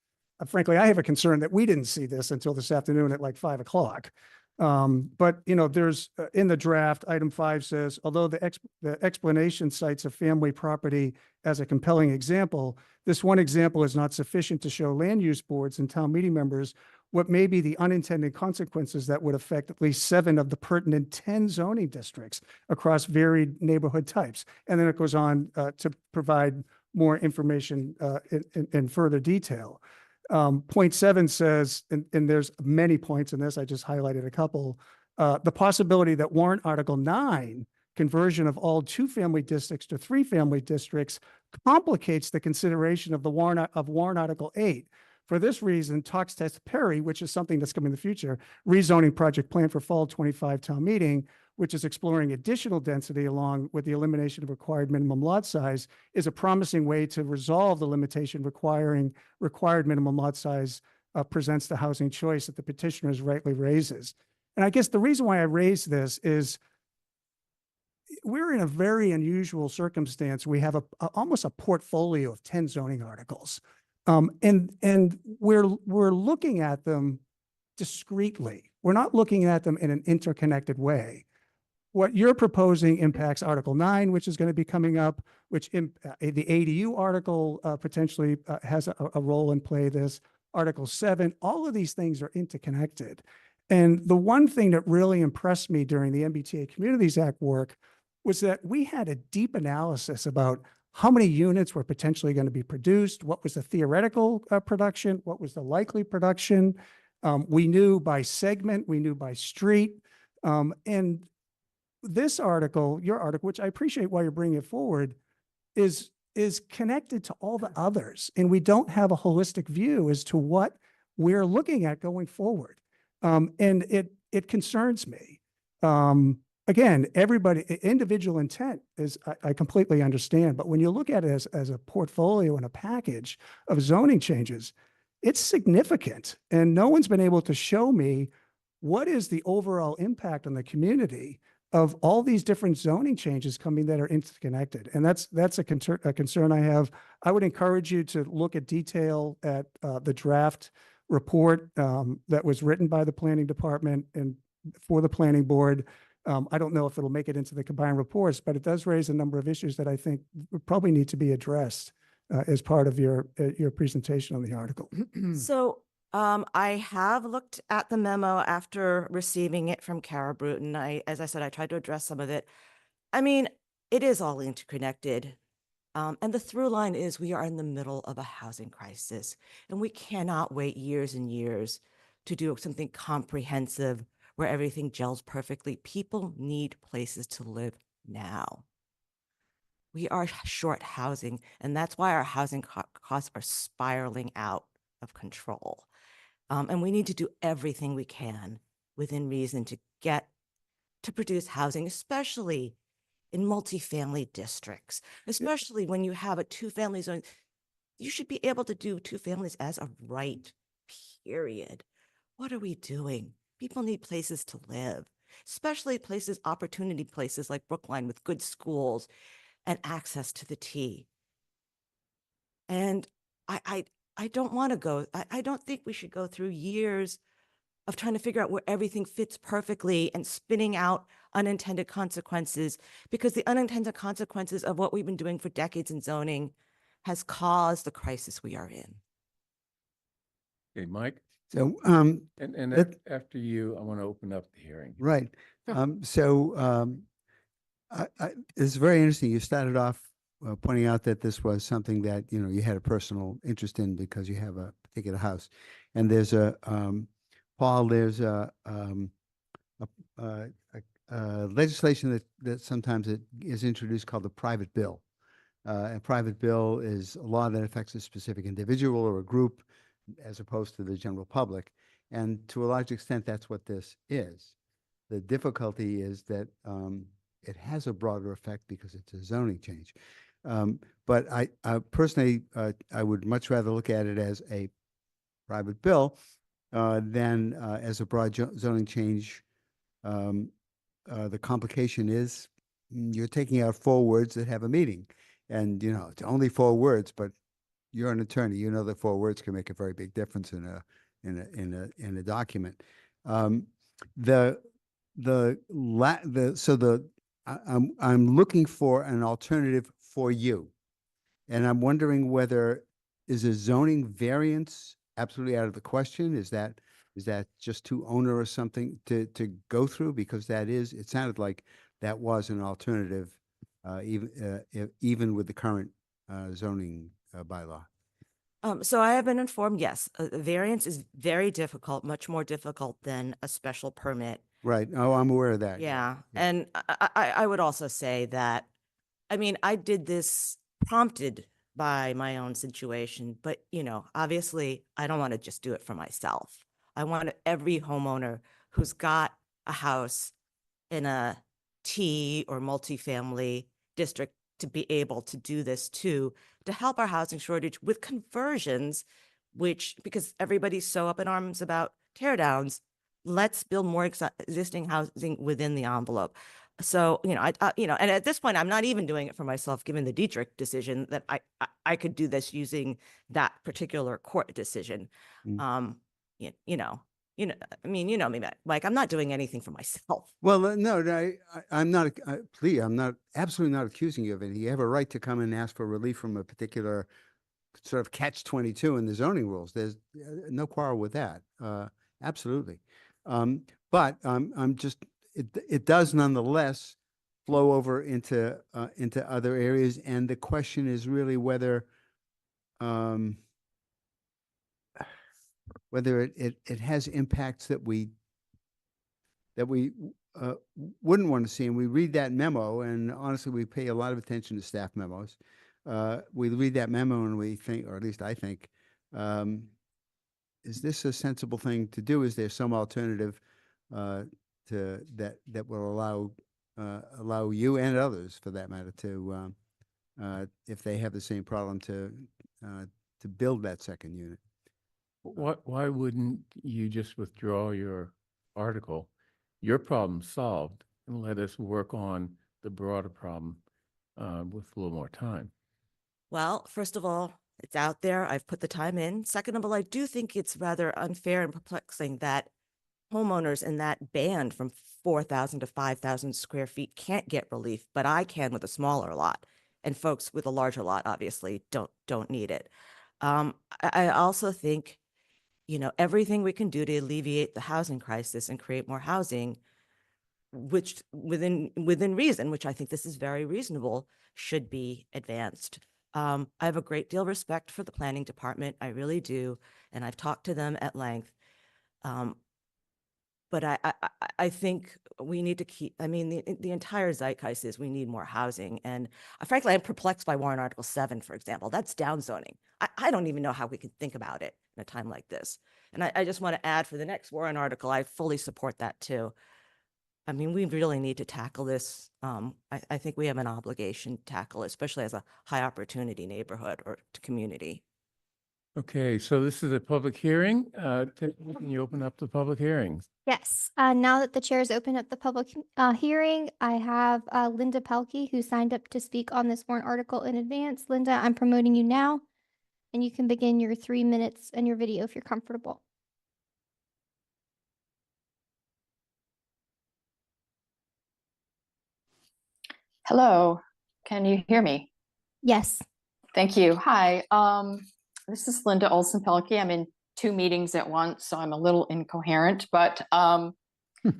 [SPEAKER 4] Frankly, I have a concern that we didn't see this until this afternoon at like 5 o'clock. But, you know, there's in the draft, item 5 says, although the explanation cites a family property as a compelling example, this one example is not sufficient to show land use boards and town meeting members what may be the unintended consequences that would affect at least 7 of the pertinent 10 zoning districts across varied neighborhood types. And then it goes on to provide more information in further detail. Point 7 says, and there's many points in this, I just highlighted a couple, the possibility that warrant Article 9, conversion of all 2-family districts to 3-family districts, complicates the consideration of the warrant Article 8. For this reason, talks test Perry, which is something that's coming in the future, rezoning project plan for fall 25 town meeting, which is exploring additional density along with the elimination of required minimum lot size, is a promising way to resolve the limitation requiring required minimum lot size presents the housing choice that the petitioners rightly raises. And I guess the reason why I raise this is we're in a very unusual circumstance. We have almost a portfolio of 10 zoning articles. And we're looking at them discretely. We're not looking at them in an interconnected way. What you're proposing impacts Article 9, which is going to be coming up, which the ADU article potentially has a role in play this. Article 7, all of these things are interconnected. And the one thing that really impressed me during the MBTA Communities Act work was that we had a deep analysis about how many units were potentially going to be produced, what was the theoretical production, what was the likely production. We knew by segment, we knew by street. And this article, your article, which I appreciate why you're bringing it forward, is connected to all the others. And we don't have a holistic view as to what we're looking at going forward. And it concerns me. Again, individual intent is, I completely understand, but when you look at it as a portfolio and a package of zoning changes, it's significant. And no one's been able to show me what is the overall impact on the community of all these different zoning changes coming that are interconnected. And that's a concern I have. I would encourage you to look at detail at the draft report that was written by the planning department and for the planning board. I don't know if it'll make it into the combined reports, but it does raise a number of issues that I think probably need to be addressed as part of your presentation on the article.
[SPEAKER 21] So I have looked at the memo after receiving it from Kara Bruton. As I said, I tried to address some of it. I mean, it is all interconnected. And the through line is we are in the middle of a housing crisis, and we cannot wait years and years to do something comprehensive where everything gels perfectly. People need places to live now. We are short housing, and that's why our housing costs are spiraling out of control. And we need to do everything we can within reason to produce housing, especially in multifamily districts, especially when you have a 2-family zone. You should be able to do 2 families as a right, period. What are we doing? People need places to live, especially opportunity places like Brookline with good schools and access to the T. And I don't want to go, I don't think we should go through years of trying to figure out where everything fits perfectly and spinning out unintended consequences, because the unintended consequences of what we've been doing for decades in zoning has caused the crisis we are in.
[SPEAKER 1] Okay, Mike?
[SPEAKER 2] So,
[SPEAKER 1] After you, I want to open up the hearing.
[SPEAKER 2] right. It's very interesting. You started off pointing out that this was something that, you had a personal interest in because you have a particular house. And there's Paul, there's a legislation that sometimes it is introduced called the private bill. A private bill is a law that affects a specific individual or a group as opposed to the general public. And to a large extent, that's what this is. The difficulty is that it has a broader effect because it's a zoning change. But I personally, I would much rather look at it as a private bill than as a broad zoning change. The complication is you're taking out 4 words that have a meaning. And, it's only 4 words, but you're an attorney. You know that 4 words can make a very big difference in a document. I'm looking for an alternative for you, and I'm wondering whether is a zoning variance absolutely out of the question? Is that Is that just too onerous something to go through? Because that is, it sounded like that was an alternative, even with the current zoning bylaw.
[SPEAKER 21] So I have been informed, yes, a variance is very difficult, much more difficult than a special permit.
[SPEAKER 2] Right. Oh, I'm aware of that.
[SPEAKER 21] Yeah, and I would also say that, I mean, I did this prompted by my own situation, but obviously I don't want to just do it for myself. I want every homeowner who's got a house in a T or multifamily district to be able to do this too, to help our housing shortage with conversions, which, because everybody's so up in arms about tear downs, let's build more existing housing within the envelope. So, and at this point, I'm not even doing it for myself, given the Dietrich decision that I could do this using that particular court decision.
[SPEAKER 2] Mm.
[SPEAKER 21] I mean, you know me, Mike, I'm not doing anything for myself.
[SPEAKER 2] Well, no, I'm not, please, I'm not, absolutely not accusing you of anything. You have a right to come and ask for relief from a particular sort of catch-22 in the zoning rules. There's no quarrel with that. Absolutely. But I'm just, it does nonetheless flow over into other areas. And the question is really whether it has impacts that we wouldn't want to see. And we read that memo, and honestly, we pay a lot of attention to staff memos. We read that memo and we think, or at least I think, is this a sensible thing to do? Is there some alternative to that will allow you and others, for that matter, to if they have the same problem, to build that second unit?
[SPEAKER 1] Why wouldn't you just withdraw your article, your problem solved, and let us work on the broader problem with a little more time?
[SPEAKER 21] Well, first of all, it's out there. I've put the time in. Second of all, I do think it's rather unfair and perplexing that homeowners in that band from 4,000 to 5,000 square feet can't get relief, but I can with a smaller lot. And folks with a larger lot obviously don't need it. I also think, everything we can do to alleviate the housing crisis and create more housing, which within reason, which I think this is very reasonable, should be advanced. I have a great deal of respect for the planning department. I really do. And I've talked to them at length. But I think we need to keep, I mean, the entire zeitgeist is we need more housing. And frankly, I'm perplexed by Warrant Article 7, for example. That's downzoning. I don't even know how we can think about it in a time like this. And I just want to add, for the next warrant article, I fully support that too. I mean, we really need to tackle this. I think we have an obligation to tackle it, especially as a high opportunity neighborhood or community.
[SPEAKER 1] Okay, so this is a public hearing. Can you open up the public hearings?
[SPEAKER 6] Yes, now that the chair has opened up the public hearing, I have Linda Pelkey, who signed up to speak on this warrant article in advance. Linda, I'm promoting you now, and you can begin your 3 minutes and your video if you're comfortable.
[SPEAKER 7] Hello, can you hear me?
[SPEAKER 6] Yes.
[SPEAKER 7] Thank you. Hi, this is Linda Olson-Pelkey. I'm in 2 meetings at once, so I'm a little incoherent, but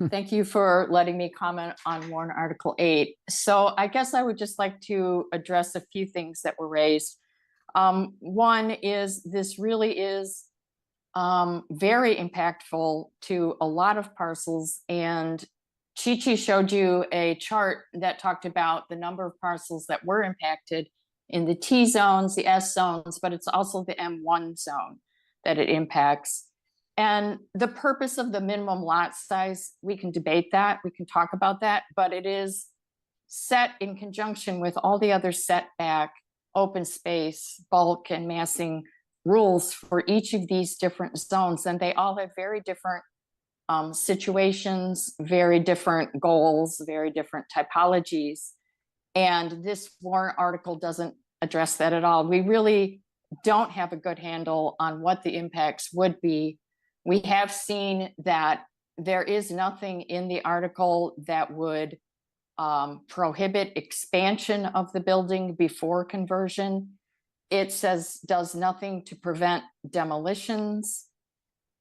[SPEAKER 7] thank you for letting me comment on warrant Article 8. So I guess I would just like to address a few things that were raised. One is this really is very impactful to a lot of parcels, and Chi-Chi showed you a chart that talked about the number of parcels that were impacted in the T zones, the S zones, but it's also the M1 zone that it impacts. And the purpose of the minimum lot size, we can debate that, we can talk about that, but it is set in conjunction with all the other setback, open space, bulk, and massing rules for each of these different zones. And they all have very different situations, very different goals, very different typologies. And this warrant article doesn't address that at all. We really don't have a good handle on what the impacts would be. We have seen that there is nothing in the article that would prohibit expansion of the building before conversion. It says does nothing to prevent demolitions.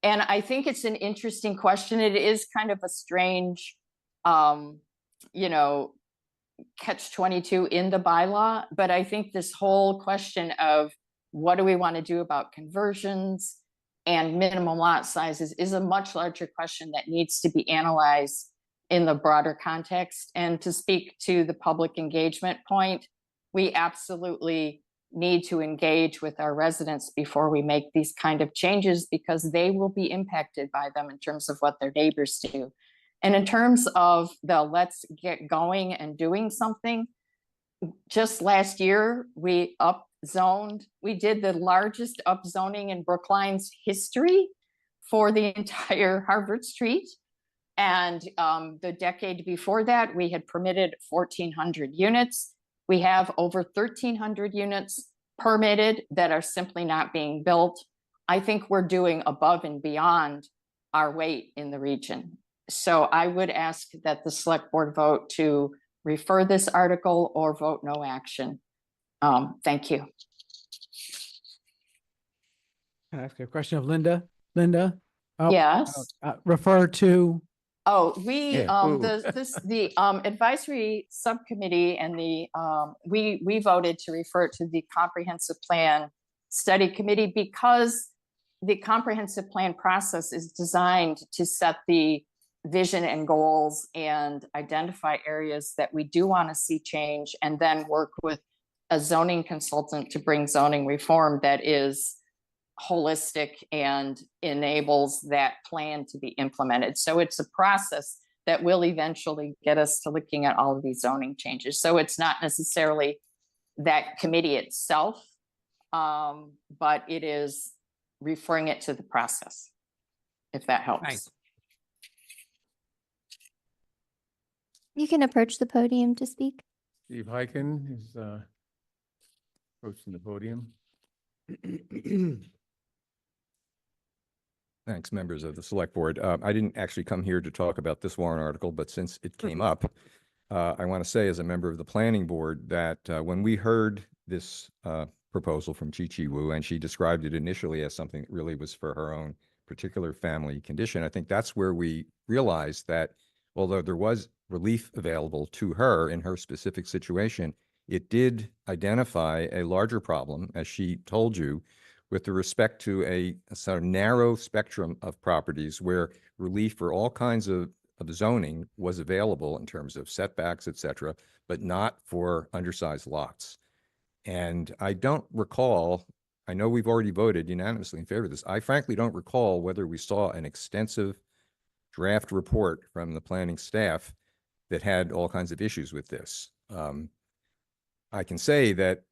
[SPEAKER 7] And I think it's an interesting question. It is kind of a strange, you know, catch-22 in the bylaw, but I think this whole question of what do we want to do about conversions and minimum lot sizes is a much larger question that needs to be analyzed in the broader context. And to speak to the public engagement point, we absolutely need to engage with our residents before we make these kind of changes, because they will be impacted by them in terms of what their neighbors do. And in terms of the let's get going and doing something, just last year, we upzoned, we did the largest upzoning in Brookline's history for the entire Harvard Street. And the decade before that, we had permitted 1,400 units. We have over 1,300 units permitted that are simply not being built. I think we're doing above and beyond our weight in the region. So I would ask that the select board vote to refer this article or vote no action. Thank you.
[SPEAKER 5] Can I ask a question of Linda? Linda?
[SPEAKER 7] Yes.
[SPEAKER 5] Refer to.
[SPEAKER 7] Oh, we,
[SPEAKER 5] Yeah. Ooh.
[SPEAKER 7] the advisory subcommittee and we voted to refer it to the comprehensive plan study committee, because the comprehensive plan process is designed to set the vision and goals and identify areas that we do want to see change, and then work with a zoning consultant to bring zoning reform that is holistic and enables that plan to be implemented. So it's a process that will eventually get us to looking at all of these zoning changes. So it's not necessarily that committee itself, but it is referring it to the process, if that helps.
[SPEAKER 5] Thanks.
[SPEAKER 6] You can approach the podium to speak.
[SPEAKER 1] Steve Hyken is approaching the podium.
[SPEAKER 8] Thanks, members of the select board. I didn't actually come here to talk about this warrant article, but since it came up, I want to say as a member of the planning board that when we heard this proposal from Chi Wu, and she described it initially as something that really was for her own particular family condition, I think that's where we realized that although there was relief available to her in her specific situation, it did identify a larger problem, as she told you, with respect to a sort of narrow spectrum of properties where relief for all kinds of zoning was available in terms of setbacks, et cetera, but not for undersized lots. And I don't recall, I know we've already voted unanimously in favor of this. I frankly don't recall whether we saw an extensive draft report from the planning staff that had all kinds of issues with this. I can say that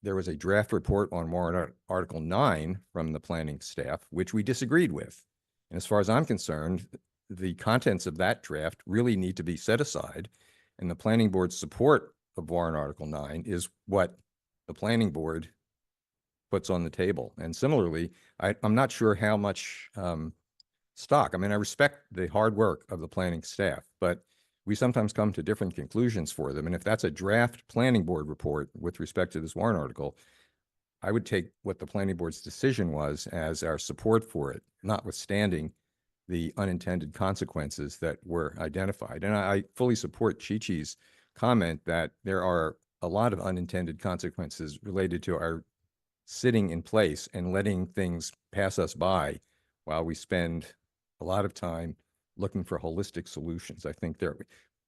[SPEAKER 8] there was a draft report on warrant Article 9 from the planning staff, which we disagreed with. And as far as I'm concerned, the contents of that draft really need to be set aside. And the planning board's support of warrant Article 9 is what the planning board puts on the table. And similarly, I'm not sure how much stock. I mean, I respect the hard work of the planning staff, but we sometimes come to different conclusions for them. And if that's a draft planning board report with respect to this warrant article, I would take what the planning board's decision was as our support for it, notwithstanding the unintended consequences that were identified. And I fully support Chi-Chi's comment that there are a lot of unintended consequences related to our sitting in place and letting things pass us by while we spend a lot of time looking for holistic solutions. I think the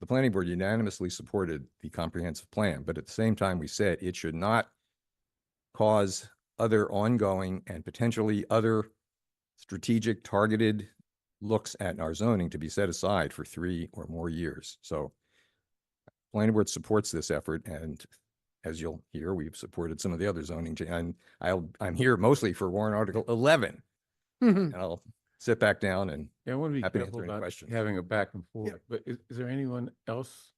[SPEAKER 8] planning board unanimously supported the comprehensive plan, but at the same time, we said it should not cause other ongoing and potentially other strategic targeted looks at our zoning to be set aside for 3 or more years. So planning board supports this effort, and as you'll hear, we've supported some of the other zoning. And I'm here mostly for warrant Article 11. And I'll sit back down and
[SPEAKER 1] I want to be
[SPEAKER 8] happy to
[SPEAKER 1] careful
[SPEAKER 8] answer any
[SPEAKER 1] about
[SPEAKER 8] questions.
[SPEAKER 1] having a back and forth, but is there anyone else?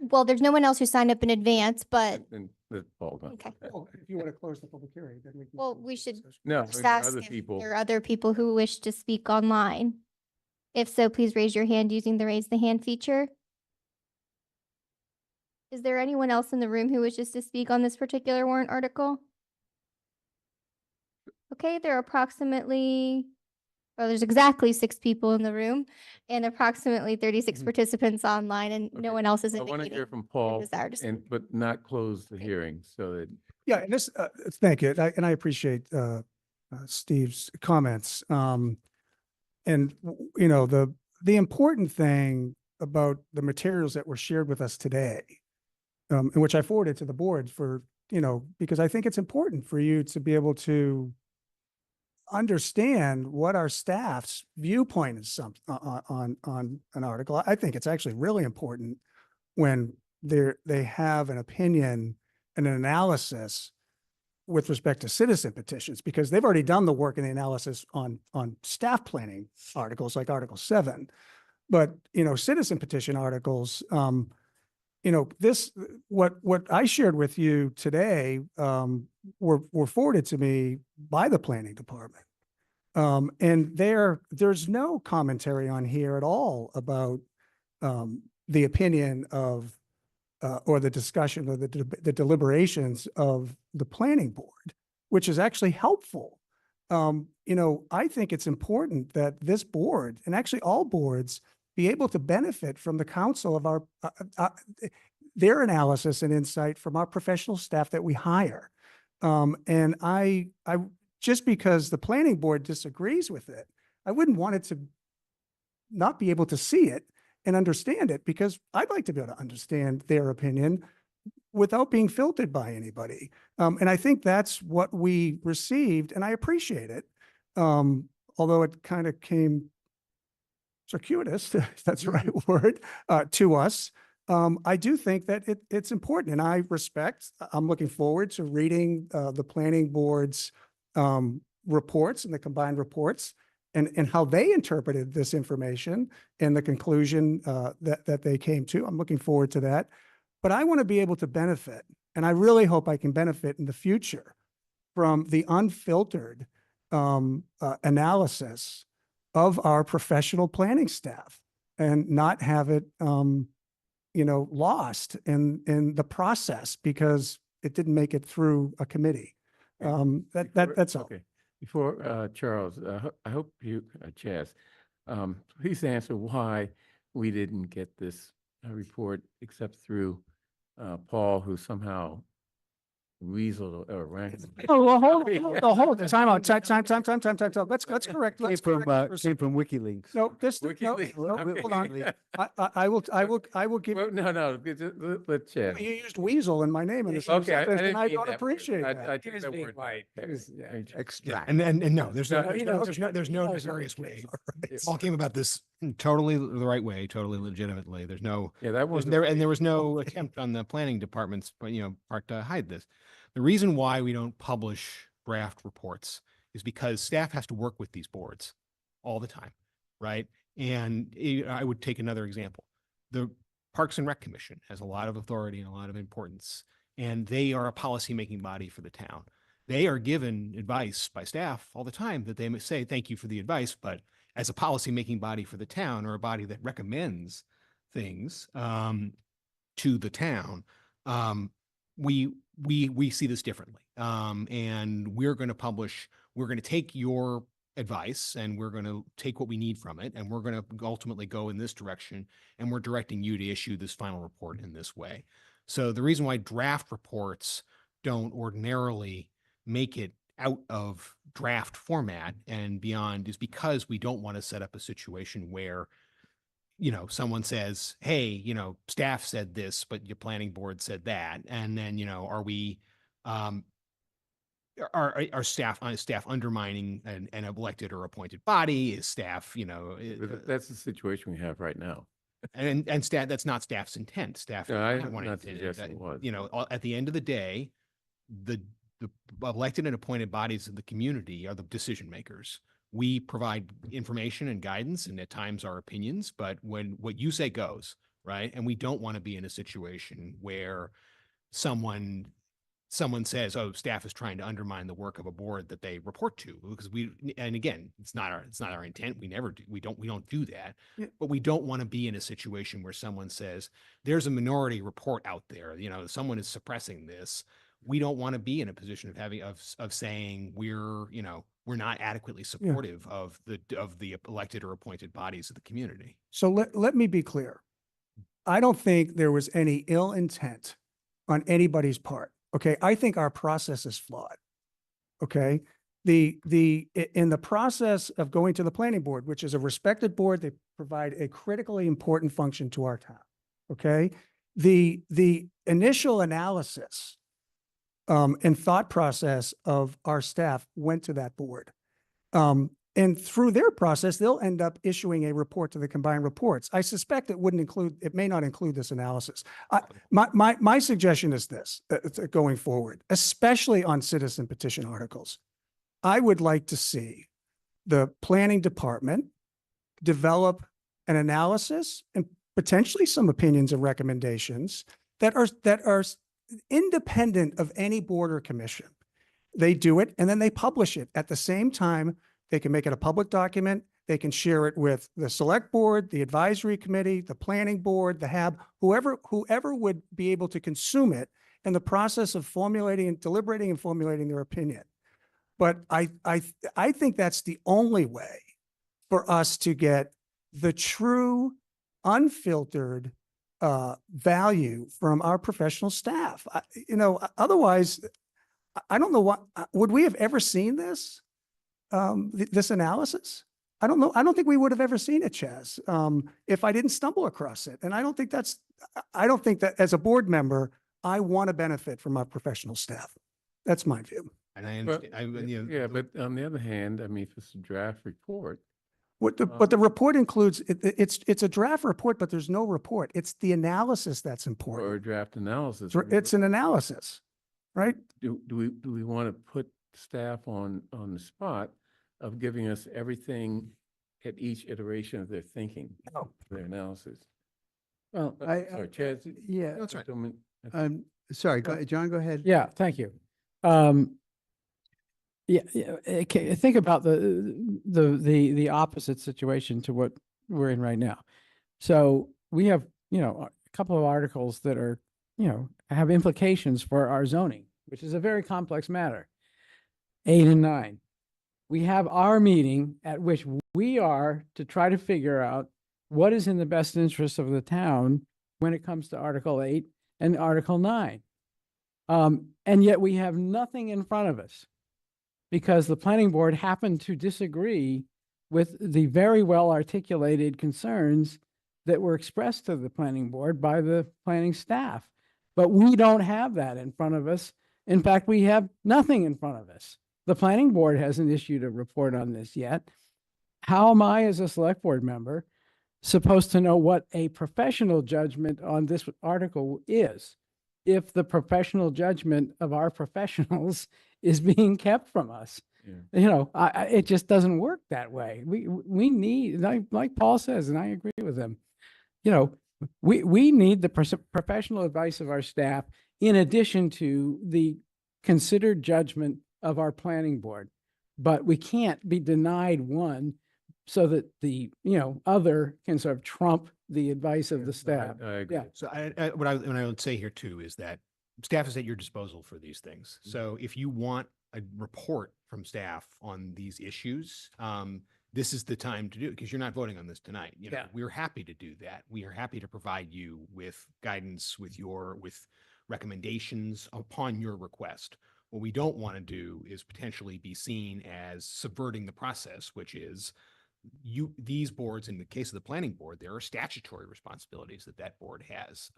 [SPEAKER 6] Well, there's no one else who signed up in advance, but
[SPEAKER 1] Then let Paul go.
[SPEAKER 6] okay.
[SPEAKER 4] Well, if you want to close the public hearing, then we can.
[SPEAKER 6] Well, we should
[SPEAKER 1] No,
[SPEAKER 6] just
[SPEAKER 1] there are
[SPEAKER 6] ask
[SPEAKER 1] other
[SPEAKER 6] if
[SPEAKER 1] people.
[SPEAKER 6] there are other people who wish to speak online. If so, please raise your hand using the raise the hand feature. Is there anyone else in the room who wishes to speak on this particular warrant article? Okay, there are approximately or there's exactly 6 people in the room and approximately 36
[SPEAKER 1] Mhm.
[SPEAKER 6] participants online, and no
[SPEAKER 1] Okay.
[SPEAKER 6] one else is
[SPEAKER 1] I want to
[SPEAKER 6] indicating
[SPEAKER 1] hear from
[SPEAKER 6] a
[SPEAKER 1] Paul,
[SPEAKER 6] desire to speak.
[SPEAKER 1] and, but not close the hearing so that.
[SPEAKER 4] Yeah, and this, thank you. And I appreciate Steve's comments. And you know, the important thing about the materials that were shared with us today, and which I forwarded to the board for, you know, because I think it's important for you to be able to understand what our staff's viewpoint is on an article. I think it's actually really important when they have an opinion and an analysis with respect to citizen petitions, because they've already done the work and the analysis on staff planning articles like Article 7. But, you know, citizen petition articles, you know, what I shared with you today, were forwarded to me by the planning department. And there's no commentary on here at all about, the opinion of, or the discussion or the deliberations of the planning board, which is actually helpful. You know, I think it's important that this board, and actually all boards, be able to benefit from the counsel of our, their analysis and insight from our professional staff that we hire. And I just because the planning board disagrees with it, I wouldn't want it to not be able to see it and understand it, because I'd like to be able to understand their opinion without being filtered by anybody. And I think that's what we received, and I appreciate it. Although it kind of came circuitous, if that's the right word, to us. I do think that it's important, and I I'm looking forward to reading the planning board's reports and the combined reports, and how they interpreted this information and the conclusion that they came to. I'm looking forward to that. But I want to be able to benefit, and I really hope I can benefit in the future from the unfiltered analysis of our professional planning staff, and not have it, you know, lost in the process because it didn't make it through a committee. That's all.
[SPEAKER 1] Okay. Before, Charles, I hope you, Chaz, please answer why we didn't get this report except through Paul, who somehow weaseled or ran.
[SPEAKER 4] Oh, well, hold this. Time. Let's correct. Let's
[SPEAKER 2] Came
[SPEAKER 4] correct.
[SPEAKER 2] from WikiLeaks.
[SPEAKER 4] No,
[SPEAKER 1] WikiLeaks.
[SPEAKER 4] no,
[SPEAKER 1] Okay.
[SPEAKER 4] hold on. I will give.
[SPEAKER 1] Well, no, let Chaz.
[SPEAKER 4] You used weasel in my name in this
[SPEAKER 1] Okay, I
[SPEAKER 4] sentence,
[SPEAKER 1] didn't
[SPEAKER 4] and I
[SPEAKER 1] mean
[SPEAKER 4] don't
[SPEAKER 1] that word.
[SPEAKER 4] appreciate
[SPEAKER 1] I
[SPEAKER 4] that.
[SPEAKER 1] took that word right.
[SPEAKER 2] Extract.
[SPEAKER 3] And no, there's no,
[SPEAKER 1] No,
[SPEAKER 3] there's no nefarious way. It all came about this totally the right way, totally legitimately. There's no,
[SPEAKER 1] Yeah, that was
[SPEAKER 3] there was no attempt on the planning department's, part to hide this. The reason why we don't publish draft reports is because staff has to work with these boards all the time, right? And I would take another example. The Parks and Rec Commission has a lot of authority and a lot of importance, and they are a policymaking body for the town. They are given advice by staff all the time that they may say, thank you for the advice, but as a policymaking body for the town, or a body that recommends things to the town, we see this differently. And we're going to take your advice, and we're going to take what we need from it, and we're going to ultimately go in this direction, and we're directing you to issue this final report in this way. So the reason why draft reports don't ordinarily make it out of draft format and beyond is because we don't want to set up a situation where, someone says, hey, staff said this, but your planning board said that. And then, are we, are staff undermining an elected or appointed body? Is staff,
[SPEAKER 1] That's the situation we have right now.
[SPEAKER 3] and staff, that's not staff's intent. Staff,
[SPEAKER 1] No, I'm
[SPEAKER 3] don't want
[SPEAKER 1] not
[SPEAKER 3] it-
[SPEAKER 1] suggesting it was.
[SPEAKER 3] At the end of the day, the elected and appointed bodies of the community are the decision makers. We provide information and guidance, and at times our opinions, but when what you say goes, right? And we don't want to be in a situation where someone says, oh, staff is trying to undermine the work of a board that they report to, because and again, it's not our intent. We never do. We don't do that.
[SPEAKER 4] Yeah.
[SPEAKER 3] But we don't want to be in a situation where someone says there's a minority report out there, someone is suppressing this. We don't want to be in a position of saying we're we're not adequately supportive of the elected or appointed bodies of the community.
[SPEAKER 4] So let me be clear. I don't think there was any ill intent on anybody's part. Okay. I think our process is flawed. Okay. In the process of going to the planning board, which is a respected board, they provide a critically important function to our town. Okay. The initial analysis and thought process of our staff went to that board. And through their process, they'll end up issuing a report to the combined reports. I suspect it may not include this analysis. My suggestion is this, going forward, especially on citizen petition articles. I would like to see the planning department develop an analysis and potentially some opinions and recommendations that are independent of any board or commission. They do it and then they publish it at the same time. They can make it a public document. They can share it with the select board, the advisory committee, the planning board, the HAB, whoever would be able to consume it in the process of formulating and deliberating and formulating their opinion. But I think that's the only way for us to get the true, unfiltered value from our professional staff. Otherwise, I don't know would we have ever seen this? This analysis? I don't know. I don't think we would have ever seen it, Chaz, if I didn't stumble across it. And I don't think that as a board member, I want to benefit from our professional staff. That's my view.
[SPEAKER 3] And I
[SPEAKER 1] Well,
[SPEAKER 3] understand,
[SPEAKER 1] yeah, but on the other hand, I mean, if it's a draft report.
[SPEAKER 4] But the report includes, it's a draft report, but there's no report. It's the analysis that's
[SPEAKER 1] Or
[SPEAKER 4] important.
[SPEAKER 1] a draft analysis.
[SPEAKER 4] It's an analysis, right?
[SPEAKER 1] Do we want to put staff on the spot of giving us everything at each iteration of their thinking, their analysis?
[SPEAKER 5] Well,
[SPEAKER 1] Sorry, Chaz.
[SPEAKER 2] Yeah.
[SPEAKER 3] that's right.
[SPEAKER 2] Sorry, John, go ahead.
[SPEAKER 5] Yeah, thank you. Okay, think about the opposite situation to what we're in right now. So we have, a couple of articles that are, have implications for our zoning, which is a very complex matter. 8 and 9. We have our meeting at which we are to try to figure out what is in the best interest of the town when it comes to Article 8 and Article 9. And yet we have nothing in front of us because the planning board happened to disagree with the very well articulated concerns that were expressed to the planning board by the planning staff. But we don't have that in front of us. In fact, we have nothing in front of us. The planning board hasn't issued a report on this yet. How am I, as a select board member, supposed to know what a professional judgment on this article is if the professional judgment of our professionals is being kept from us?
[SPEAKER 1] Yeah.
[SPEAKER 5] It just doesn't work that way. We need, like Paul says, and I agree with him, we need the professional advice of our staff in addition to the considered judgment of our planning board. But we can't be denied one so that the, other can sort of trump the advice of the staff.
[SPEAKER 1] I agree.
[SPEAKER 5] Yeah.
[SPEAKER 3] So what I would say here too is that staff is at your disposal for these things. So if you want a report from staff on these issues, this is the time to do it because you're not voting on this tonight.
[SPEAKER 5] Yeah.
[SPEAKER 3] We're happy to do that. We are happy to provide you with guidance, with recommendations upon your request. What we don't want to do is potentially be seen as subverting the process, which is these boards, in the case of the planning board, there are statutory responsibilities that board has.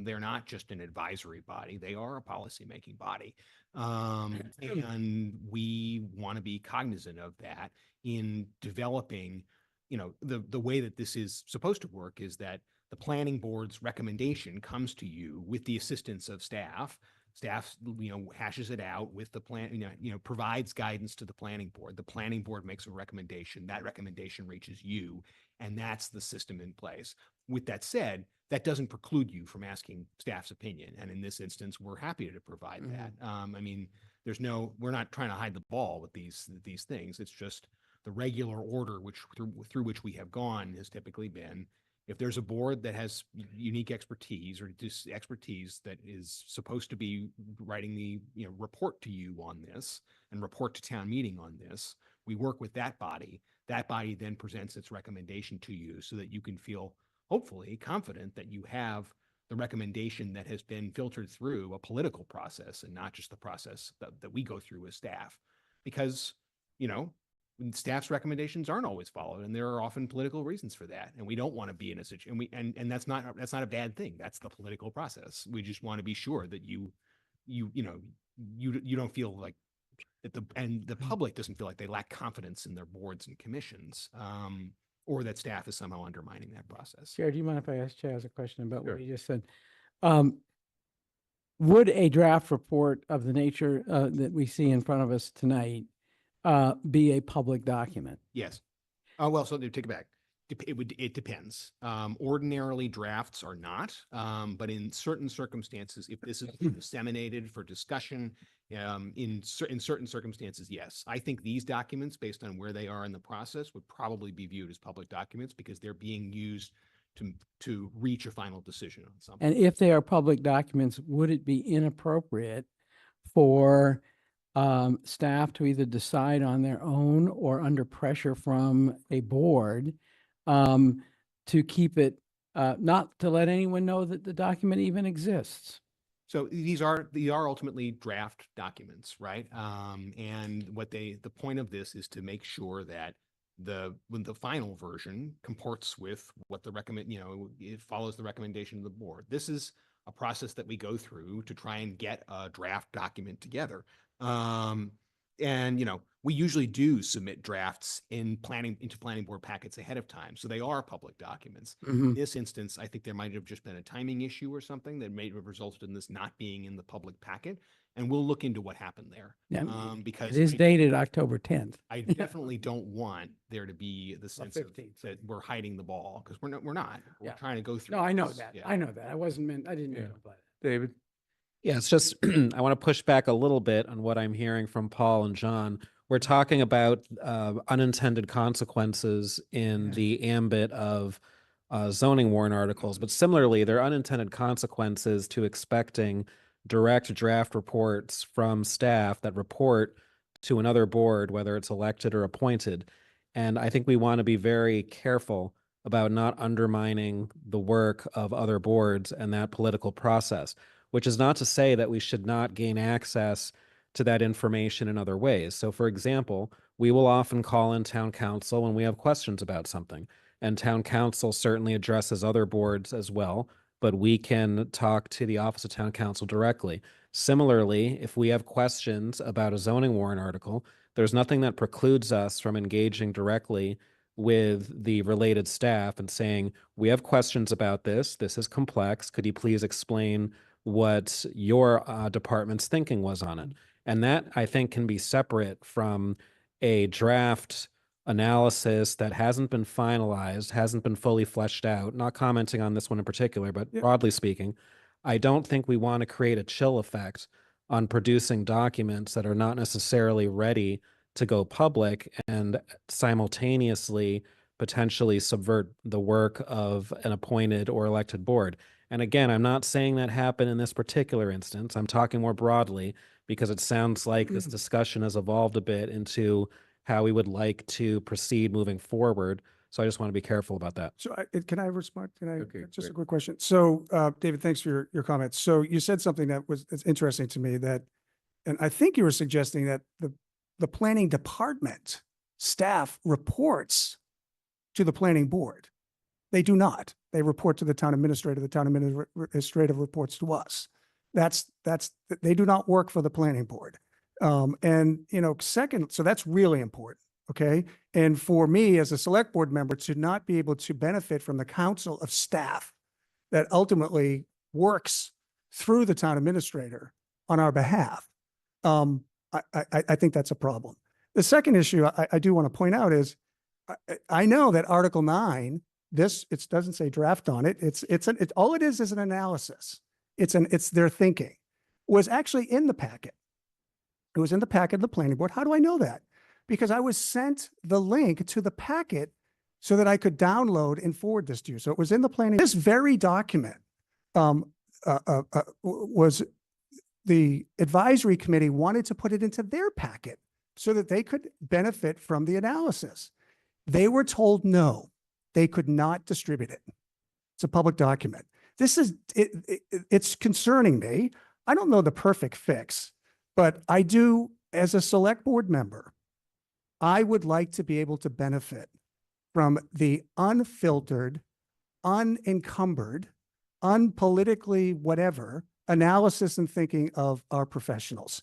[SPEAKER 3] They're not just an advisory body. They are a policymaking body. And we want to be cognizant of that in developing, the way that this is supposed to work is that the planning board's recommendation comes to you with the assistance of staff. Staff, hashes it out with the plan, provides guidance to the planning board. The planning board makes a recommendation. That recommendation reaches you, and that's the system in place. With that said, that doesn't preclude you from asking staff's opinion. And in this instance, we're happy to provide that. We're not trying to hide the ball with these things. It's just the regular order through which we have gone has typically been, if there's a board that has unique expertise or just expertise that is supposed to be writing the report to you on this and report to town meeting on this, We work with that body. That body then presents its recommendation to you so that you can feel hopefully confident that you have the recommendation that has been filtered through a political process and not just the process that we go through as staff. Because, you know, staff's recommendations aren't always followed, and there are often political reasons for that. And we don't want to be in a situation, and that's not a bad thing. That's the political process. We just want to be sure that you don't feel like that the public doesn't feel like they lack confidence in their boards and commissions, or that staff is somehow undermining that process.
[SPEAKER 5] Chair, do you mind if I ask Chaz a question about
[SPEAKER 3] Sure.
[SPEAKER 5] what he just said? Would a draft report of the nature that we see in front of us tonight be a public document?
[SPEAKER 3] Yes. Well, so to take it back, it depends. Ordinarily, drafts are not, but in certain circumstances, if this is disseminated for discussion, in certain circumstances, yes. I think these documents, based on where they are in the process, would probably be viewed as public documents because they're being used to reach a final decision on something.
[SPEAKER 5] And if they are public documents, would it be inappropriate for staff to either decide on their own or under pressure from a board to keep it, not to let anyone know that the document even exists?
[SPEAKER 3] So these are ultimately draft documents, right? And the point of this is to make sure that when the final version comports with what it follows the recommendation of the board. This is a process that we go through to try and get a draft document together. And we usually do submit drafts into planning board packets ahead of time, so they are public documents. In this instance, I think there might have just been a timing issue or something that may have resulted in this not being in the public packet, and we'll look into what happened there.
[SPEAKER 5] Yeah,
[SPEAKER 3] Because
[SPEAKER 5] it is dated October 10th.
[SPEAKER 3] I definitely don't want there to be the sense of
[SPEAKER 5] 15th.
[SPEAKER 3] that we're hiding the ball, because we're not. We're
[SPEAKER 5] Yeah.
[SPEAKER 3] trying to go through.
[SPEAKER 5] No, I know
[SPEAKER 3] this.
[SPEAKER 5] that.
[SPEAKER 3] Yeah.
[SPEAKER 5] I know that. I didn't mean to imply that.
[SPEAKER 1] David?
[SPEAKER 16] Yeah, it's just, I want to push back a little bit on what I'm hearing from Paul and John. We're talking about unintended consequences in the ambit of zoning warrant articles, but similarly, there are unintended consequences to expecting direct draft reports from staff that report to another board, whether it's elected or appointed. And I think we want to be very careful about not undermining the work of other boards and that political process, which is not to say that we should not gain access to that information in other ways. So for example, we will often call in town council when we have questions about something, and town council certainly addresses other boards as well, but we can talk to the office of town council directly. Similarly, if we have questions about a zoning warrant article, there's nothing that precludes us from engaging directly with the related staff and saying, we have questions about this. This is complex. Could you please explain what your department's thinking was on it? And that, I think, can be separate from a draft analysis that hasn't been finalized, hasn't been fully fleshed out. Not commenting on this one in particular, but broadly speaking, I don't think we want to create a chill effect on producing documents that are not necessarily ready to go public and simultaneously potentially subvert the work of an appointed or elected board. And again, I'm not saying that happened in this particular instance. I'm talking more broadly because it sounds like this discussion has evolved a bit into how we would like to proceed moving forward. So I just want to be careful about that.
[SPEAKER 4] So can I respond?
[SPEAKER 1] Okay,
[SPEAKER 4] Just a
[SPEAKER 1] great.
[SPEAKER 4] quick question. So David, thanks for your comments. So you said something that's interesting to me and I think you were suggesting that the planning department staff reports to the planning board. They do not. They report to the town administrator. The town administrative reports to us. They do not work for the planning board. And second, so that's really important. Okay. And for me as a select board member to not be able to benefit from the council of staff that ultimately works through the town administrator on our behalf, I think that's a problem. The second issue I do want to point out is I know that Article 9, it doesn't say draft on it. All it is an analysis. It's their thinking was actually in the packet. It was in the packet of the planning board. How do I know that? Because I was sent the link to the packet so that I could download and forward this to you. So it was in the planning. This very document was the advisory committee wanted to put it into their packet so that they could benefit from the analysis. They were told no, they could not distribute it. It's a public document. This is, it's concerning me. I don't know the perfect fix, but I do, as a select board member, I would like to be able to benefit from the unfiltered, unencumbered, unpolitically whatever analysis and thinking of our professionals.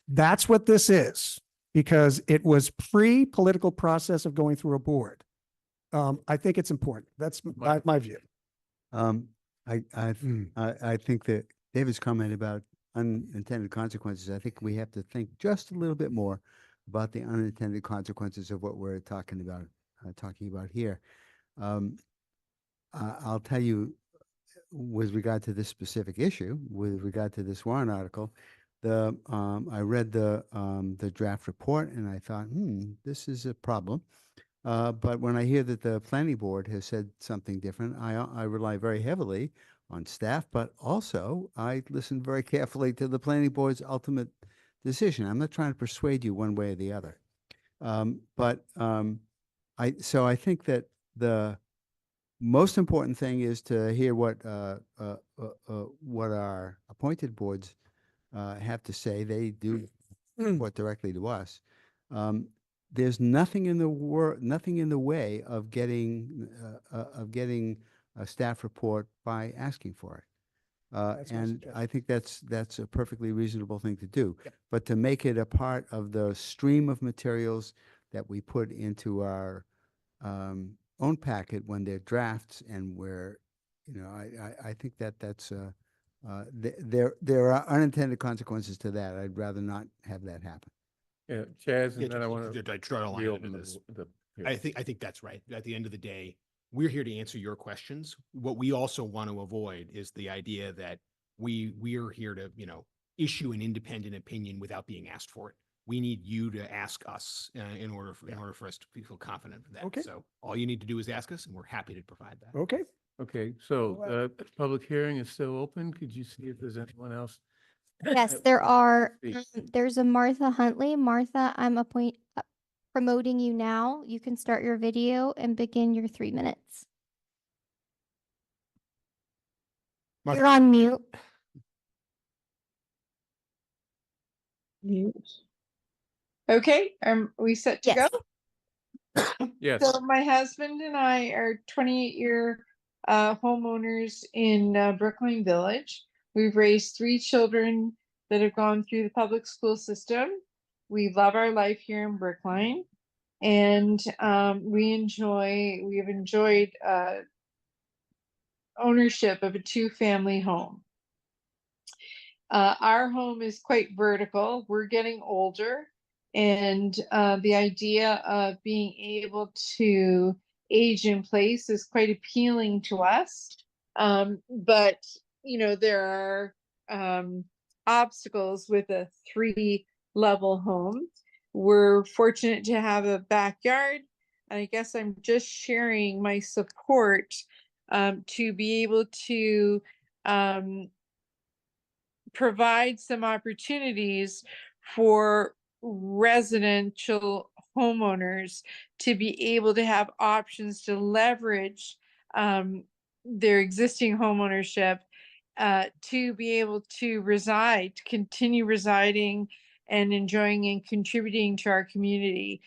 [SPEAKER 4] That's what this is, because it was pre-political process of going through a board. I think it's important. That's my view.
[SPEAKER 2] I think that David's comment about unintended consequences, I think we have to think just a little bit more about the unintended consequences of what we're talking about here. I'll tell you, with regard to this specific issue, with regard to this warrant article, I read the draft report and I thought, this is a problem. But when I hear that the planning board has said something different, I rely very heavily on staff, but also I listen very carefully to the planning board's ultimate decision. I'm not trying to persuade you one way or the other. So I think that the most important thing is to hear what our appointed boards have to say. They do report directly to us. There's nothing in the way of getting a staff report by asking for it. And I think that's a perfectly reasonable thing to do.
[SPEAKER 4] Yep.
[SPEAKER 2] But to make it a part of the stream of materials that we put into our own packet when they're drafts, and where, I think that's there are unintended consequences to that. I'd rather not have that happen.
[SPEAKER 1] Yeah, Chaz,
[SPEAKER 3] Yeah,
[SPEAKER 1] and then I want
[SPEAKER 3] just to draw a line
[SPEAKER 1] reopen
[SPEAKER 3] under this.
[SPEAKER 1] the
[SPEAKER 3] I think that's right. At the end of the day, we're here to answer your questions. What we also want to avoid is the idea that we're here to, issue an independent opinion without being asked for it. We need you to ask us in order for us to feel confident of that.
[SPEAKER 4] Okay.
[SPEAKER 3] So all you need to do is ask us, and we're happy to provide that.
[SPEAKER 4] Okay.
[SPEAKER 1] Okay, so the public hearing is still open. Could you see if there's anyone else?
[SPEAKER 6] Yes,
[SPEAKER 1] that
[SPEAKER 6] there
[SPEAKER 1] wants
[SPEAKER 6] are.
[SPEAKER 1] to speak?
[SPEAKER 6] There's a Martha Huntley. Martha, I'm promoting you now. You can start your video and begin your 3 minutes.
[SPEAKER 3] Martha.
[SPEAKER 6] You're on mute.
[SPEAKER 9] Okay, we set to
[SPEAKER 6] Yes.
[SPEAKER 9] go?
[SPEAKER 1] Yes.
[SPEAKER 9] So my husband and I are 28-year homeowners in Brookline Village. We've raised 3 children that have gone through the public school system. We love our life here in Brookline, and we have enjoyed ownership of a 2-family home. Our home is quite vertical. We're getting older, and the idea of being able to age in place is quite appealing to us. But there are obstacles with a 3-level home. We're fortunate to have a backyard, and I guess I'm just sharing my support to be able to provide some opportunities for residential homeowners to be able to have options to leverage their existing homeownership to be able to continue residing and enjoying and contributing to our community.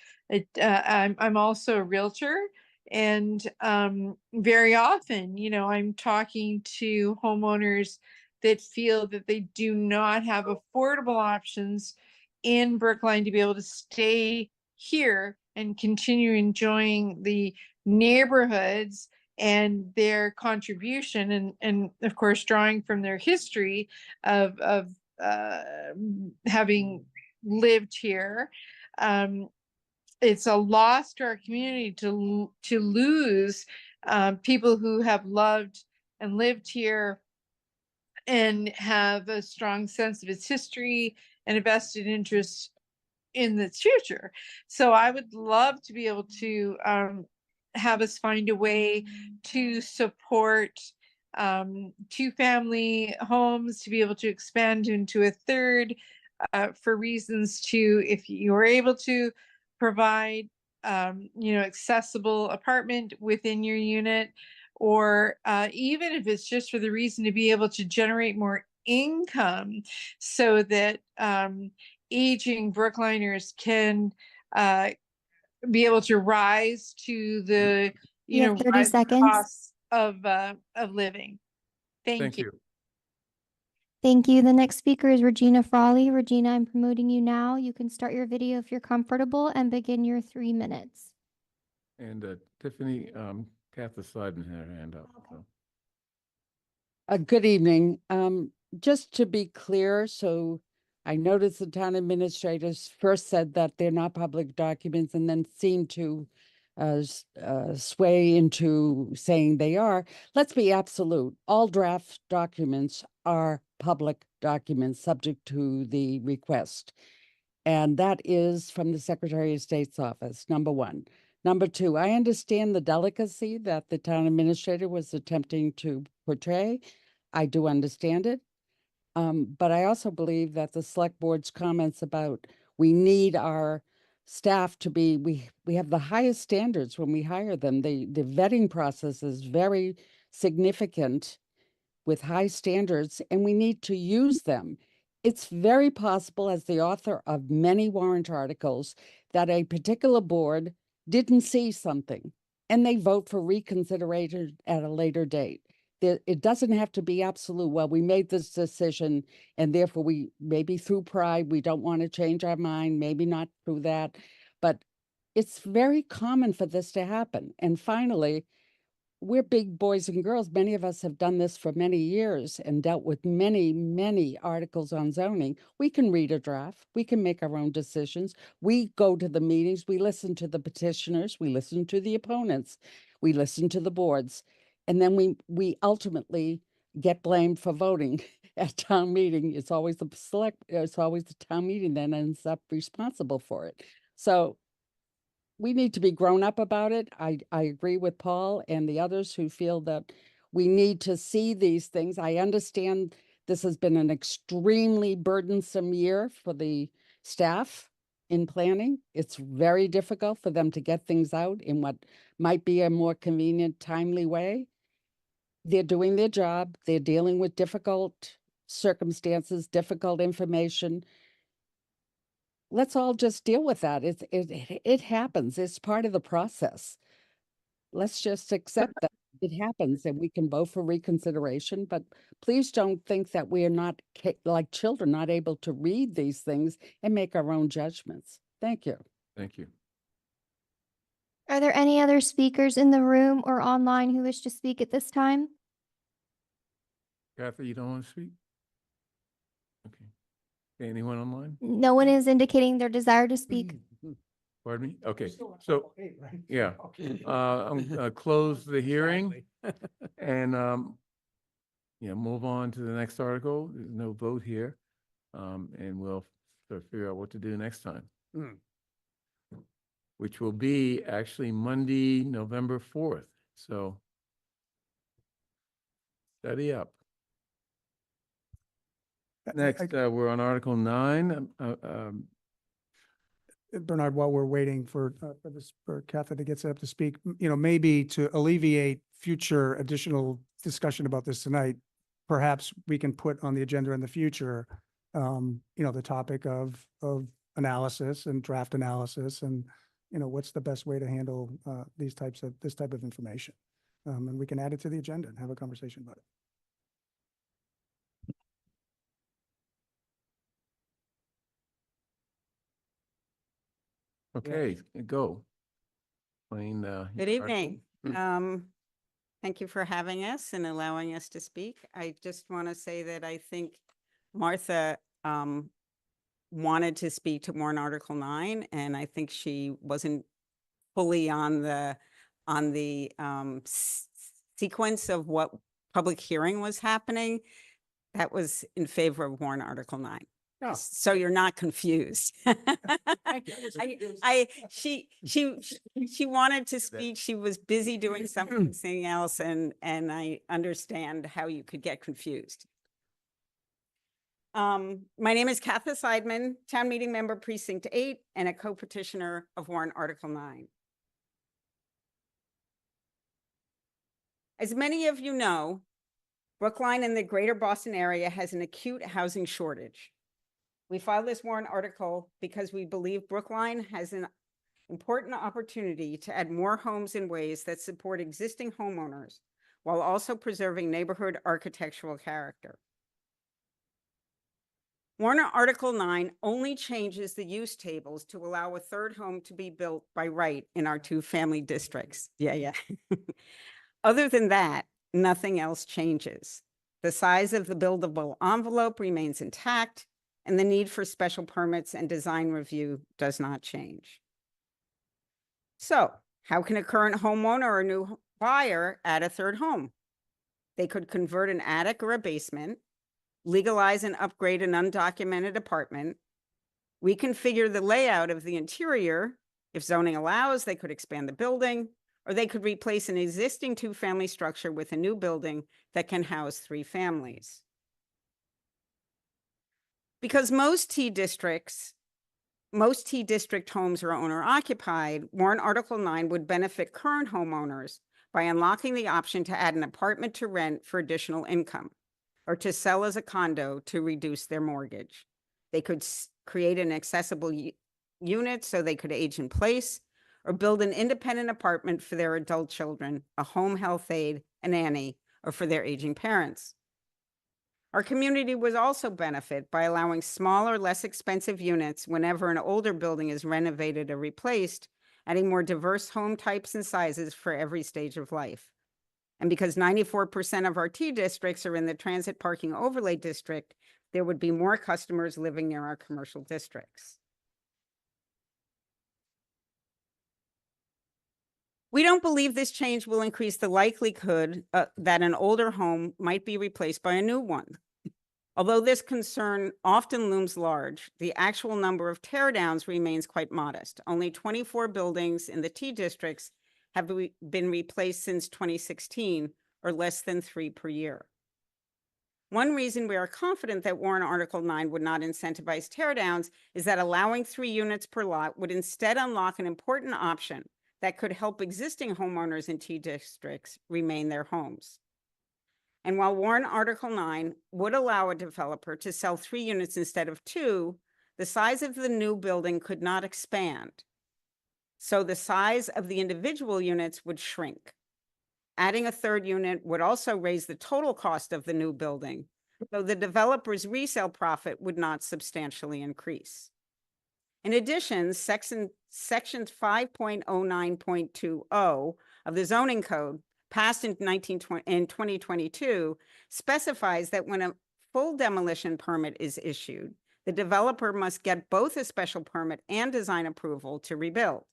[SPEAKER 9] I'm also a realtor, and very often, I'm talking to homeowners that feel that they do not have affordable options in Brookline to be able to stay here and continue enjoying the neighborhoods and their contribution, and of course drawing from their history of having lived here. It's a loss to our community to lose people who have loved and lived here and have a strong sense of its history and a vested interest in its future. So I would love to be able to have us find a way to support 2-family homes, to be able to expand into a 3rd for reasons to, if you are able to provide, accessible apartment within your unit, or even if it's just for the reason to be able to generate more income so that aging Brookliners can be able to rise to the,
[SPEAKER 6] You have 30
[SPEAKER 9] rising
[SPEAKER 6] seconds.
[SPEAKER 9] costs of living. Thank you.
[SPEAKER 6] Thank you. The next speaker is Regina Frawley. Regina, I'm promoting you now. You can start your video if you're comfortable and begin your 3 minutes.
[SPEAKER 1] And Tiffany, Kathy Slyden had her hand up. So.
[SPEAKER 10] Good evening. Just to be clear, so I noticed the town administrators first said that they're not public documents and then seemed to sway into saying they are. Let's be absolute. All draft documents are public documents subject to the request. And that is from the Secretary of State's office, number one. Number two, I understand the delicacy that the town administrator was attempting to portray. I do understand it. But I also believe that the select board's comments about we need our staff to be, we have the highest standards when we hire them. The vetting process is very significant with high standards, and we need to use them. It's very possible, as the author of many warrant articles, that a particular board didn't see something and they vote for reconsideration at a later date. It doesn't have to be absolute. Well, we made this decision and therefore we, maybe through pride, we don't want to change our mind, maybe not through that, but it's very common for this to happen. And finally, we're big boys and girls. Many of us have done this for many years and dealt with many, many articles on zoning. We can read a draft. We can make our own decisions. We go to the meetings. We listen to the petitioners. We listen to the opponents. We listen to the boards. And then we ultimately get blamed for voting at town meeting. It's always the town meeting that ends up responsible for it. So we need to be grown up about it. I agree with Paul and the others who feel that we need to see these things. I understand this has been an extremely burdensome year for the staff in planning. It's very difficult for them to get things out in what might be a more convenient, timely way. They're doing their job. They're dealing with difficult circumstances, difficult information. Let's all just deal with that. It happens. It's part of the process. Let's just accept that it happens and we can vote for reconsideration, but please don't think that we are not like children, not able to read these things and make our own judgments. Thank you.
[SPEAKER 1] Thank you.
[SPEAKER 6] Are there any other speakers in the room or online who wish to speak at this time?
[SPEAKER 1] Kathy, you don't want to speak? Okay. Anyone online?
[SPEAKER 6] No one is indicating their desire to speak.
[SPEAKER 1] Pardon me? Okay, so, yeah, I'm gonna close the hearing and, move on to the next article. There's no vote here. And we'll sort of figure out what to do next time. Which will be actually Monday, November 4th. So study up. Next, we're on Article 9.
[SPEAKER 4] Bernard, while we're waiting for Kathy to get set up to speak, maybe to alleviate future additional discussion about this tonight, perhaps we can put on the agenda in the future, the topic of analysis and draft analysis and, what's the best way to handle this type of information. And we can add it to the agenda and have a conversation about it.
[SPEAKER 1] Okay, go. Plain,
[SPEAKER 22] Good evening. Thank you for having us and allowing us to speak. I just want to say that I think Martha wanted to speak to warrant Article 9, and I think she wasn't fully on the sequence of what public hearing was happening. That was in favor of warrant Article 9.
[SPEAKER 4] Oh.
[SPEAKER 22] So you're not confused. She wanted to speak. She was busy doing something else, and I understand how you could get confused. My name is Katha Seidman, Town Meeting Member Precinct 8 and a co-petitioner of warrant Article 9. As many of you know, Brookline and the greater Boston area has an acute housing shortage. We filed this warrant article because we believe Brookline has an important opportunity to add more homes in ways that support existing homeowners while also preserving neighborhood architectural character. Warrant Article 9 only changes the use tables to allow a third home to be built by right in our two family districts. Yeah. Other than that, nothing else changes. The size of the buildable envelope remains intact, and the need for special permits and design review does not change. So, how can a current homeowner or new buyer add a third home? They could convert an attic or a basement, legalize and upgrade an undocumented apartment, reconfigure the layout of the interior. If zoning allows, they could expand the building, or they could replace an existing two-family structure with a new building that can house 3 families. Because most T district homes are owner occupied, warrant Article 9 would benefit current homeowners by unlocking the option to add an apartment to rent for additional income, or to sell as a condo to reduce their mortgage. They could create an accessible unit so they could age in place, or build an independent apartment for their adult children, a home health aide, a nanny, or for their aging parents. Our community would also benefit by allowing smaller, less expensive units whenever an older building is renovated or replaced, adding more diverse home types and sizes for every stage of life. And because 94% of our T districts are in the transit parking overlay district, there would be more customers living near our commercial districts. We don't believe this change will increase the likelihood that an older home might be replaced by a new one. Although this concern often looms large, the actual number of teardowns remains quite modest. Only 24 buildings in the T districts have been replaced since 2016, or less than 3 per year. One reason we are confident that warrant Article 9 would not incentivize teardowns is that allowing 3 units per lot would instead unlock an important option that could help existing homeowners in T districts remain their homes. And while warrant Article 9 would allow a developer to sell 3 units instead of 2, the size of the new building could not expand. So the size of the individual units would shrink. Adding a third unit would also raise the total cost of the new building, though the developer's resale profit would not substantially increase. In addition, Section 5.09.20 of the zoning code, passed in 2022, specifies that when a full demolition permit is issued, the developer must get both a special permit and design approval to rebuild.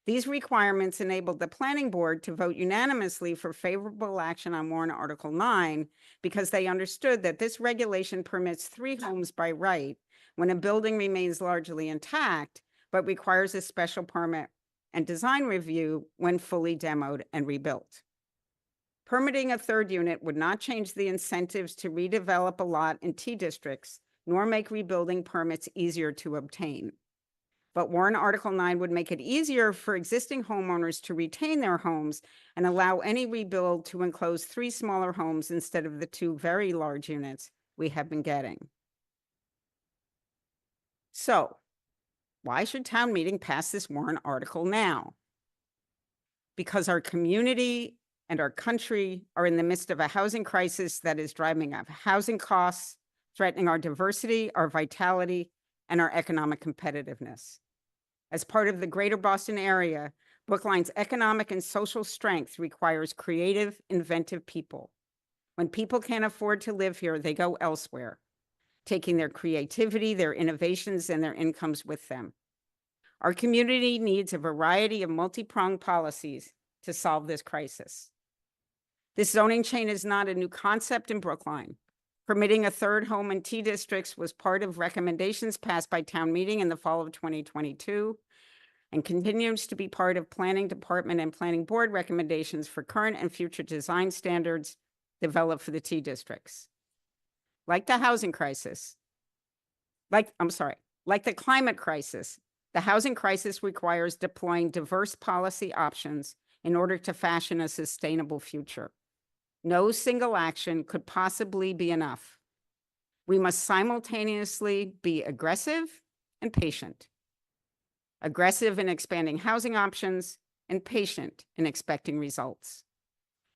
[SPEAKER 22] These requirements enabled the planning board to vote unanimously for favorable action on warrant Article 9 because they understood that this regulation permits 3 homes by right when a building remains largely intact, but requires a special permit and design review when fully demoed and rebuilt. Permitting a third unit would not change the incentives to redevelop a lot in T districts, nor make rebuilding permits easier to obtain. But warrant Article 9 would make it easier for existing homeowners to retain their homes and allow any rebuild to enclose 3 smaller homes instead of the 2 very large units we have been getting. So, why should town meeting pass this warrant article now? Because our community and our country are in the midst of a housing crisis that is driving up housing costs, threatening our diversity, our vitality, and our economic competitiveness. As part of the greater Boston area, Brookline's economic and social strength requires creative, inventive people. When people can't afford to live here, they go elsewhere, taking their creativity, their innovations, and their incomes with them. Our community needs a variety of multi-pronged policies to solve this crisis. This zoning change is not a new concept in Brookline. Permitting a third home in T districts was part of recommendations passed by town meeting in the fall of 2022 and continues to be part of planning department and planning board recommendations for current and future design standards developed for the T districts. like the housing crisis, like the climate crisis, the housing crisis requires deploying diverse policy options in order to fashion a sustainable future. No single action could possibly be enough. We must simultaneously be aggressive and patient. Aggressive in expanding housing options and patient in expecting results.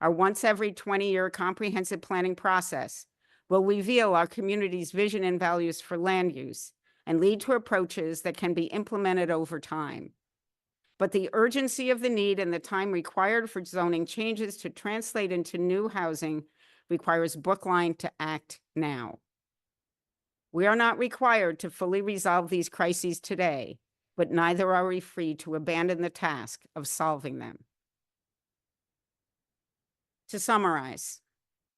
[SPEAKER 22] Our once every 20-year comprehensive planning process will reveal our community's vision and values for land use and lead to approaches that can be implemented over time. But the urgency of the need and the time required for zoning changes to translate into new housing requires Brookline to act now. We are not required to fully resolve these crises today, but neither are we free to abandon the task of solving them. To summarize,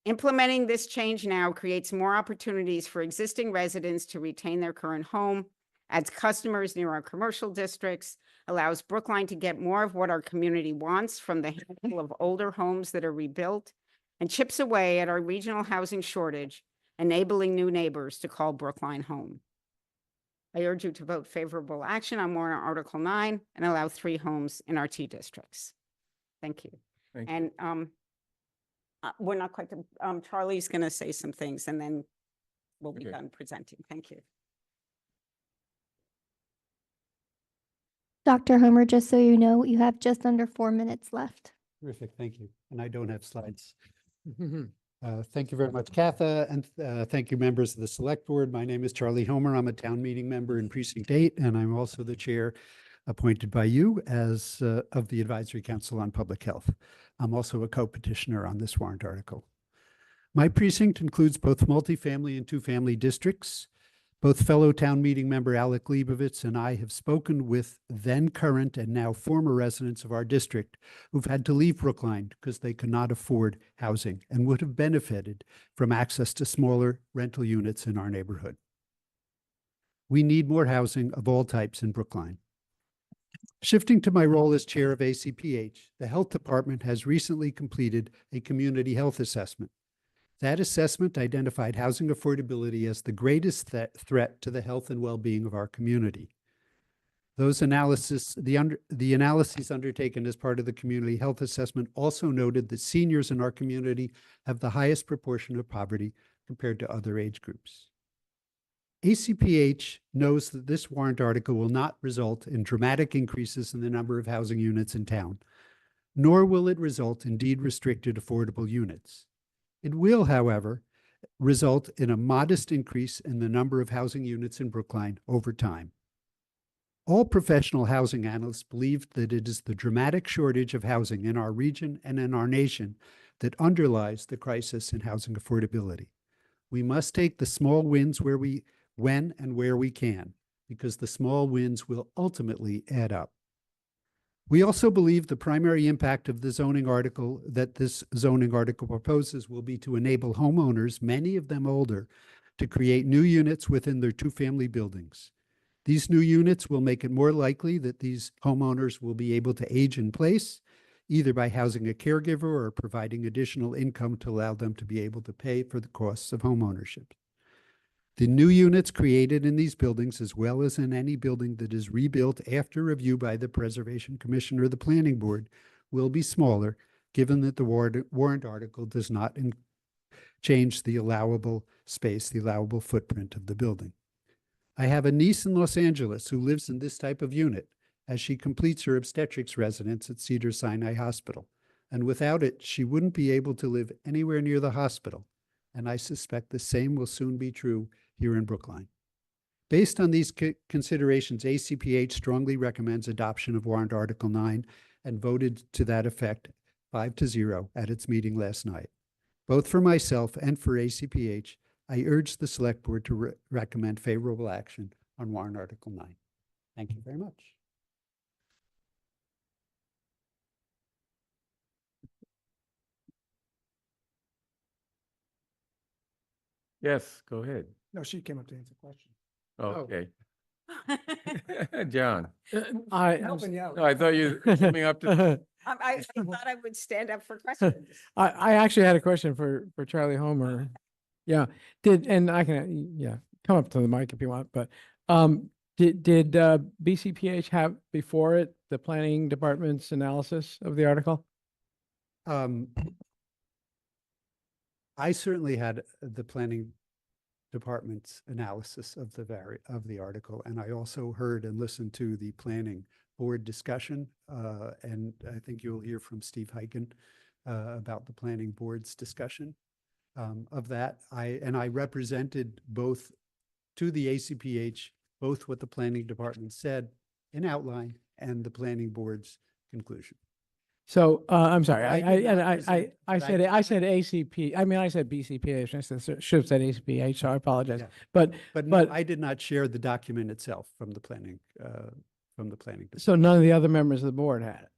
[SPEAKER 22] implementing this change now creates more opportunities for existing residents to retain their current home, adds customers near our commercial districts, allows Brookline to get more of what our community wants from the handful of older homes that are rebuilt, and chips away at our regional housing shortage, enabling new neighbors to call Brookline home. I urge you to vote favorable action on warrant Article 9 and allow 3 homes in our T districts. Thank you.
[SPEAKER 1] Thank you.
[SPEAKER 22] And we're not quite, Charlie's going to say some things and then we'll be
[SPEAKER 1] Okay.
[SPEAKER 22] done presenting. Thank you.
[SPEAKER 6] Dr. Homer, just so you know, you have just under 4 minutes left.
[SPEAKER 20] Terrific, thank you. And I don't have slides. Thank you very much, Katha, and thank you, members of the Select Board. My name is Charlie Homer. I'm a town meeting member in Precinct 8, and I'm also the chair appointed by you as of the Advisory Council on Public Health. I'm also a co-petitioner on this warrant article. My precinct includes both multifamily and two-family districts. Both fellow town meeting member Alec Leibovitz and I have spoken with then current and now former residents of our district who've had to leave Brookline because they could not afford housing and would have benefited from access to smaller rental units in our neighborhood. We need more housing of all types in Brookline. Shifting to my role as chair of ACPH, the health department has recently completed a community health assessment. That assessment identified housing affordability as the greatest threat to the health and well-being of our community. The analyses undertaken as part of the community health assessment also noted that seniors in our community have the highest proportion of poverty compared to other age groups. ACPH knows that this warrant article will not result in dramatic increases in the number of housing units in town, nor will it result in deed-restricted affordable units. It will, however, result in a modest increase in the number of housing units in Brookline over time. All professional housing analysts believe that it is the dramatic shortage of housing in our region and in our nation that underlies the crisis in housing affordability. We must take the small wins when and where we can, because the small wins will ultimately add up. We also believe the primary impact of the zoning article that this zoning article proposes will be to enable homeowners, many of them older, to create new units within their two-family buildings. These new units will make it more likely that these homeowners will be able to age in place, either by housing a caregiver or providing additional income to allow them to be able to pay for the costs of homeownership. The new units created in these buildings, as well as in any building that is rebuilt after review by the Preservation Commission or the Planning Board, will be smaller, given that the warrant article does not change the allowable space, the allowable footprint of the building. I have a niece in Los Angeles who lives in this type of unit as she completes her obstetrics residence at Cedars-Sinai Hospital. And without it, she wouldn't be able to live anywhere near the hospital. And I suspect the same will soon be true here in Brookline. Based on these considerations, ACPH strongly recommends adoption of warrant Article 9 and voted to that effect 5-0 at its meeting last night. Both for myself and for ACPH, I urge the Select Board to recommend favorable action on warrant Article 9. Thank you very much.
[SPEAKER 1] Yes, go ahead.
[SPEAKER 4] No, she came up to answer a question.
[SPEAKER 1] Oh, okay. John.
[SPEAKER 4] I'm helping you out.
[SPEAKER 1] No, I thought you were coming up to.
[SPEAKER 22] I thought I would stand up for questions.
[SPEAKER 5] I actually had a question for Charlie Homer. Yeah, and I can, yeah, come up to the mic if you want, but, did BCPH have before it the planning department's analysis of the article?
[SPEAKER 20] I certainly had the planning department's analysis of of the article, and I also heard and listened to the planning board discussion, and I think you'll hear from Steve Heiken about the planning board's discussion of that. I represented both to the ACPH, both what the planning department said in outline and the planning board's conclusion.
[SPEAKER 5] So, I'm sorry,
[SPEAKER 20] I did not present,
[SPEAKER 5] I
[SPEAKER 20] but I
[SPEAKER 5] said,
[SPEAKER 20] did
[SPEAKER 5] I said ACP, I mean, I said BCPH, I should have said ACPH, so I apologize.
[SPEAKER 20] Yeah.
[SPEAKER 5] But,
[SPEAKER 20] But no, I did not share the document itself from the planning department.
[SPEAKER 5] so none of the other members of the board had it?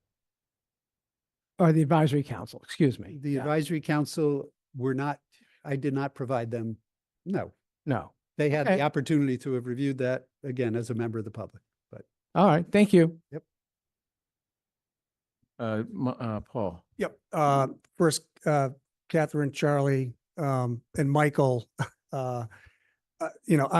[SPEAKER 5] Or the advisory council, excuse me.
[SPEAKER 20] The
[SPEAKER 5] Yeah.
[SPEAKER 20] advisory council were not, I did not provide them, no.
[SPEAKER 5] No.
[SPEAKER 20] They had
[SPEAKER 5] Okay.
[SPEAKER 20] the opportunity to have reviewed that, again, as a member of the public, but.
[SPEAKER 5] All right, thank you.
[SPEAKER 20] Yep.
[SPEAKER 1] Paul.
[SPEAKER 4] Yep. First, Catherine, Charlie, and Michael, I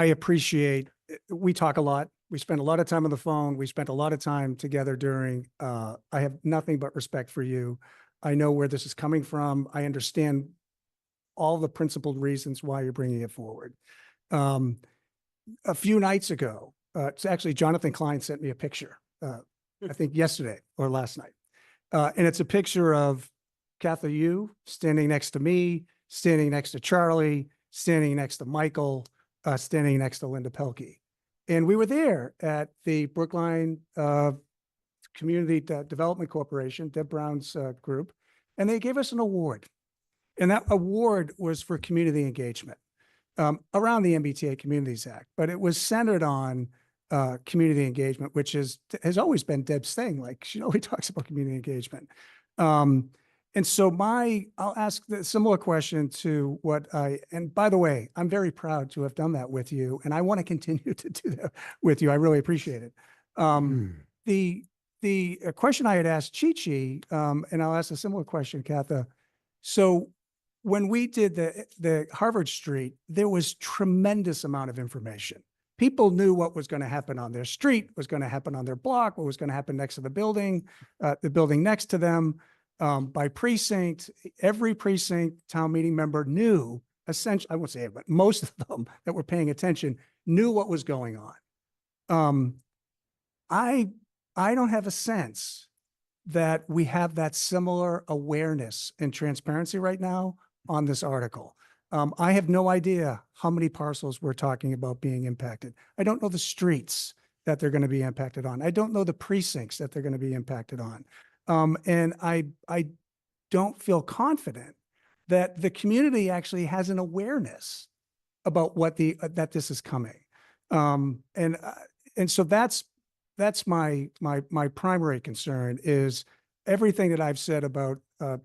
[SPEAKER 4] appreciate, we talk a lot. We spend a lot of time on the phone. We spent a lot of time together during, I have nothing but respect for you. I know where this is coming from. I understand all the principled reasons why you're bringing it forward. A few nights ago, it's actually Jonathan Klein sent me a picture, I think yesterday or last night. And it's a picture of Kathy, you standing next to me, standing next to Charlie, standing next to Michael, standing next to Linda Pelkey. And we were there at the Brookline Community Development Corporation, Deb Brown's group, and they gave us an award. And that award was for community engagement around the MBTA Communities Act, but it was centered on community engagement, which has always been Deb's thing. Like she always talks about community engagement. And so I'll ask the similar question to and by the way, I'm very proud to have done that with you, and I want to continue to do that with you. I really appreciate it. The question I had asked Chi-Chi, and I'll ask a similar question, Katha. So when we did the Harvard Street, there was tremendous amount of information. People knew what was going to happen on their street, was going to happen on their block, what was going to happen next to the building next to them. By precinct, every precinct town meeting member knew, essentially, I won't say it, but most of them that were paying attention knew what was going on. I don't have a sense that we have that similar awareness and transparency right now on this article. I have no idea how many parcels we're talking about being impacted. I don't know the streets that they're going to be impacted on. I don't know the precincts that they're going to be impacted on. And I don't feel confident that the community actually has an awareness about that this is coming. And so that's my primary concern is everything that I've said about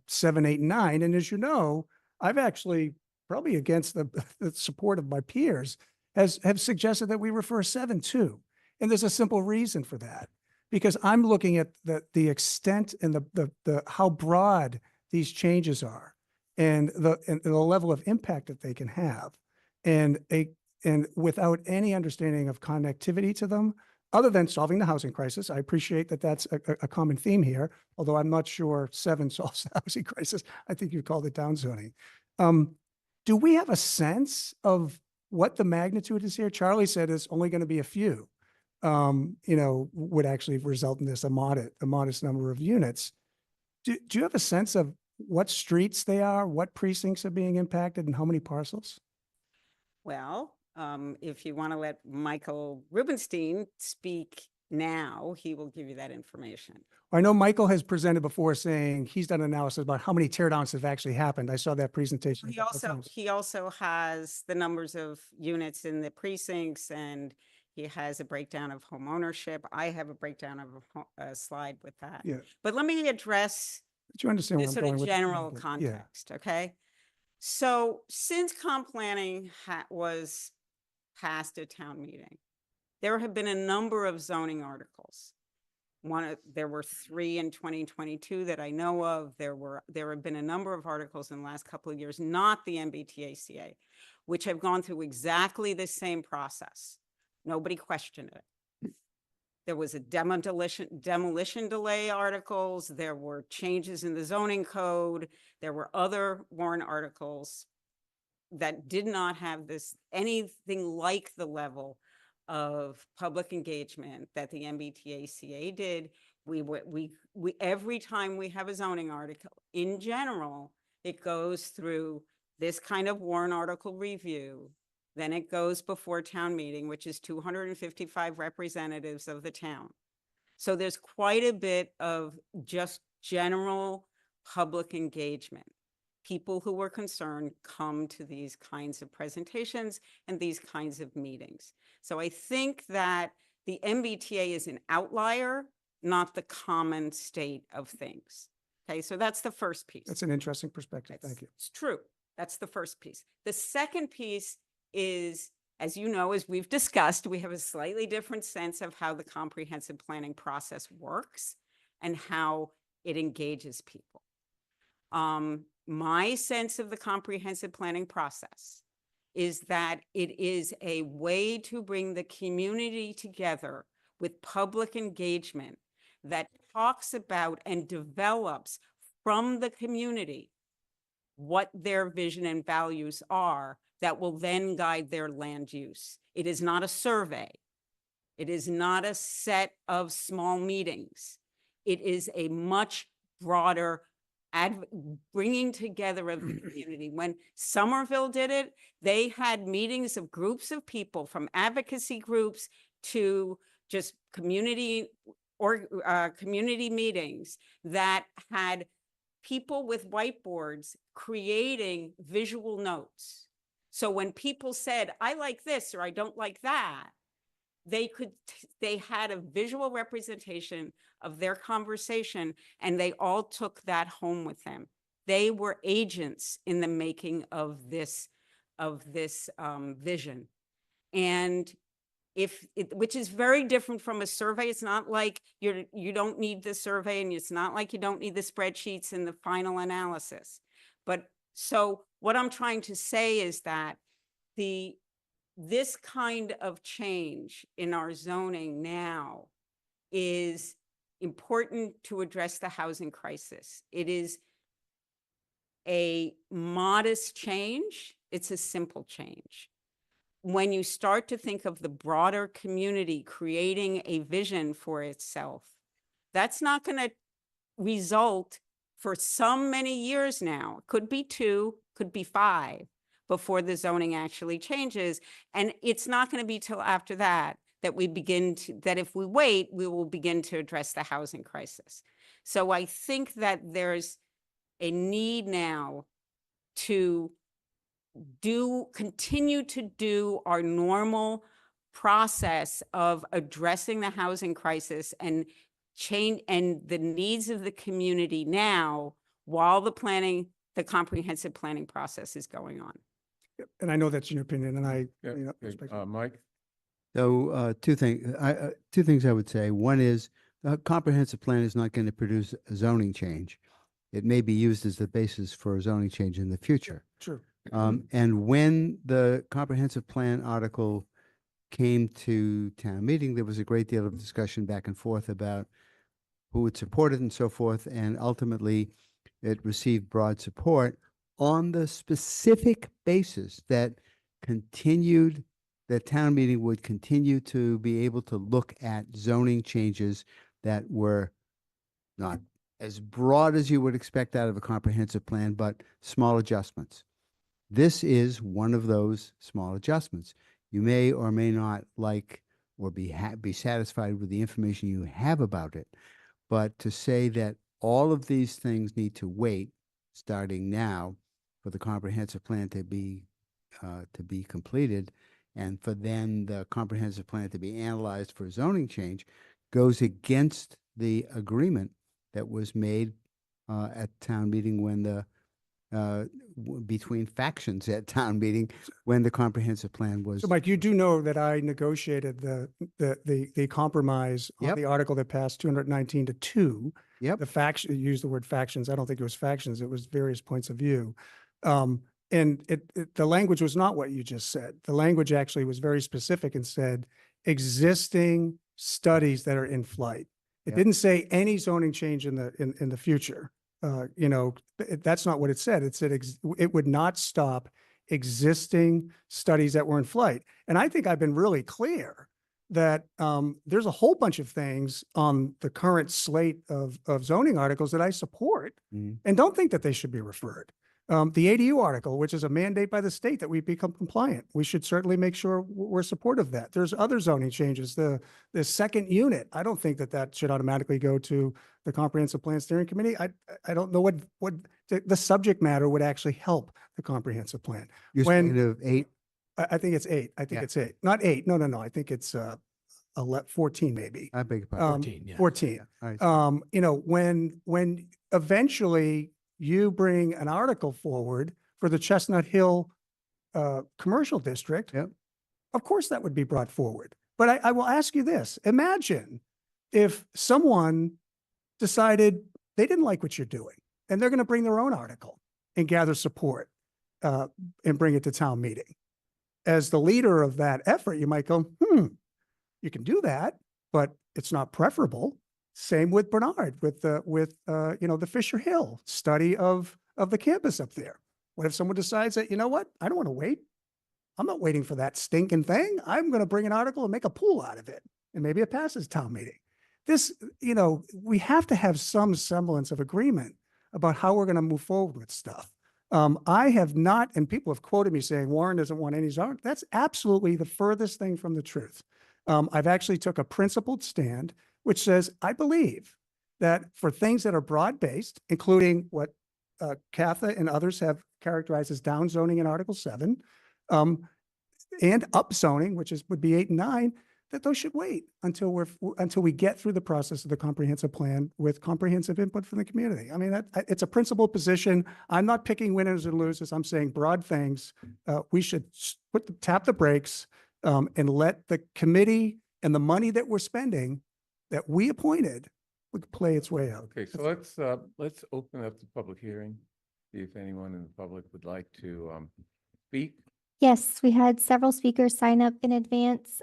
[SPEAKER 4] 7, 8, and 9. And as you know, I've actually, probably against the support of my peers, have suggested that we refer 7 too. And there's a simple reason for that, because I'm looking at the extent and the how broad these changes are, and the level of impact that they can have, and without any understanding of connectivity to them, other than solving the housing crisis. I appreciate that that's a common theme here, although I'm not sure 7 solves the housing crisis. I think you called it downzoning. Do we have a sense of what the magnitude is here? Charlie said it's only going to be a few, would actually result in this, a modest number of units. Do you have a sense of what streets they are, what precincts are being impacted, and how many parcels?
[SPEAKER 22] Well, if you want to let Michael Rubenstein speak now, he will give you that information.
[SPEAKER 4] I know Michael has presented before saying he's done analysis about how many teardowns have actually happened. I saw that presentation.
[SPEAKER 22] He also has the numbers of units in the precincts, and he has a breakdown of home ownership. I have a breakdown of a slide with that.
[SPEAKER 4] Yeah.
[SPEAKER 22] But let me address
[SPEAKER 4] Do you understand
[SPEAKER 22] this
[SPEAKER 4] where I'm
[SPEAKER 22] sort
[SPEAKER 4] going
[SPEAKER 22] of
[SPEAKER 4] with
[SPEAKER 22] general
[SPEAKER 4] yeah.
[SPEAKER 22] context, okay? So since comp planning was passed at town meeting, there have been a number of zoning articles. There were 3 in 2022 that I know of. There have been a number of articles in the last couple of years, not the MBTACA. which have gone through exactly the same process. Nobody questioned it. There was a demolition delay articles. There were changes in the zoning code. There were other warrant articles that did not have anything like the level of public engagement that the MBTA-CA did. Every time we have a zoning article, in general, it goes through this kind of warrant article review. Then it goes before town meeting, which is 255 representatives of the town. So there's quite a bit of just general public engagement. People who are concerned come to these kinds of presentations and these kinds of meetings. So I think that the MBTA is an outlier, not the common state of things. Okay, so that's the first piece.
[SPEAKER 4] That's an interesting perspective. Thank you.
[SPEAKER 22] It's true. That's the first piece. The second piece is, as you know, as we've discussed, we have a slightly different sense of how the comprehensive planning process works and how it engages people. My sense of the comprehensive planning process is that it is a way to bring the community together with public engagement that talks about and develops from the community what their vision and values are that will then guide their land use. It is not a survey. It is not a set of small meetings. It is a much broader bringing together of the community. When Somerville did it, they had meetings of groups of people, from advocacy groups to just community meetings that had people with whiteboards creating visual notes. So when people said, I like this or I don't like that, they had a visual representation of their conversation, and they all took that home with them. They were agents in the making of this vision. And which is very different from a survey. It's not like you don't need the survey, and it's not like you don't need the spreadsheets and the final analysis. But so what I'm trying to say is that this kind of change in our zoning now is important to address the housing crisis. It is a modest change. It's a simple change. When you start to think of the broader community creating a vision for itself, that's not going to result for some many years now. It could be 2, could be 5 before the zoning actually changes. And it's not going to be till after that that if we wait, we will begin to address the housing crisis. So I think that there's a need now to continue to do our normal process of addressing the housing crisis and change and the needs of the community now, while the comprehensive planning process is going on.
[SPEAKER 4] And I know that's your opinion, and
[SPEAKER 1] Mike?
[SPEAKER 2] So two things I would say. One is the comprehensive plan is not going to produce a zoning change. It may be used as the basis for a zoning change in the future.
[SPEAKER 4] True.
[SPEAKER 2] And when the comprehensive plan article came to town meeting, there was a great deal of discussion back and forth about who would support it and so forth. And ultimately, it received broad support on the specific basis that town meeting would continue to be able to look at zoning changes that were not as broad as you would expect out of a comprehensive plan, but small adjustments. This is one of those small adjustments. You may or may not like or be satisfied with the information you have about it, but to say that all of these things need to wait starting now for the comprehensive plan to be completed, and for then the comprehensive plan to be analyzed for zoning change, goes against the agreement that was made at town meeting when between factions at town meeting when the comprehensive plan was.
[SPEAKER 4] So, Mike, you do know that I negotiated the compromise on the article that passed 219 to 2.
[SPEAKER 2] Yep.
[SPEAKER 4] The faction, use the word factions. I don't think it was factions. It was various points of view. And the language was not what you just said. The language actually was very specific and said existing studies that are in flight. It
[SPEAKER 2] Yep.
[SPEAKER 4] didn't say any zoning change in the future. You know, that's not what it said. It said it would not stop existing studies that were in flight. And I think I've been really clear that there's a whole bunch of things on the current slate of zoning articles that I support
[SPEAKER 2] Mhm.
[SPEAKER 4] and don't think that they should be referred. The ADU article, which is a mandate by the state that we become compliant, we should certainly make sure we're supportive of that. There's other zoning changes. The second unit, I don't think that that should automatically go to the Comprehensive Plan Steering Committee. I don't know what the subject matter would actually help the comprehensive plan.
[SPEAKER 2] You're
[SPEAKER 4] When
[SPEAKER 2] saying of 8?
[SPEAKER 4] I think it's 8. I think
[SPEAKER 2] Yeah.
[SPEAKER 4] it's 8, not 8. No. I think it's 14 maybe.
[SPEAKER 2] I beg your pardon.
[SPEAKER 3] 14, yeah.
[SPEAKER 4] 14.
[SPEAKER 2] All right.
[SPEAKER 4] You know, when eventually you bring an article forward for the Chestnut Hill commercial district,
[SPEAKER 2] Yep.
[SPEAKER 4] of course that would be brought forward. But I will ask you this. Imagine if someone decided they didn't like what you're doing and they're going to bring their own article and gather support and bring it to town meeting. As the leader of that effort, you might go, you can do that, but it's not preferable. Same with Bernard, with the Fisher Hill study of the campus up there. What if someone decides that, you know what, I don't want to wait. I'm not waiting for that stinking thing. I'm going to bring an article and make a pool out of it. And maybe it passes town meeting. This, you know, we have to have some semblance of agreement about how we're going to move forward with stuff. I have not, and people have quoted me saying Warren doesn't want any zoning. That's absolutely the furthest thing from the truth. I've actually took a principled stand, which says, I believe that for things that are broad-based, including what Katha and others have characterized as down zoning in Article 7, and up zoning, which would be 8 and 9, that those should wait until we get through the process of the comprehensive plan with comprehensive input from the community. I mean, it's a principled position. I'm not picking winners and losers. I'm saying broad things. We should tap the brakes and let the committee and the money that we're spending that we appointed would play its way out.
[SPEAKER 1] Okay, so let's open up the public hearing. See if anyone in the public would like to speak.
[SPEAKER 6] Yes, we had several speakers sign up in advance.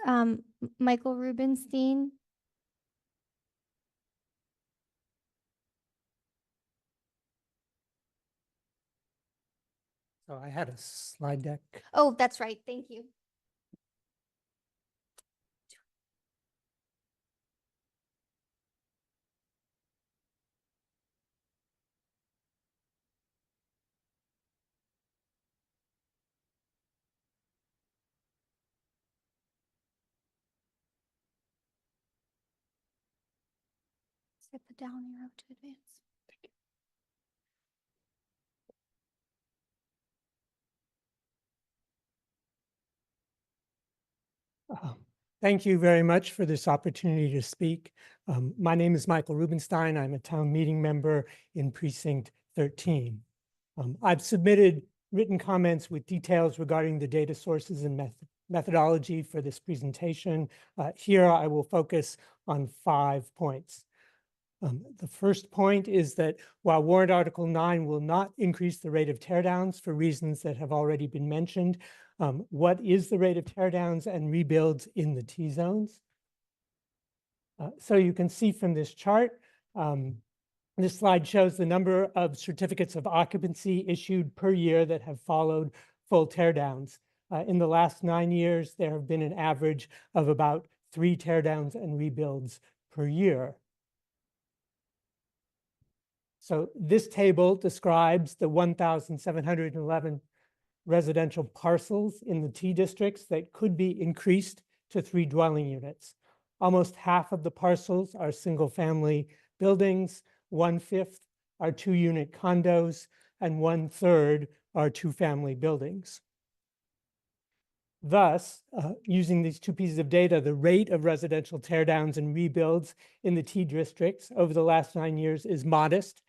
[SPEAKER 6] Michael Rubenstein.
[SPEAKER 11] So I had a slide deck.
[SPEAKER 6] Oh, that's right. Thank you. Set the down arrow to advance.
[SPEAKER 11] Thank you very much for this opportunity to speak. My name is Michael Rubenstein. I'm a town meeting member in Precinct 13. I've submitted written comments with details regarding the data sources and methodology for this presentation. Here I will focus on 5 points. The first point is that while warrant Article 9 will not increase the rate of teardowns for reasons that have already been mentioned, what is the rate of teardowns and rebuilds in the T-zones? So you can see from this chart, this slide shows the number of certificates of occupancy issued per year that have followed full teardowns. In the last 9 years, there have been an average of about 3 teardowns and rebuilds per year. So this table describes the 1,711 residential parcels in the T districts that could be increased to 3 dwelling units. Almost half of the parcels are single-family buildings, 1/5 are 2-unit condos, and 1/3 are 2-family buildings. Thus, using these 2 pieces of data, the rate of residential teardowns and rebuilds in the T districts over the last 9 years is modest,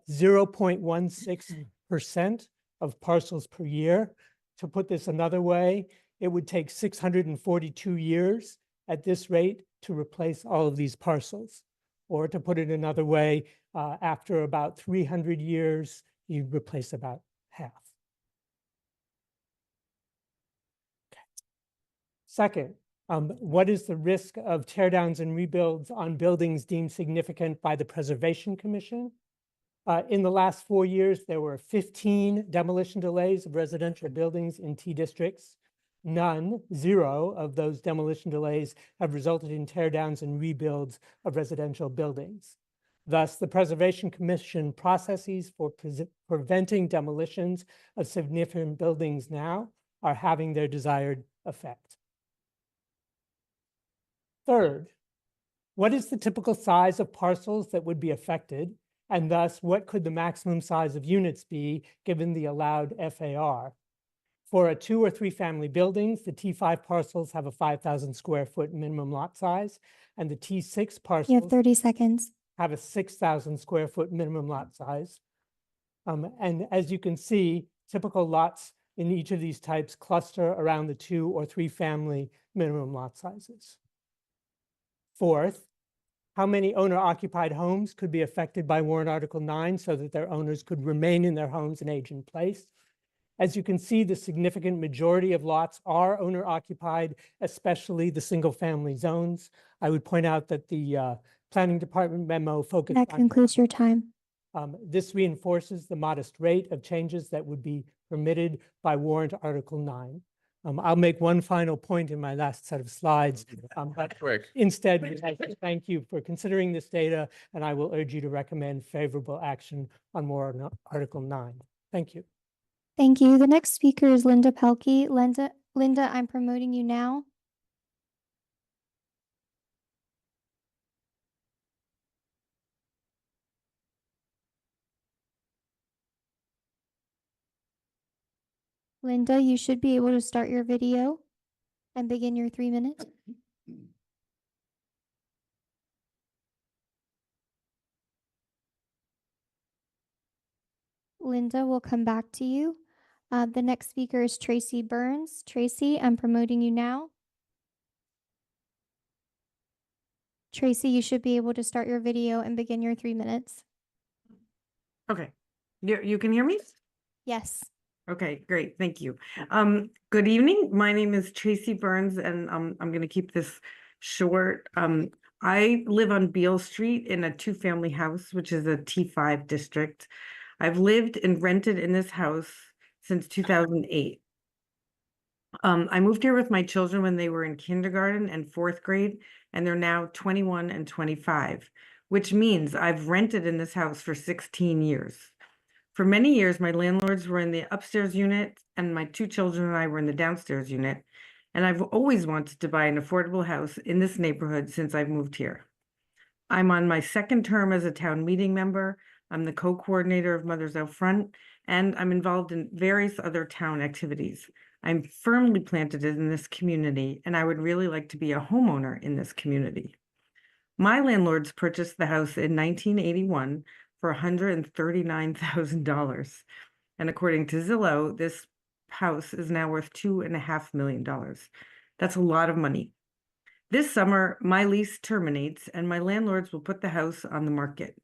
[SPEAKER 11] 0.16% of parcels per year. To put this another way, it would take 642 years at this rate to replace all of these parcels. Or to put it another way, after about 300 years, you replace about half. Second, what is the risk of tear downs and rebuilds on buildings deemed significant by the Preservation Commission? In the last 4 years, there were 15 demolition delays of residential buildings in T districts. None, 0 of those demolition delays have resulted in tear downs and rebuilds of residential buildings. Thus, the Preservation Commission processes for preventing demolitions of significant buildings now are having their desired effect. Third, what is the typical size of parcels that would be affected? And thus, what could the maximum size of units be given the allowed FAR? For a 2 or 3 family buildings, the T5 parcels have a 5,000 square foot minimum lot size, and the T6 parcels
[SPEAKER 6] You have 30 seconds.
[SPEAKER 11] have a 6,000 square foot minimum lot size. And as you can see, typical lots in each of these types cluster around the 2 or 3 family minimum lot sizes. Fourth, how many owner-occupied homes could be affected by warrant Article 9 so that their owners could remain in their homes and age in place? As you can see, the significant majority of lots are owner-occupied, especially the single-family zones. I would point out that the Planning Department memo focused
[SPEAKER 6] That
[SPEAKER 11] on
[SPEAKER 6] concludes your time.
[SPEAKER 11] this reinforces the modest rate of changes that would be permitted by warrant Article 9. I'll make one final point in my last set of slides, but instead, we'd like to thank you for considering this data, and I will urge you to recommend favorable action on warrant Article 9. Thank you.
[SPEAKER 6] Thank you. The next speaker is Linda Pelkey. Linda, I'm promoting you now. Linda, you should be able to start your video and begin your 3 minutes. Linda, we'll come back to you. The next speaker is Tracy Burns. Tracy, I'm promoting you now. Tracy, you should be able to start your video and begin your 3 minutes.
[SPEAKER 12] Okay, you can hear me?
[SPEAKER 6] Yes.
[SPEAKER 12] Okay, great, thank you. Good evening, my name is Tracy Burns, and I'm gonna keep this short. I live on Beale Street in a 2-family house, which is a T5 district. I've lived and rented in this house since 2008. I moved here with my children when they were in kindergarten and 4th grade, and they're now 21 and 25, which means I've rented in this house for 16 years. For many years, my landlords were in the upstairs unit, and my 2 children and I were in the downstairs unit. And I've always wanted to buy an affordable house in this neighborhood since I've moved here. I'm on my 2nd term as a town meeting member. I'm the co-coordinator of Mothers Out Front, and I'm involved in various other town activities. I'm firmly planted in this community, and I would really like to be a homeowner in this community. My landlords purchased the house in 1981 for $139,000. And according to Zillow, this house is now worth $2.5 million. That's a lot of money. This summer, my lease terminates and my landlords will put the house on the market.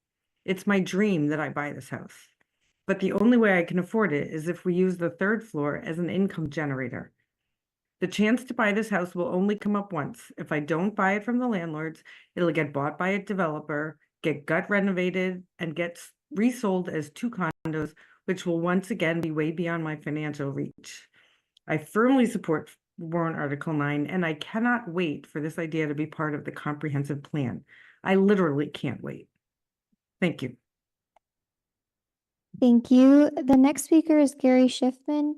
[SPEAKER 12] It's my dream that I buy this house. But the only way I can afford it is if we use the 3rd floor as an income generator. The chance to buy this house will only come up once. If I don't buy it from the landlords, it'll get bought by a developer, get gut renovated, and get resold as 2 condos, which will once again be way beyond my financial reach. I firmly support warrant Article 9, and I cannot wait for this idea to be part of the comprehensive plan. I literally can't wait. Thank you.
[SPEAKER 6] Thank you. The next speaker is Gary Schiffman.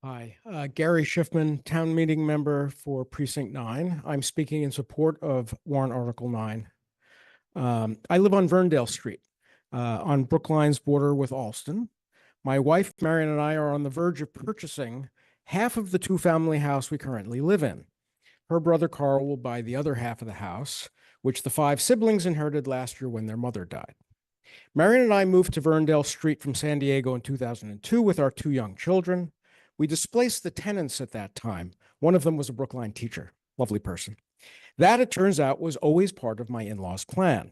[SPEAKER 13] Hi, Gary Schiffman, town meeting member for Precinct 9. I'm speaking in support of warrant Article 9. I live on Verndale Street, on Brookline's border with Alston. My wife, Marion, and I are on the verge of purchasing half of the 2-family house we currently live in. Her brother Carl will buy the other half of the house, which the 5 siblings inherited last year when their mother died. Marion and I moved to Verndale Street from San Diego in 2002 with our 2 young children. We displaced the tenants at that time. One of them was a Brookline teacher, lovely person. That, it turns out, was always part of my in-laws' plan.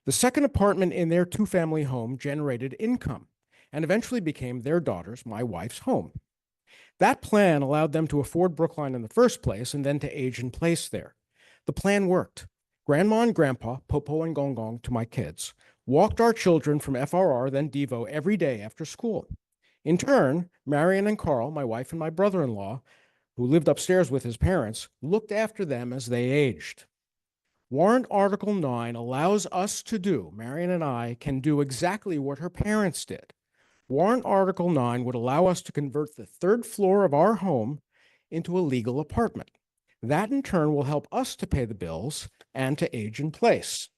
[SPEAKER 13] The second apartment in their two-family home generated income and eventually became their daughter's, my wife's, home. That plan allowed them to afford Brookline in the first place and then to age in place there. The plan worked. Grandma and Grandpa, Popo and Gong Gong to my kids, walked our children from FRR, then Devo, every day after school. In turn, Marion and Carl, my wife and my brother-in-law, who lived upstairs with his parents, looked after them as they aged. Warrant Article 9 allows us to do, Marion and I can do exactly what her parents did. Warrant Article 9 would allow us to convert the third floor of our home into a legal apartment. That in turn will help us to pay the bills and to age in place.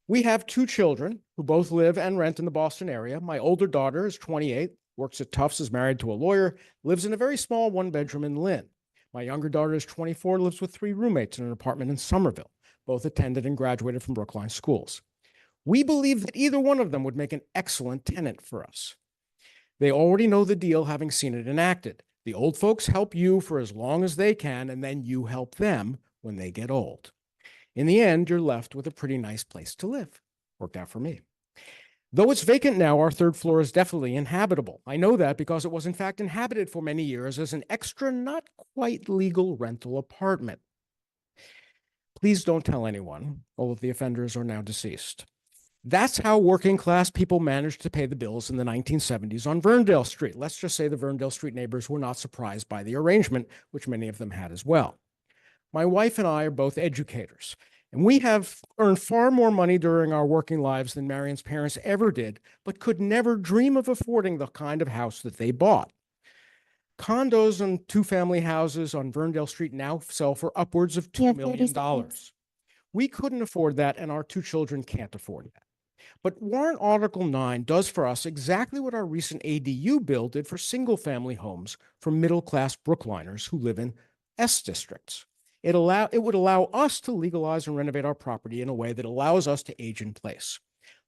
[SPEAKER 13] We have two children who both live and rent in the Boston area. My older daughter is 28, works at Tufts, is married to a lawyer, lives in a very small one-bedroom in Lynn. My younger daughter is 24, lives with 3 roommates in an apartment in Somerville. Both attended and graduated from Brookline schools. We believe that either one of them would make an excellent tenant for us. They already know the deal, having seen it enacted. The old folks help you for as long as they can, and then you help them when they get old. In the end, you're left with a pretty nice place to live. Worked out for me. Though it's vacant now, our third floor is definitely inhabitable. I know that because it was in fact inhabited for many years as an extra, not quite legal rental apartment. Please don't tell anyone. All of the offenders are now deceased. That's how working class people managed to pay the bills in the 1970s on Verndale Street. Let's just say the Verndale Street neighbors were not surprised by the arrangement, which many of them had as well. My wife and I are both educators, and we have earned far more money during our working lives than Marion's parents ever did, but could never dream of affording the kind of house that they bought. Condos and two-family houses on Verndale Street now sell for upwards of $2 million. We couldn't afford that, and our two children can't afford that. But Warrant Article 9 does for us exactly what our recent ADU bill did for single-family homes for middle-class Brookliners who live in S districts. It would allow us to legalize and renovate our property in a way that allows us to age in place.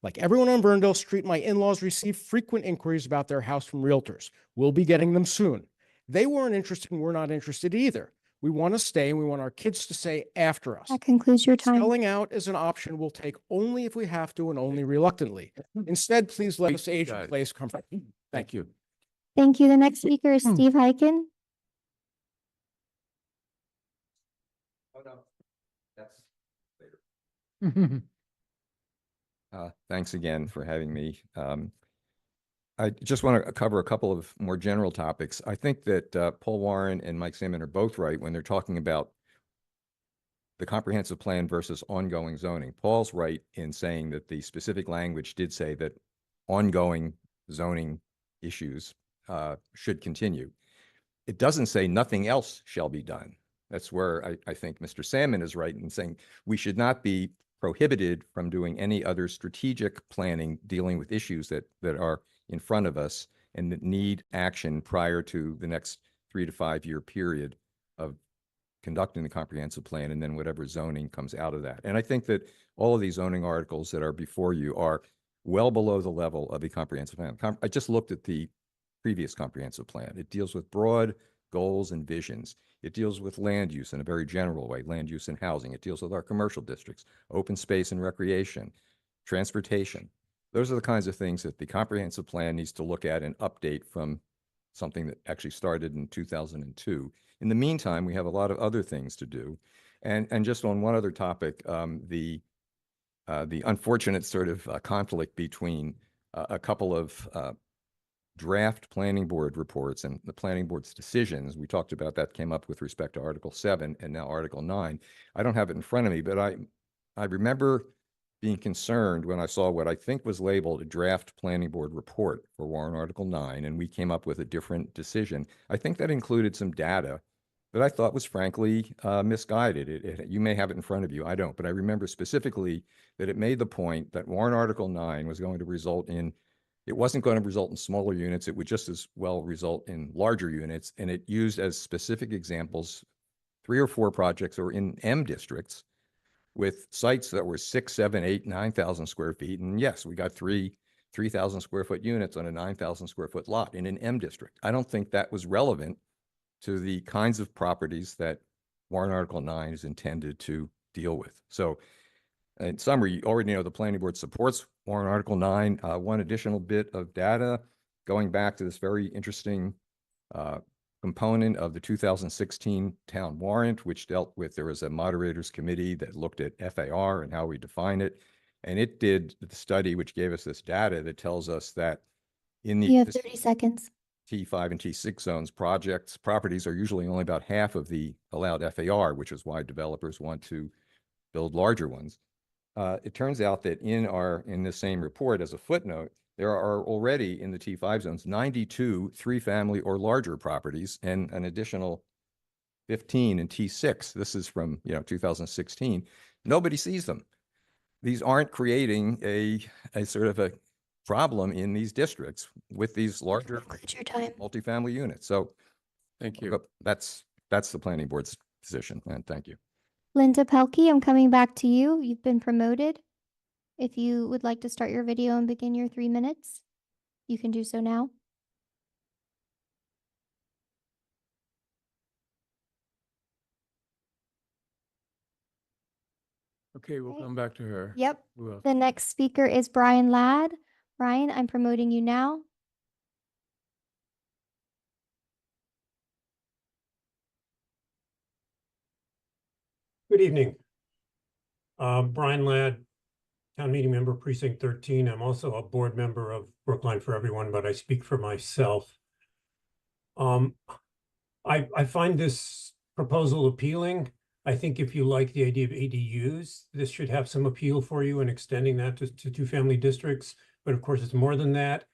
[SPEAKER 13] Like everyone on Verndale Street, my in-laws receive frequent inquiries about their house from realtors. We'll be getting them soon. They weren't interested and we're not interested either. We want to stay and we want our kids to stay after us.
[SPEAKER 6] That concludes your time.
[SPEAKER 13] Selling out is an option we'll take only if we have to and only reluctantly. Instead, please let us age in place comfortably. Thank you.
[SPEAKER 6] Thank you. The next speaker is Steve Hyken.
[SPEAKER 8] Oh, no, that's later. Thanks again for having me. I just want to cover a couple of more general topics. I think that Paul Warren and Mike Salmon are both right when they're talking about the comprehensive plan versus ongoing zoning. Paul's right in saying that the specific language did say that ongoing zoning issues should continue. It doesn't say nothing else shall be done. That's where I think Mr. Salmon is right in saying we should not be prohibited from doing any other strategic planning dealing with issues that are in front of us and that need action prior to the next 3 to 5 year period of conducting the comprehensive plan and then whatever zoning comes out of that. And I think that all of these zoning articles that are before you are well below the level of a comprehensive plan. I just looked at the previous comprehensive plan. It deals with broad goals and visions. It deals with land use in a very general way, land use and housing. It deals with our commercial districts, open space and recreation, transportation. Those are the kinds of things that the comprehensive plan needs to look at and update from something that actually started in 2002. In the meantime, we have a lot of other things to do. And just on one other topic, the unfortunate sort of conflict between a couple of draft planning board reports and the planning board's decisions. We talked about that came up with respect to Article 7 and now Article 9. I don't have it in front of me, but I remember being concerned when I saw what I think was labeled a draft planning board report for Warrant Article 9, and we came up with a different decision. I think that included some data that I thought was frankly misguided. You may have it in front of you, I don't, but I remember specifically that it made the point that Warrant Article 9 was going to result in it wasn't going to result in smaller units. It would just as well result in larger units. And it used as specific examples 3 or 4 projects that were in M districts with sites that were 6, 7, 8, 9,000 square feet. And yes, we got 3,000 square foot units on a 9,000 square foot lot in an M district. I don't think that was relevant to the kinds of properties that Warrant Article 9 is intended to deal with. So in summary, you already know the planning board supports warrant Article 9. One additional bit of data going back to this very interesting component of the 2016 town warrant, which dealt with, there was a moderators committee that looked at FAR and how we define it. And it did the study, which gave us this data that tells us that in the
[SPEAKER 6] You have 30 seconds.
[SPEAKER 8] T5 and T6 zones, properties are usually only about half of the allowed FAR, which is why developers want to build larger ones. It turns out that in this same report, as a footnote, there are already in the T5 zones 92 3-family or larger properties, and an additional 15 in T6. This is from 2016. Nobody sees them. These aren't creating a sort of a problem in these districts with these larger multifamily units. So
[SPEAKER 1] thank you.
[SPEAKER 8] That's the planning board's position, and thank you.
[SPEAKER 6] Linda Pelkey, I'm coming back to you. You've been promoted. If you would like to start your video and begin your 3 minutes, you can do so now.
[SPEAKER 1] Okay, we'll come back to her.
[SPEAKER 6] Yep.
[SPEAKER 1] Who else?
[SPEAKER 6] The next speaker is Brian Ladd. Brian, I'm promoting you now.
[SPEAKER 14] Good evening. Brian Ladd, town meeting member, precinct 13. I'm also a board member of Brookline for Everyone, but I speak for myself. I find this proposal appealing. I think if you like the idea of ADUs, this should have some appeal for you in extending that to 2-family districts. But of course, it's more than that.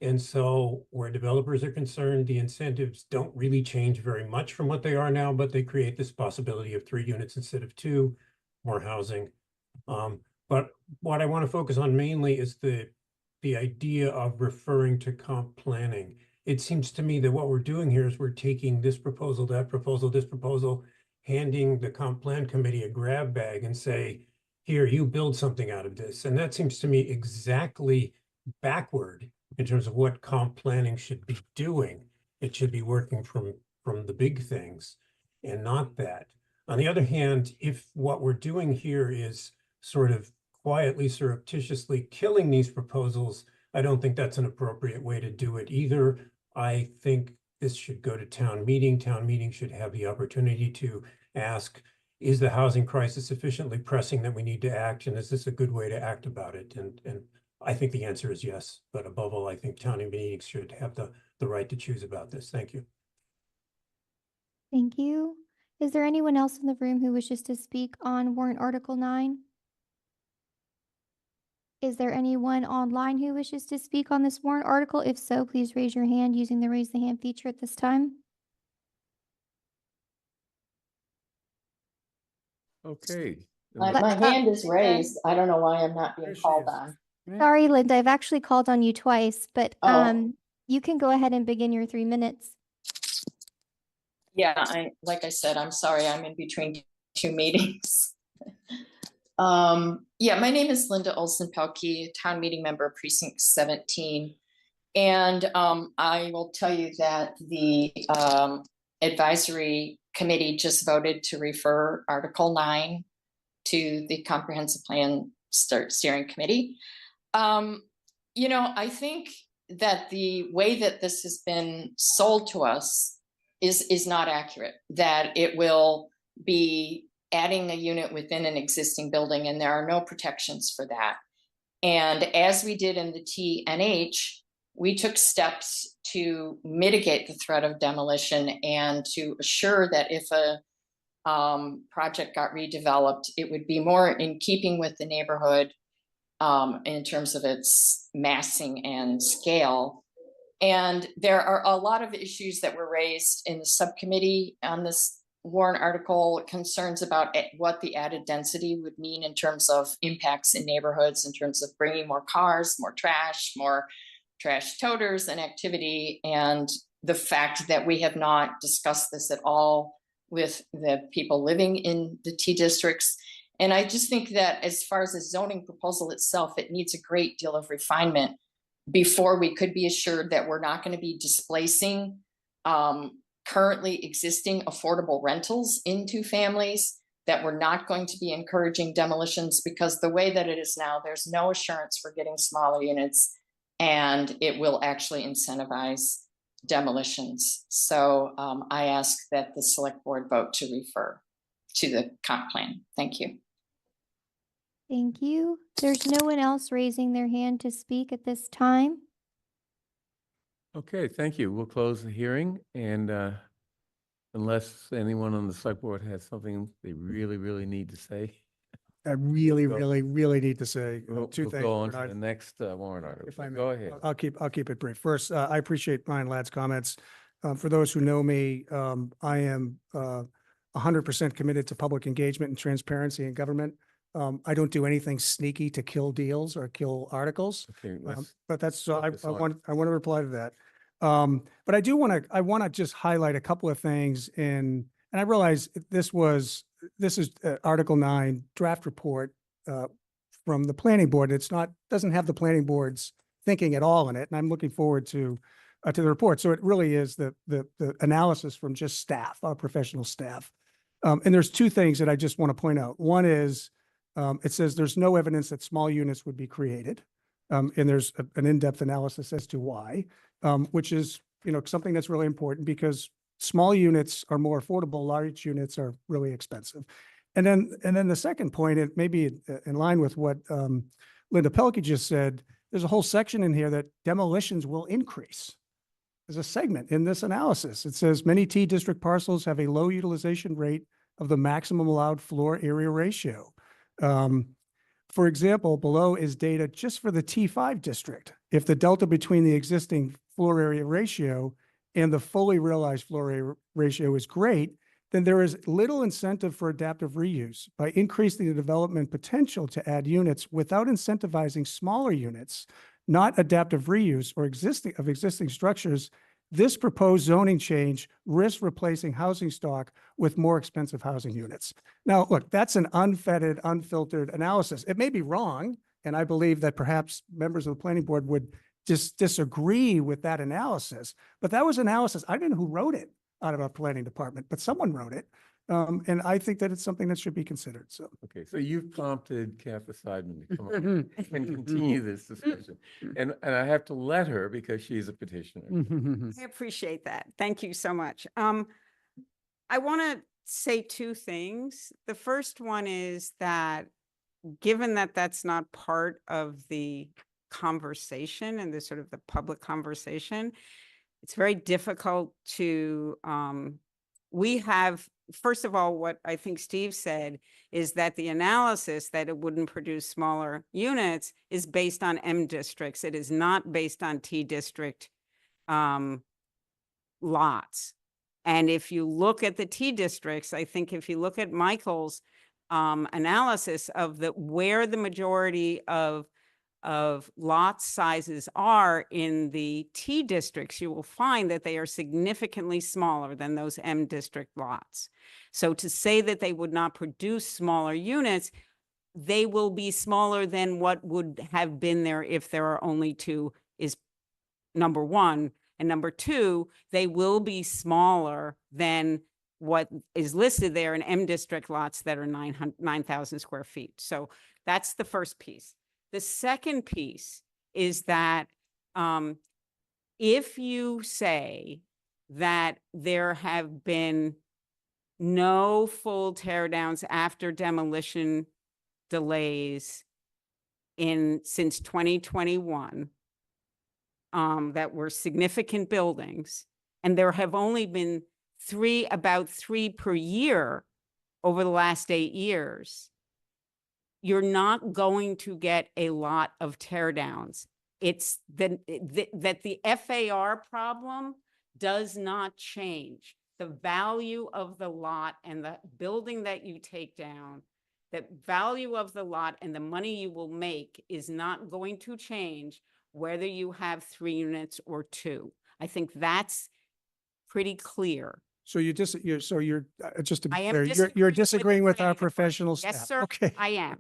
[SPEAKER 14] And so where developers are concerned, the incentives don't really change very much from what they are now, but they create this possibility of 3 units instead of 2, more housing. But what I want to focus on mainly is the idea of referring to comp planning. It seems to me that what we're doing here is we're taking this proposal, that proposal, this proposal, handing the comp plan committee a grab bag and say, here, you build something out of this. And that seems to me exactly backward in terms of what comp planning should be doing. It should be working from the big things and not that. On the other hand, if what we're doing here is sort of quietly, surreptitiously killing these proposals, I don't think that's an appropriate way to do it either. I think this should go to town meeting. Town meeting should have the opportunity to ask, is the housing crisis sufficiently pressing that we need to act? And is this a good way to act about it? And I think the answer is yes. But above all, I think town meetings should have the right to choose about this. Thank you.
[SPEAKER 6] Thank you. Is there anyone else in the room who wishes to speak on warrant Article 9? Is there anyone online who wishes to speak on this warrant article? If so, please raise your hand using the raise the hand feature at this time.
[SPEAKER 1] Okay.
[SPEAKER 7] My hand is raised. I don't know why I'm not being called on.
[SPEAKER 6] Sorry, Linda, I've actually called on you twice, but
[SPEAKER 7] Oh.
[SPEAKER 6] you can go ahead and begin your 3 minutes.
[SPEAKER 7] Yeah, like I said, I'm sorry, I'm in between 2 meetings. Yeah, my name is Linda Olson-Pelkey, town meeting member, precinct 17. And I will tell you that the advisory committee just voted to refer Article 9 to the comprehensive plan steering committee. I think that the way that this has been sold to us is not accurate, that it will be adding a unit within an existing building, and there are no protections for that. And as we did in the TNH, we took steps to mitigate the threat of demolition and to assure that if a project got redeveloped, it would be more in keeping with the neighborhood in terms of its massing and scale. And there are a lot of issues that were raised in the subcommittee on this warrant article, concerns about what the added density would mean in terms of impacts in neighborhoods, in terms of bringing more cars, more trash toters and activity, and the fact that we have not discussed this at all with the people living in the T districts. And I just think that as far as the zoning proposal itself, it needs a great deal of refinement before we could be assured that we're not going to be displacing currently existing affordable rentals into families, that we're not going to be encouraging demolitions, because the way that it is now, there's no assurance for getting smaller units, and it will actually incentivize demolitions. So I ask that the select board vote to refer to the comp plan. Thank you.
[SPEAKER 6] Thank you. There's no one else raising their hand to speak at this time.
[SPEAKER 1] Okay, thank you. We'll close the hearing, and unless anyone on the select board has something they really, really need to say,
[SPEAKER 4] I really,
[SPEAKER 1] Go.
[SPEAKER 4] really, really need to say
[SPEAKER 1] we'll
[SPEAKER 4] two
[SPEAKER 1] we'll
[SPEAKER 4] things.
[SPEAKER 1] go on to
[SPEAKER 4] Bernard.
[SPEAKER 1] the next warrant article.
[SPEAKER 4] If I may,
[SPEAKER 1] Go ahead.
[SPEAKER 4] I'll keep it brief. First, I appreciate Brian Ladd's comments. For those who know me, I am 100% committed to public engagement and transparency in government. I don't do anything sneaky to kill deals or kill articles.
[SPEAKER 1] Okay, let's
[SPEAKER 4] But that's, so I
[SPEAKER 1] focus on-
[SPEAKER 4] want to reply to that. But I want to just highlight a couple of things and I realize this is Article 9 draft report from the planning board. It's not, doesn't have the planning board's thinking at all in it. And I'm looking forward to the report. So it really is the analysis from just staff, our professional staff. And there's two things that I just want to point out. One is, it says there's no evidence that small units would be created. And there's an in-depth analysis as to why, which is, something that's really important because small units are more affordable, large units are really expensive. And then the second point, it may be in line with what Linda Pelkey just said, there's a whole section in here that demolitions will increase. There's a segment in this analysis. It says many T district parcels have a low utilization rate of the maximum allowed floor area ratio. For example, below is data just for the T5 district. If the delta between the existing floor area ratio and the fully realized floor area ratio is great, then there is little incentive for adaptive reuse. By increasing the development potential to add units without incentivizing smaller units, not adaptive reuse or existing structures, this proposed zoning change risks replacing housing stock with more expensive housing units. Now, look, that's an unfettered, unfiltered analysis. It may be wrong, and I believe that perhaps members of the planning board would just disagree with that analysis, but that was analysis. I don't know who wrote it out of our planning department, but someone wrote it. And I think that it's something that should be considered, so.
[SPEAKER 1] Okay, so you've prompted Kathy Seidman to come up and continue this discussion. And I have to let her because she's a petitioner.
[SPEAKER 22] I appreciate that. Thank you so much. I want to say two things. The first one is that given that that's not part of the conversation and the sort of the public conversation, it's very difficult to, we have, first of all, what I think Steve said is that the analysis that it wouldn't produce smaller units is based on M districts. It is not based on T district lots. And if you look at the T districts, I think if you look at Michael's analysis of where the majority of lot sizes are in the T districts, you will find that they are significantly smaller than those M district lots. So to say that they would not produce smaller units, they will be smaller than what would have been there if there are only two is number one. And number two, they will be smaller than what is listed there in M district lots that are 9,000 square feet. So that's the first piece. The second piece is that if you say that there have been no full tear downs after demolition delays since 2021, that were significant buildings, and there have only been about three per year over the last 8 years, you're not going to get a lot of tear downs. It's that the FAR problem does not change. The value of the lot and the building that you take down, the value of the lot and the money you will make is not going to change whether you have 3 units or 2. I think that's pretty clear.
[SPEAKER 4] So you're just to be
[SPEAKER 22] I am
[SPEAKER 4] clear, you're disagreeing with our
[SPEAKER 22] planning department.
[SPEAKER 4] professional staff.
[SPEAKER 22] Yes, sir,
[SPEAKER 4] Okay.
[SPEAKER 22] I am.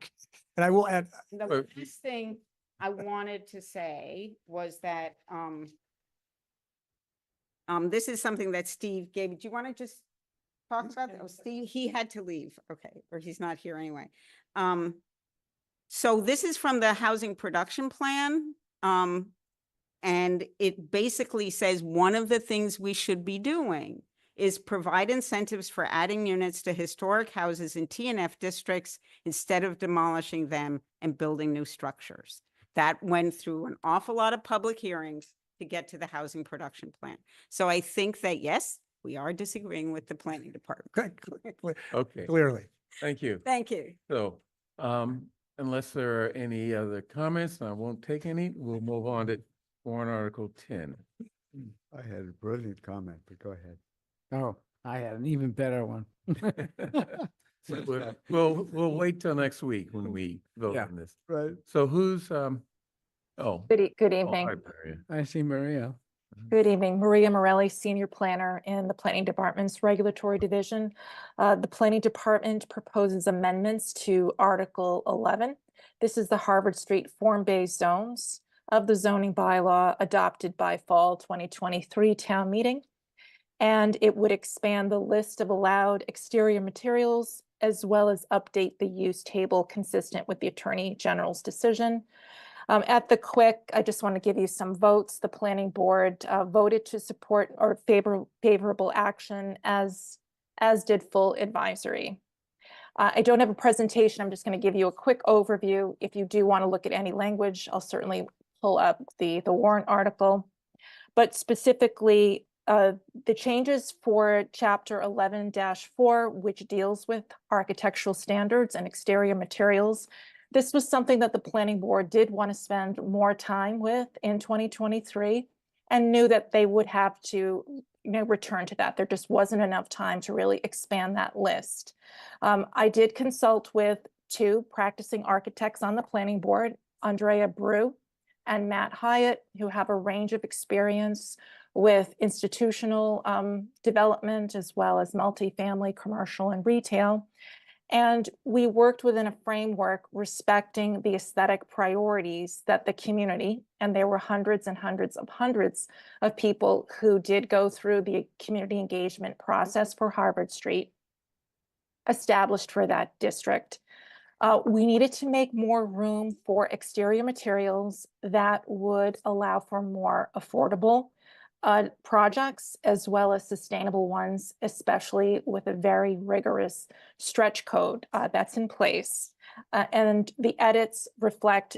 [SPEAKER 4] And I will add,
[SPEAKER 22] The last thing I wanted to say was that this is something that Steve gave. Do you want to just talk about that? Oh, Steve, he had to leave. Okay, or he's not here anyway. So this is from the housing production plan. And it basically says one of the things we should be doing is provide incentives for adding units to historic houses in TNF districts instead of demolishing them and building new structures. That went through an awful lot of public hearings to get to the housing production plan. So I think that, yes, we are disagreeing with the planning department.
[SPEAKER 1] Okay,
[SPEAKER 4] Clearly.
[SPEAKER 1] thank you.
[SPEAKER 22] Thank you.
[SPEAKER 1] So, unless there are any other comments, and I won't take any, we'll move on to warrant article 10.
[SPEAKER 2] I had a brilliant comment, but go ahead.
[SPEAKER 5] Oh, I had an even better one.
[SPEAKER 1] We'll wait till next week when we vote
[SPEAKER 5] Yeah.
[SPEAKER 1] on this.
[SPEAKER 2] Right.
[SPEAKER 1] So who's,
[SPEAKER 15] Good
[SPEAKER 1] oh,
[SPEAKER 15] evening.
[SPEAKER 1] hi, Maria.
[SPEAKER 5] I see Maria.
[SPEAKER 15] Good evening. Maria Morelli, Senior Planner in the Planning Department's Regulatory Division. The Planning Department proposes amendments to Article 11. This is the Harvard Street form-based zones of the zoning bylaw adopted by fall 2023 town meeting. And it would expand the list of allowed exterior materials as well as update the use table consistent with the Attorney General's decision. At the quick, I just want to give you some votes. The planning board voted to support or favorable action as did full advisory. I don't have a presentation. I'm just going to give you a quick overview. If you do want to look at any language, I'll certainly pull up the warrant article. But specifically, the changes for Chapter 11-4, which deals with architectural standards and exterior materials. This was something that the planning board did want to spend more time with in 2023 and knew that they would have to return to that. There just wasn't enough time to really expand that list. I did consult with two practicing architects on the planning board, Andrea Brew and Matt Hyatt, who have a range of experience with institutional development as well as multifamily, commercial, and retail. And we worked within a framework respecting the aesthetic priorities that the community, and there were hundreds and hundreds of people who did go through the community engagement process for Harvard Street, established for that district. We needed to make more room for exterior materials that would allow for more affordable projects as well as sustainable ones, especially with a very rigorous stretch code that's in place. And the edits reflect,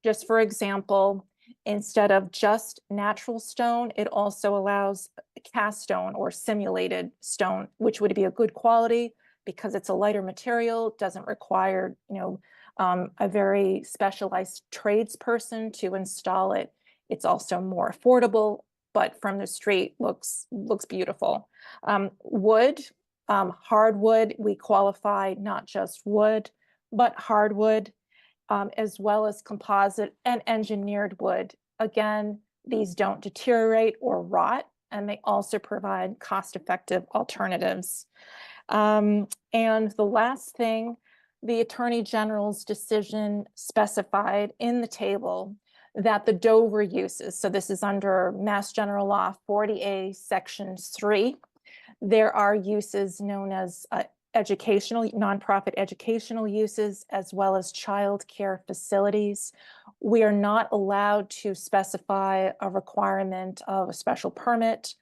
[SPEAKER 15] just for example, instead of just natural stone, it also allows cast stone or simulated stone, which would be a good quality because it's a lighter material, doesn't require, a very specialized tradesperson to install it. It's also more affordable, but from the street looks beautiful. Wood, hardwood, we qualify not just wood, but hardwood, as well as composite and engineered wood. Again, these don't deteriorate or rot, and they also provide cost-effective alternatives. And the last thing, the Attorney General's decision specified in the table that the Dover uses, so this is under Mass General Law 40A Section 3, there are uses known as educational, nonprofit educational uses, as well as child care facilities. We are not allowed to specify a requirement of a special permit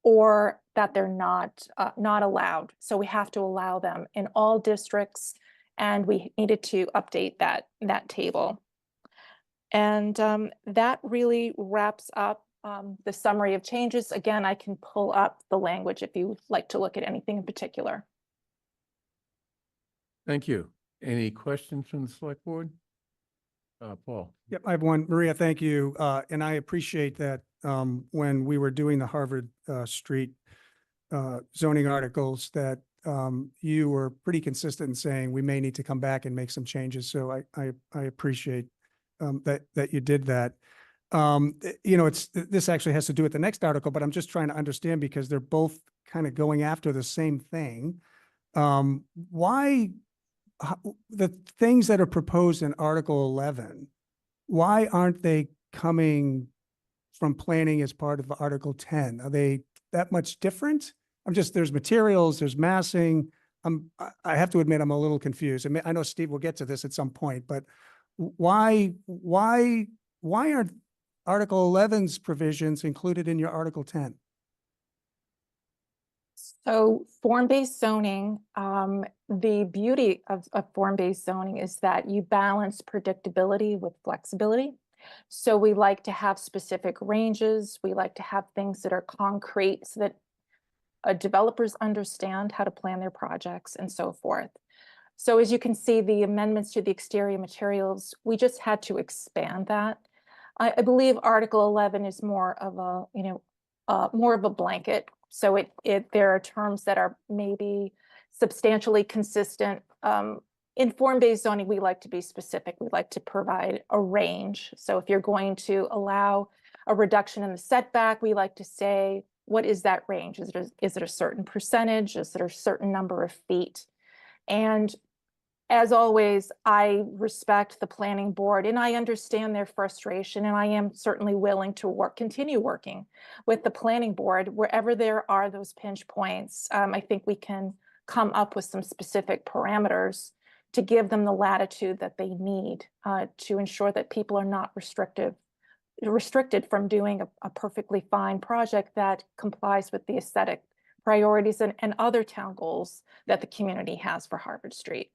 [SPEAKER 15] or that they're not allowed. So we have to allow them in all districts, and we needed to update that table. And that really wraps up the summary of changes. Again, I can pull up the language if you would like to look at anything in particular.
[SPEAKER 1] Thank you. Any questions from the select board? Paul?
[SPEAKER 4] Yep, I have one. Maria, thank you. And I appreciate that when we were doing the Harvard Street zoning articles that you were pretty consistent in saying we may need to come back and make some changes. So I appreciate that you did that. This actually has to do with the next article, but I'm just trying to understand because they're both kind of going after the same thing. Why the things that are proposed in Article 11, why aren't they coming from planning as part of Article 10? Are they that much different? there's materials, there's massing. I have to admit, I'm a little confused. I know Steve will get to this at some point, but why aren't Article 11's provisions included in your Article 10?
[SPEAKER 15] So form-based zoning, the beauty of form-based zoning is that you balance predictability with flexibility. So we like to have specific ranges. We like to have things that are concrete so that developers understand how to plan their projects and so forth. So as you can see, the amendments to the exterior materials, we just had to expand that. I believe Article 11 is more of a, more of a blanket. So there are terms that are maybe substantially consistent. In form-based zoning, we like to be specific. We like to provide a range. So if you're going to allow a reduction in the setback, we like to say, what is that range? Is it a certain percentage? Is it a certain number of feet? And as always, I respect the planning board and I understand their frustration, and I am certainly willing to continue working with the planning board wherever there are those pinch points. I think we can come up with some specific parameters to give them the latitude that they need to ensure that people are not restricted from doing a perfectly fine project that complies with the aesthetic priorities and other town goals that the community has for Harvard Street.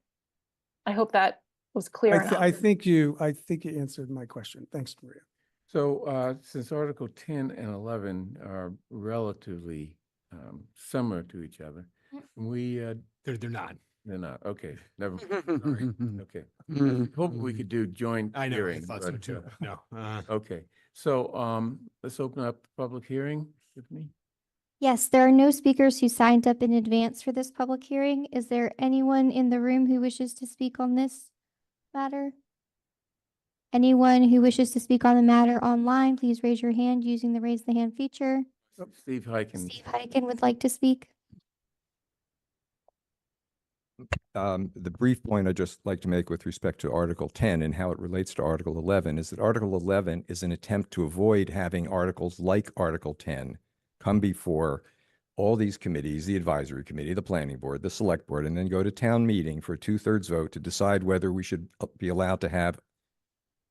[SPEAKER 15] I hope that was clear enough.
[SPEAKER 4] I think you answered my question. Thanks, Maria.
[SPEAKER 1] So since Article 10 and 11 are relatively similar to each other,
[SPEAKER 3] They're not.
[SPEAKER 1] They're not. Okay, never mind. Okay. Hope we could do joint
[SPEAKER 3] I know, I
[SPEAKER 1] hearing.
[SPEAKER 3] thought so
[SPEAKER 1] but,
[SPEAKER 3] too. No.
[SPEAKER 1] Okay, so let's open up the public hearing, Tiffany.
[SPEAKER 6] Yes, there are no speakers who signed up in advance for this public hearing. Is there anyone in the room who wishes to speak on this matter? Anyone who wishes to speak on the matter online, please raise your hand using the raise the hand feature.
[SPEAKER 1] Steve Hyken.
[SPEAKER 6] Steve Hyken would like to speak.
[SPEAKER 8] The brief point I'd just like to make with respect to Article 10 and how it relates to Article 11 is that Article 11 is an attempt to avoid having articles like Article 10 come before all these committees, the advisory committee, the planning board, the select board, and then go to town meeting for a 2/3 vote to decide whether we should be allowed to have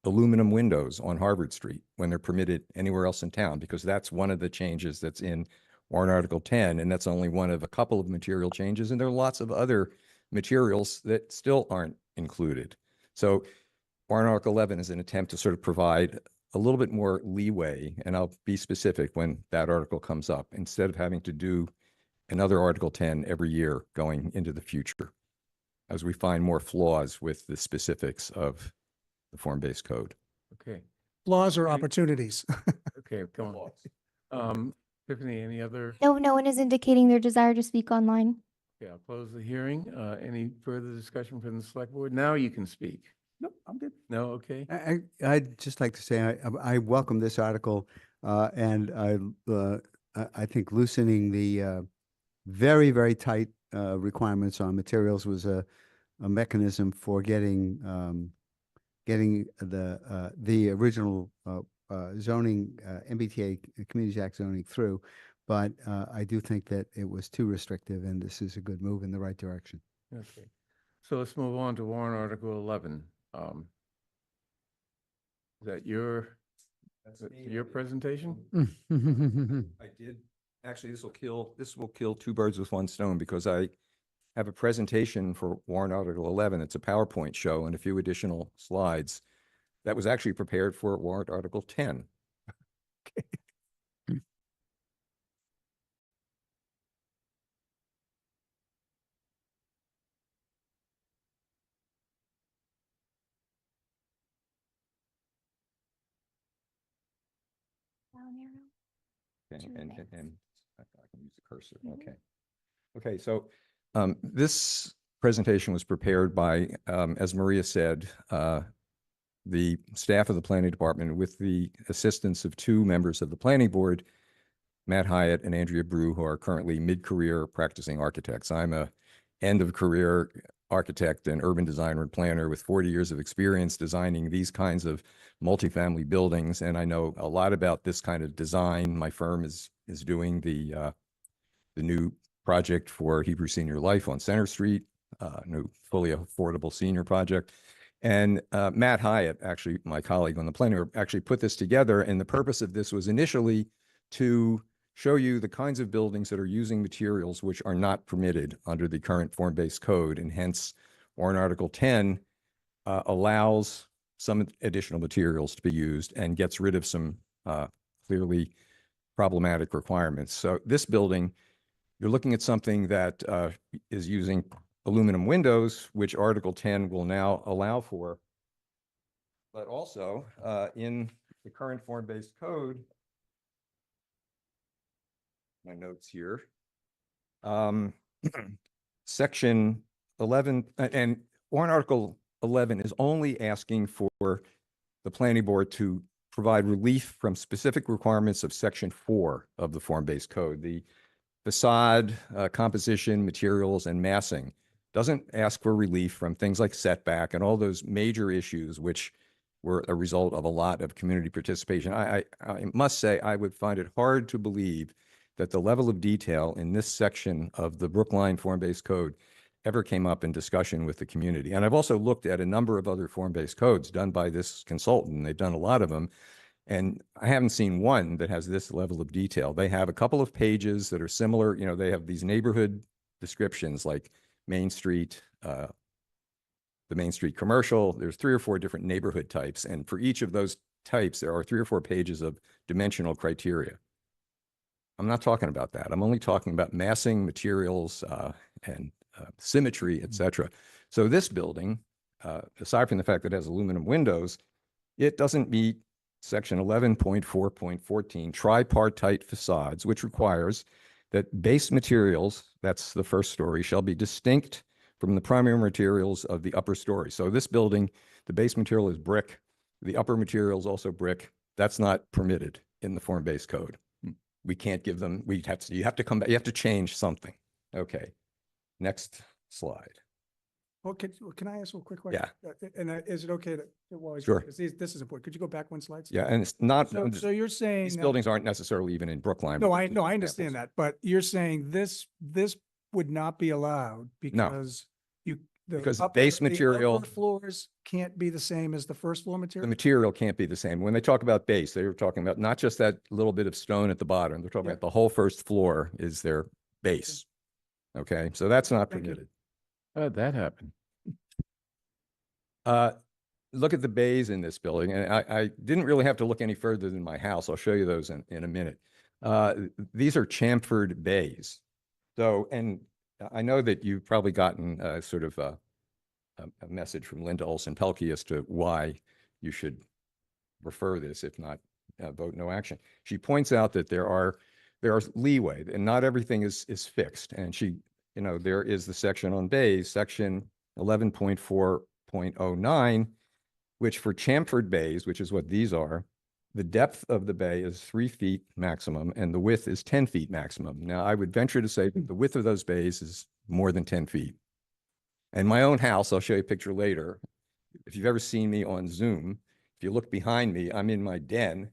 [SPEAKER 8] aluminum windows on Harvard Street when they're permitted anywhere else in town, because that's one of the changes that's in warrant Article 10, and that's only one of a couple of material changes, and there are lots of other materials that still aren't included. So warrant Article 11 is an attempt to sort of provide a little bit more leeway, and I'll be specific when that article comes up, instead of having to do another Article 10 every year going into the future, as we find more flaws with the specifics of the form-based code.
[SPEAKER 1] Okay.
[SPEAKER 4] Flaws or opportunities?
[SPEAKER 1] Okay, come on. Tiffany, any other?
[SPEAKER 6] No one is indicating their desire to speak online.
[SPEAKER 1] Okay, I'll close the hearing. Any further discussion from the select board? Now you can speak.
[SPEAKER 2] No, I'm good.
[SPEAKER 1] No, okay.
[SPEAKER 2] I'd just like to say I welcome this article, and I think loosening the very, very tight requirements on materials was a mechanism for getting the original zoning MBTA Communities Act zoning through. But I do think that it was too restrictive, and this is a good move in the right direction.
[SPEAKER 1] Okay. So let's move on to warrant Article 11. Is that your presentation?
[SPEAKER 8] I did. Actually, this will kill two birds with one stone, because I have a presentation for warrant Article 11. It's a PowerPoint show and a few additional slides that was actually prepared for warrant Article 10.
[SPEAKER 2] Okay.
[SPEAKER 8] Okay, and I can use the cursor. Okay. Okay, so this presentation was prepared by, as Maria said, the staff of the planning department with the assistance of two members of the planning board, Matt Hyatt and Andrea Brew, who are currently mid-career practicing architects. I'm a end-of-career architect and urban designer and planner with 40 years of experience designing these kinds of multifamily buildings, and I know a lot about this kind of design. My firm is doing the the new project for Hebrew Senior Life on Center Street, new fully affordable senior project. And Matt Hyatt, actually my colleague on the planning board, actually put this together. And the purpose of this was initially to show you the kinds of buildings that are using materials which are not permitted under the current form-based code. And hence Warrant Article 10 allows some additional materials to be used and gets rid of some clearly problematic requirements. So this building, you're looking at something that is using aluminum windows, which Article 10 will now allow for. But also in the current form-based code, my notes here, Section 11, and Warrant Article 11 is only asking for the planning board to provide relief from specific requirements of Section 4 of the form-based code. The facade, composition, materials, and massing doesn't ask for relief from things like setback and all those major issues which were a result of a lot of community participation. I must say, I would find it hard to believe that the level of detail in this section of the Brookline form-based code ever came up in discussion with the community. And I've also looked at a number of other form-based codes done by this consultant. They've done a lot of them. And I haven't seen one that has this level of detail. They have a couple of pages that are similar. You know, they have these neighborhood descriptions like Main Street, the Main Street commercial. There's 3 or 4 different neighborhood types. And for each of those types, there are 3 or 4 pages of dimensional criteria. I'm not talking about that. I'm only talking about massing, materials, and symmetry, et cetera. So this building, aside from the fact that it has aluminum windows, it doesn't meet Section 11.4.14 tripartite facades, which requires that base materials, that's the first story, shall be distinct from the primary materials of the upper story. So this building, the base material is brick. The upper material is also brick. That's not permitted in the form-based code. We can't give them, you have to come back, you have to change something. Okay, next slide.
[SPEAKER 4] Well, can I ask a quick question?
[SPEAKER 8] Yeah.
[SPEAKER 4] And is it okay to, well,
[SPEAKER 8] Sure.
[SPEAKER 4] because this is important. Could you go back one slide?
[SPEAKER 8] Yeah, and it's not,
[SPEAKER 4] So you're saying
[SPEAKER 8] these
[SPEAKER 4] that-
[SPEAKER 8] buildings aren't necessarily even in Brookline.
[SPEAKER 4] No,
[SPEAKER 8] but
[SPEAKER 4] I
[SPEAKER 8] they're
[SPEAKER 4] no,
[SPEAKER 8] just
[SPEAKER 4] I understand
[SPEAKER 8] examples.
[SPEAKER 4] that, but you're saying this would not be allowed because
[SPEAKER 8] Because base
[SPEAKER 4] the
[SPEAKER 8] material-
[SPEAKER 4] upper floors can't be the same as the first floor
[SPEAKER 8] The
[SPEAKER 4] material?
[SPEAKER 8] material can't be the same. When they talk about base, they were talking about not just that little bit of stone at the bottom. They're talking
[SPEAKER 4] Yeah.
[SPEAKER 8] about the whole first floor is their base. Okay, so that's not
[SPEAKER 4] Thank you.
[SPEAKER 8] permitted.
[SPEAKER 1] How'd that happen?
[SPEAKER 8] Look at the bays in this building, and I didn't really have to look any further than my house. I'll show you those in a minute. These are chamfered bays. So, and I know that you've probably gotten sort of a message from Linda Olson-Pelkey as to why you should refer this, if not vote no action. She points out that there are leeway, and not everything is fixed. And she, you know, there is the section on bays, section 11.4.09, which for chamfered bays, which is what these are, the depth of the bay is 3 feet maximum and the width is 10 feet maximum. Now, I would venture to say that the width of those bays is more than 10 feet. And my own house, I'll show you a picture later. If you've ever seen me on Zoom, if you look behind me, I'm in my den.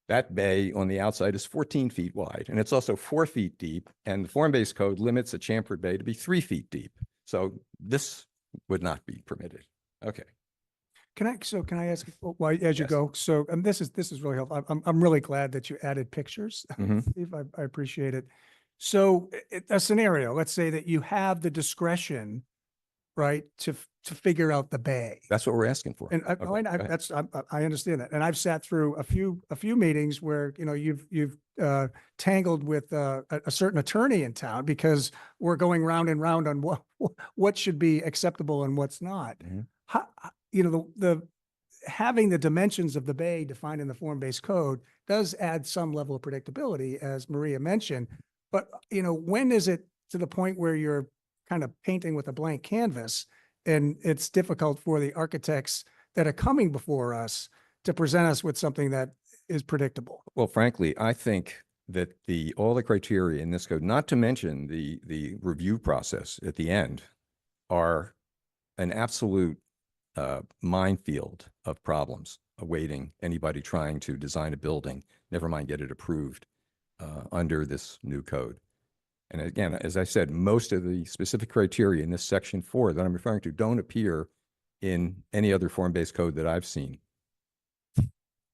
[SPEAKER 8] That bay on the outside is 14 feet wide, and it's also 4 feet deep. And the form-based code limits a chamfered bay to be 3 feet deep. So this would not be permitted. Okay.
[SPEAKER 4] Can I ask, why, as you
[SPEAKER 8] Yes.
[SPEAKER 4] go, so, and this is really helpful. I'm really glad that you added pictures.
[SPEAKER 8] Mhm.
[SPEAKER 4] Steve, I appreciate it. So a scenario, let's say that you have the discretion, right, to figure out the bay.
[SPEAKER 8] That's what we're asking for.
[SPEAKER 4] And
[SPEAKER 8] Okay, go ahead.
[SPEAKER 4] I understand that. And I've sat through a few meetings where, you know, you've tangled with a certain attorney in town because we're going round and round on what should be acceptable and what's not.
[SPEAKER 8] Mhm.
[SPEAKER 4] How, you know, the having the dimensions of the bay defined in the form-based code does add some level of predictability, as Maria mentioned. But, you know, when is it to the point where you're kind of painting with a blank canvas and it's difficult for the architects that are coming before us to present us with something that is predictable?
[SPEAKER 8] Well, frankly, I think that all the criteria in this code, not to mention the review process at the end, are an absolute minefield of problems awaiting anybody trying to design a building, never mind get it approved under this new code. And again, as I said, most of the specific criteria in this section 4 that I'm referring to don't appear in any other form-based code that I've seen.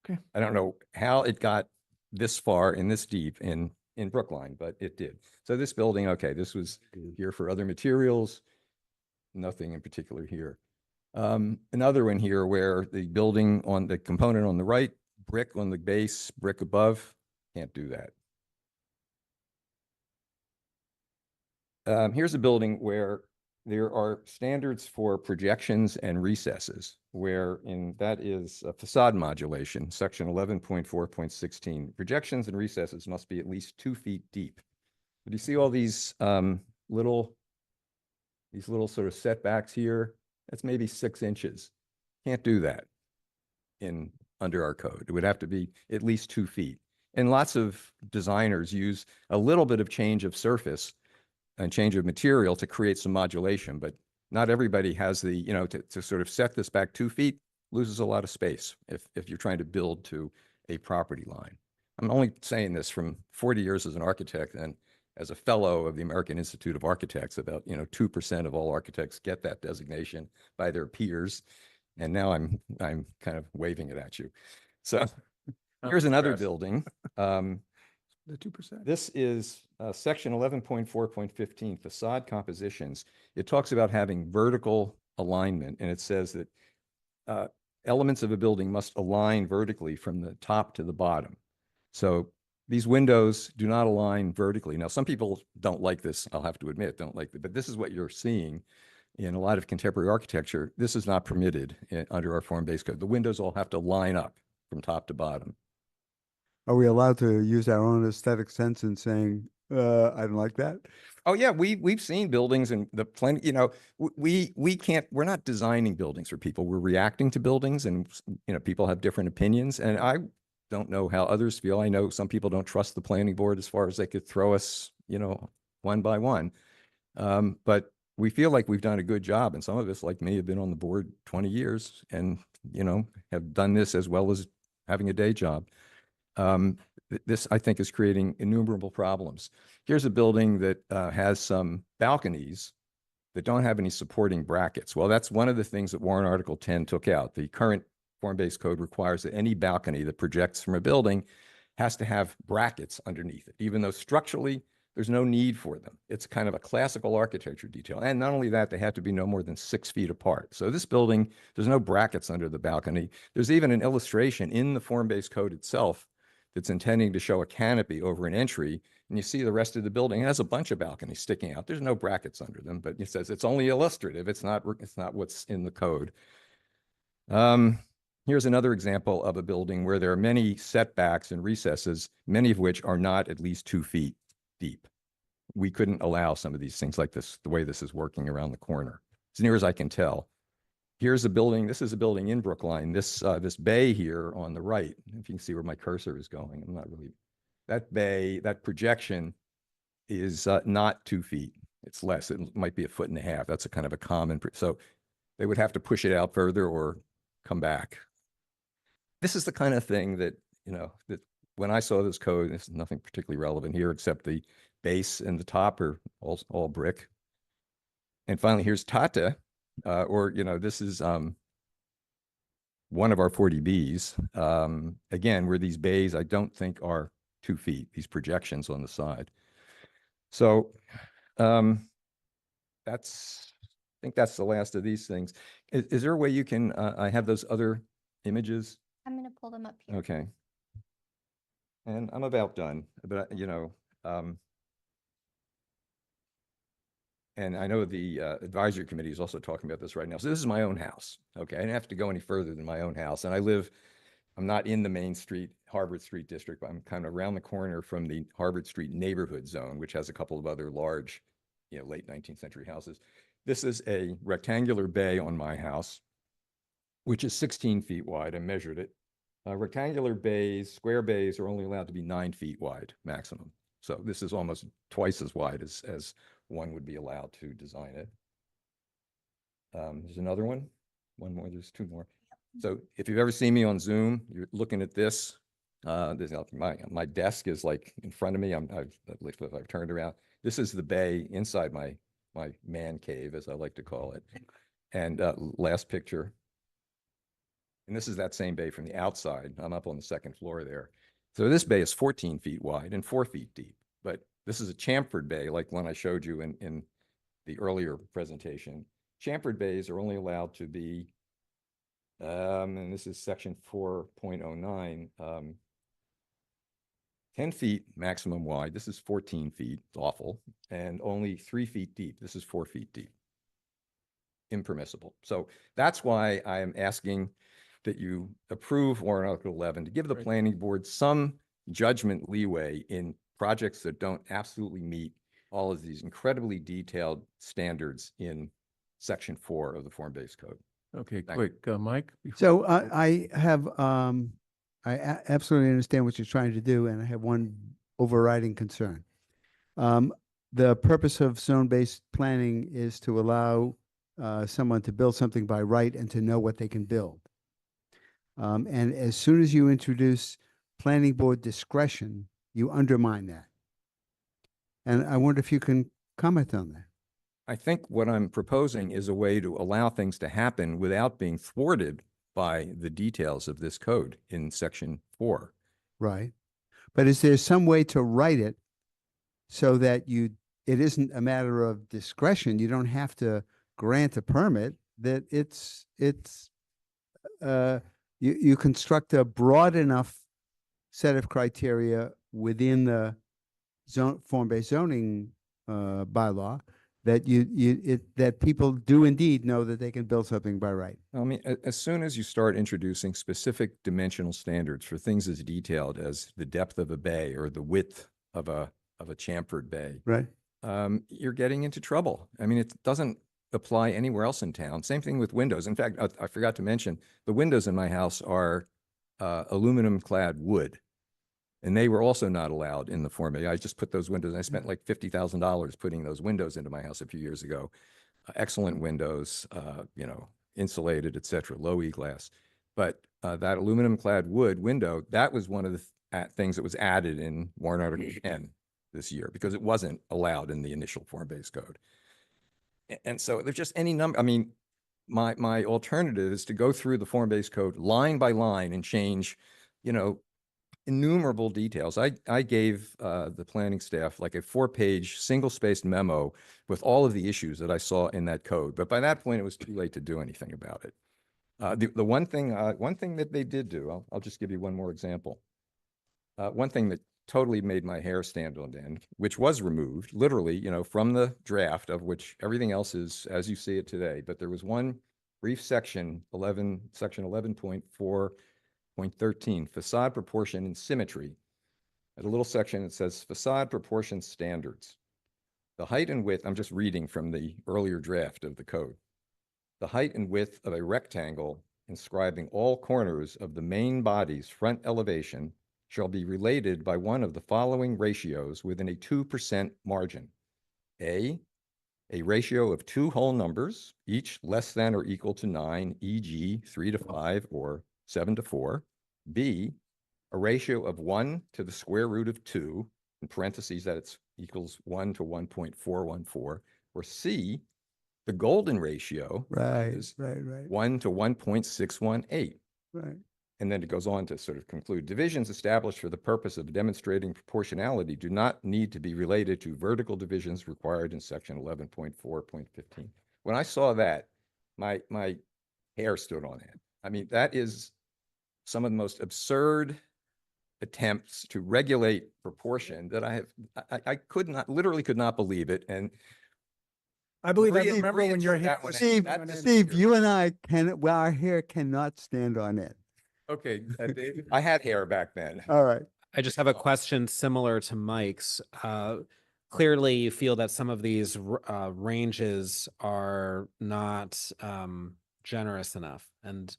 [SPEAKER 13] Okay.
[SPEAKER 8] I don't know how it got this far and this deep in Brookline, but it did. So this building, okay, this was here for other materials, nothing in particular here. Another one here where the building on the component on the right, brick on the base, brick above, can't do that. Here's a building where there are standards for projections and recesses, that is a facade modulation, section 11.4.16. Projections and recesses must be at least 2 feet deep. But you see all these little sort of setbacks here? That's maybe 6 inches. Can't do that under our code. It would have to be at least 2 feet. And lots of designers use a little bit of change of surface and change of material to create some modulation, but not everybody has the, to sort of set this back 2 feet loses a lot of space if you're trying to build to a property line. I'm only saying this from 40 years as an architect and as a fellow of the American Institute of Architects. About 2% of all architects get that designation by their peers, and now I'm kind of waving it at you. So here's another building.
[SPEAKER 13] The 2%.
[SPEAKER 8] This is section 11.4.15, facade compositions. It talks about having vertical alignment, and it says that elements of a building must align vertically from the top to the bottom. So these windows do not align vertically. Now, some people don't like this, I'll have to admit, don't like it, but this is what you're seeing in a lot of contemporary architecture. This is not permitted under our form-based code. The windows all have to line up from top to bottom.
[SPEAKER 2] Are we allowed to use our own aesthetic sense in saying, I don't like that?
[SPEAKER 8] Oh yeah, we've seen buildings and we're not designing buildings for people. We're reacting to buildings, and people have different opinions, and I don't know how others feel. I know some people don't trust the planning board as far as they could throw us, one by one. But we feel like we've done a good job, and some of us, like me, have been on the board 20 years and, have done this as well as having a day job. This, I think, is creating innumerable problems. Here's a building that has some balconies that don't have any supporting brackets. Well, that's one of the things that Warrant Article 10 took out. The current form-based code requires that any balcony that projects from a building has to have brackets underneath it, even though structurally there's no need for them. It's kind of a classical architecture detail. And not only that, they have to be no more than 6 feet apart. So this building, there's no brackets under the balcony. There's even an illustration in the form-based code itself that's intending to show a canopy over an entry, and you see the rest of the building has a bunch of balconies sticking out. There's no brackets under them, but it says it's only illustrative. It's not what's in the code. Here's another example of a building where there are many setbacks and recesses, many of which are not at least 2 feet deep. We couldn't allow some of these things like this, the way this is working around the corner, as near as I can tell. Here's a building. This is a building in Brookline. This bay here on the right, if you can see where my cursor is going, I'm not really, that bay, that projection is not 2 feet. It's less. It might be 1.5 feet. That's a kind of a common, so they would have to push it out further or come back. This is the kind of thing that, that when I saw this code, there's nothing particularly relevant here except the base and the top are all brick. And finally, here's Tata. This is one of our 40Bs. Again, where these bays I don't think are 2 feet, these projections on the side. So I think that's the last of these things. Is there a way you can, I have those other images?
[SPEAKER 6] I'm going to pull them up here.
[SPEAKER 8] Okay. And I'm about done, but and I know the advisory committee is also talking about this right now. So this is my own house. Okay. I didn't have to go any further than my own house. And I'm not in the Main Street, Harvard Street district, but I'm kind of around the corner from the Harvard Street neighborhood zone, which has a couple of other large, late 19th century houses. This is a rectangular bay on my house, which is 16 feet wide. I measured it. Rectangular bays, square bays are only allowed to be 9 feet wide maximum. So this is almost twice as wide as one would be allowed to design it. There's another one more, there's 2 more. So if you've ever seen me on Zoom, you're looking at this. My desk is like in front of me. I've turned around. This is the bay inside my man cave, as I like to call it. And last picture. And this is that same bay from the outside. I'm up on the second floor there. So this bay is 14 feet wide and 4 feet deep. But this is a chamfered bay, like one I showed you in the earlier presentation. Chamfered bays are only allowed to be, and this is section 4.09, 10 feet maximum wide. This is 14 feet, it's awful, and only 3 feet deep. This is 4 feet deep. Impermissible. So that's why I am asking that you approve warrant article 11 to give the planning board some judgment leeway in projects that don't absolutely meet all of these incredibly detailed standards in section 4 of the form-based code.
[SPEAKER 1] Okay,
[SPEAKER 8] Thank
[SPEAKER 1] quick, Mike.
[SPEAKER 2] So I have, absolutely understand what you're trying to do, and I have one overriding concern. The purpose of zone-based planning is to allow someone to build something by right and to know what they can build. And as soon as you introduce planning board discretion, you undermine that. And I wonder if you can comment on that.
[SPEAKER 8] I think what I'm proposing is a way to allow things to happen without being thwarted by the details of this code in section 4.
[SPEAKER 2] Right. But is there some way to write it so that it isn't a matter of discretion? You don't have to grant a permit, that you construct a broad enough set of criteria within the form-based zoning bylaw that that people do indeed know that they can build something by right.
[SPEAKER 8] I mean, as soon as you start introducing specific dimensional standards for things as detailed as the depth of a bay or the width of a chamfered bay,
[SPEAKER 2] right,
[SPEAKER 8] you're getting into trouble. I mean, it doesn't apply anywhere else in town. Same thing with windows. In fact, I forgot to mention the windows in my house are aluminum clad wood. And they were also not allowed in the Form A. I just put those windows, I spent like $50,000 putting those windows into my house a few years ago. Excellent windows, insulated, et cetera, low E-glass. But that aluminum clad wood window, that was one of the things that was added in warrant article 10 this year because it wasn't allowed in the initial form-based code. And so there's just any number. I mean, my alternative is to go through the form-based code line by line and change, innumerable details. I gave the planning staff like a 4-page single-spaced memo with all of the issues that I saw in that code. But by that point, it was too late to do anything about it. The one thing that they did do, I'll just give you one more example. One thing that totally made my hair stand on end, which was removed literally, from the draft, of which everything else is as you see it today. But there was one brief section 11.4.13, facade proportion and symmetry. At a little section, it says facade proportion standards. The height and width, I'm just reading from the earlier draft of the code. The height and width of a rectangle inscribing all corners of the main body's front elevation shall be related by one of the following ratios within a 2% margin. A ratio of 2 whole numbers, each less than or equal to 9, e.g. 3 to 5 or 7 to 4. B, a ratio of 1 to the square root of 2, in parentheses that it's equals 1 to 1.414. Or C, the golden ratio is 1 to 1.618.
[SPEAKER 2] Right.
[SPEAKER 8] And then it goes on to sort of conclude, divisions established for the purpose of demonstrating proportionality do not need to be related to vertical divisions required in section 11.4.15. When I saw that, my hair stood on end. I mean, that is some of the most absurd attempts to regulate proportion that I literally could not believe it. And
[SPEAKER 4] I believe I
[SPEAKER 8] Steve,
[SPEAKER 4] remember when your hair was
[SPEAKER 2] Steve, you and I our hair cannot stand on it.
[SPEAKER 8] Okay, David, I had hair back then.
[SPEAKER 2] All right.
[SPEAKER 16] I just have a question similar to Mike's. Clearly, you feel that some of these ranges are not generous enough. And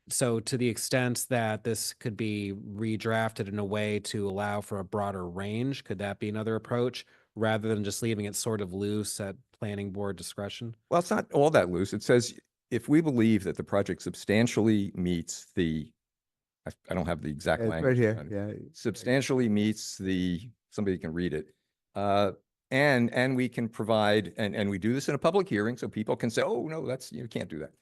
[SPEAKER 16] so to the extent that this could be redrafted in a way to allow for a broader range, could that be another approach rather than just leaving it sort of loose at planning board discretion?
[SPEAKER 8] Well, it's not all that loose. It says if we believe that the project substantially meets the, I don't have the exact
[SPEAKER 2] It's
[SPEAKER 8] language.
[SPEAKER 2] right here,
[SPEAKER 8] in front of me.
[SPEAKER 2] yeah.
[SPEAKER 8] Substantially meets somebody can read it. And we can provide, and we do this in a public hearing, so people can say, oh, no, you can't do that.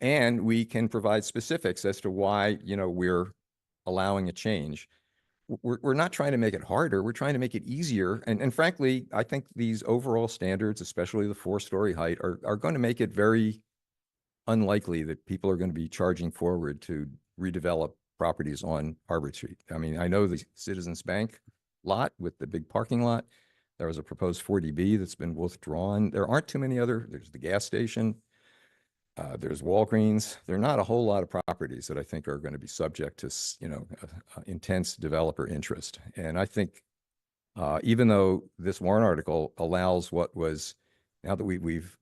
[SPEAKER 8] And we can provide specifics as to why, we're allowing a change. We're not trying to make it harder. We're trying to make it easier. And frankly, I think these overall standards, especially the 4-story height, are going to make it very unlikely that people are going to be charging forward to redevelop properties on Harvard Street. I mean, I know the Citizens Bank lot with the big parking lot. There was a proposed 40B that's been withdrawn. There aren't too many there's the gas station. There's Walgreens. There are not a whole lot of properties that I think are going to be subject to, intense developer interest. And I think even though this warrant article allows now that we've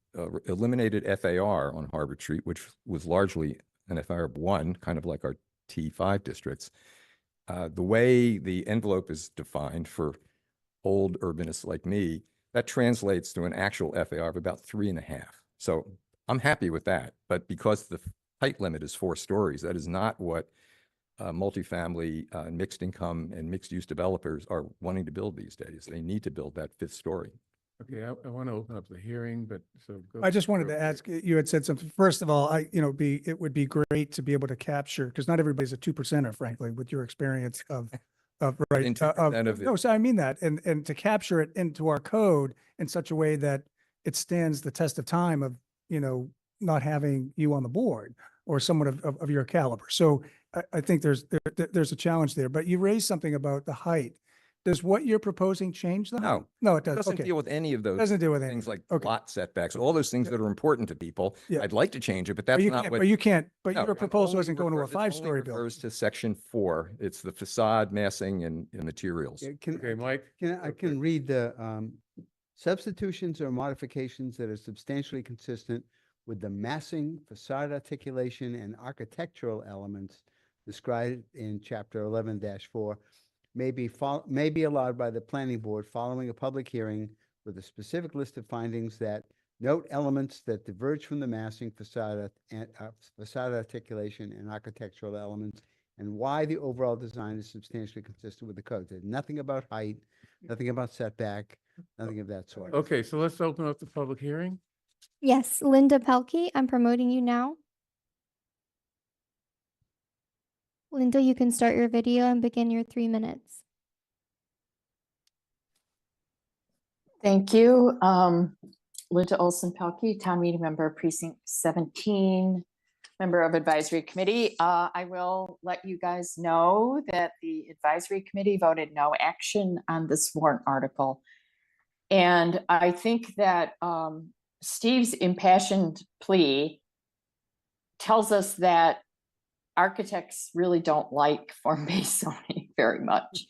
[SPEAKER 8] eliminated FAR on Harvard Street, which was largely an FAR of 1, kind of like our T5 districts, the way the envelope is defined for old urbanists like me, that translates to an actual FAR of about 3.5. So I'm happy with that. But because the height limit is 4 stories, that is not what multifamily, mixed income and mixed use developers are wanting to build these days. They need to build that 5th story.
[SPEAKER 1] Okay, I want to open up the hearing, but go.
[SPEAKER 4] I just wanted to ask, you had said something. First of all, it would be great to be able to capture, because not everybody's a 2%er, frankly, with your experience of right.
[SPEAKER 8] In 2% of
[SPEAKER 4] No, so I mean that, and to capture it into our code in such a way that it stands the test of time of, not having you on the board or someone of your caliber. So I think there's a challenge there, but you raised something about the height. Does what you're proposing change that? No, it doesn't.
[SPEAKER 8] It doesn't
[SPEAKER 4] Okay.
[SPEAKER 8] deal with any of those.
[SPEAKER 4] Doesn't deal with
[SPEAKER 8] things
[SPEAKER 4] anything.
[SPEAKER 8] like
[SPEAKER 4] Okay.
[SPEAKER 8] lot setbacks, all those things that are important to people.
[SPEAKER 4] Yeah.
[SPEAKER 8] I'd like to change it, but
[SPEAKER 4] But
[SPEAKER 8] that's
[SPEAKER 4] you
[SPEAKER 8] not
[SPEAKER 4] can't,
[SPEAKER 8] what.
[SPEAKER 4] but you can't, but
[SPEAKER 8] No,
[SPEAKER 4] your
[SPEAKER 8] it
[SPEAKER 4] proposal
[SPEAKER 8] only
[SPEAKER 4] isn't going to a
[SPEAKER 8] refers- it only
[SPEAKER 4] 5-story building.
[SPEAKER 8] refers to section 4. It's the facade, massing, and materials.
[SPEAKER 2] Yeah,
[SPEAKER 1] Okay, Mike.
[SPEAKER 2] I can read the substitutions or modifications that are substantially consistent with the massing, facade articulation, and architectural elements described in chapter 11-4 may be allowed by the planning board following a public hearing with a specific list of findings that note elements that diverge from the massing, facade articulation, and architectural elements, and why the overall design is substantially consistent with the code. There's nothing about height, nothing about setback, nothing of that sort.
[SPEAKER 1] Okay, so let's open up the public hearing.
[SPEAKER 6] Yes, Linda Pelkey, I'm promoting you now. Linda, you can start your video and begin your 3 minutes.
[SPEAKER 7] Thank you. Linda Olson Pelkey, Town Meeting Member, Precinct 17, Member of Advisory Committee. I will let you guys know that the Advisory Committee voted no action on this warrant article. And I think that Steve's impassioned plea tells us that architects really don't like form-based zoning very much.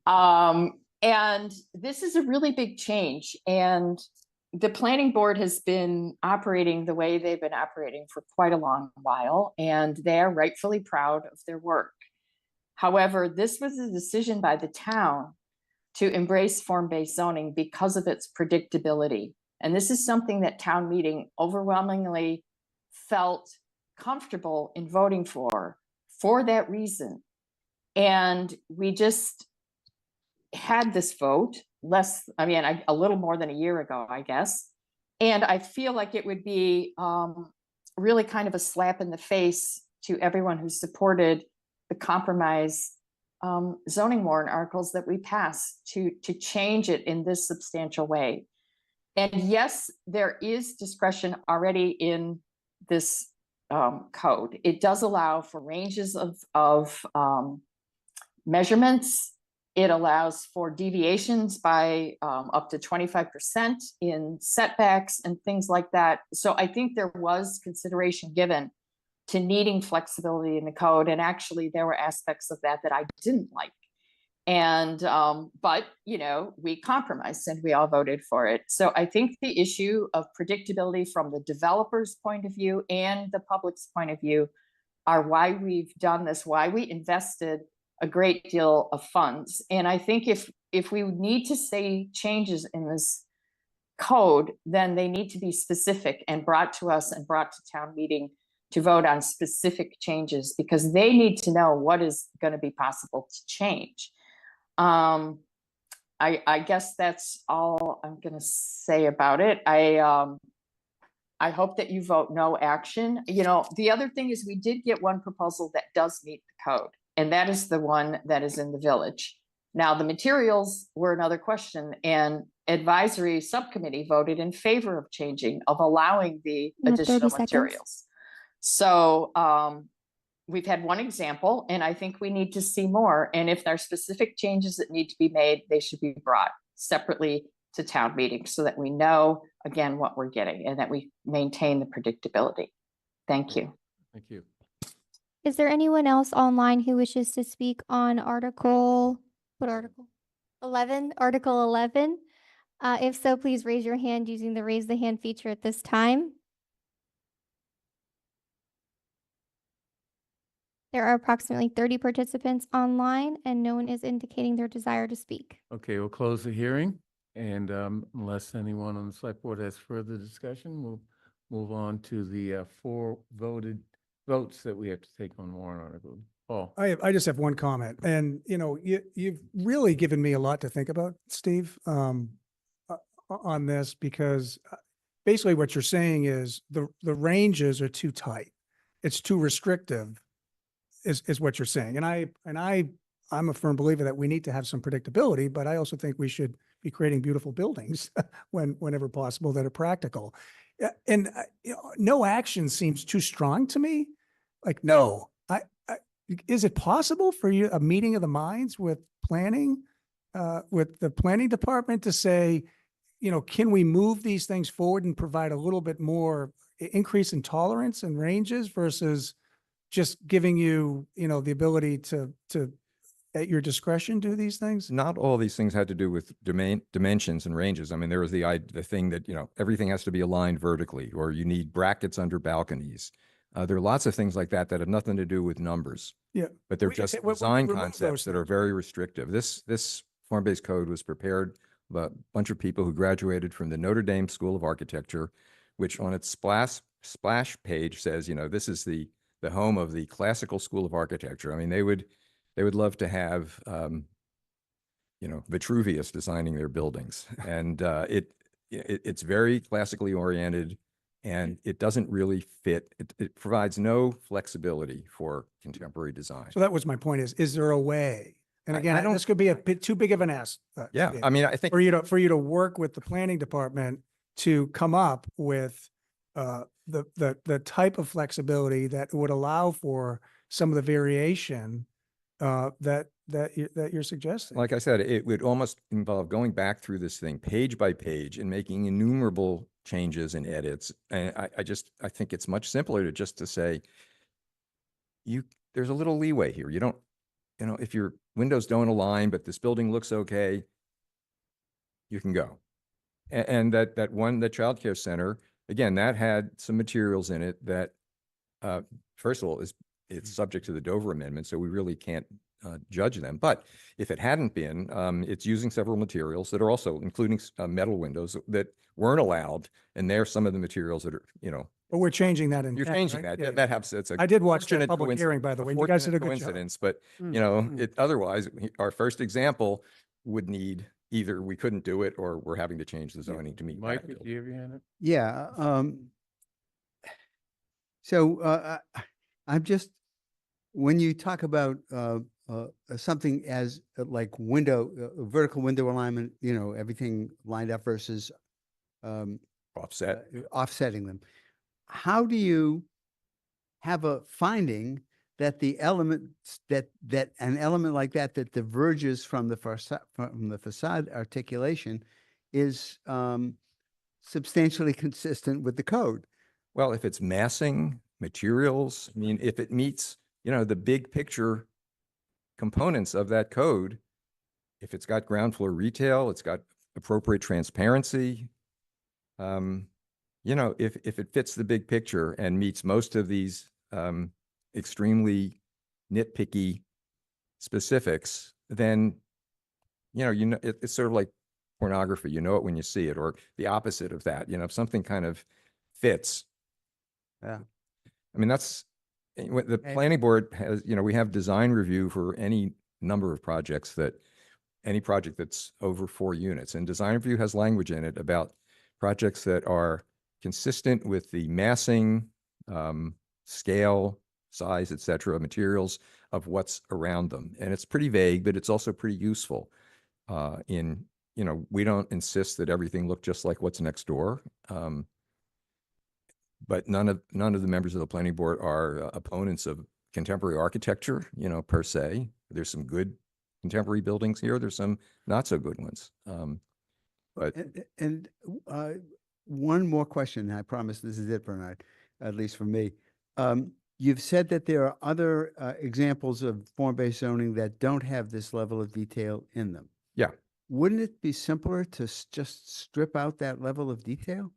[SPEAKER 7] And this is a really big change. And the planning board has been operating the way they've been operating for quite a long while, and they are rightfully proud of their work. However, this was a decision by the town to embrace form-based zoning because of its predictability. And this is something that town meeting overwhelmingly felt comfortable in voting for that reason. And we just had this vote a little more than a year ago, I guess. And I feel like it would be really kind of a slap in the face to everyone who supported the compromise zoning warrant articles that we passed to change it in this substantial way. And yes, there is discretion already in this code. It does allow for ranges of measurements. It allows for deviations by up to 25% in setbacks and things like that. So I think there was consideration given to needing flexibility in the code. And actually there were aspects of that I didn't like. And, but, we compromised and we all voted for it. So I think the issue of predictability from the developer's point of view and the public's point of view are why we've done this, why we invested a great deal of funds. And I think if we need to say changes in this code, then they need to be specific and brought to us and brought to town meeting to vote on specific changes because they need to know what is going to be possible to change. I guess that's all I'm going to say about it. I hope that you vote no action. You know, the other thing is we did get one proposal that does meet the code, and that is the one that is in the village. Now, the materials were another question, and advisory subcommittee voted in favor of changing, of allowing the
[SPEAKER 6] You have 30
[SPEAKER 7] additional
[SPEAKER 6] seconds.
[SPEAKER 7] materials. So we've had one example, and I think we need to see more. And if there are specific changes that need to be made, they should be brought separately to town meetings so that we know, again, what we're getting and that we maintain the predictability. Thank you.
[SPEAKER 1] Thank you.
[SPEAKER 6] Is there anyone else online who wishes to speak on what article? 11, Article 11? If so, please raise your hand using the raise the hand feature at this time. There are approximately 30 participants online and no one is indicating their desire to speak.
[SPEAKER 1] Okay, we'll close the hearing. And unless anyone on the select board has further discussion, we'll move on to the 4 votes that we have to take on warrant article. Paul.
[SPEAKER 4] I just have one comment, and you've really given me a lot to think about, Steve, on this, because basically what you're saying is the ranges are too tight. It's too restrictive, is what you're saying. And I'm a firm believer that we need to have some predictability, but I also think we should be creating beautiful buildings whenever possible that are practical. And no action seems too strong to me. Like, no, is it possible for you, a meeting of the minds with planning, with the planning department to say, can we move these things forward and provide a little bit more increase in tolerance and ranges versus just giving you, the ability to at your discretion do these things?
[SPEAKER 8] Not all these things had to do with dimensions and ranges. I mean, there was the thing that, everything has to be aligned vertically, or you need brackets under balconies. There are lots of things like that that have nothing to do with numbers.
[SPEAKER 4] Yeah.
[SPEAKER 8] But they're just design concepts that are very restrictive. This form-based code was prepared by a bunch of people who graduated from the Notre Dame School of Architecture, which on its splash page says, this is the home of the Classical School of Architecture. I mean, they would love to have, Vitruvius designing their buildings. And it's very classically oriented, and it doesn't really fit. It provides no flexibility for contemporary design.
[SPEAKER 4] So that was my point is there a way? And again, this could be a bit too big of an ask.
[SPEAKER 8] Yeah, I mean, I think
[SPEAKER 4] for you to work with the planning department to come up with the type of flexibility that would allow for some of the variation that you're suggesting.
[SPEAKER 8] Like I said, it would almost involve going back through this thing page by page and making innumerable changes and edits. And I think it's much simpler to say, there's a little leeway here. You don't, if your windows don't align, but this building looks okay, you can go. And the childcare center, again, that had some materials in it that, first of all, it's subject to the Dover Amendment, so we really can't judge them. But if it hadn't been, it's using several materials that are also, including metal windows that weren't allowed, and they're some of the materials that are,
[SPEAKER 4] But we're changing that.
[SPEAKER 8] You're changing
[SPEAKER 4] right?
[SPEAKER 8] that.
[SPEAKER 4] Yeah.
[SPEAKER 8] That happens. It's a
[SPEAKER 4] I did watch that
[SPEAKER 8] fortunate
[SPEAKER 4] public hearing, by the way. You guys did a good job.
[SPEAKER 8] coincidence, but otherwise, our first example would need either we couldn't do it or we're having to change the zoning to meet.
[SPEAKER 1] Mike, do you have your hand up?
[SPEAKER 2] Yeah. So I'm just, when you talk about something as like vertical window alignment, everything lined up versus offsetting them. How do you have a finding that the elements that an element like that diverges from the facade articulation is substantially consistent with the code?
[SPEAKER 8] Well, if it's massing, materials, I mean, if it meets, the big picture components of that code, if it's got ground floor retail, it's got appropriate transparency, if it fits the big picture and meets most of these extremely nitpicky specifics, then, it's sort of like pornography. You know it when you see it, or the opposite of that. If something kind of fits.
[SPEAKER 2] Yeah.
[SPEAKER 8] I mean, the planning board has, we have design review for any number of projects any project that's over 4 units. And design review has language in it about projects that are consistent with the massing, scale, size, et cetera, materials of what's around them. And it's pretty vague, but it's also pretty useful we don't insist that everything look just like what's next door. But none of the members of the planning board are opponents of contemporary architecture, per se. There's some good contemporary buildings here. There's some not so good ones. But
[SPEAKER 2] one more question. I promise this is it, Bernard, at least for me. You've said that there are other examples of form-based zoning that don't have this level of detail in them.
[SPEAKER 8] Yeah.
[SPEAKER 2] Wouldn't it be simpler to just strip out that level of detail?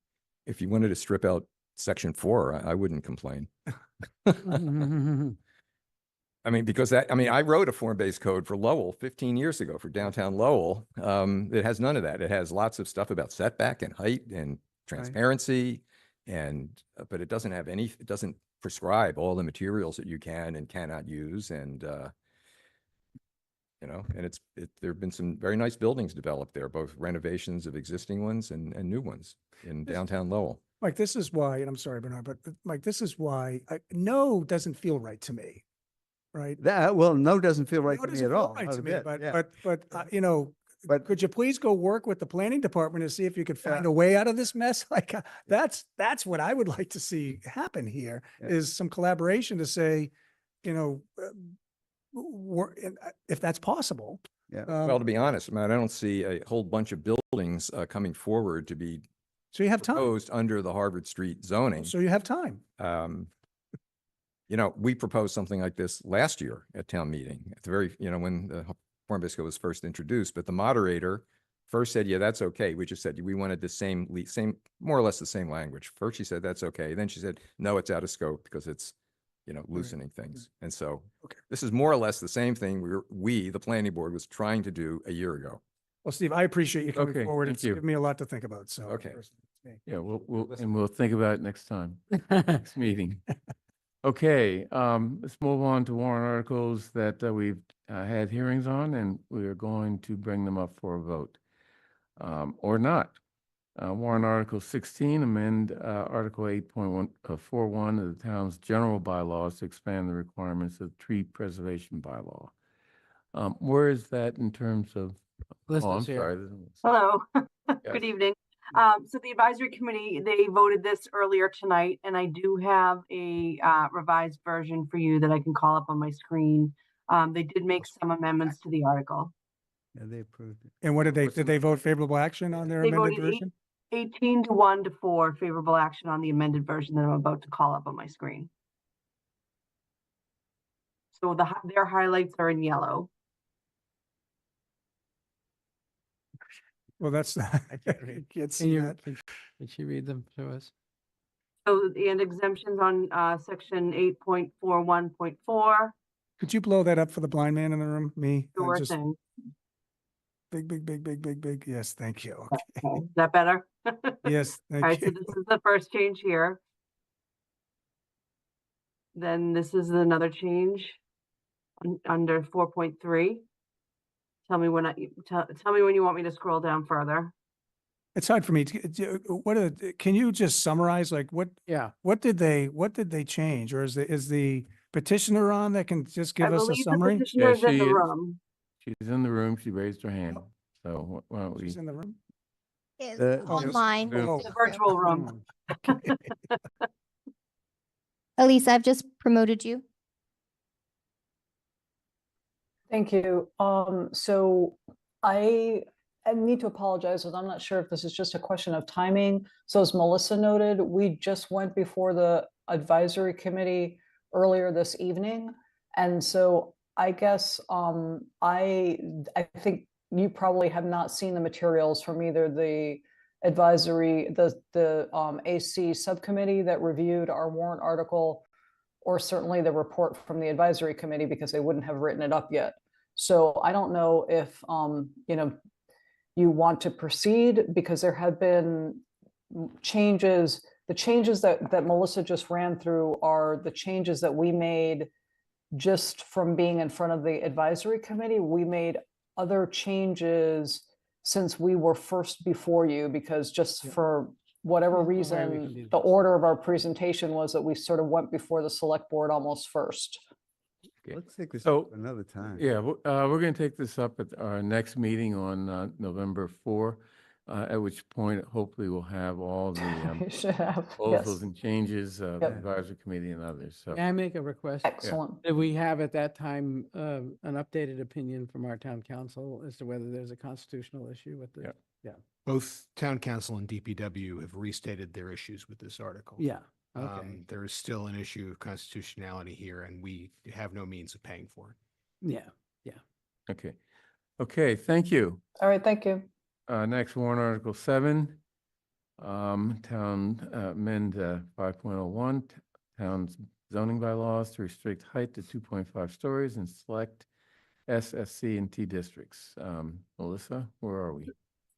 [SPEAKER 8] If you wanted to strip out section 4, I wouldn't complain. I mean, because I wrote a form-based code for Lowell 15 years ago for downtown Lowell. It has none of that. It has lots of stuff about setback and height and transparency, but it doesn't have it doesn't prescribe all the materials that you can and cannot use. And, and there have been some very nice buildings developed there, both renovations of existing ones and new ones in downtown Lowell.
[SPEAKER 4] Mike, this is why, and I'm sorry, Bernard, but Mike, this is why no doesn't feel right to me, right?
[SPEAKER 2] No doesn't feel right
[SPEAKER 4] No
[SPEAKER 2] to me
[SPEAKER 4] doesn't
[SPEAKER 2] at
[SPEAKER 4] feel
[SPEAKER 2] all.
[SPEAKER 4] right
[SPEAKER 2] Not
[SPEAKER 4] to
[SPEAKER 2] a
[SPEAKER 4] me,
[SPEAKER 2] bit,
[SPEAKER 4] but
[SPEAKER 2] yeah.
[SPEAKER 4] but could you please go work with the planning department to see if you could find a way out of this mess? Like that's what I would like to see happen here is some collaboration to say, if that's possible.
[SPEAKER 2] Yeah.
[SPEAKER 8] Well, to be honest, I don't see a whole bunch of buildings coming forward to be
[SPEAKER 4] so you have time
[SPEAKER 8] proposed under the Harvard Street zoning.
[SPEAKER 4] So you have time.
[SPEAKER 8] We proposed something like this last year at town meeting at the very, when the form-based code was first introduced, but the moderator first said, yeah, that's okay. We just said we wanted the same, more or less the same language. First she said, that's okay. Then she said, no, it's out of scope because it's, loosening things. And so this is more or less the same thing the planning board was trying to do a year ago.
[SPEAKER 4] Well, Steve, I appreciate you coming forward.
[SPEAKER 1] thank
[SPEAKER 4] It's
[SPEAKER 1] you.
[SPEAKER 4] given me a lot to think about. So
[SPEAKER 8] Okay.
[SPEAKER 1] Yeah, we'll think about it next time, next meeting. Okay, let's move on to warrant articles that we've had hearings on, and we are going to bring them up for a vote, or not. Warrant Article 16, amend Article 8.41 of the town's general bylaws to expand the requirements of tree preservation bylaw. Where is that in terms of?
[SPEAKER 5] Liz
[SPEAKER 1] I'm
[SPEAKER 5] is here.
[SPEAKER 1] sorry.
[SPEAKER 18] Hello,
[SPEAKER 1] Yes.
[SPEAKER 18] good evening. So the advisory committee, they voted this earlier tonight, and I do have a revised version for you that I can call up on my screen. They did make some amendments to the article.
[SPEAKER 2] Yeah, they approved it.
[SPEAKER 4] And what did they vote favorable action on their
[SPEAKER 18] They
[SPEAKER 4] amended
[SPEAKER 18] voted
[SPEAKER 4] version?
[SPEAKER 18] 18 to 1 to 4 favorable action on the amended version that I'm about to call up on my screen. So their highlights are in yellow.
[SPEAKER 4] Well, that's I can't see that.
[SPEAKER 5] Can you read them to us?
[SPEAKER 18] So and exemptions on section 8.41.4.
[SPEAKER 4] Could you blow that up for the blind man in the room? Me?
[SPEAKER 18] Sure thing.
[SPEAKER 4] Big. Yes, thank you.
[SPEAKER 18] Okay. Is that better?
[SPEAKER 4] Yes, thank
[SPEAKER 18] All right,
[SPEAKER 4] you.
[SPEAKER 18] so this is the first change here. Then this is another change under 4.3. Tell me when tell me when you want me to scroll down further.
[SPEAKER 4] It's hard for me to, can you just summarize like what did they change, or is the petitioner on that can just give us a summary?
[SPEAKER 18] The petitioner's in the room.
[SPEAKER 1] She's in the room. She raised her hand. So why don't we?
[SPEAKER 4] She's in the room?
[SPEAKER 6] Is
[SPEAKER 1] The
[SPEAKER 6] online.
[SPEAKER 1] Zoom.
[SPEAKER 18] The virtual room.
[SPEAKER 6] Elisa, I've just promoted you.
[SPEAKER 19] Thank you. So I need to apologize, because I'm not sure if this is just a question of timing. So as Melissa noted, we just went before the advisory committee earlier this evening. And so I guess I think you probably have not seen the materials from either the advisory, the AC subcommittee that reviewed our warrant article, or certainly the report from the advisory committee, because they wouldn't have written it up yet. So I don't know if, you want to proceed, because there have been changes the changes that Melissa just ran through are the changes that we made just from being in front of the advisory committee. We made other changes since we were first before you, because just for whatever
[SPEAKER 5] Yeah, all right, we
[SPEAKER 19] reason,
[SPEAKER 5] can do
[SPEAKER 19] the
[SPEAKER 5] this.
[SPEAKER 19] order of our presentation was that we sort of went before the select board almost first.
[SPEAKER 1] Okay.
[SPEAKER 2] Let's take this
[SPEAKER 1] So,
[SPEAKER 2] up another time.
[SPEAKER 1] Yeah, we're going to take this up at our next meeting on November 4, at which point hopefully we'll have all the
[SPEAKER 19] We should have,
[SPEAKER 1] proposals
[SPEAKER 19] yes.
[SPEAKER 1] and changes of the
[SPEAKER 19] Yep.
[SPEAKER 1] advisory committee and others. So,
[SPEAKER 5] May I make a request?
[SPEAKER 19] Excellent.
[SPEAKER 5] Did we have at that time an updated opinion from our town council as to whether there's a constitutional issue with the?
[SPEAKER 1] Yep.
[SPEAKER 5] Yeah.
[SPEAKER 3] Both town council and DPW have restated their issues with this article.
[SPEAKER 5] Yeah. Okay.
[SPEAKER 3] There is still an issue of constitutionality here, and we have no means of paying for it.
[SPEAKER 5] Yeah. Yeah.
[SPEAKER 1] okay. Okay, thank you.
[SPEAKER 19] All right, thank you.
[SPEAKER 1] Next warrant article 7, town amend 5.01, town's zoning bylaws to restrict height to 2.5 stories and select SSC and T districts. Melissa, where are we?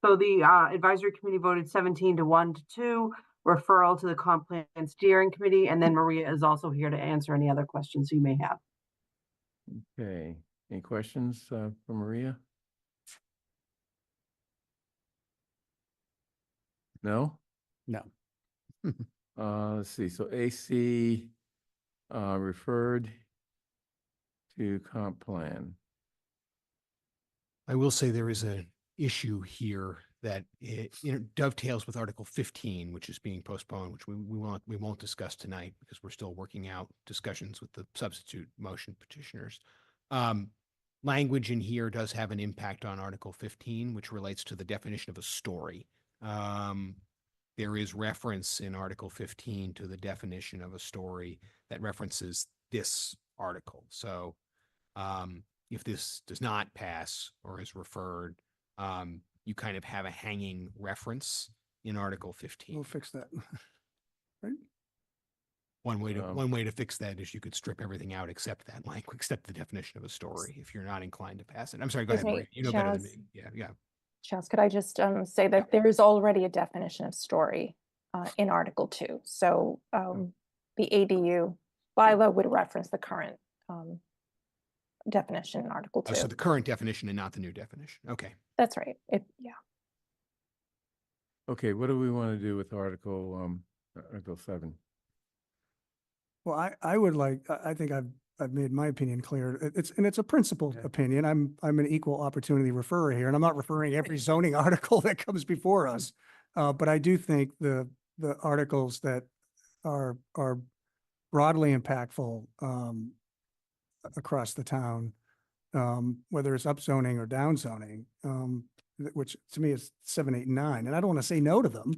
[SPEAKER 18] So the advisory committee voted 17 to 1 to 2, referral to the comp plan steering committee, and then Maria is also here to answer any other questions you may have.
[SPEAKER 1] Okay, any questions for Maria? No?
[SPEAKER 5] No.
[SPEAKER 1] Let's see, so AC referred to comp plan.
[SPEAKER 3] I will say there is an issue here that it dovetails with Article 15, which is being postponed, which we won't discuss tonight because we're still working out discussions with the substitute motion petitioners. Language in here does have an impact on Article 15, which relates to the definition of a story. There is reference in Article 15 to the definition of a story that references this article. So if this does not pass or is referred, you kind of have a hanging reference in Article 15.
[SPEAKER 4] We'll fix that. Right?
[SPEAKER 3] One way to fix that is you could strip everything out except that language, except the definition of a story, if you're not inclined to pass it. I'm sorry, go ahead,
[SPEAKER 15] Excuse me,
[SPEAKER 3] Maria. You know better than
[SPEAKER 15] Chaz.
[SPEAKER 3] me. Yeah.
[SPEAKER 15] Chaz, could I just say that there is already a definition of story in Article 2. So the ADU bylaw would reference the current definition in Article 2.
[SPEAKER 3] Oh, so the current definition and not the new definition. Okay.
[SPEAKER 15] That's right. Yeah.
[SPEAKER 1] Okay, what do we want to do with Article 7?
[SPEAKER 4] Well, I would like, I think I've made my opinion clear. It's a principled opinion. I'm an equal opportunity referrer here, and I'm not referring every zoning article that comes before us. But I do think the articles that are broadly impactful across the town, whether it's upzoning or downzoning, which to me is 7, 8, and 9, and I don't want to say no to them.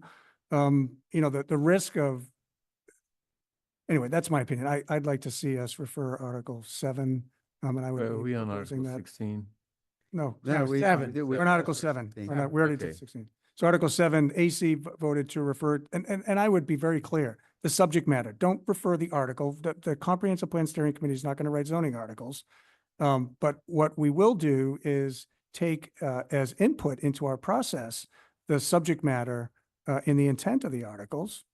[SPEAKER 4] The risk of, anyway, that's my opinion. I'd like to see us refer Article 7, and I would
[SPEAKER 1] Are
[SPEAKER 4] be
[SPEAKER 1] we on
[SPEAKER 4] proposing
[SPEAKER 1] Article
[SPEAKER 4] that.
[SPEAKER 1] 16?
[SPEAKER 4] No,
[SPEAKER 2] No, we-
[SPEAKER 4] 7.
[SPEAKER 2] we-
[SPEAKER 4] We're on Article 7.
[SPEAKER 2] we-
[SPEAKER 4] We already
[SPEAKER 1] Okay.
[SPEAKER 4] did 16. So Article 7, AC voted to refer, and I would be very clear, the subject matter, don't refer the article. The Comprehensive Plan Steering Committee is not going to write zoning articles. But what we will do is take as input into our process, the subject matter in the intent of the articles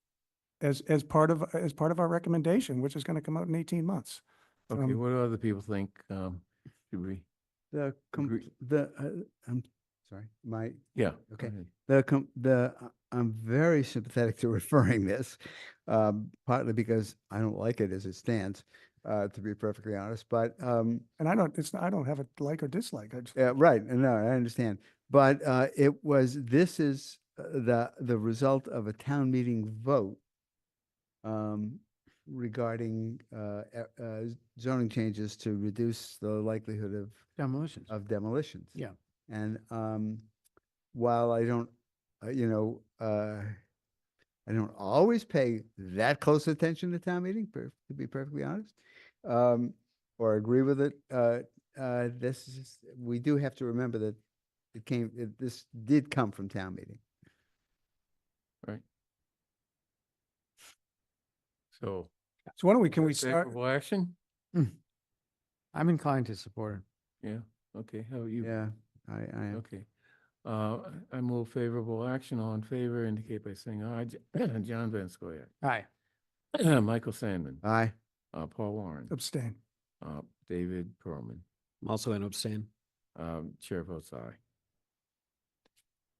[SPEAKER 4] as part of our recommendation, which is going to come out in 18 months.
[SPEAKER 1] Okay, what do other people think? Should we? Agree.
[SPEAKER 2] I'm sorry,
[SPEAKER 1] Yeah. go
[SPEAKER 2] okay.
[SPEAKER 1] ahead.
[SPEAKER 2] I'm very sympathetic to referring this, partly because I don't like it as it stands, to be perfectly honest, but,
[SPEAKER 4] And I don't have a like or dislike.
[SPEAKER 2] yeah, right, no, I understand. But, this is the result of a town meeting vote, regarding, zoning changes to reduce the likelihood of
[SPEAKER 5] Demolitions.
[SPEAKER 2] demolitions.
[SPEAKER 5] Yeah.
[SPEAKER 2] And while I don't, I don't always pay that close attention to town meeting, to be perfectly honest, or agree with it, we do have to remember that this did come from town meeting.
[SPEAKER 1] Right. So
[SPEAKER 4] why don't can we start?
[SPEAKER 1] favorable action?
[SPEAKER 5] I'm inclined to support it.
[SPEAKER 1] Yeah, okay, how about you?
[SPEAKER 2] Yeah, I am.
[SPEAKER 1] Okay. I move favorable action. All in favor indicate by saying aye. John Van Scoyac.
[SPEAKER 5] Aye.
[SPEAKER 1] Michael Sandman.
[SPEAKER 2] Aye.
[SPEAKER 1] Paul Warren.
[SPEAKER 4] Abstain.
[SPEAKER 1] David Perlman.
[SPEAKER 16] I'm also going to abstain.
[SPEAKER 1] Chair votes aye.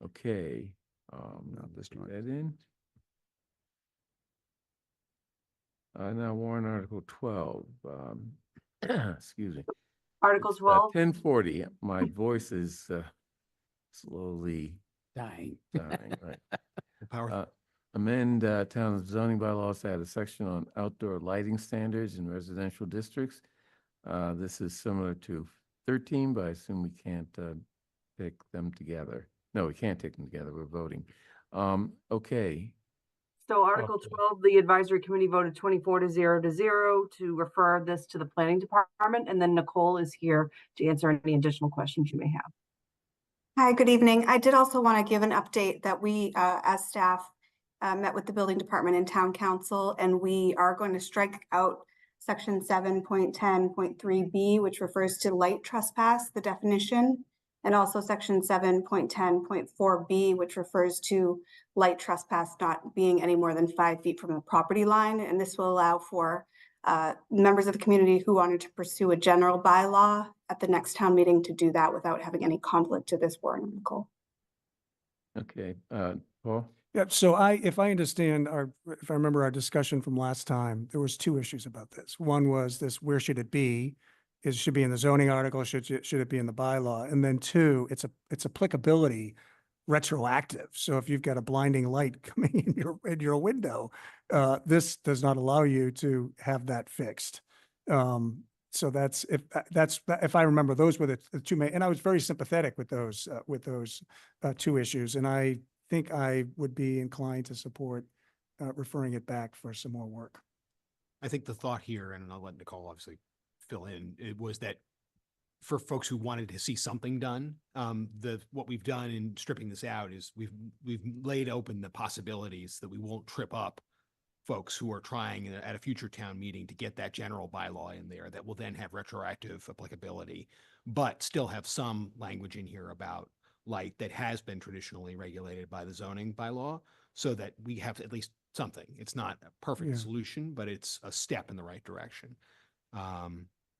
[SPEAKER 1] Okay.
[SPEAKER 2] this
[SPEAKER 1] take
[SPEAKER 2] one.
[SPEAKER 1] that in. Now warrant Article 12. Excuse me.
[SPEAKER 18] Article 12.
[SPEAKER 1] 10:40. My voice is slowly
[SPEAKER 5] Dying.
[SPEAKER 1] Right.
[SPEAKER 3] Power.
[SPEAKER 1] Amend town zoning bylaws to add a section on outdoor lighting standards in residential districts. This is similar to 13, but I assume we can't pick them together. No, we can't take them together. We're voting. Okay.
[SPEAKER 18] So Article 12, the advisory committee voted 24-0 to refer this to the planning department. And then Nicole is here to answer any additional questions you may have.
[SPEAKER 17] Hi, good evening. I did also want to give an update that we, as staff, met with the building department and town council, and we are going to strike out section 7.10.3B, which refers to light trespass, the definition, and also section 7.10.4B, which refers to light trespass not being any more than 5 feet from the property line. And this will allow for members of the community who wanted to pursue a general bylaw at the next town meeting to do that without having any conflict to this warrant article.
[SPEAKER 1] Okay. Paul?
[SPEAKER 4] Yep. So if I understand if I remember our discussion from last time, there was 2 issues about this. One was this, where should it be? It should be in the zoning article, should it be in the bylaw? And then 2, its applicability retroactive. So if you've got a blinding light coming in your window, this does not allow you to have that fixed. So if I remember, those were the 2 main, and I was very sympathetic with those 2 issues. And I think I would be inclined to support referring it back for some more work.
[SPEAKER 3] I think the thought here, and I'll let Nicole obviously fill in, it was that for folks who wanted to see something done, what we've done in stripping this out is we've laid open the possibilities that we won't trip up folks who are trying at a future town meeting to get that general bylaw in there that will then have retroactive applicability, but still have some language in here about light that has been traditionally regulated by the zoning bylaw, so that we have at least something. It's not a perfect solution, but it's a step in the right direction.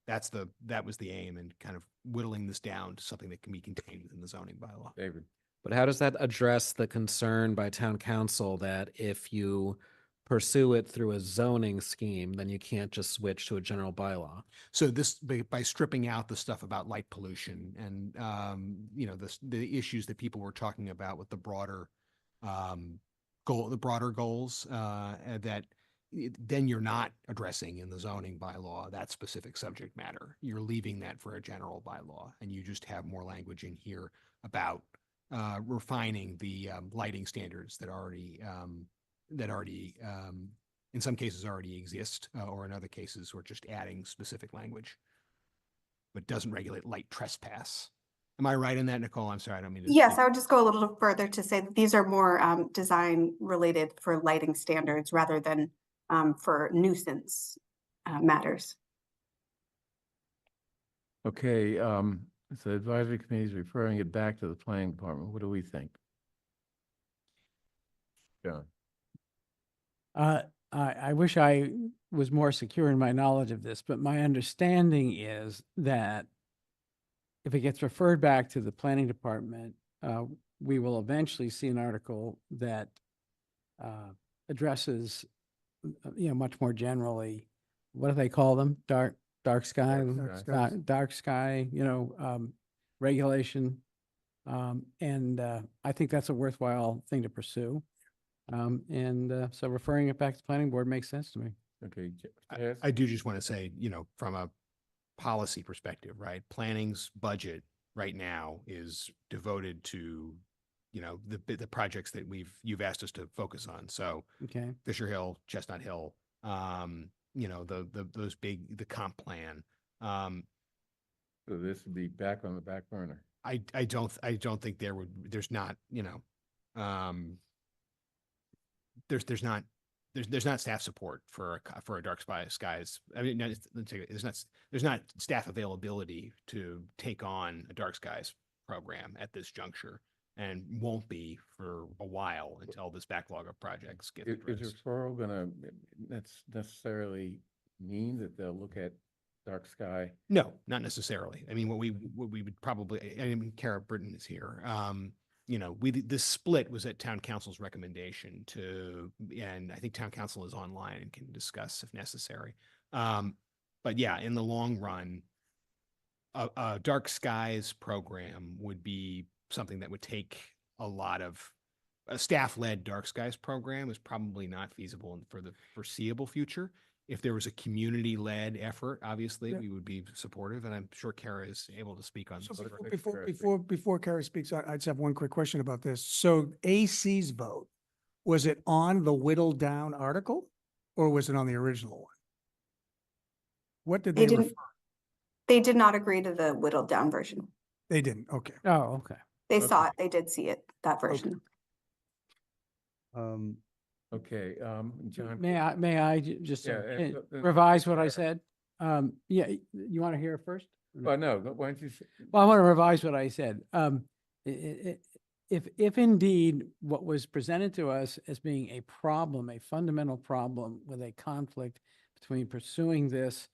[SPEAKER 3] That was the aim, and kind of whittling this down to something that can be contained within the zoning bylaw.
[SPEAKER 1] David?
[SPEAKER 16] But how does that address the concern by town council that if you pursue it through a zoning scheme, then you can't just switch to a general bylaw?
[SPEAKER 3] So this, by stripping out the stuff about light pollution and, the issues that people were talking about with the broader goals, that then you're not addressing in the zoning bylaw that specific subject matter. You're leaving that for a general bylaw, and you just have more language in here about refining the lighting standards that already in some cases already exist, or in other cases we're just adding specific language, but doesn't regulate light trespass. Am I right in that, Nicole? I'm sorry, I don't mean to.
[SPEAKER 17] Yes, I would just go a little further to say that these are more design related for lighting standards rather than for nuisance matters.
[SPEAKER 1] Okay. So the advisory committee is referring it back to the planning department. What do we think? John?
[SPEAKER 5] I wish I was more secure in my knowledge of this, but my understanding is that if it gets referred back to the planning department, we will eventually see an article that addresses, much more generally, what do they call them? Dark sky, dark sky, regulation. And I think that's a worthwhile thing to pursue. So referring it back to the planning board makes sense to me.
[SPEAKER 1] Okay.
[SPEAKER 3] I do just want to say, from a policy perspective, right? Planning's budget right now is devoted to, the projects that you've asked us to focus on. So
[SPEAKER 5] okay.
[SPEAKER 3] Fisher Hill, Chestnut Hill, those the comp plan.
[SPEAKER 1] So this would be back on the back burner.
[SPEAKER 3] I don't think there's not staff support for a dark skies. I mean, there's not staff availability to take on a dark skies program at this juncture. and won't be for a while until this backlog of projects gets
[SPEAKER 1] Is
[SPEAKER 3] addressed.
[SPEAKER 1] referral gonna, that's necessarily mean that they'll look at dark sky?
[SPEAKER 3] No, not necessarily. I mean, what we would probably, I mean, Kara Britton is here. You know, the split was at town council's recommendation and I think town council is online and can discuss if necessary. But yeah, in the long run, a dark skies program would be something that would take a lot of a staff-led dark skies program is probably not feasible for the foreseeable future. If there was a community-led effort, obviously,
[SPEAKER 4] Yeah.
[SPEAKER 3] we would be supportive, and I'm sure Kara is able to speak on
[SPEAKER 4] So
[SPEAKER 3] this.
[SPEAKER 4] before Kara speaks, I just have one quick question about this. So AC's vote, was it on the whittled down article or was it on the original one? What did
[SPEAKER 17] They
[SPEAKER 4] they refer?
[SPEAKER 17] didn't, they did not agree to the whittled down version.
[SPEAKER 4] They didn't, okay.
[SPEAKER 5] Oh, okay.
[SPEAKER 17] They saw it, they did see it, that version.
[SPEAKER 1] Okay, John.
[SPEAKER 5] May I just
[SPEAKER 1] Yeah,
[SPEAKER 5] revise what I said? Yeah, you want to hear it first?
[SPEAKER 1] Well, no, why don't you?
[SPEAKER 5] Well, I want to revise what I said. If indeed what was presented to us as being a problem, a fundamental problem with a conflict between pursuing this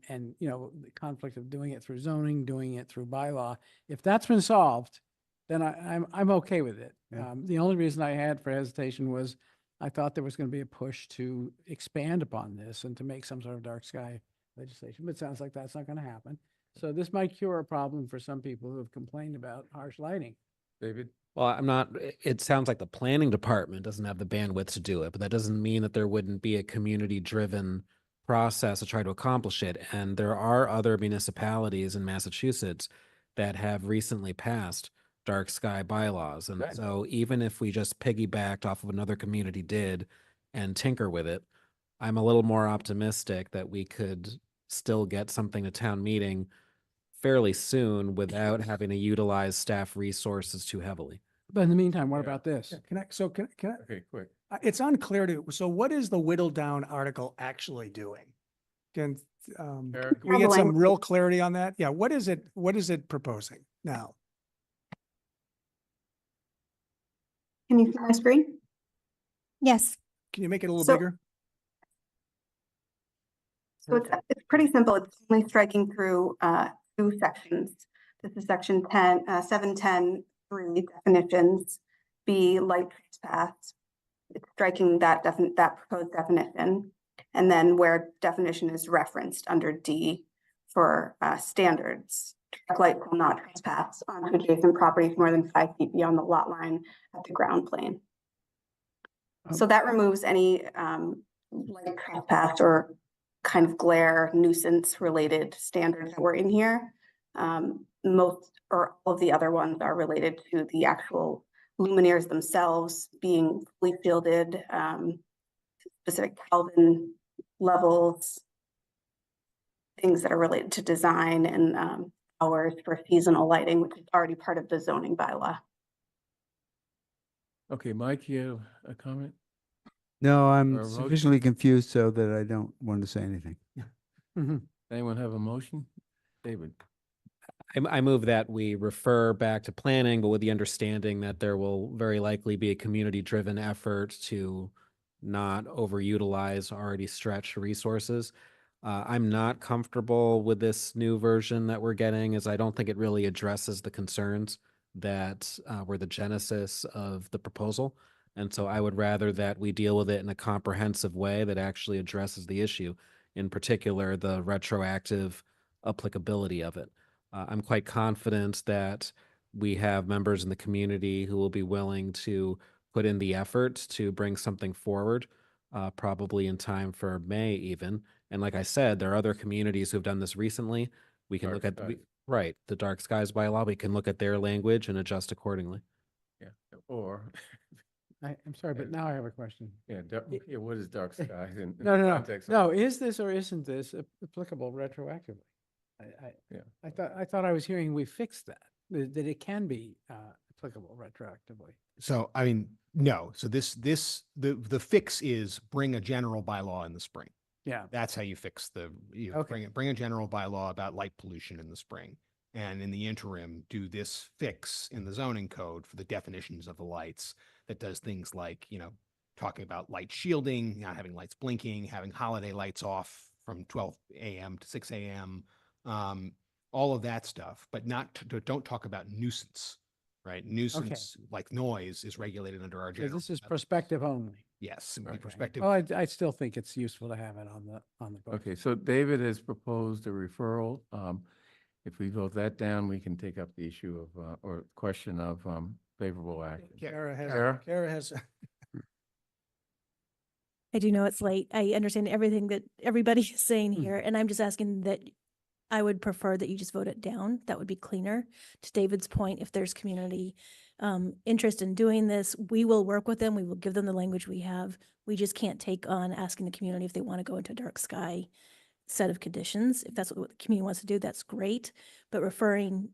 [SPEAKER 5] and, you know, the conflict of doing it through zoning, doing it through bylaw, if that's been solved, then I'm okay with it.
[SPEAKER 2] Yeah.
[SPEAKER 5] The only reason I had for hesitation was I thought there was going to be a push to expand upon this and to make some sort of dark sky legislation, but it sounds like that's not going to happen. So this might cure a problem for some people who have complained about harsh lighting.
[SPEAKER 1] David?
[SPEAKER 16] Well, I'm not, it sounds like the planning department doesn't have the bandwidth to do it, but that doesn't mean that there wouldn't be a community-driven process to try to accomplish it. And there are other municipalities in Massachusetts that have recently passed dark sky bylaws. And
[SPEAKER 1] Right.
[SPEAKER 16] so even if we just piggybacked off of another community did and tinker with it, I'm a little more optimistic that we could still get something to town meeting fairly soon without having to utilize staff resources too heavily.
[SPEAKER 5] But in the meantime, what
[SPEAKER 1] Yeah.
[SPEAKER 5] about this?
[SPEAKER 4] Can I,
[SPEAKER 1] Okay, quick.
[SPEAKER 4] it's unclear so what is the whittled down article actually doing? Can
[SPEAKER 1] Eric?
[SPEAKER 4] we get some
[SPEAKER 17] Troubling.
[SPEAKER 4] real clarity on that? Yeah, what is it proposing now?
[SPEAKER 17] Can you see my screen?
[SPEAKER 6] Yes.
[SPEAKER 4] Can you make it a little
[SPEAKER 17] So-
[SPEAKER 4] bigger?
[SPEAKER 17] So it's pretty simple. It's only striking through two sections. This is section 10, 710(3) definitions, B, light trespass. It's striking that proposed definition. And then where definition is referenced under D for standards. Direct light will not trespass onto adjacent properties more than 5 feet beyond the lot line at the ground plane. So that removes any light trespass or kind of glare nuisance related standards that were in here. Most or all of the other ones are related to the actual luminaires themselves being fully shielded, specific Kelvin levels, things that are related to design and hours for seasonal lighting, which is already part of the zoning bylaw.
[SPEAKER 1] Okay, Mike, you have a comment?
[SPEAKER 2] No,
[SPEAKER 1] Or a
[SPEAKER 2] I'm
[SPEAKER 1] motion?
[SPEAKER 2] sufficiently confused so that I don't want to say anything.
[SPEAKER 1] Anyone have a motion? David?
[SPEAKER 16] I move that we refer back to planning, but with the understanding that there will very likely be a community-driven effort to not overutilize already stretched resources. I'm not comfortable with this new version that we're getting, as I don't think it really addresses the concerns that were the genesis of the proposal. And so I would rather that we deal with it in a comprehensive way that actually addresses the issue, in particular, the retroactive applicability of it. I'm quite confident that we have members in the community who will be willing to put in the effort to bring something forward, probably in time for May even. And like I said, there are other communities who've done this recently. We can
[SPEAKER 1] Dark
[SPEAKER 16] look at,
[SPEAKER 1] skies.
[SPEAKER 16] right, the dark skies bylaw. We can look at their language and adjust accordingly.
[SPEAKER 1] Yeah, or,
[SPEAKER 5] I'm sorry, but now I have a question.
[SPEAKER 1] yeah, what is dark skies in
[SPEAKER 5] No.
[SPEAKER 1] context of-
[SPEAKER 5] No, is this or isn't this applicable retroactively?
[SPEAKER 1] Yeah.
[SPEAKER 5] I thought I was hearing we fixed that it can be applicable retroactively.
[SPEAKER 3] So, I mean, no. So the fix is bring a general bylaw in the spring.
[SPEAKER 5] Yeah.
[SPEAKER 3] That's how you fix
[SPEAKER 5] Okay.
[SPEAKER 3] bring a general bylaw about light pollution in the spring. And in the interim, do this fix in the zoning code for the definitions of the lights that does things like, talking about light shielding, not having lights blinking, having holiday lights off from 12 a.m. to 6 a.m., all of that stuff, but don't talk about nuisance, right? Nuisance, like noise, is regulated under our
[SPEAKER 5] So
[SPEAKER 3] general.
[SPEAKER 5] this is prospective only.
[SPEAKER 3] Yes, it would be
[SPEAKER 5] Okay.
[SPEAKER 3] prospective.
[SPEAKER 5] Well, I still think it's useful to have it on the book.
[SPEAKER 1] Okay, so David has proposed a referral. If we vote that down, we can take up the issue of, or question of favorable action. Kara?
[SPEAKER 4] Kara has.
[SPEAKER 9] I do know it's late. I understand everything that everybody is saying here, and I'm just asking that I would prefer that you just vote it down. That would be cleaner. To David's point, if there's community interest in doing this, we will work with them. We will give them the language we have. We just can't take on asking the community if they want to go into a dark sky set of conditions. If that's what the community wants to do, that's great. But referring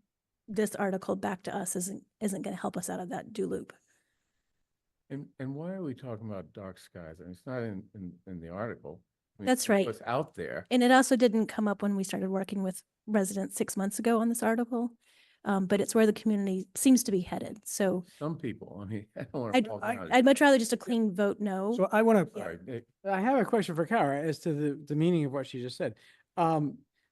[SPEAKER 9] this article back to us isn't going to help us out of that do loop.
[SPEAKER 1] And why are we talking about dark skies? I mean, it's not in the article. I mean,
[SPEAKER 9] That's right.
[SPEAKER 1] It's out there.
[SPEAKER 9] And it also didn't come up when we started working with residents 6 months ago on this article. But it's where the community seems to be headed. So
[SPEAKER 1] Some people, I mean, I don't want to fall down.
[SPEAKER 9] I'd much rather just a clean vote no.
[SPEAKER 4] So I want to,
[SPEAKER 1] Sorry, Nick.
[SPEAKER 5] I have a question for Kara as to the meaning of what she just said.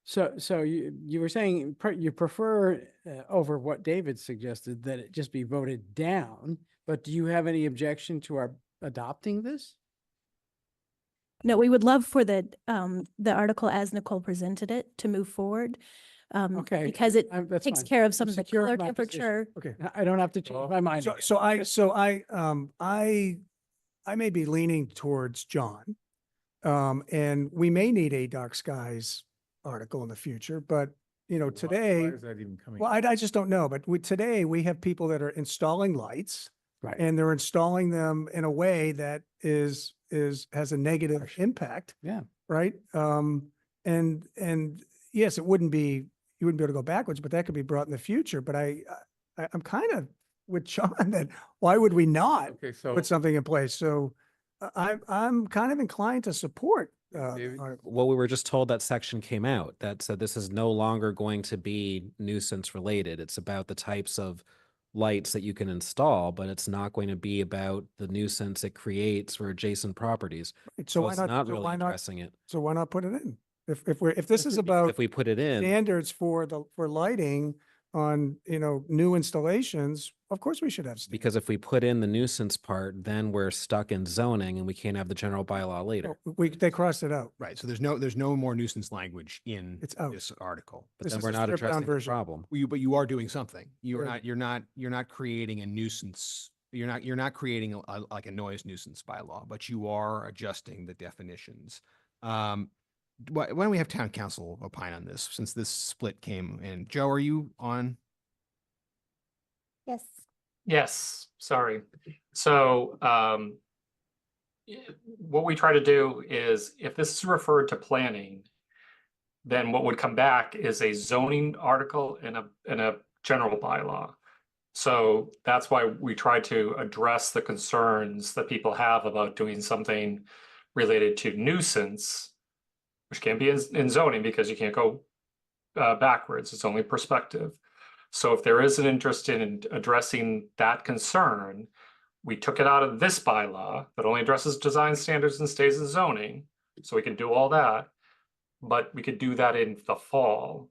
[SPEAKER 5] So you were saying you prefer over what David suggested that it just be voted down, but do you have any objection to our adopting this?
[SPEAKER 9] No, we would love for the article as Nicole presented it to move forward.
[SPEAKER 5] Okay,
[SPEAKER 9] Because it
[SPEAKER 5] that's
[SPEAKER 9] takes
[SPEAKER 5] fine.
[SPEAKER 9] care of some
[SPEAKER 5] I'm
[SPEAKER 9] of the
[SPEAKER 5] secure
[SPEAKER 9] color
[SPEAKER 5] in my position.
[SPEAKER 9] temperature.
[SPEAKER 4] okay.
[SPEAKER 5] I don't have to change my mind. again.
[SPEAKER 4] I may be leaning towards John. And we may need a dark skies article in the future, but today,
[SPEAKER 1] Why is that even coming?
[SPEAKER 4] well, I just don't know, but today we have people that are installing lights.
[SPEAKER 5] Right.
[SPEAKER 4] And they're installing them in a way that has a negative impact.
[SPEAKER 5] Yeah.
[SPEAKER 4] Right. And yes, you wouldn't be able to go backwards, but that could be brought in the future. But I'm kind of with John that why would we not
[SPEAKER 1] Okay, so
[SPEAKER 4] put something in place? So I'm kind of inclined to support.
[SPEAKER 1] David?
[SPEAKER 16] Well, we were just told that section came out that said this is no longer going to be nuisance related. It's about the types of lights that you can install, but it's not going to be about the nuisance it creates for adjacent properties.
[SPEAKER 4] Right, so why
[SPEAKER 16] it's
[SPEAKER 4] not?
[SPEAKER 16] not
[SPEAKER 4] So
[SPEAKER 16] really
[SPEAKER 4] why not?
[SPEAKER 16] addressing it.
[SPEAKER 4] So why not put it in? If this is about
[SPEAKER 16] If we put it in,
[SPEAKER 4] standards for lighting on new installations, of course we should have standards.
[SPEAKER 16] because if we put in the nuisance part, then we're stuck in zoning and we can't have the general bylaw later.
[SPEAKER 4] They crossed it out.
[SPEAKER 3] Right. So there's no more nuisance language in
[SPEAKER 4] It's out.
[SPEAKER 3] this article.
[SPEAKER 16] But
[SPEAKER 4] This
[SPEAKER 16] then
[SPEAKER 4] is
[SPEAKER 16] we're
[SPEAKER 4] a
[SPEAKER 16] not
[SPEAKER 4] stripped down
[SPEAKER 16] addressing the
[SPEAKER 4] version.
[SPEAKER 16] problem.
[SPEAKER 3] But you are doing something.
[SPEAKER 4] Right.
[SPEAKER 3] You're not creating a nuisance. You're not creating like a noise nuisance bylaw, but you are adjusting the definitions. Why don't we have town council opine on this since this split came in? Joe, are you on?
[SPEAKER 6] Yes.
[SPEAKER 21] Yes, sorry. So what we try to do is if this is referred to planning, then what would come back is a zoning article and a general bylaw. So that's why we try to address the concerns that people have about doing something related to nuisance, which can't be in zoning because you can't go backwards. It's only perspective. So if there is an interest in addressing that concern, we took it out of this bylaw that only addresses design standards and stays in zoning. So we can do all that, but we could do that in the fall.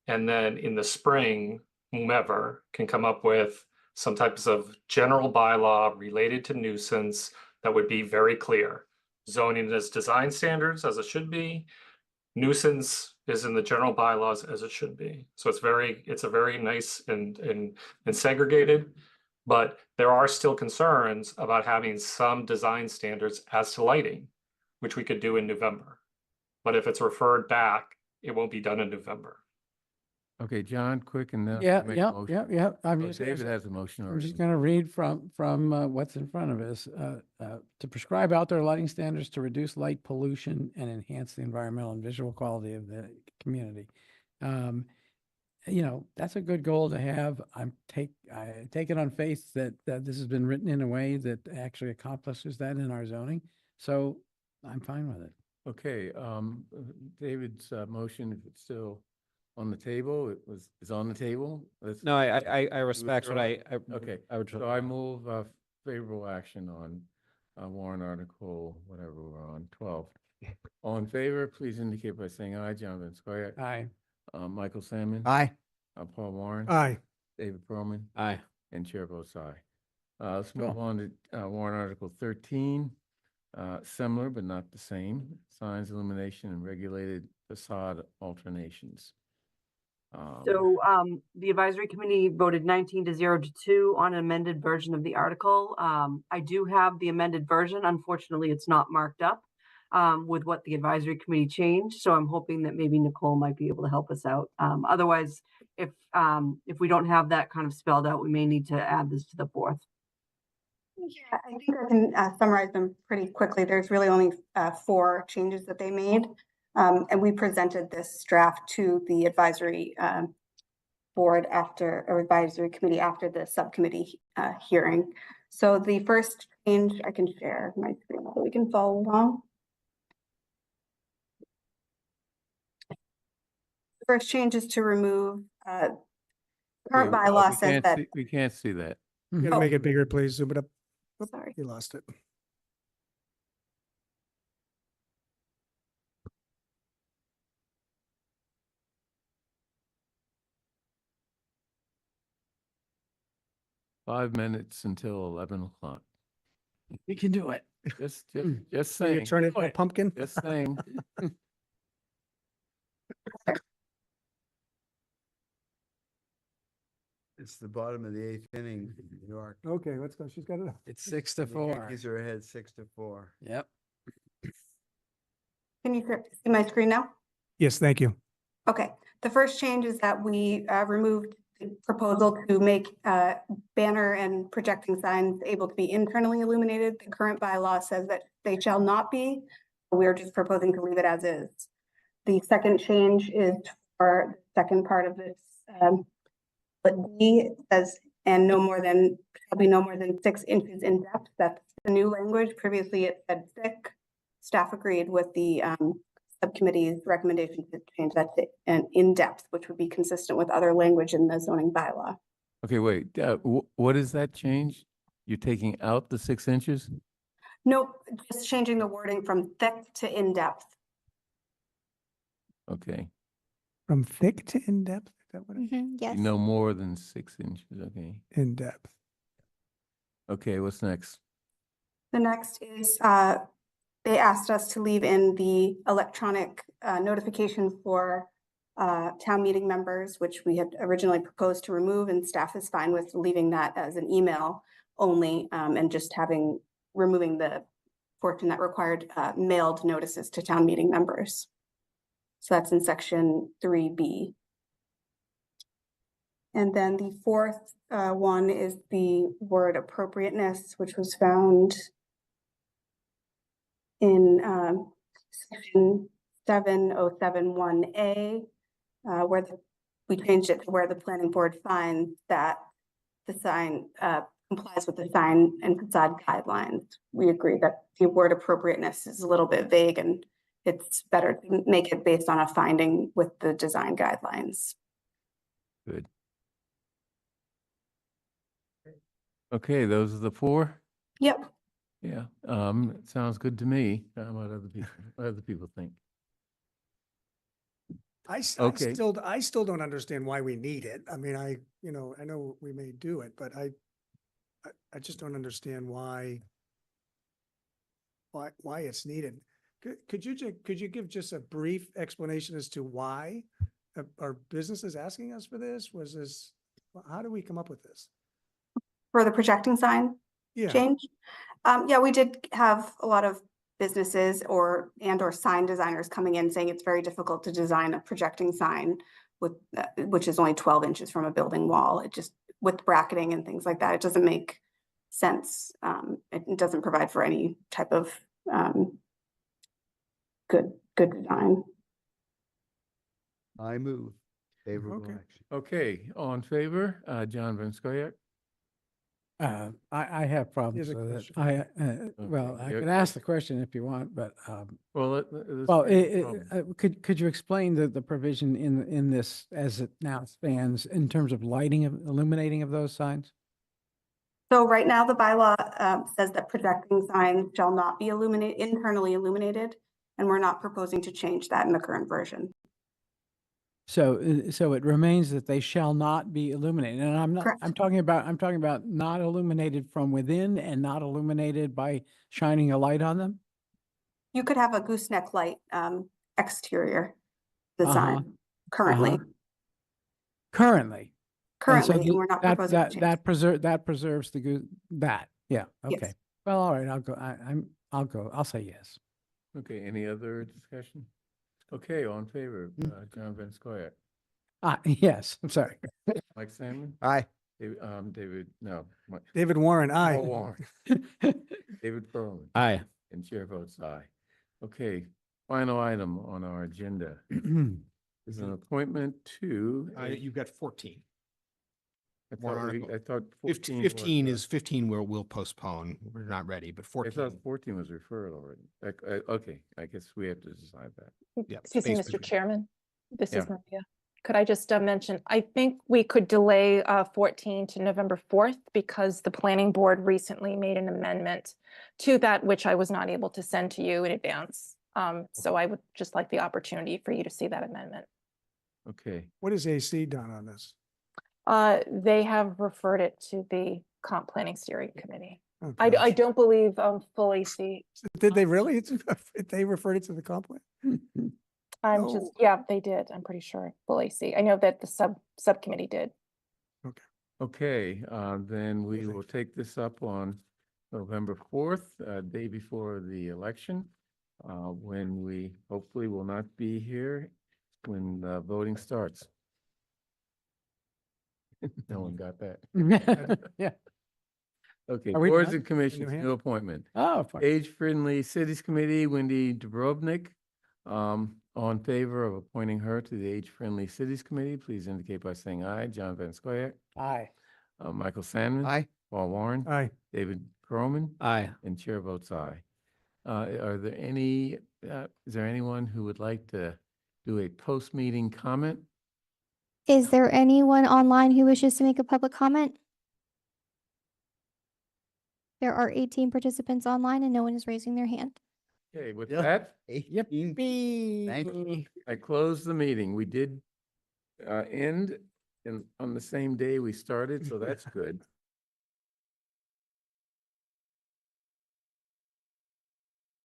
[SPEAKER 21] And then in the spring, whomever can come up with some types of general bylaw related to nuisance that would be very clear. Zoning is design standards as it should be. Nuisance is in the general bylaws as it should be. So it's a very nice and segregated, but there are still concerns about having some design standards as to lighting, which we could do in November. But if it's referred back, it won't be done in November.
[SPEAKER 1] Okay, John, quick and then.
[SPEAKER 5] Yeah,
[SPEAKER 1] make a
[SPEAKER 5] yeah,
[SPEAKER 1] motion.
[SPEAKER 5] yeah, yeah.
[SPEAKER 1] Oh, David has a motion
[SPEAKER 5] I'm just
[SPEAKER 1] already.
[SPEAKER 5] going to read from what's in front of us. To prescribe outdoor lighting standards to reduce light pollution and enhance the environmental and visual quality of the community. That's a good goal to have. I take it on faith that this has been written in a way that actually accomplishes that in our zoning. So I'm fine with it.
[SPEAKER 1] Okay, David's motion, if it's still on the table? It was, is on the table? Let's-
[SPEAKER 16] No, I respect what
[SPEAKER 1] withdraw?
[SPEAKER 16] I.
[SPEAKER 1] Okay,
[SPEAKER 16] I would.
[SPEAKER 1] so I move favorable action on warrant article, whatever we're on, 12. All in favor, please indicate by saying aye. John Van Scoyac.
[SPEAKER 5] Aye.
[SPEAKER 1] Michael Salmon.
[SPEAKER 2] Aye.
[SPEAKER 1] Paul Warren.
[SPEAKER 4] Aye.
[SPEAKER 1] David Perlman.
[SPEAKER 16] Aye.
[SPEAKER 1] And chair votes aye. Let's move
[SPEAKER 5] Cool.
[SPEAKER 1] on to warrant article 13. Similar but not the same. Signs, illumination, and regulated facade alternations.
[SPEAKER 18] So the advisory committee voted 19 to 0 to 2 on an amended version of the article. I do have the amended version. Unfortunately, it's not marked up with what the advisory committee changed. So I'm hoping that maybe Nicole might be able to help us out. Otherwise, if we don't have that kind of spelled out, we may need to add this to the fourth.
[SPEAKER 17] Yeah, I think I can summarize them pretty quickly. There's really only 4 changes that they made. And we presented this draft to the advisory board after, or advisory committee after the subcommittee hearing. So the first change, I can share my screen so we can follow along. The first change is to remove current bylaw says that.
[SPEAKER 1] We can't see that.
[SPEAKER 4] You gotta make it bigger, please. Zoom it up. Oop,
[SPEAKER 17] Sorry.
[SPEAKER 4] You lost it.
[SPEAKER 1] Five minutes until 11 o'clock.
[SPEAKER 5] We can do it.
[SPEAKER 1] Just
[SPEAKER 4] So you
[SPEAKER 1] saying.
[SPEAKER 4] turn it into a pumpkin?
[SPEAKER 1] Just saying.
[SPEAKER 2] It's the bottom of the 8th inning in New York.
[SPEAKER 4] Okay, let's go. She's got it.
[SPEAKER 5] It's 6 to
[SPEAKER 2] The
[SPEAKER 5] 4.
[SPEAKER 2] Yankees are ahead 6-4.
[SPEAKER 5] Yep.
[SPEAKER 17] Can you see my screen now?
[SPEAKER 4] Yes, thank you.
[SPEAKER 17] Okay, the first change is that we removed the proposal to make banner and projecting signs able to be internally illuminated. The current bylaw says that they shall not be. We're just proposing to leave it as is. The second change is for the second part of this. But D says, and shall be no more than 6 inches in depth. That's the new language. Previously it said thick. Staff agreed with the subcommittee's recommendation to change that to an in-depth, which would be consistent with other language in the zoning bylaw.
[SPEAKER 1] Okay, wait, what is that change? You're taking out the 6 inches?
[SPEAKER 17] Nope, just changing the wording from thick to in-depth.
[SPEAKER 1] Okay,
[SPEAKER 4] From thick to in-depth, is that what it
[SPEAKER 6] Yes.
[SPEAKER 1] no more than 6 inches, okay.
[SPEAKER 4] in-depth?
[SPEAKER 1] Okay, what's next?
[SPEAKER 17] The next is, they asked us to leave in the electronic notification for town meeting members, which we had originally proposed to remove, and staff is fine with leaving that as an email only, and just removing the portion that required mailed notices to town meeting members. So that's in section 3B. And then the fourth one is the word appropriateness, which was found in section 7071A, where we changed it to where the planning board finds that the sign complies with the sign and facade guidelines. We agree that the word appropriateness is a little bit vague, and it's better to make it based on a finding with the design guidelines.
[SPEAKER 1] Good. Okay, those are the 4?
[SPEAKER 17] Yep.
[SPEAKER 1] Yeah, it sounds good to me. What other people think?
[SPEAKER 4] I
[SPEAKER 1] Okay.
[SPEAKER 4] still don't understand why we need it. I mean, I know we may do it, but I just don't understand why it's needed. Could you give just a brief explanation as to why are businesses asking us for this? How do we come up with this?
[SPEAKER 17] For the projecting sign change? Yeah, we did have a lot of businesses or sign designers coming in saying it's very difficult to design a projecting sign with which is only 12 inches from a building wall. It just, with bracketing and things like that, it doesn't make sense. It doesn't provide for any type of good design.
[SPEAKER 2] I move favorable
[SPEAKER 1] Okay.
[SPEAKER 2] action.
[SPEAKER 1] Okay, all in favor? John Van Scoyac,
[SPEAKER 5] I have problems
[SPEAKER 4] Here's a
[SPEAKER 5] with it.
[SPEAKER 4] question.
[SPEAKER 5] Well, I
[SPEAKER 1] yeah.
[SPEAKER 5] can ask the question if you want, but,
[SPEAKER 1] Well, let's
[SPEAKER 5] well,
[SPEAKER 1] hear the problem.
[SPEAKER 5] could you explain the provision in this as it now stands in terms of lighting, illuminating of those signs?
[SPEAKER 17] So right now, the bylaw says that projecting signs shall not be internally illuminated, and we're not proposing to change that in the current version.
[SPEAKER 5] So it remains that they shall not be illuminated, and I'm
[SPEAKER 17] Correct.
[SPEAKER 5] talking about not illuminated from within and not illuminated by shining a light on them?
[SPEAKER 17] You could have a gooseneck light exterior
[SPEAKER 5] Uh-huh,
[SPEAKER 17] design currently.
[SPEAKER 5] Currently. And so
[SPEAKER 17] Currently, and we're not proposing to change.
[SPEAKER 5] that preserves yeah, okay.
[SPEAKER 17] Yes.
[SPEAKER 5] Well, all right, I'll say yes.
[SPEAKER 1] Okay, any other discussion? Okay, all in favor, John Van Scoyac,
[SPEAKER 5] Yes, I'm sorry.
[SPEAKER 1] Mike Sandman,
[SPEAKER 2] Aye.
[SPEAKER 4] David Warren, aye.
[SPEAKER 1] Paul Warren, David Perlman,
[SPEAKER 16] Aye.
[SPEAKER 1] and chair votes aye. Okay, final item on our agenda is an appointment to.
[SPEAKER 3] You've got 14.
[SPEAKER 1] I thought 14
[SPEAKER 3] 15
[SPEAKER 1] was,
[SPEAKER 3] is 15 we'll postpone. We're not ready, but
[SPEAKER 1] I
[SPEAKER 3] 14.
[SPEAKER 1] thought 14 was referred already. Okay, I guess we have to decide that.
[SPEAKER 3] Yeah,
[SPEAKER 15] Excuse me,
[SPEAKER 3] space
[SPEAKER 15] Mr.
[SPEAKER 3] between.
[SPEAKER 15] Chairman, this is
[SPEAKER 1] Yeah.
[SPEAKER 15] Maria. Could I just mention, I think we could delay 14 to November 4th because the planning board recently made an amendment to that, which I was not able to send to you in advance. So I would just like the opportunity for you to see that amendment.
[SPEAKER 1] Okay,
[SPEAKER 4] What has AC done on this?
[SPEAKER 15] They have referred it to the comp planning steering committee. I
[SPEAKER 4] Okay.
[SPEAKER 15] don't believe full AC.
[SPEAKER 4] Did they really? They referred it to the comp plan?
[SPEAKER 15] I'm
[SPEAKER 4] No.
[SPEAKER 15] just, yeah, they did. I'm pretty sure full AC. I know that the subcommittee did.
[SPEAKER 1] okay, then we will take this up on November 4th, day before the election, when we hopefully will not be here when voting starts. No one got that.
[SPEAKER 5] Yeah.
[SPEAKER 1] Okay,
[SPEAKER 5] Are we
[SPEAKER 1] boards
[SPEAKER 5] done?
[SPEAKER 1] and commissions,
[SPEAKER 4] hand?
[SPEAKER 1] new appointment.
[SPEAKER 5] Oh, fine.
[SPEAKER 1] Age-Friendly Cities Committee, Wendy Dubrovnik. All in favor of appointing her to the Age-Friendly Cities Committee, please indicate by saying aye. John Van Scoyac,
[SPEAKER 5] Aye.
[SPEAKER 1] Michael Sandman.
[SPEAKER 2] Aye.
[SPEAKER 1] Paul Warren.
[SPEAKER 4] Aye.
[SPEAKER 1] David Perlman.
[SPEAKER 16] Aye.
[SPEAKER 1] And chair votes aye. Are there any, is there anyone who would like to do a post-meeting comment?
[SPEAKER 6] Is there anyone online who wishes to make a public comment? There are 18 participants online and no one is raising their hand.
[SPEAKER 1] Okay, with
[SPEAKER 2] Yeah.
[SPEAKER 1] that,
[SPEAKER 5] Yippee.
[SPEAKER 2] Thank you.
[SPEAKER 1] I close the meeting. We did end on the same day we started, so that's good.